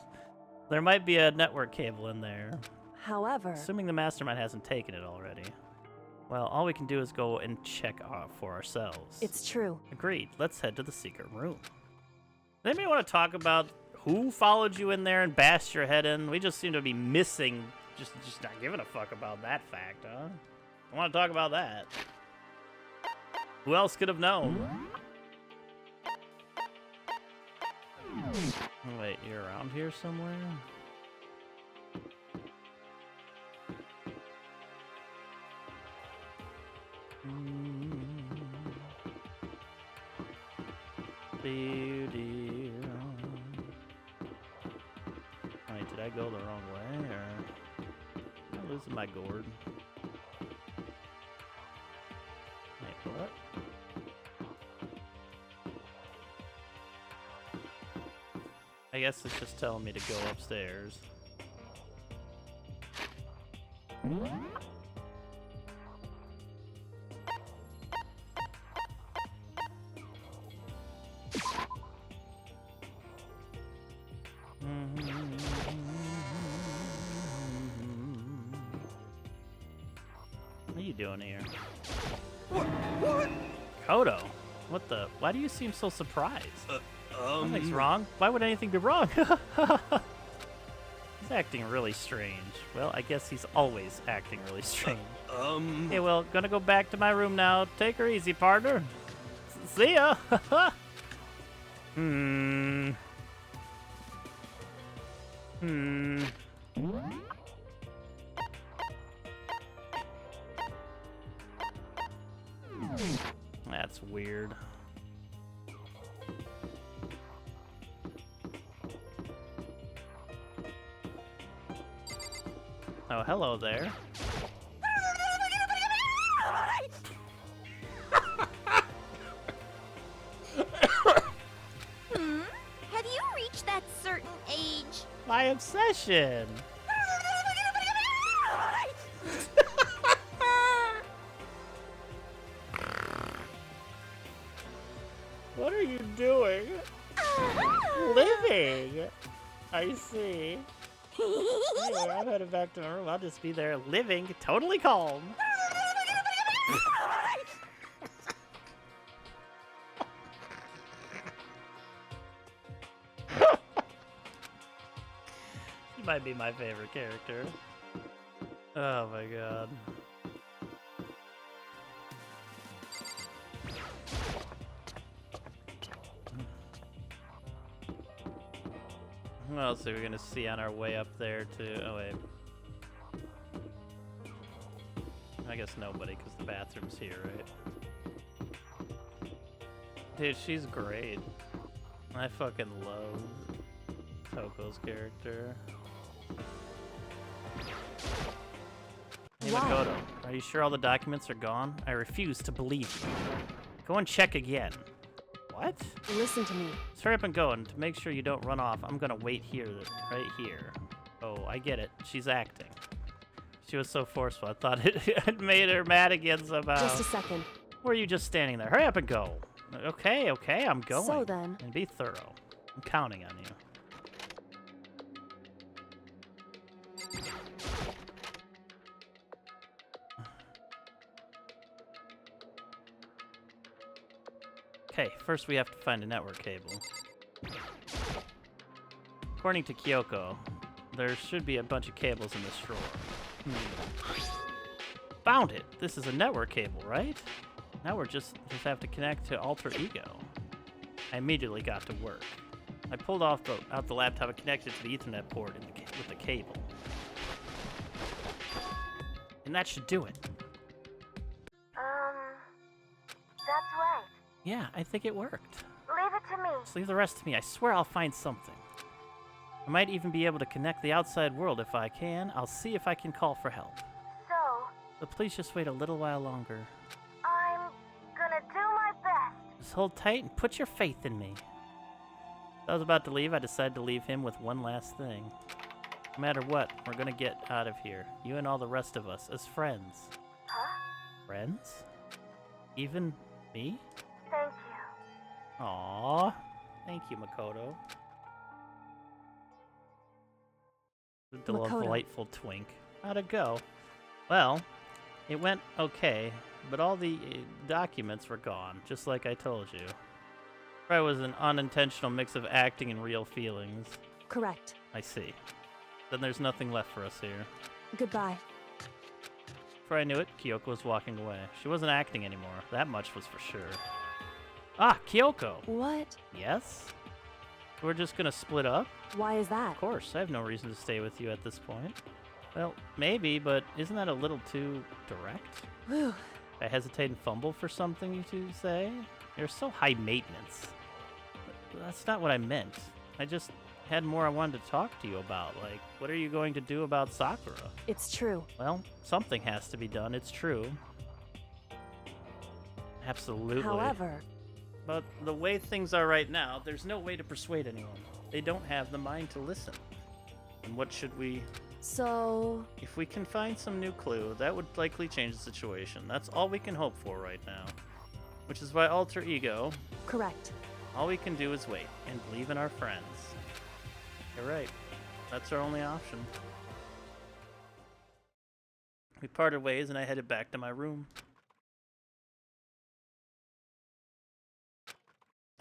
There might be a network cable in there.
However...
Assuming the Mastermind hasn't taken it already. Well, all we can do is go and check for ourselves.
It's true.
Agreed. Let's head to the secret room. Does anybody want to talk about who followed you in there and bashed your head in? We just seem to be missing, just not giving a fuck about that fact, huh? I want to talk about that. Who else could have known? Oh, wait, you're around here somewhere? Wait, did I go the wrong way, or am I losing my gourd? Wait, what? I guess it's just telling me to go upstairs. What are you doing here?
What?
Kodo, what the? Why do you seem so surprised? Nothing's wrong. Why would anything be wrong? He's acting really strange. Well, I guess he's always acting really strange. Hey, well, gonna go back to my room now. Take her easy, partner. See ya. That's weird. Oh, hello there.
Have you reached that certain age?
My obsession. What are you doing? Living. I see. Anyway, I'm headed back to my room. I'll just be there living, totally calm. She might be my favorite character. Oh my god. What else are we gonna see on our way up there to? Oh wait. I guess nobody, because the bathroom's here, right? Dude, she's great. I fucking love Toko's character. Hey, Makoto, are you sure all the documents are gone? I refuse to believe you. Go and check again. What?
Listen to me.
Let's hurry up and go, and to make sure you don't run off, I'm gonna wait here, right here. Oh, I get it. She's acting. She was so forceful. I thought it made her mad again somehow.
Just a second.
Or are you just standing there? Hurry up and go. Okay, I'm going.
So then.
And be thorough. I'm counting on you. Okay, first we have to find a network cable. According to Kyoko, there should be a bunch of cables in this drawer. Found it! This is a network cable, right? Now we're just have to connect to Alter Ego. I immediately got to work. I pulled out the laptop and connected to the Ethernet port with the cable. And that should do it.
That's right.
Yeah, I think it worked.
Leave it to me.
Just leave the rest to me. I swear I'll find something. I might even be able to connect the outside world. If I can, I'll see if I can call for help. But please just wait a little while longer.
I'm gonna do my best.
Just hold tight and put your faith in me. As I was about to leave, I decided to leave him with one last thing. No matter what, we're gonna get out of here. You and all the rest of us, as friends.
Huh?
Friends? Even me?
Thank you.
Aww. Thank you, Makoto. The delightful twink. How'd it go? Well, it went okay, but all the documents were gone, just like I told you. Probably was an unintentional mix of acting and real feelings.
Correct.
I see. Then there's nothing left for us here.
Goodbye.
Before I knew it, Kyoko was walking away. She wasn't acting anymore. That much was for sure. Ah, Kyoko!
What?
Yes? We're just gonna split up?
Why is that?
Of course, I have no reason to stay with you at this point. Well, maybe, but isn't that a little too direct?
Whew.
I hesitate and fumble for something you two say? You're so high maintenance. That's not what I meant. I just had more I wanted to talk to you about. Like, what are you going to do about Sakura?
It's true.
Well, something has to be done. It's true. Absolutely.
However...
But the way things are right now, there's no way to persuade anyone. They don't have the mind to listen. And what should we...
So...
If we can find some new clue, that would likely change the situation. That's all we can hope for right now. Which is why Alter Ego...
Correct.
All we can do is wait and believe in our friends. You're right. That's our only option. We parted ways and I headed back to my room.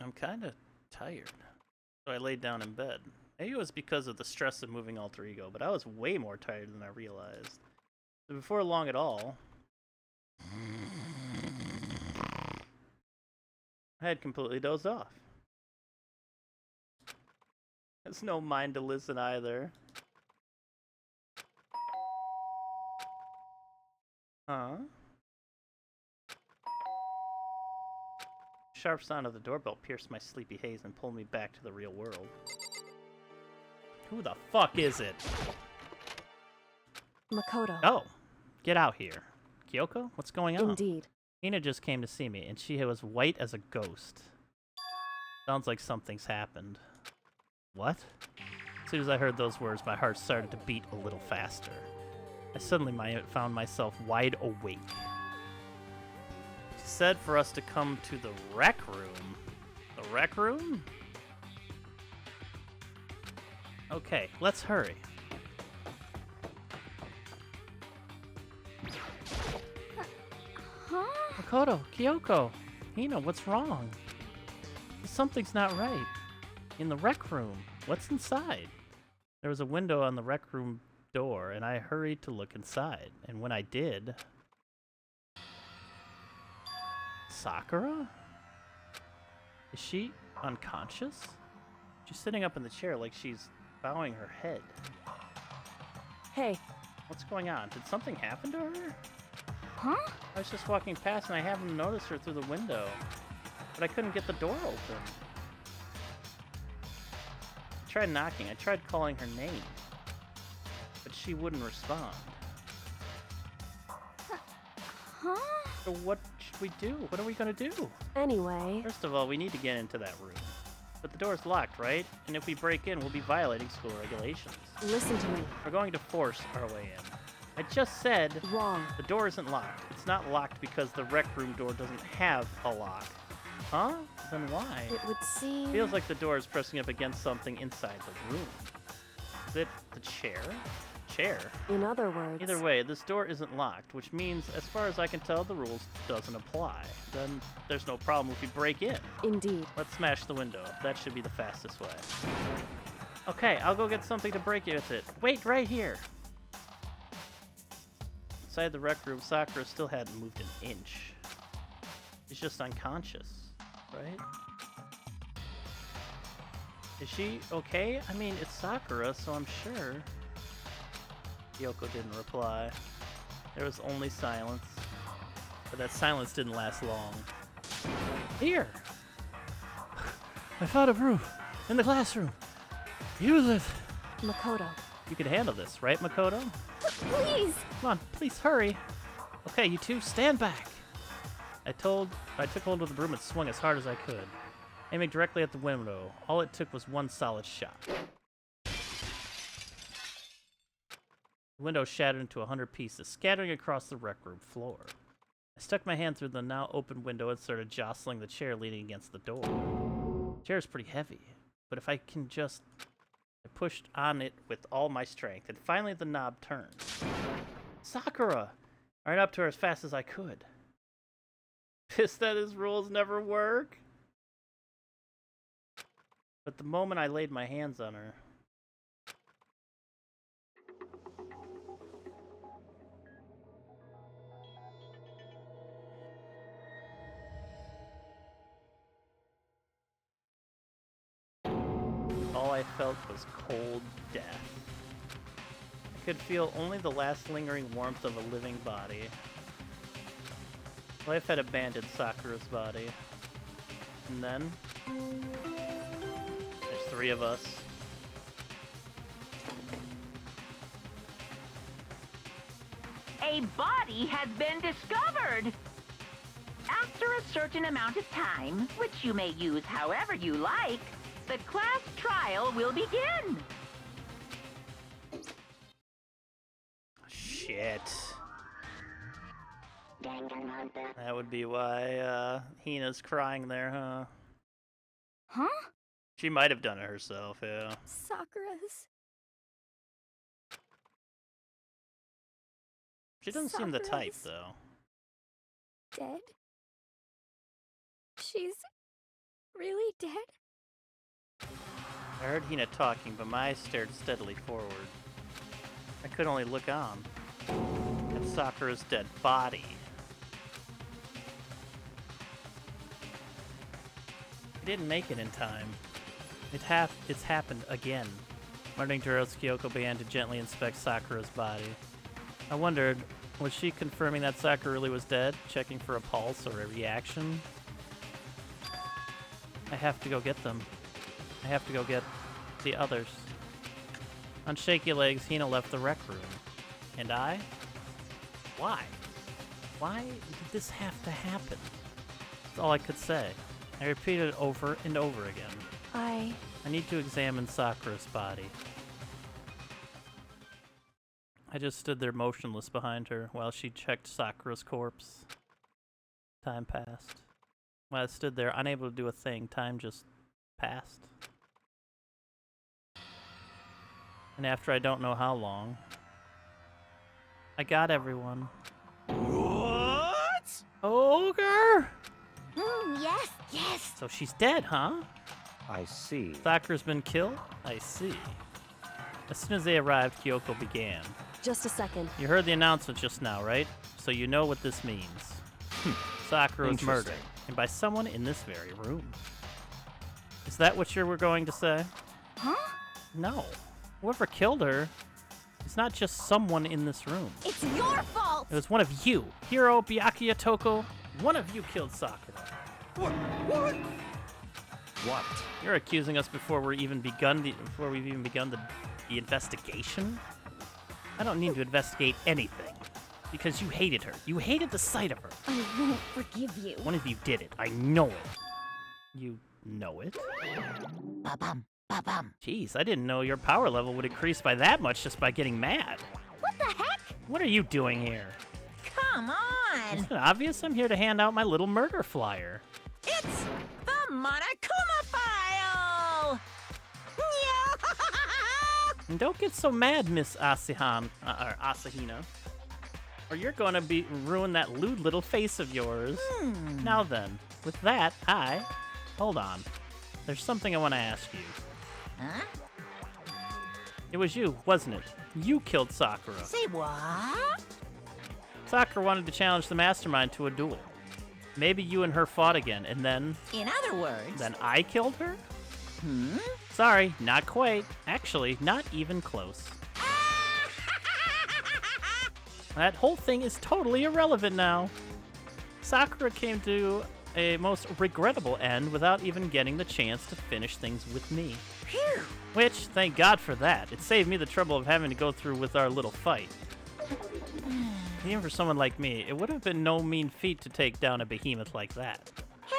I'm kind of tired, so I laid down in bed. Maybe it was because of the stress of moving Alter Ego, but I was way more tired than I realized. So before long at all, I had completely dozed off. There's no mind to listen either. Huh? Sharp sound of the doorbell pierced my sleepy haze and pulled me back to the real world. Who the fuck is it?
Makoto.
Oh, get out here. Kyoko, what's going on?
Indeed.
Hina just came to see me, and she was white as a ghost. Sounds like something's happened. What? As soon as I heard those words, my heart started to beat a little faster. I suddenly found myself wide awake. She said for us to come to the rec room. The rec room? Okay, let's hurry.
Huh?
Makoto, Kyoko, Hina, what's wrong? Something's not right. In the rec room, what's inside? There was a window on the rec room door, and I hurried to look inside. And when I did... Sakura? Is she unconscious? She's sitting up in the chair like she's bowing her head.
Hey.
What's going on? Did something happen to her?
Huh?
I was just walking past and I happened to notice her through the window, but I couldn't get the door open. I tried knocking, I tried calling her name, but she wouldn't respond.
Huh?
So what should we do? What are we gonna do?
Anyway...
First of all, we need to get into that room. But the door's locked, right? And if we break in, we'll be violating school regulations.
Listen to me.
We're going to force our way in. I just said
Wrong.
the door isn't locked. It's not locked because the rec room door doesn't have a lock. Huh? Then why?
It would seem...
Feels like the door is pressing up against something inside the room. Is it the chair? Chair?
In other words...
Either way, this door isn't locked, which means, as far as I can tell, the rules doesn't apply. Then there's no problem if we break in.
Indeed.
Let's smash the window. That should be the fastest way. Okay, I'll go get something to break it with it. Wait right here! Inside the rec room, Sakura still hadn't moved an inch. She's just unconscious, right? Is she okay? I mean, it's Sakura, so I'm sure. Kyoko didn't reply. There was only silence. But that silence didn't last long. Here! I found a room in the classroom. Use it!
Makoto.
You can handle this, right, Makoto?
Please!
Come on, please hurry. Okay, you two, stand back. I took hold of the broom and swung as hard as I could, aiming directly at the window. All it took was one solid shot. The window shattered into 100 pieces, scattering across the rec room floor. I stuck my hand through the now open window and started jostling the chair leaning against the door. The chair is pretty heavy, but if I can just... I pushed on it with all my strength, and finally the knob turned. Sakura! I ran up to her as fast as I could. Pissed that his rules never work? But the moment I laid my hands on her... all I felt was cold death. I could feel only the last lingering warmth of a living body. Life had abandoned Sakura's body. And then... there's 3 of us.
A body has been discovered! After a certain amount of time, which you may use however you like, the class trial will begin.
Shit. That would be why Hina's crying there, huh?
Huh?
She might have done it herself, yeah.
Sakura's...
She doesn't seem the type,
Sakura's
though.
dead? She's... really dead?
I heard Hina talking, but my eyes stared steadily forward. I could only look on at Sakura's dead body. I didn't make it in time. It's happened again. Muttering to her, Kyoko began to gently inspect Sakura's body. I wondered, was she confirming that Sakura really was dead? Checking for a pulse or a reaction? I have to go get them. I have to go get the others. On shaky legs, Hina left the rec room. And I? Why? Why did this have to happen? That's all I could say. I repeated it over and over again. I need to examine Sakura's body. I just stood there motionless behind her while she checked Sakura's corpse. Time passed. While I stood there, unable to do a thing, time just passed. And after I don't know how long, I got everyone.
What?
Ogre!
Yes, yes!
So she's dead, huh?
I see.
Sakura's been killed? I see. As soon as they arrived, Kyoko began.
Just a second.
You heard the announcement just now, right? So you know what this means. Sakura was murdered, and by someone in this very room. Is that what you were going to say?
Huh?
No. Whoever killed her is not just someone in this room.
It's your fault!
It was one of you. Hiro, Byakuya, Toko. One of you killed Sakura.
What?
What?
You're accusing us before we've even begun the investigation? I don't need to investigate anything. Because you hated her. You hated the sight of her.
I won't forgive you.
One of you did it. I know it. You know it.
Ba-bum, ba-bum.
Jeez, I didn't know your power level would increase by that much just by getting mad.
What the heck?
What are you doing here?
Come on!
Isn't it obvious I'm here to hand out my little murder flyer?
It's the Monokuma file!
And don't get so mad, Miss Asihan, or Asahina. Or you're gonna ruin that lewd little face of yours. Now then, with that, hold on. There's something I want to ask you.
Huh?
It was you, wasn't it? You killed Sakura.
Say what?
Sakura wanted to challenge the mastermind to a duel. Maybe you and her fought again, and then...
In other words...
Then I killed her?
Hmm?
Sorry, not quite. Actually, not even close. That whole thing is totally irrelevant now. Sakura came to a most regrettable end without even getting the chance to finish things with me.
Phew!
Which, thank God for that. It saved me the trouble of having to go through with our little fight. Even for someone like me, it would have been no mean feat to take down a behemoth like that.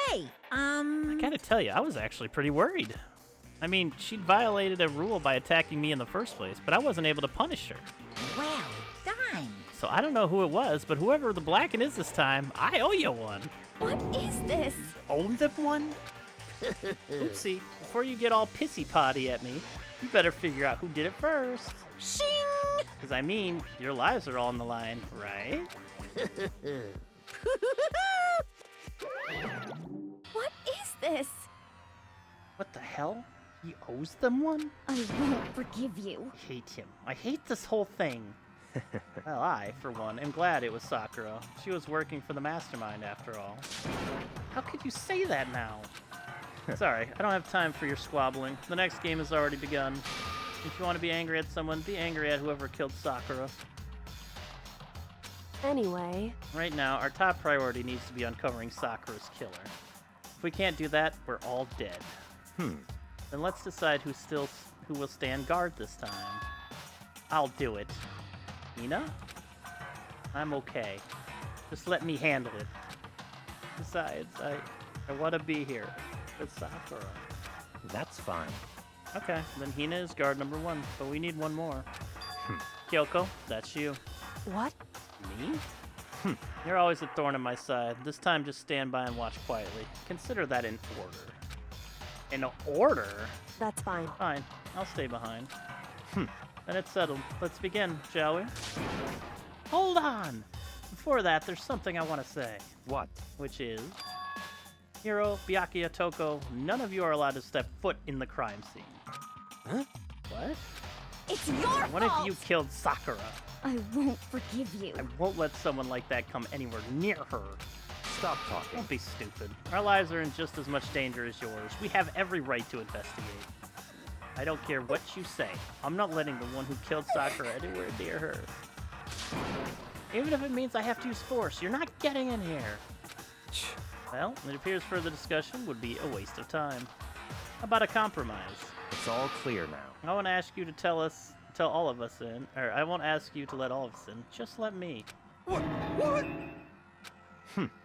Hey,
I gotta tell you, I was actually pretty worried. I mean, she'd violated a rule by attacking me in the first place, but I wasn't able to punish her.
Well done.
So I don't know who it was, but whoever the Blacken is this time, I owe you one.
What is this?
Own them one? Oopsie, before you get all pissy-potty at me, you better figure out who did it first.
Shing!
Because, I mean, your lives are all on the line, right?
What is this?
What the hell? He owes them one?
I won't forgive you.
I hate him. I hate this whole thing. Well, I, for one, am glad it was Sakura. She was working for the mastermind, after all. How could you say that now? Sorry, I don't have time for your squabbling. The next game has already begun. If you want to be angry at someone, be angry at whoever killed Sakura.
Anyway,
Right now, our top priority needs to be uncovering Sakura's killer. If we can't do that, we're all dead. Then let's decide who will stand guard this time. I'll do it. Hina? I'm okay. Just let me handle it. Besides, I want to be here with Sakura.
That's fine.
Okay, then Hina is guard number 1, but we need one more. Kyoko, that's you.
what?
Me? You're always a thorn in my side. This time, just stand by and watch quietly. Consider that an order. An order?
That's fine.
Fine, I'll stay behind. Then it's settled. Let's begin, shall we? Hold on! Before that, there's something I want to say.
What?
Which is... Hiro, Byakuya, Toko, none of you are allowed to step foot in the crime scene.
Huh?
What?
It's your
What
fault!
if you killed Sakura?
I won't forgive you.
I won't let someone like that come anywhere near her.
Stop talking.
Don't be stupid. Our lives are in just as much danger as yours. We have every right to investigate. I don't care what you say. I'm not letting the one who killed Sakura anywhere near her. Even if it means I have to use force, you're not getting in here. Well, it appears further discussion would be a waste of time. How about a compromise?
It's all clear now.
I won't ask you to tell all of us in, or I won't ask you to let all of us in. Just let me.
What?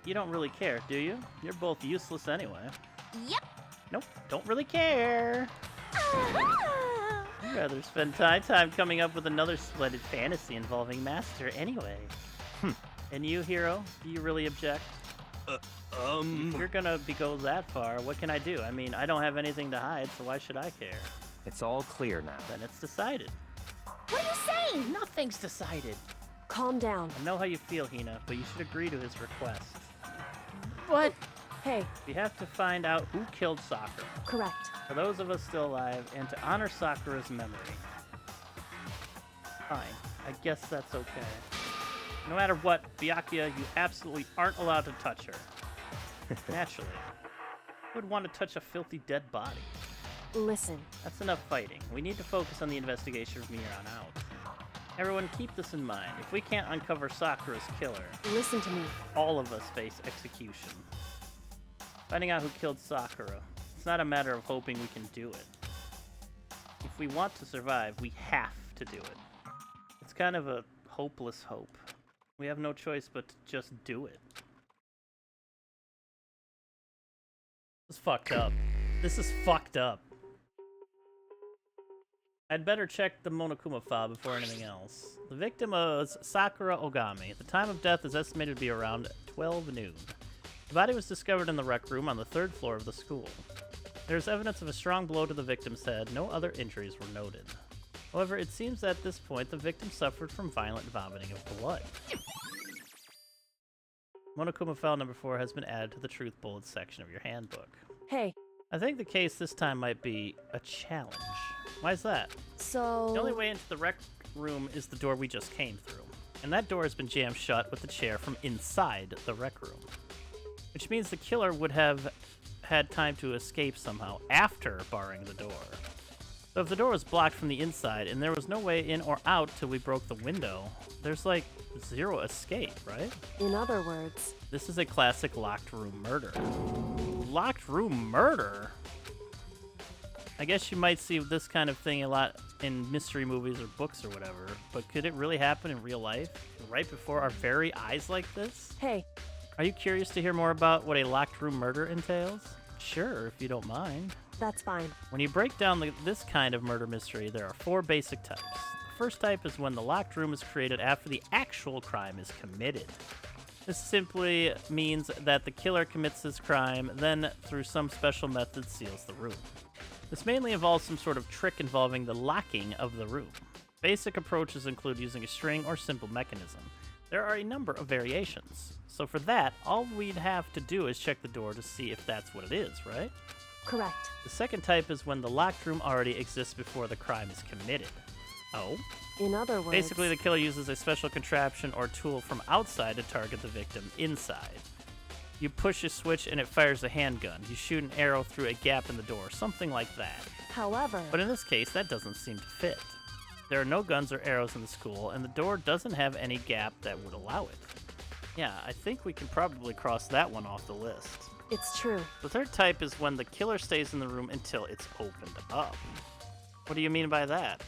You don't really care, do you? You're both useless anyway.
Yep.
Nope, don't really care. I'd rather spend time coming up with another splendid fantasy involving Master anyway. And you, Hiro, do you really object? If you're gonna go that far, what can I do? I mean, I don't have anything to hide, so why should I care?
It's all clear now.
Then it's decided.
What are you saying?
Nothing's decided.
Calm down.
I know how you feel, Hina, but you should agree to his request. What?
Hey,
We have to find out who killed Sakura.
correct.
For those of us still alive, and to honor Sakura's memory. Fine, I guess that's okay. No matter what, Byakuya, you absolutely aren't allowed to touch her. Naturally. Who would want to touch a filthy dead body?
Listen,
That's enough fighting. We need to focus on the investigation from here on out. Everyone keep this in mind. If we can't uncover Sakura's killer,
listen to me.
all of us face execution. Finding out who killed Sakura. It's not a matter of hoping we can do it. If we want to survive, we have to do it. It's kind of a hopeless hope. We have no choice but to just do it. It's fucked up. This is fucked up. I'd better check the Monokuma file before anything else. The victim was Sakura Ogami. The time of death is estimated to be around 12 noon. The body was discovered in the rec room on the 3rd floor of the school. There is evidence of a strong blow to the victim's head. No other injuries were noted. However, it seems that at this point the victim suffered from violent vomiting of blood. Monokuma file number 4 has been added to the Truth Bullets section of your handbook.
Hey,
I think the case this time might be a challenge. Why is that?
so...
The only way into the rec room is the door we just came through. And that door has been jammed shut with the chair from inside the rec room. Which means the killer would have had time to escape somehow after barring the door. So if the door was blocked from the inside and there was no way in or out till we broke the window, there's like zero escape, right?
In other words...
This is a classic locked room murder. Locked room murder? I guess you might see this kind of thing a lot in mystery movies or books or whatever, but could it really happen in real life? Right before our very eyes like this?
Hey.
Are you curious to hear more about what a locked room murder entails? Sure, if you don't mind.
That's fine.
When you break down this kind of murder mystery, there are 4 basic types. The first type is when the locked room is created after the actual crime is committed. This simply means that the killer commits his crime, then through some special method seals the room. This mainly involves some sort of trick involving the locking of the room. Basic approaches include using a string or simple mechanism. There are a number of variations. So for that, all we'd have to do is check the door to see if that's what it is, right?
Correct.
The second type is when the locked room already exists before the crime is committed. Oh?
In other words...
Basically, the killer uses a special contraption or tool from outside to target the victim inside. You push a switch and it fires a handgun. You shoot an arrow through a gap in the door, something like that.
However...
But in this case, that doesn't seem to fit. There are no guns or arrows in the school, and the door doesn't have any gap that would allow it. Yeah, I think we can probably cross that one off the list.
It's true.
The third type is when the killer stays in the room until it's opened up. What do you mean by that?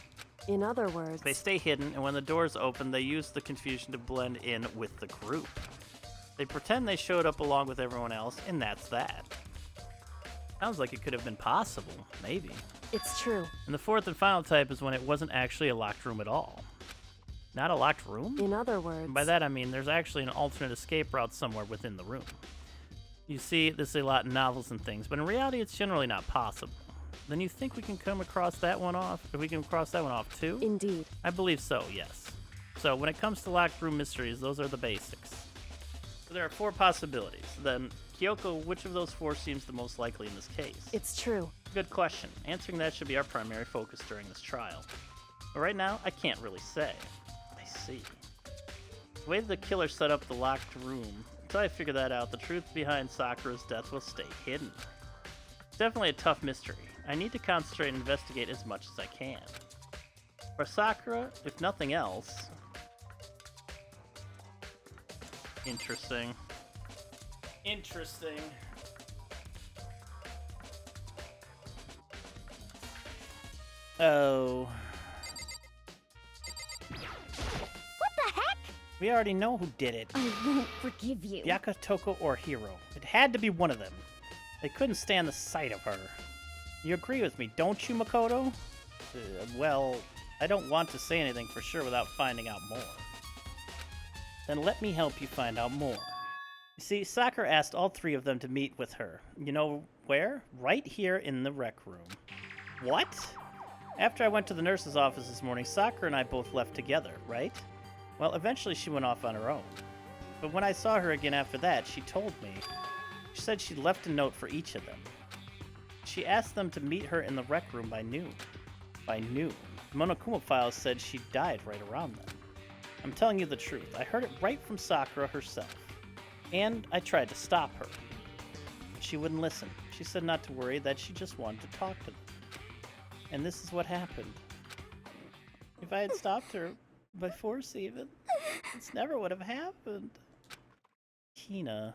In other words...
They stay hidden, and when the doors open, they use the confusion to blend in with the group. They pretend they showed up along with everyone else, and that's that. Sounds like it could have been possible, maybe.
It's true.
And the fourth and final type is when it wasn't actually a locked room at all. Not a locked room?
In other words...
And by that I mean there's actually an alternate escape route somewhere within the room. You see this a lot in novels and things, but in reality it's generally not possible. Then you think we can come across that one off? If we can cross that one off too?
Indeed.
I believe so, yes. So when it comes to locked room mysteries, those are the basics. So there are 4 possibilities. Then, Kyoko, which of those 4 seems the most likely in this case?
It's true.
Good question. Answering that should be our primary focus during this trial. But right now, I can't really say. I see. The way the killer set up the locked room, until I figure that out, the truth behind Sakura's death will stay hidden. It's definitely a tough mystery. I need to concentrate and investigate as much as I can. For Sakura, if nothing else... Interesting. Interesting. Oh.
What the heck?
We already know who did it.
I won't forgive you.
Yakatoko or Hiro. It had to be one of them. They couldn't stand the sight of her. You agree with me, don't you, Makoto? Well, I don't want to say anything for sure without finding out more. Then let me help you find out more. You see, Sakura asked all 3 of them to meet with her. You know where? Right here in the rec room. What? After I went to the nurse's office this morning, Sakura and I both left together, right? Well, eventually she went off on her own. But when I saw her again after that, she told me. She said she left a note for each of them. She asked them to meet her in the rec room by noon. By noon. The Monokuma files said she died right around then. I'm telling you the truth. I heard it right from Sakura herself. And I tried to stop her. But she wouldn't listen. She said not to worry, that she just wanted to talk to them. And this is what happened. If I had stopped her by force even, this never would have happened. Hina.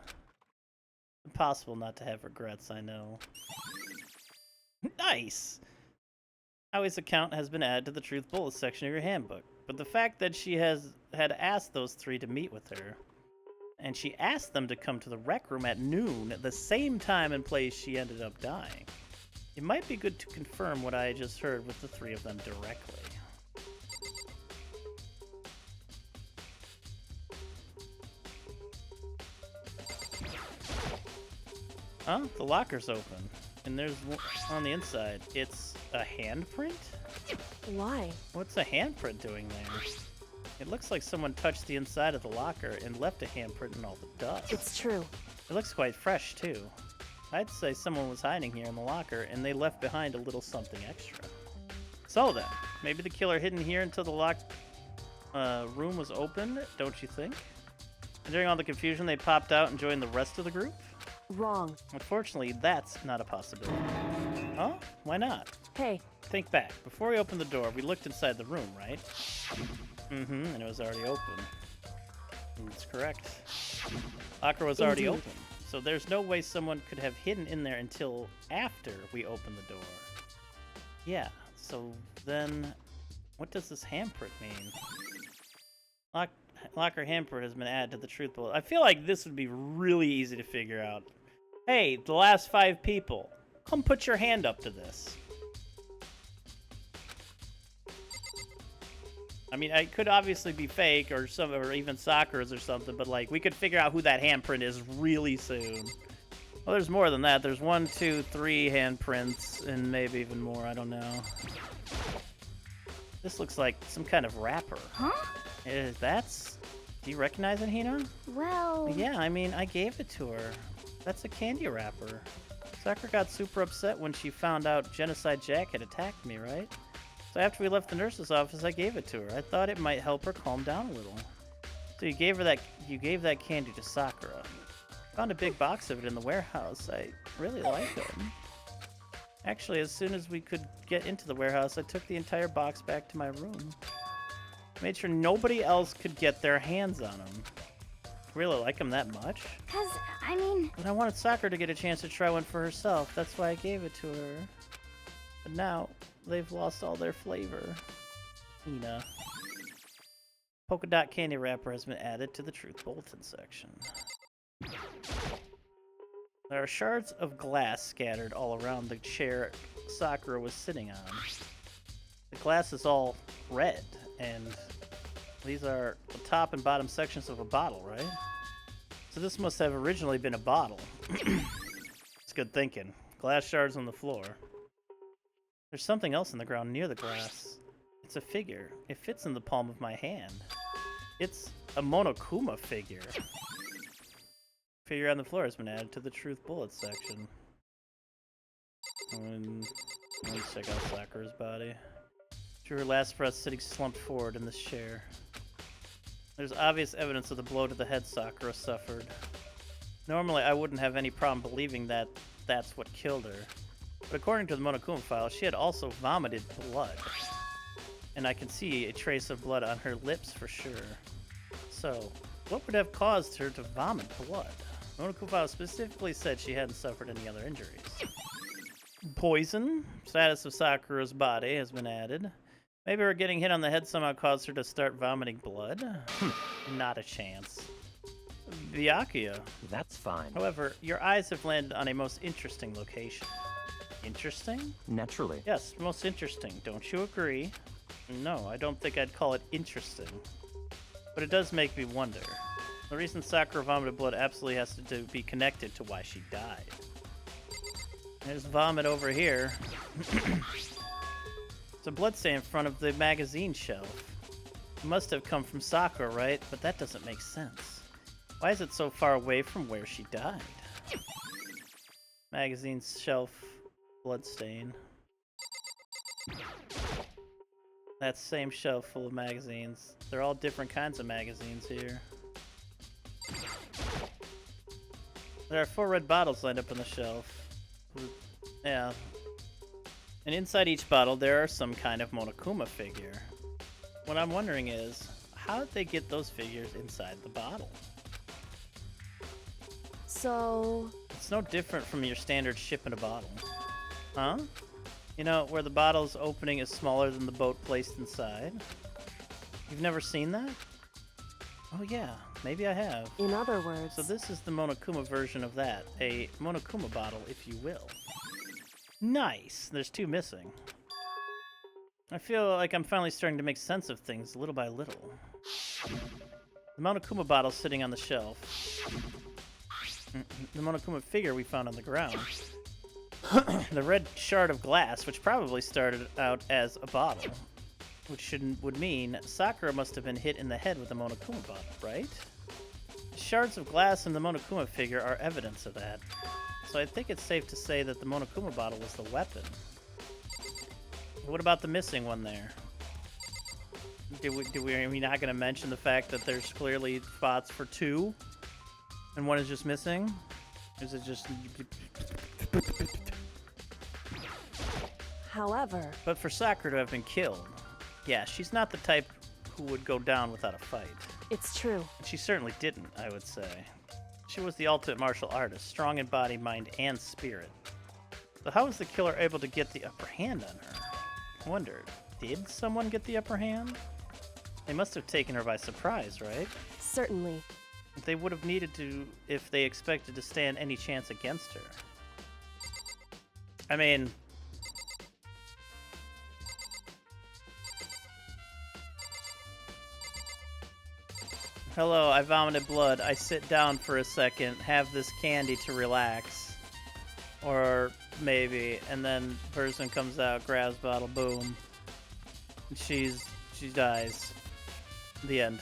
Impossible not to have regrets, I know. Nice! Howie's account has been added to the Truth Bullet section of your handbook, but the fact that she had asked those 3 to meet with her, and she asked them to come to the rec room at noon, at the same time and place she ended up dying, It might be good to confirm what I just heard with the three of them directly. Huh? The locker's open. And there's one on the inside. It's a handprint?
Why?
What's a handprint doing there? It looks like someone touched the inside of the locker and left a handprint in all the dust.
It's true.
It looks quite fresh, too. I'd say someone was hiding here in the locker and they left behind a little something extra. So then, maybe the killer hidden here until the locked room was open, don't you think? And during all the confusion, they popped out and joined the rest of the group?
Wrong.
Unfortunately, that's not a possibility. Huh? Why not?
Hey.
Think back. Before we opened the door, we looked inside the room, right? Mm-hmm, and it was already open. That's correct. Locker was already
Indeed.
open, so there's no way someone could have hidden in there until after we opened the door. Yeah, so then what does this handprint mean? Locker handprint has been added to the truth bullet. I feel like this would be really easy to figure out. Hey, the last 5 people, come put your hand up to this. I mean, it could obviously be fake or even Sakura's or something, but like we could figure out who that handprint is really soon. Well, there's more than that. There's 1, 2, 3 handprints and maybe even more. I don't know. This looks like some kind of wrapper.
Huh?
Do you recognize it, Hina?
Well...
Yeah, I mean, I gave it to her. That's a candy wrapper. Sakura got super upset when she found out Genocide Jack had attacked me, right? So after we left the nurse's office, I gave it to her. I thought it might help her calm down a little. So you gave that candy to Sakura. Found a big box of it in the warehouse. I really like it. Actually, as soon as we could get into the warehouse, I took the entire box back to my room. Made sure nobody else could get their hands on them. Really like them that much?
'Cause, I mean...
But I wanted Sakura to get a chance to try one for herself. That's why I gave it to her. But now, they've lost all their flavor. Hina. Polka dot candy wrapper has been added to the Truth Bulletin section. There are shards of glass scattered all around the chair Sakura was sitting on. The glass is all red, and these are the top and bottom sections of a bottle, right? So this must have originally been a bottle. It's good thinking. Glass shards on the floor. There's something else on the ground near the glass. It's a figure. It fits in the palm of my hand. It's a Monokuma figure. Figure on the floor has been added to the Truth Bullet section. Let's check out Sakura's body. Drew her last breath sitting slumped forward in this chair. There's obvious evidence of the blow to the head Sakura suffered. Normally, I wouldn't have any problem believing that that's what killed her. But according to the Monokuma file, she had also vomited blood. And I can see a trace of blood on her lips for sure. So, what would have caused her to vomit blood? Monokuma file specifically said she hadn't suffered any other injuries. Poison. Status of Sakura's body has been added. Maybe her getting hit on the head somehow caused her to start vomiting blood? Not a chance. Byakuya.
That's fine.
However, your eyes have landed on a most interesting location. Interesting?
Naturally.
Yes, most interesting. Don't you agree? No, I don't think I'd call it interesting. But it does make me wonder. The reason Sakura vomited blood absolutely has to be connected to why she died. There's vomit over here. It's a bloodstain in front of the magazine shelf. It must have come from Sakura, right? But that doesn't make sense. Why is it so far away from where she died? Magazine shelf, bloodstain. That same shelf full of magazines. They're all different kinds of magazines here. There are 4 red bottles lined up on the shelf. Yeah. And inside each bottle, there are some kind of Monokuma figure. What I'm wondering is, how did they get those figures inside the bottle?
So...
It's no different from your standard ship in a bottle. Huh? You know, where the bottle's opening is smaller than the boat placed inside? You've never seen that? Oh yeah, maybe I have.
In other words...
So this is the Monokuma version of that. A Monokuma bottle, if you will. Nice. There's 2 missing. I feel like I'm finally starting to make sense of things little by little. The Monokuma bottle sitting on the shelf. The Monokuma figure we found on the ground. The red shard of glass, which probably started out as a bottle. Which would mean Sakura must have been hit in the head with the Monokuma bottle, right? Shards of glass in the Monokuma figure are evidence of that. So I think it's safe to say that the Monokuma bottle was the weapon. What about the missing one there? Are we not going to mention the fact that there's clearly spots for 2? And one is just missing? Is it just...
However...
But for Sakura to have been killed, yeah, she's not the type who would go down without a fight.
It's true.
And she certainly didn't, I would say. She was the ultimate martial artist, strong in body, mind, and spirit. So how was the killer able to get the upper hand on her? I wondered, did someone get the upper hand? They must have taken her by surprise, right?
Certainly.
They would have needed to if they expected to stand any chance against her. I mean... Hello, I vomited blood. I sit down for a second, have this candy to relax. Or maybe, and then person comes out, grabs bottle, boom. She dies. The end.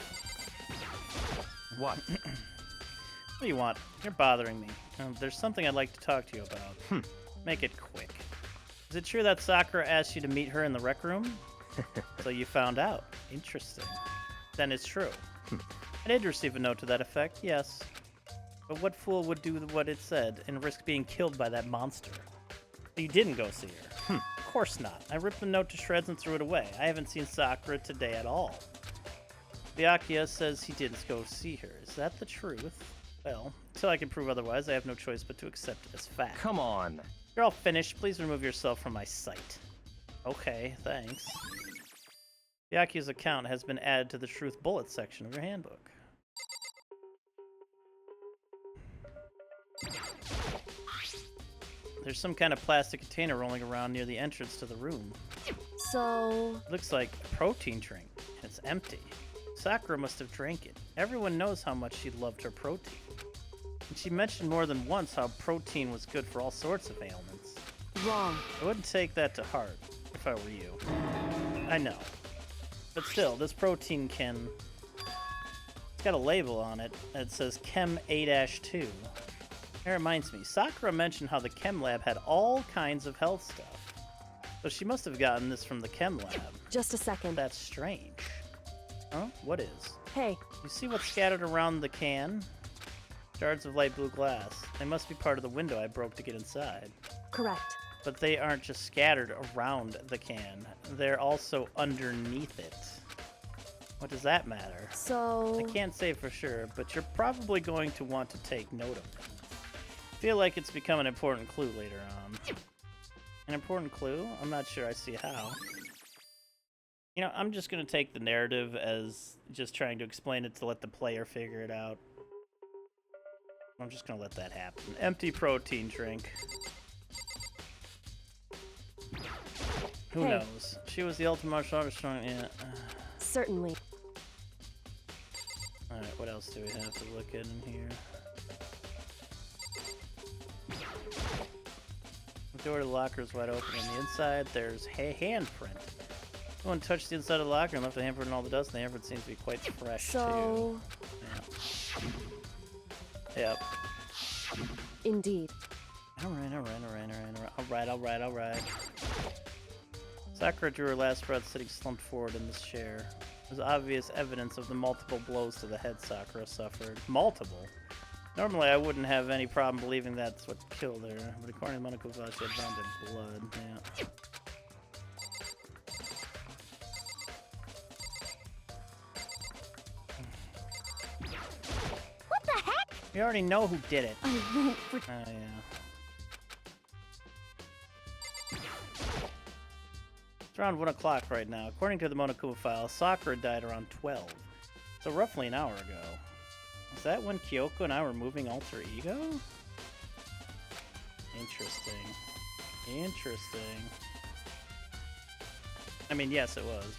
What?
What do you want? You're bothering me. There's something I'd like to talk to you about. Make it quick. Is it true that Sakura asked you to meet her in the rec room? So you found out. Interesting. Then it's true. I did receive a note to that effect, yes. But what fool would do what it said and risk being killed by that monster? You didn't go see her. Of course not. I ripped the note to shreds and threw it away. I haven't seen Sakura today at all. Byakuya says he didn't go see her. Is that the truth? Well, until I can prove otherwise, I have no choice but to accept it as fact.
Come on.
You're all finished. Please remove yourself from my sight. Okay, thanks. Byakuya's account has been added to the Truth Bullet section of your handbook. There's some kind of plastic container rolling around near the entrance to the room.
So...
Looks like a protein drink, and it's empty. Sakura must have drank it. Everyone knows how much she loved her protein. And she mentioned more than once how protein was good for all sorts of ailments.
Wrong.
I wouldn't take that to heart, if I were you. I know. But still, this protein can... It's got a label on it that says Chem A-2. That reminds me, Sakura mentioned how the Chem Lab had all kinds of health stuff. So she must have gotten this from the Chem Lab.
Just a second.
That's strange. Huh? What is?
Hey.
You see what's scattered around the can? Shards of light blue glass. They must be part of the window I broke to get inside.
Correct.
But they aren't just scattered around the can. They're also underneath it. What does that matter?
So...
I can't say for sure, but you're probably going to want to take note of it. I feel like it's become an important clue later on. An important clue? I'm not sure I see how. You know, I'm just going to take the narrative as just trying to explain it to let the player figure it out. I'm just going to let that happen. Empty protein drink. Who knows? She was the ultimate martial artist. Strong. Yeah.
Certainly.
Alright, what else do we have to look at in here? The door to the locker is wide open. On the inside, there's a handprint. Someone touched the inside of the locker and left a handprint in all the dust, and the handprint seems to be quite fresh, too. Yeah. Yep.
Indeed.
Alright. Sakura drew her last breath sitting slumped forward in this chair. There's obvious evidence of the multiple blows to the head Sakura suffered. Multiple? Normally I wouldn't have any problem believing that's what killed her, but according to Monoko, she had found in blood. Yeah.
What the heck?
We already know who did it.
I won't
yeah. It's around 1 o'clock right now. According to the Monokuma file, Sakura died around 12. So roughly an hour ago. Is that when Kyoko and I were moving Alter Ego? Interesting. Interesting. I mean, yes, it was.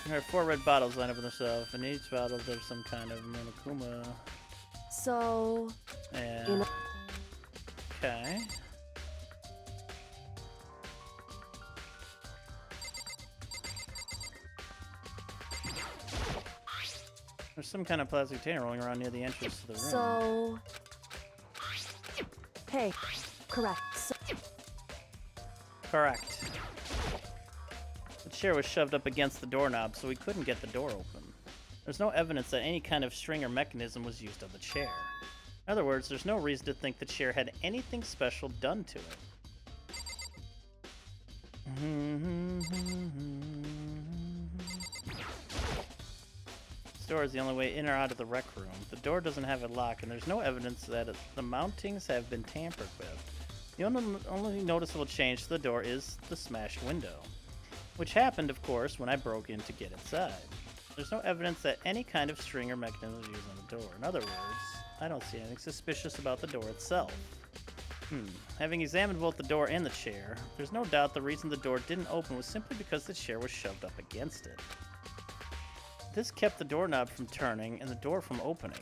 There are 4 red bottles lined up on the shelf. In each bottle, there's some kind of Monokuma.
So...
And... Okay. There's some kind of plastic container rolling around near the entrance to the room.
So... Hey, correct.
Correct. The chair was shoved up against the doorknob, so we couldn't get the door open. There's no evidence that any kind of string or mechanism was used on the chair. In other words, there's no reason to think the chair had anything special done to it. This door is the only way in or out of the rec room. The door doesn't have a lock, and there's no evidence that the mountings have been tampered with. The only noticeable change to the door is the smashed window, which happened, of course, when I broke in to get inside. There's no evidence that any kind of string or mechanism was used on the door. In other words, I don't see anything suspicious about the door itself. Having examined both the door and the chair, there's no doubt the reason the door didn't open was simply because the chair was shoved up against it. This kept the doorknob from turning and the door from opening.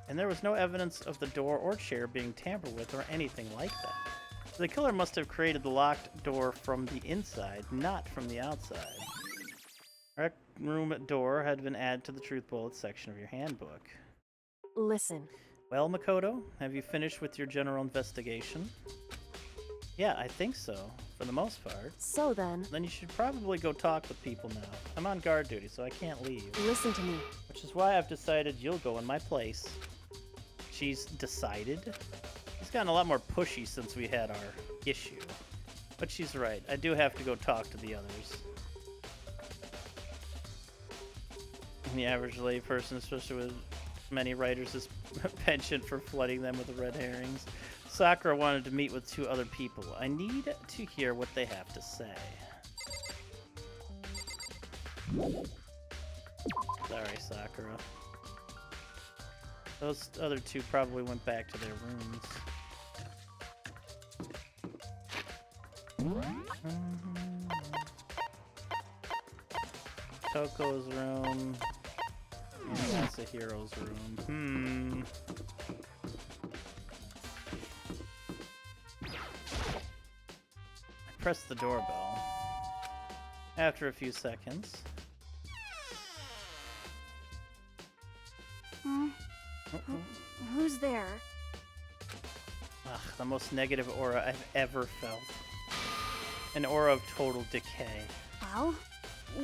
And there was no evidence of the door or chair being tampered with or anything like that. So the killer must have created the locked door from the inside, not from the outside. Rec room door had been added to the truth bullet section of your handbook.
Listen.
Well, Makoto, have you finished with your general investigation? Yeah, I think so, for the most part.
So then...
Then you should probably go talk with people now. I'm on guard duty, so I can't leave.
Listen to me.
Which is why I've decided you'll go in my place. She's decided? She's gotten a lot more pushy since we had our issue. But she's right, I do have to go talk to the others. The average layperson, especially with many writers, is penchant for flooding them with red herrings. Sakura wanted to meet with 2 other people. I need to hear what they have to say. Sorry, Sakura. Those other 2 probably went back to their rooms. Toko's room. And Masahiro's room. I pressed the doorbell. After a few seconds.
Who's there?
Ugh, the most negative aura I've ever felt. An aura of total decay.
Well,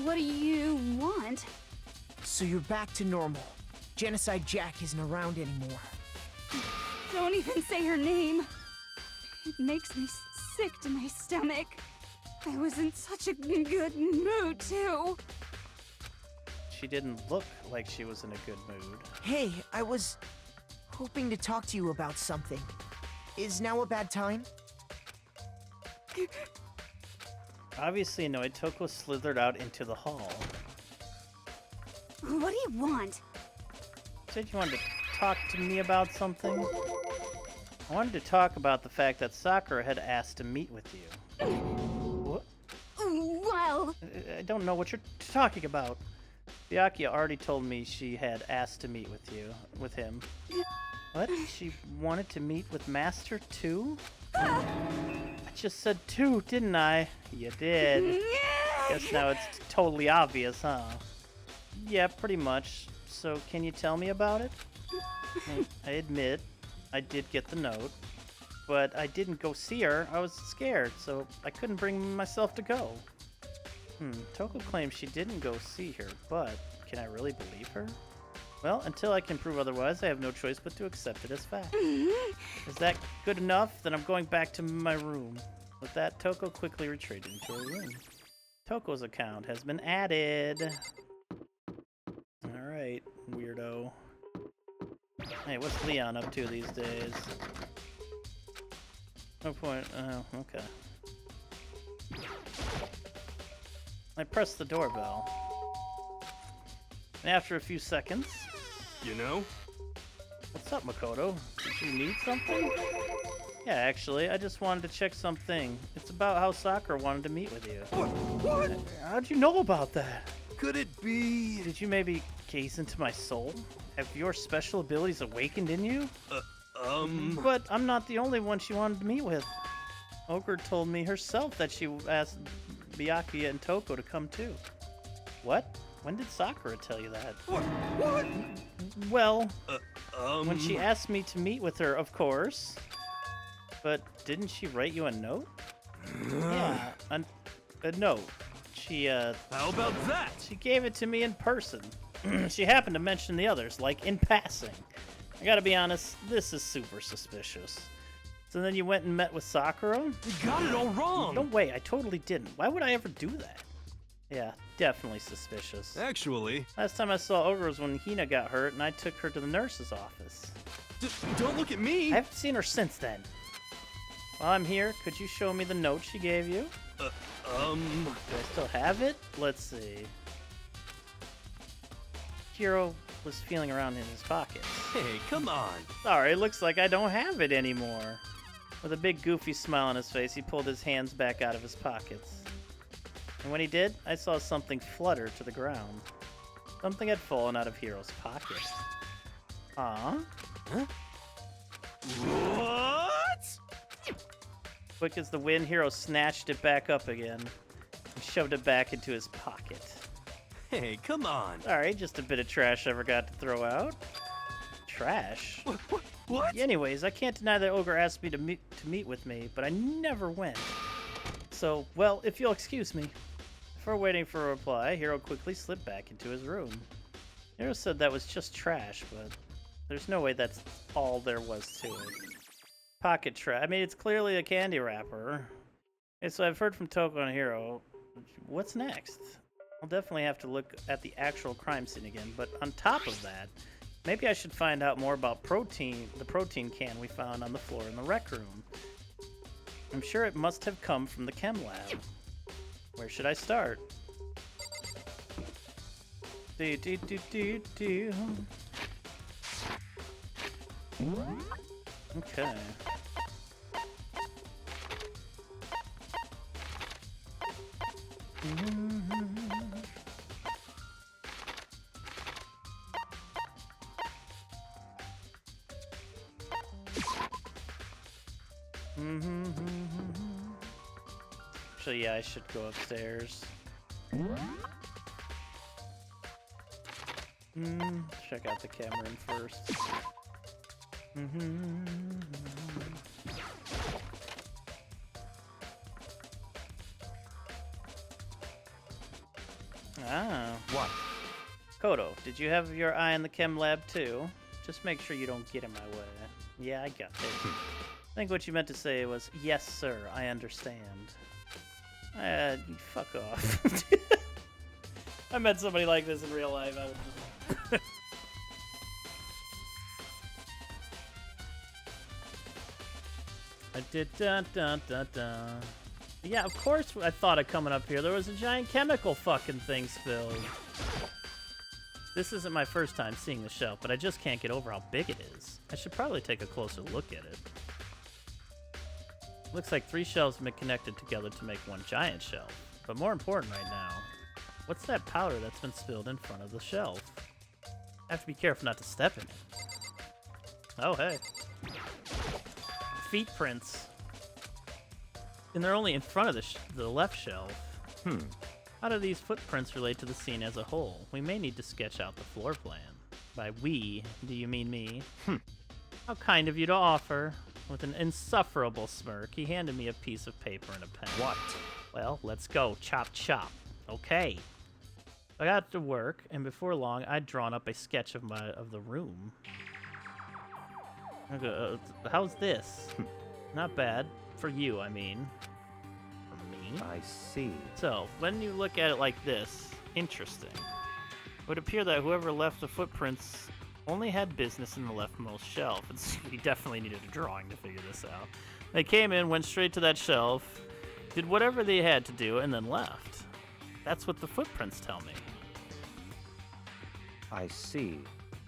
what do you want?
So you're back to normal. Genocide Jack isn't around anymore.
Don't even say her name. It makes me sick to my stomach. I was in such a good mood, too.
She didn't look like she was in a good mood.
Hey, I was hoping to talk to you about something. Is now a bad time?
Obviously annoyed, Toko slithered out into the hall.
What do you want?
You said you wanted to talk to me about something? I wanted to talk about the fact that Sakura had asked to meet with you. What?
Well...
I don't know what you're talking about. Byakuya already told me she had asked to meet with him. What? She wanted to meet with Master too? I just said 2, didn't I? You did. Guess now it's totally obvious, huh? Yeah, pretty much. So can you tell me about it? I admit, I did get the note, but I didn't go see her. I was scared, so I couldn't bring myself to go. Toko claims she didn't go see her, but can I really believe her? Well, until I can prove otherwise, I have no choice but to accept it as fact. Is that good enough? Then I'm going back to my room. With that, Toko quickly retreated into her room. Toko's account has been added. Alright, weirdo. Hey, what's Leon up to these days? No point. Oh, okay. I pressed the doorbell. And after a few seconds...
You know,
What's up, Makoto? Did you need something? Yeah, actually, I just wanted to check something. It's about how Sakura wanted to meet with you.
What?
How'd you know about that?
Could it be?
Did you maybe gaze into my soul? Have your special abilities awakened in you? But I'm not the only one she wanted to meet with. Ogre told me herself that she asked Byakuya and Toko to come too. What? When did Sakura tell you that?
What?
Well, when she asked me to meet with her, of course. But didn't she write you a note? Yeah, a note. She,
How about that?
She gave it to me in person. She happened to mention the others, like in passing. I gotta be honest, this is super suspicious. So then you went and met with Sakura?
You got it all wrong!
No way, I totally didn't. Why would I ever do that? Yeah, definitely suspicious.
Actually...
Last time I saw Ogre was when Hina got hurt and I took her to the nurse's office.
Don't look at me!
I haven't seen her since then. While I'm here, could you show me the note she gave you? Do I still have it? Let's see. Hiro was feeling around in his pockets.
Hey, come on!
Sorry, looks like I don't have it anymore. With a big goofy smile on his face, he pulled his hands back out of his pockets. And when he did, I saw something flutter to the ground. Something had fallen out of Hiro's pocket. Huh?
What?
Quick as the wind, Hiro snatched it back up again and shoved it back into his pocket.
Hey, come on!
Sorry, just a bit of trash I forgot to throw out. Trash?
What?
Anyways, I can't deny that Ogre asked me to meet with me, but I never went. So, well, if you'll excuse me. Before waiting for a reply, Hiro quickly slipped back into his room. Hiro said that was just trash, but there's no way that's all there was to it. Pocket trash. I mean, it's clearly a candy wrapper. Okay, so I've heard from Toko and Hiro. What's next? I'll definitely have to look at the actual crime scene again, but on top of that, maybe I should find out more about the protein can we found on the floor in the rec room. I'm sure it must have come from the chem lab. Where should I start? Okay. So yeah, I should go upstairs. Check out the camera room first. Ah.
What?
Kodo, did you have your eye on the chem lab too? Just make sure you don't get in my way. Yeah, I got it. I think what you meant to say was, yes, sir, I understand. Fuck off. I met somebody like this in real life. I would just... I did dun dun dun dun. Yeah, of course I thought of coming up here. There was a giant chemical fucking thing spilled. This isn't my first time seeing the shelf, but I just can't get over how big it is. I should probably take a closer look at it. Looks like 3 shelves have been connected together to make one giant shelf. But more important right now, what's that powder that's been spilled in front of the shelf? I have to be careful not to step in it. Oh, hey. Feet prints. And they're only in front of the left shelf. How do these footprints relate to the scene as a whole? We may need to sketch out the floor plan. By we, do you mean me? How kind of you to offer. With an insufferable smirk, he handed me a piece of paper and a pen.
What?
Well, let's go. Chop, chop. Okay. I got to work, and before long, I'd drawn up a sketch of the room. Okay, how's this? Not bad. For you, I mean. For me?
I see.
So, when you look at it like this, interesting. It would appear that whoever left the footprints only had business in the leftmost shelf. We definitely needed a drawing to figure this out. They came in, went straight to that shelf, did whatever they had to do, and then left. That's what the footprints tell me.
I see.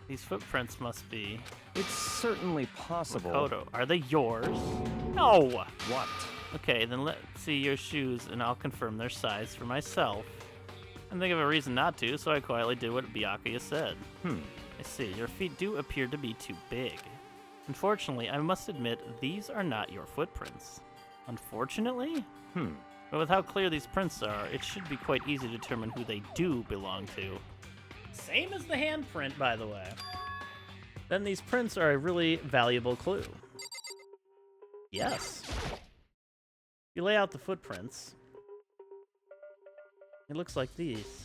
These footprints must be...
It's certainly possible.
Makoto, are they yours? No!
What?
Okay, then let's see your shoes, and I'll confirm their size for myself. I think of a reason not to, so I quietly did what Byakuya said. I see, your feet do appear to be too big. Unfortunately, I must admit, these are not your footprints. Unfortunately? But with how clear these prints are, it should be quite easy to determine who they do belong to. Same as the handprint, by the way. Then these prints are a really valuable clue. Yes. You lay out the footprints, it looks like these.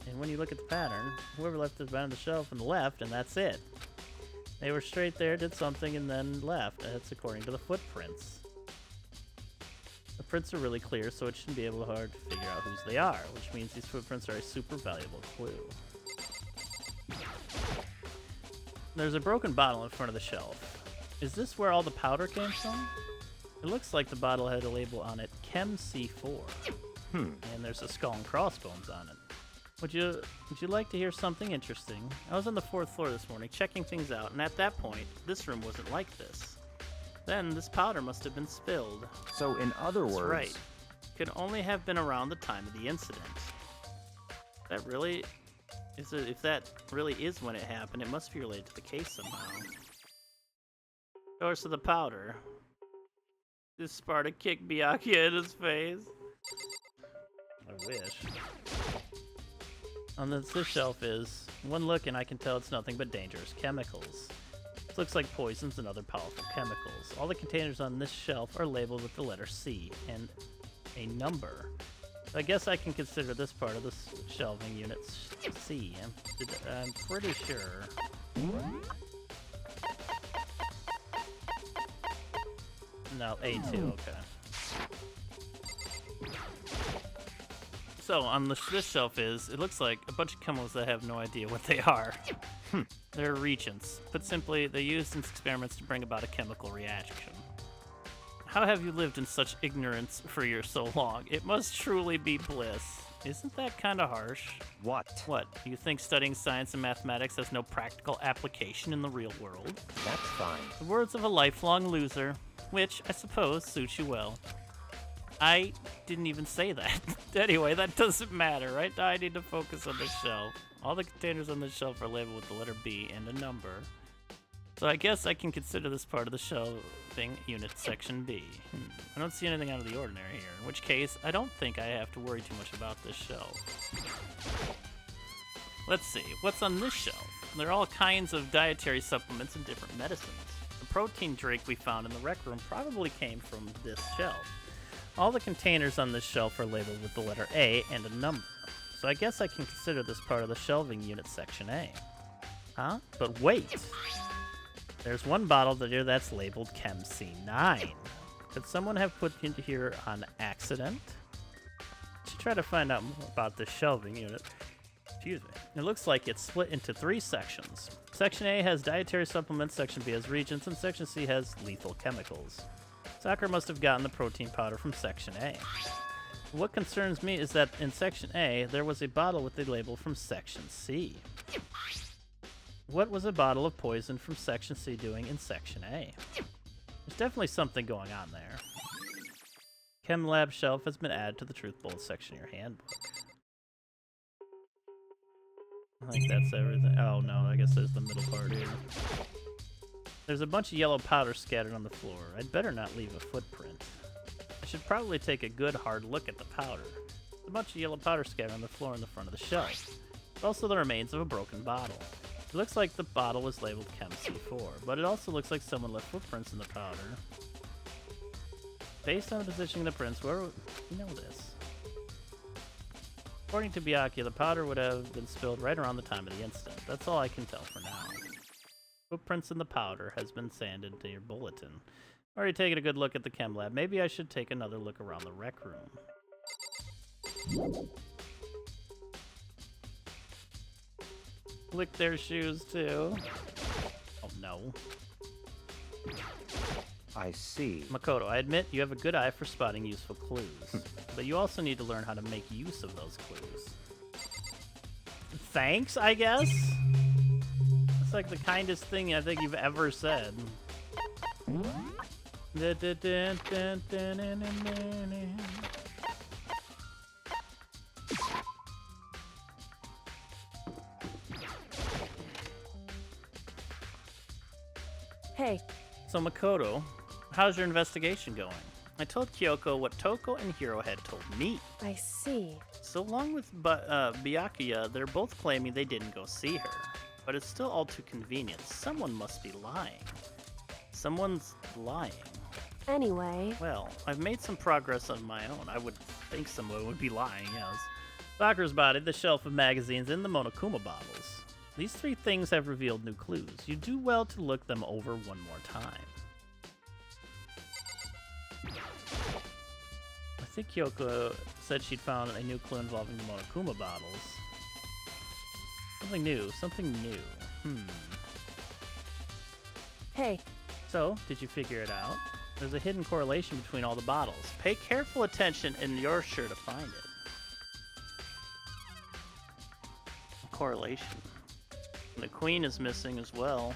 And when you look at the pattern, whoever left it behind the shelf on the left, and that's it. They were straight there, did something, and then left. That's according to the footprints. The prints are really clear, so it shouldn't be able to hard to figure out whose they are, which means these footprints are a super valuable clue. There's a broken bottle in front of the shelf. Is this where all the powder came from? It looks like the bottle had a label on it, Chem C4. And there's a skull and crossbones on it. Would you like to hear something interesting? I was on the 4th floor this morning checking things out, and at that point, this room wasn't like this. Then this powder must have been spilled.
So in other words...
That's right. Could only have been around the time of the incident. That really... If that really is when it happened, it must be related to the case somehow. Source of the powder. This Sparta kicked Byakuya in his face. I wish. On this shelf is one look, and I can tell it's nothing but dangerous chemicals. This looks like poisons and other powerful chemicals. All the containers on this shelf are labeled with the letter C and a number. I guess I can consider this part of the shelving unit C. I'm pretty sure. No, A2, okay. So, on this shelf it looks like a bunch of chemicals that I have no idea what they are. They're reagents. Put simply, they're used in experiments to bring about a chemical reaction. How have you lived in such ignorance for so long? It must truly be bliss. Isn't that kind of harsh?
What?
What? You think studying science and mathematics has no practical application in the real world?
That's fine.
The words of a lifelong loser, which, I suppose, suits you well. I didn't even say that. Anyway, that doesn't matter, right? I need to focus on the shelf. All the containers on the shelf are labeled with the letter B and a number. So I guess I can consider this part of the shelving unit section B. I don't see anything out of the ordinary here, in which case I don't think I have to worry too much about this shelf. Let's see, what's on this shelf? There are all kinds of dietary supplements and different medicines. The protein drink we found in the rec room probably came from this shelf. All the containers on this shelf are labeled with the letter A and a number. So I guess I can consider this part of the shelving unit section A. Huh? But wait! There's one bottle here that's labeled Chem C9. Could someone have put into here on accident? I should try to find out more about this shelving unit. Excuse me. It looks like it's split into 3 sections. Section A has dietary supplements, Section B has reagents, and Section C has lethal chemicals. Sakura must have gotten the protein powder from Section A. What concerns me is that in Section A, there was a bottle with a label from Section C. What was a bottle of poison from Section C doing in Section A? There's definitely something going on there. Chem Lab shelf has been added to the Truth Bullet section of your handbook. I think that's everything. Oh no, I guess there's the middle part here. There's a bunch of yellow powder scattered on the floor. I'd better not leave a footprint. I should probably take a good hard look at the powder. There's a bunch of yellow powder scattered on the floor in the front of the shelf. There's also the remains of a broken bottle. It looks like the bottle was labeled Chem C4, but it also looks like someone left footprints in the powder. Based on the positioning of the prints, where would you know this? According to Byakuya, the powder would have been spilled right around the time of the incident. That's all I can tell for now. Footprints in the powder has been sanded to your bulletin. Already taken a good look at the chem lab. Maybe I should take another look around the rec room. Lick their shoes too. Oh no.
I see.
Makoto, I admit you have a good eye for spotting useful clues, but you also need to learn how to make use of those clues. Thanks, I guess? It's like the kindest thing I think you've ever said.
Hey,
So Makoto, how's your investigation going? I told Kyoko what Toko and Hiro had told me.
I see.
So along with Byakuya, they're both claiming they didn't go see her. But it's still all too convenient. Someone must be lying. Someone's lying.
Anyway,
Well, I've made some progress on my own. I would think someone would be lying, yes. Sakura's body, the shelf of magazines, and the Monokuma bottles. These three things have revealed new clues. You do well to look them over one more time. I think Kyoko said she'd found a new clue involving the Monokuma bottles. Something new.
hey,
So, did you figure it out? There's a hidden correlation between all the bottles. Pay careful attention and you're sure to find it. A correlation. And the queen is missing as well.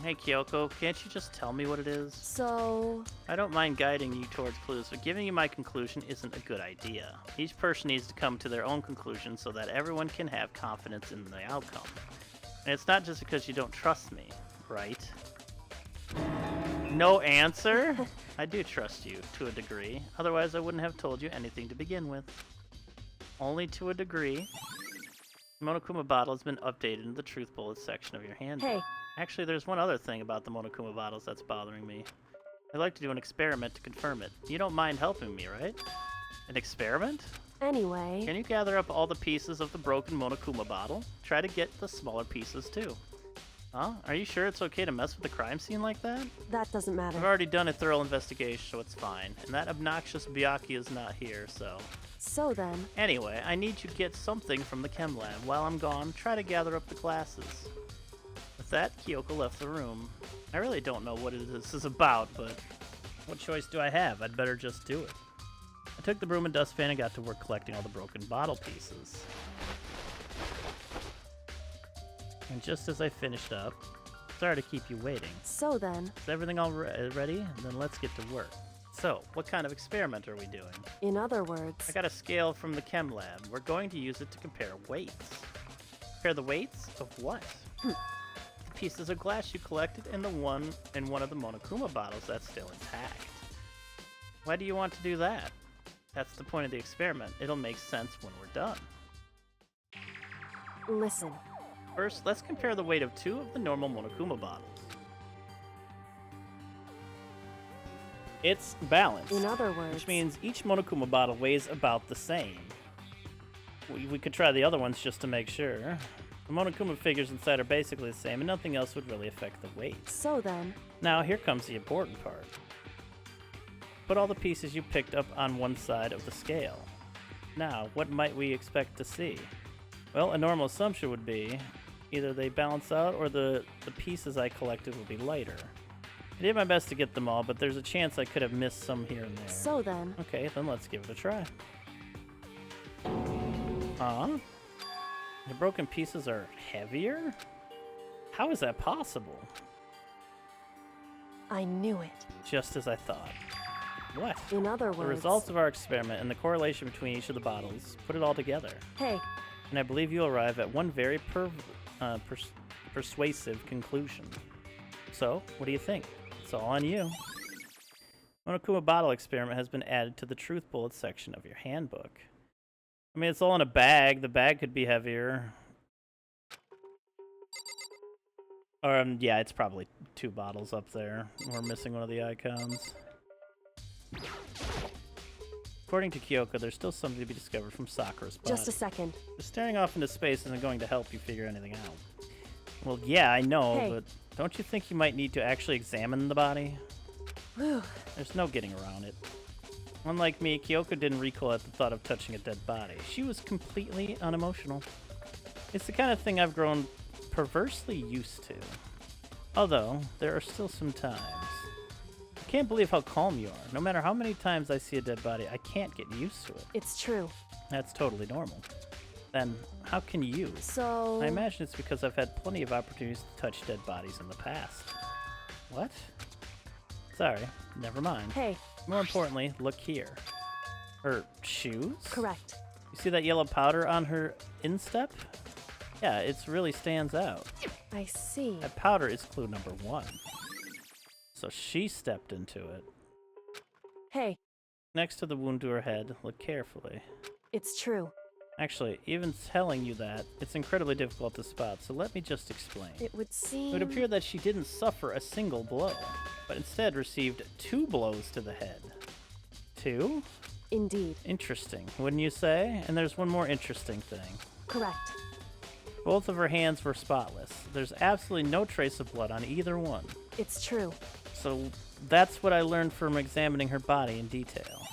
Hey Kyoko, can't you just tell me what it is?
so...
I don't mind guiding you towards clues, but giving you my conclusion isn't a good idea. Each person needs to come to their own conclusion so that everyone can have confidence in the outcome. And it's not just because you don't trust me, right? No answer? I do trust you, to a degree. Otherwise, I wouldn't have told you anything to begin with. Only to a degree. The Monokuma bottle has been updated in the Truth Bullets section of your handbook.
Hey,
Actually, there's one other thing about the Monokuma bottles that's bothering me. I'd like to do an experiment to confirm it. You don't mind helping me, right? An experiment?
anyway...
Can you gather up all the pieces of the broken Monokuma bottle? Try to get the smaller pieces, too. Huh? Are you sure it's okay to mess with the crime scene like that?
That doesn't matter.
I've already done a thorough investigation, so it's fine. And that obnoxious Byakuya is not here, so...
So then...
Anyway, I need you to get something from the chem lab. While I'm gone, try to gather up the glasses. With that, Kyoko left the room. I really don't know what this is about, but what choice do I have? I'd better just do it. I took the broom and dustpan and got to work collecting all the broken bottle pieces. And just as I finished up, sorry to keep you waiting.
So then...
Is everything all ready? Then let's get to work. So, what kind of experiment are we doing?
In other words...
I got a scale from the chem lab. We're going to use it to compare weights. Compare the weights of what? The pieces of glass you collected and the one in one of the Monokuma bottles that's still intact. Why do you want to do that? That's the point of the experiment. It'll make sense when we're done.
Listen.
First, let's compare the weight of 2 of the normal Monokuma bottles. It's balanced.
In other words...
Which means each Monokuma bottle weighs about the same. We could try the other ones just to make sure. The Monokuma figures inside are basically the same, and nothing else would really affect the weight.
So then...
Now, here comes the important part. Put all the pieces you picked up on one side of the scale. Now, what might we expect to see? Well, a normal assumption would be either they balance out or the pieces I collected will be lighter. I did my best to get them all, but there's a chance I could have missed some here and there.
So then...
Okay, then let's give it a try. Huh? The broken pieces are heavier? How is that possible?
I knew it.
Just as I thought. What?
In other words...
The results of our experiment and the correlation between each of the bottles, put it all together.
Hey.
And I believe you'll arrive at one very persuasive conclusion. So, what do you think? It's all on you. Monokuma bottle experiment has been added to the Truth Bullets section of your handbook. I mean, it's all in a bag. The bag could be heavier. Or, yeah, it's probably 2 bottles up there. We're missing one of the icons. According to Kyoko, there's still something to be discovered from Sakura's body.
Just a second.
Just staring off into space isn't going to help you figure anything out. Well, yeah, I know,
Hey.
but don't you think you might need to actually examine the body?
Whew.
There's no getting around it. Unlike me, Kyoko didn't recoil at the thought of touching a dead body. She was completely unemotional. It's the kind of thing I've grown perversely used to. Although, there are still some times. I can't believe how calm you are. No matter how many times I see a dead body, I can't get used to it.
It's true.
That's totally normal. Then how can you?
So...
I imagine it's because I've had plenty of opportunities to touch dead bodies in the past. What? Sorry, never mind.
Hey.
More importantly, look here. Her shoes?
Correct.
You see that yellow powder on her instep? Yeah, it really stands out.
I see.
That powder is clue number 1. So she stepped into it.
Hey.
Next to the wound to her head, look carefully.
It's true.
Actually, even telling you that, it's incredibly difficult to spot, so let me just explain.
It would seem...
It would appear that she didn't suffer a single blow, but instead received 2 blows to the head. 2?
Indeed.
Interesting, wouldn't you say? And there's one more interesting thing.
Correct.
Both of her hands were spotless. There's absolutely no trace of blood on either one.
It's true.
So that's what I learned from examining her body in detail.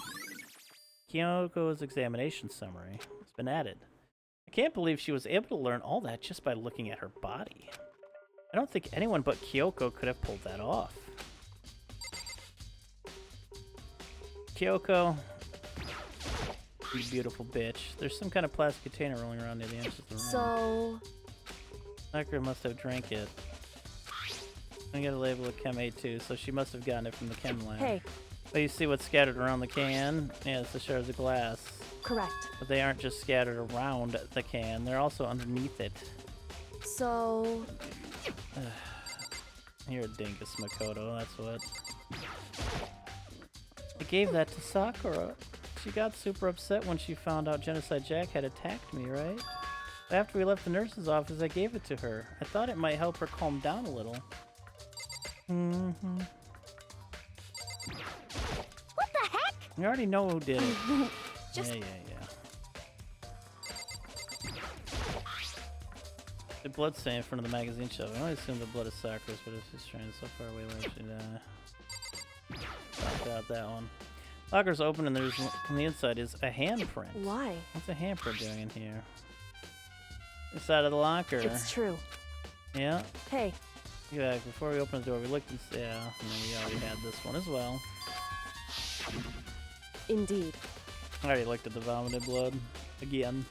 Kyoko's examination summary has been added. I can't believe she was able to learn all that just by looking at her body. I don't think anyone but Kyoko could have pulled that off. Kyoko, you beautiful bitch. There's some kind of plastic container rolling around near the entrance of the room.
So...
Sakura must have drank it. I got a label of Chem A2, so she must have gotten it from the chem lab.
Hey.
But you see what's scattered around the can? Yeah, it's the shards of glass.
Correct.
But they aren't just scattered around the can, they're also underneath it.
So...
You're a dingus, Makoto, that's what. I gave that to Sakura. She got super upset when she found out Genocide Jack had attacked me, right? After we left the nurse's office, I gave it to her. I thought it might help her calm down a little. Mm-hmm.
What the heck?
You already know who did it.
Just...
Yeah. The blood stain in front of the magazine shelf. I only assume the blood is Sakura's, but if she's trying so far away, why should talk about that one. Locker's open and there's on the inside is a handprint.
Why?
What's a handprint doing in here? Inside of the locker.
It's true.
Yeah.
Hey.
Yeah, before we opened the door, we looked and yeah, and then we already had this one as well.
Indeed.
I already looked at the vomited blood again.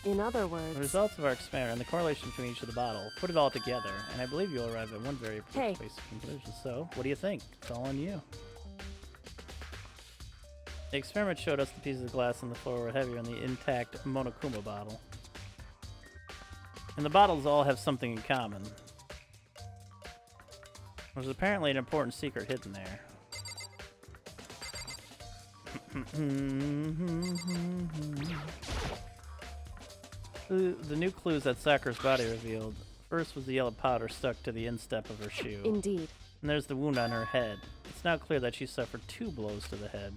In other words...
The results of our experiment and the correlation between each of the bottle, put it all together, and I believe you'll arrive at one very basic conclusion. So, what do you think? It's all on you. The experiment showed us the pieces of glass on the floor were heavier in the intact Monokuma bottle. And the bottles all have something in common. There's apparently an important secret hidden there. The new clues that Sakura's body revealed. First was the yellow powder stuck to the instep of her shoe.
Indeed.
And there's the wound on her head. It's now clear that she suffered 2 blows to the head.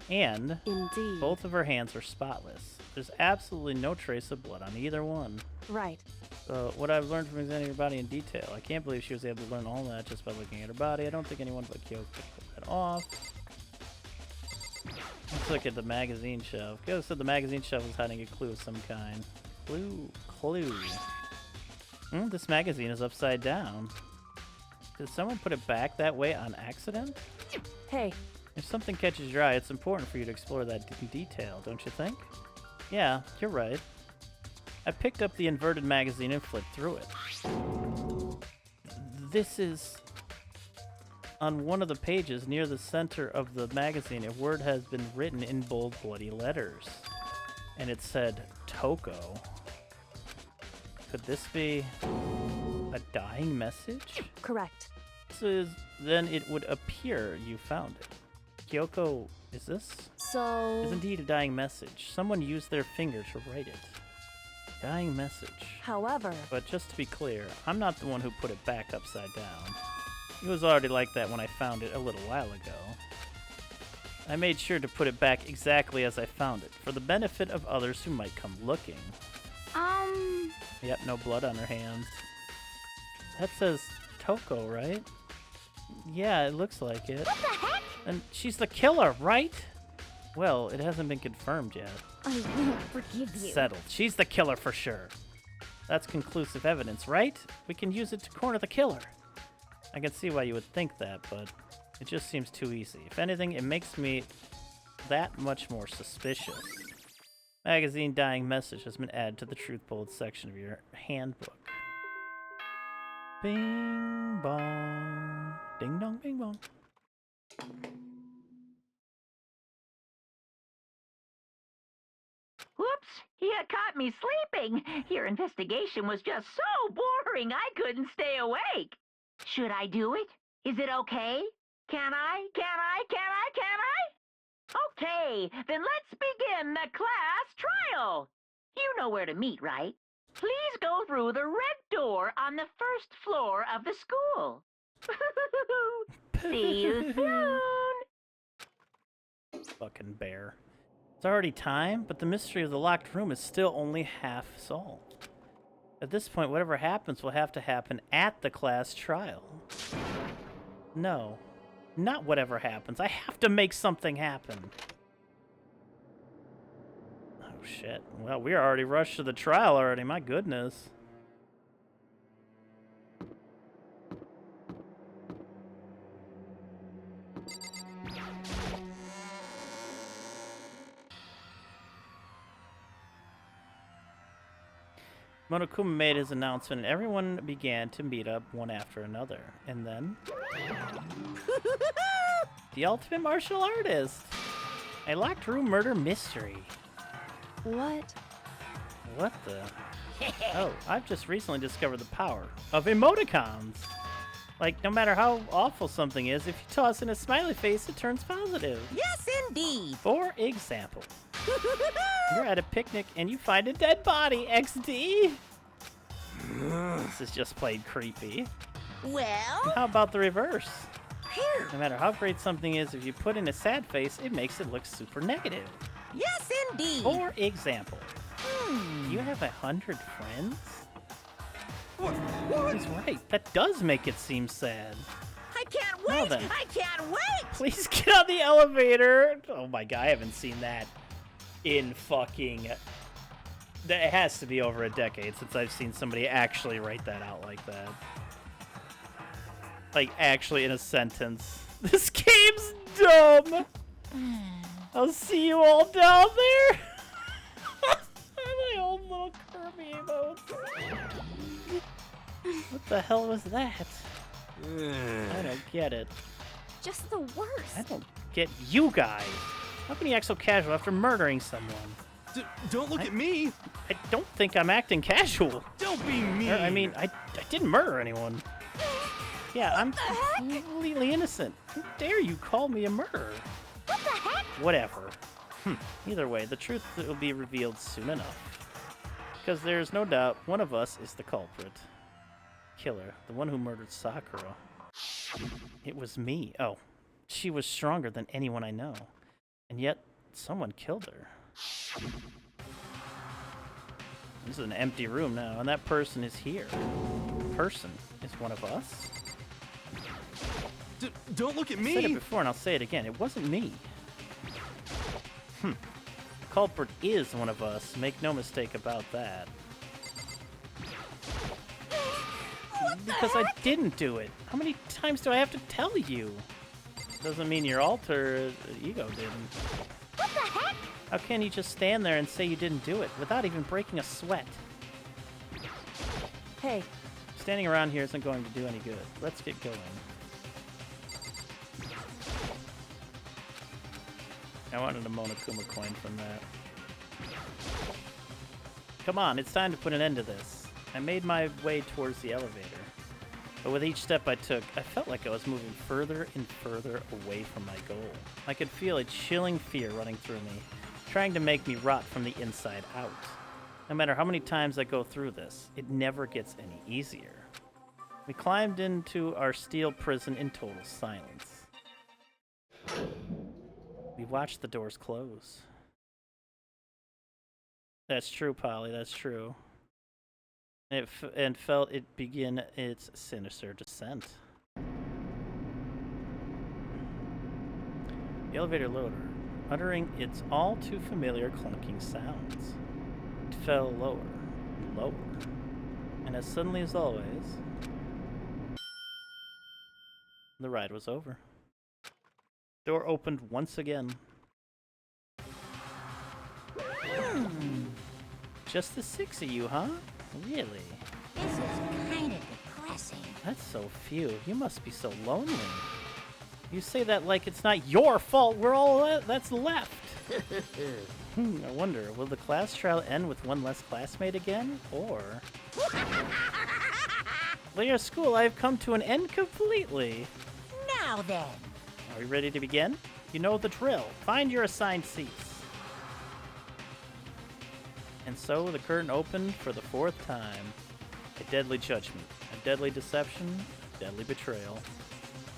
And
Indeed.
Both of her hands are spotless. There's absolutely no trace of blood on either one.
Right.
So, what I've learned from examining her body in detail, I can't believe she was able to learn all that just by looking at her body. I don't think anyone but Kyoko could pull that off. Let's look at the magazine shelf. Kyoko said the magazine shelf was hiding a clue of some kind. Clue. This magazine is upside down. Did someone put it back that way on accident?
Hey.
If something catches your eye, it's important for you to explore that in detail, don't you think? Yeah, you're right. I picked up the inverted magazine and flipped through it. This is... On one of the pages near the center of the magazine, a word has been written in bold, bloody letters. And it said, Toko. Could this be a dying message?
Correct.
Then it would appear you found it. Kyoko, is this?
So...
Is indeed a dying message. Someone used their finger to write it. Dying message.
However...
But just to be clear, I'm not the one who put it back upside down. It was already like that when I found it a little while ago. I made sure to put it back exactly as I found it, for the benefit of others who might come looking. Yep, no blood on her hands. That says Toko, right? Yeah, it looks like it.
What the heck?
And she's the killer, right? Well, it hasn't been confirmed yet.
I won't forgive you.
Settled. She's the killer for sure. That's conclusive evidence, right? We can use it to corner the killer. I can see why you would think that, but it just seems too easy. If anything, it makes me that much more suspicious. Magazine dying message has been added to the truth bullet section of your handbook. Bing bong. Ding dong bing bong.
Whoops! You caught me sleeping. Your investigation was just so boring I couldn't stay awake. Should I do it? Is it okay? Can I? Okay, then let's begin the class trial. You know where to meet, right? Please go through the red door on the first floor of the school. See you soon.
Fucking bear. It's already time, but the mystery of the locked room is still only half solved. At this point, whatever happens will have to happen at the class trial. No. Not whatever happens. I have to make something happen. Oh, shit. Well, we're already rushed to the trial already. My goodness. Monokuma made his announcement and everyone began to meet up one after another. And then... the ultimate martial artist! A locked room murder mystery.
What?
What the? Oh, I've just recently discovered the power of emoticons. Like, no matter how awful something is, if you toss in a smiley face, it turns positive.
Yes, indeed.
For example, you're at a picnic and you find a dead body, XD. This is just plain creepy.
Well?
And how about the reverse? No matter how great something is, if you put in a sad face, it makes it look super negative.
Yes, indeed.
For example, you have 100 friends? He's right. That does make it seem sad.
I can't
Well
wait!
then.
I can't wait!
Please get on the elevator. Oh my god, I haven't seen that in fucking... It has to be over a decade since I've seen somebody actually write that out like that. Like, actually in a sentence. This game's dumb! I'll see you all down there! My old little Kirby emotes. What the hell was that? I don't get it.
Just the worst.
I don't get you guys. How can you act so casual after murdering someone?
Don't look at me!
I don't think I'm acting casual.
Don't be mean!
I mean, I didn't murder anyone. Yeah, I'm completely innocent. How dare you call me a murderer?
What the heck?
Whatever. Either way, the truth will be revealed soon enough. Because there's no doubt one of us is the culprit. Killer, the one who murdered Sakura. It was me. Oh, she was stronger than anyone I know. And yet, someone killed her. This is an empty room now, and that person is here. Person is one of us?
Don't look at me!
I said it before and I'll say it again. It wasn't me. Culprit is one of us. Make no mistake about that. Because I didn't do it. How many times do I have to tell you? Doesn't mean your alter ego didn't.
What the heck?
How can you just stand there and say you didn't do it without even breaking a sweat?
Hey,
Standing around here isn't going to do any good. Let's get going. I wanted a Monokuma coin from that. Come on, it's time to put an end to this. I made my way towards the elevator. But with each step I took, I felt like I was moving further and further away from my goal. I could feel a chilling fear running through me, trying to make me rot from the inside out. No matter how many times I go through this, it never gets any easier. We climbed into our steel prison in total silence. We watched the doors close. That's true, Polly, that's true. And felt it begin its sinister descent. The elevator lowered, uttering its all too familiar clunking sounds. It fell lower and lower, and as suddenly as always, the ride was over. Door opened once again. Just the 6 of you, huh? Really?
This is kind of depressing.
That's so few. You must be so lonely. You say that like it's not your fault. We're all that's left. I wonder, will the class trial end with one less classmate again? Or... Leah School, I have come to an end completely.
Now then.
Are we ready to begin? You know the drill. Find your assigned seats. And so the curtain opened for the 4th time. A deadly judgment, a deadly deception, a deadly betrayal.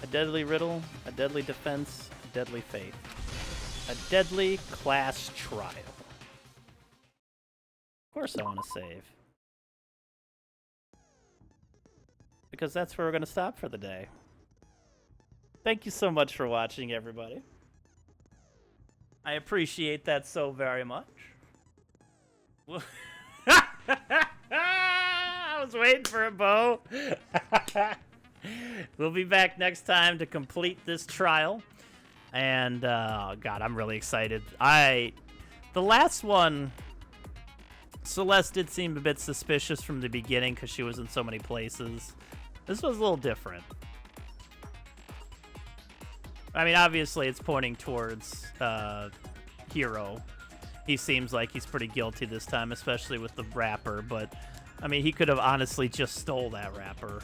A deadly riddle, a deadly defense, a deadly faith. A deadly class trial. Of course I want to save. Because that's where we're going to stop for the day. Thank you so much for watching, everybody. I appreciate that so very much. I was waiting for a bow. We'll be back next time to complete this trial. And, God, I'm really excited. The last one, Celeste did seem a bit suspicious from the beginning because she was in so many places. This was a little different. I mean, obviously, it's pointing towards Hero. He seems like he's pretty guilty this time, especially with the wrapper. But, I mean, he could have honestly just stole that wrapper.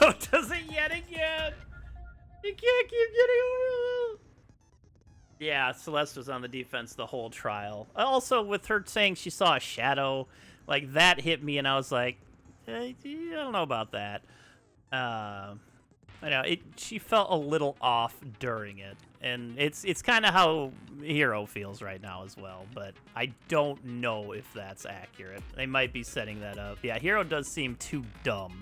Does it yet again? You can't keep getting over. Yeah, Celeste was on the defense the whole trial. Also, with her saying she saw a shadow, like, that hit me, and I was like, I don't know about that. I know, she felt a little off during it, and it's kind of how Hero feels right now as well, but I don't know if that's accurate. They might be setting that up. Yeah, Hero does seem too dumb.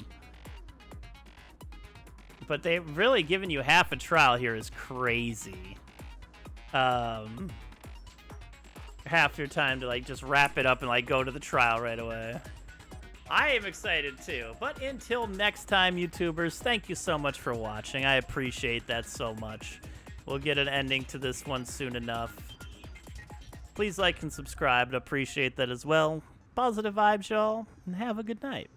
But they've really given you half a trial here is crazy. Half your time to, like, just wrap it up and, like, go to the trial right away. I am excited, too. But until next time, YouTubers, thank you so much for watching. I appreciate that so much. We'll get an ending to this one soon enough. Please like and subscribe. I'd appreciate that as well. Positive vibes, y'all, and have a good night.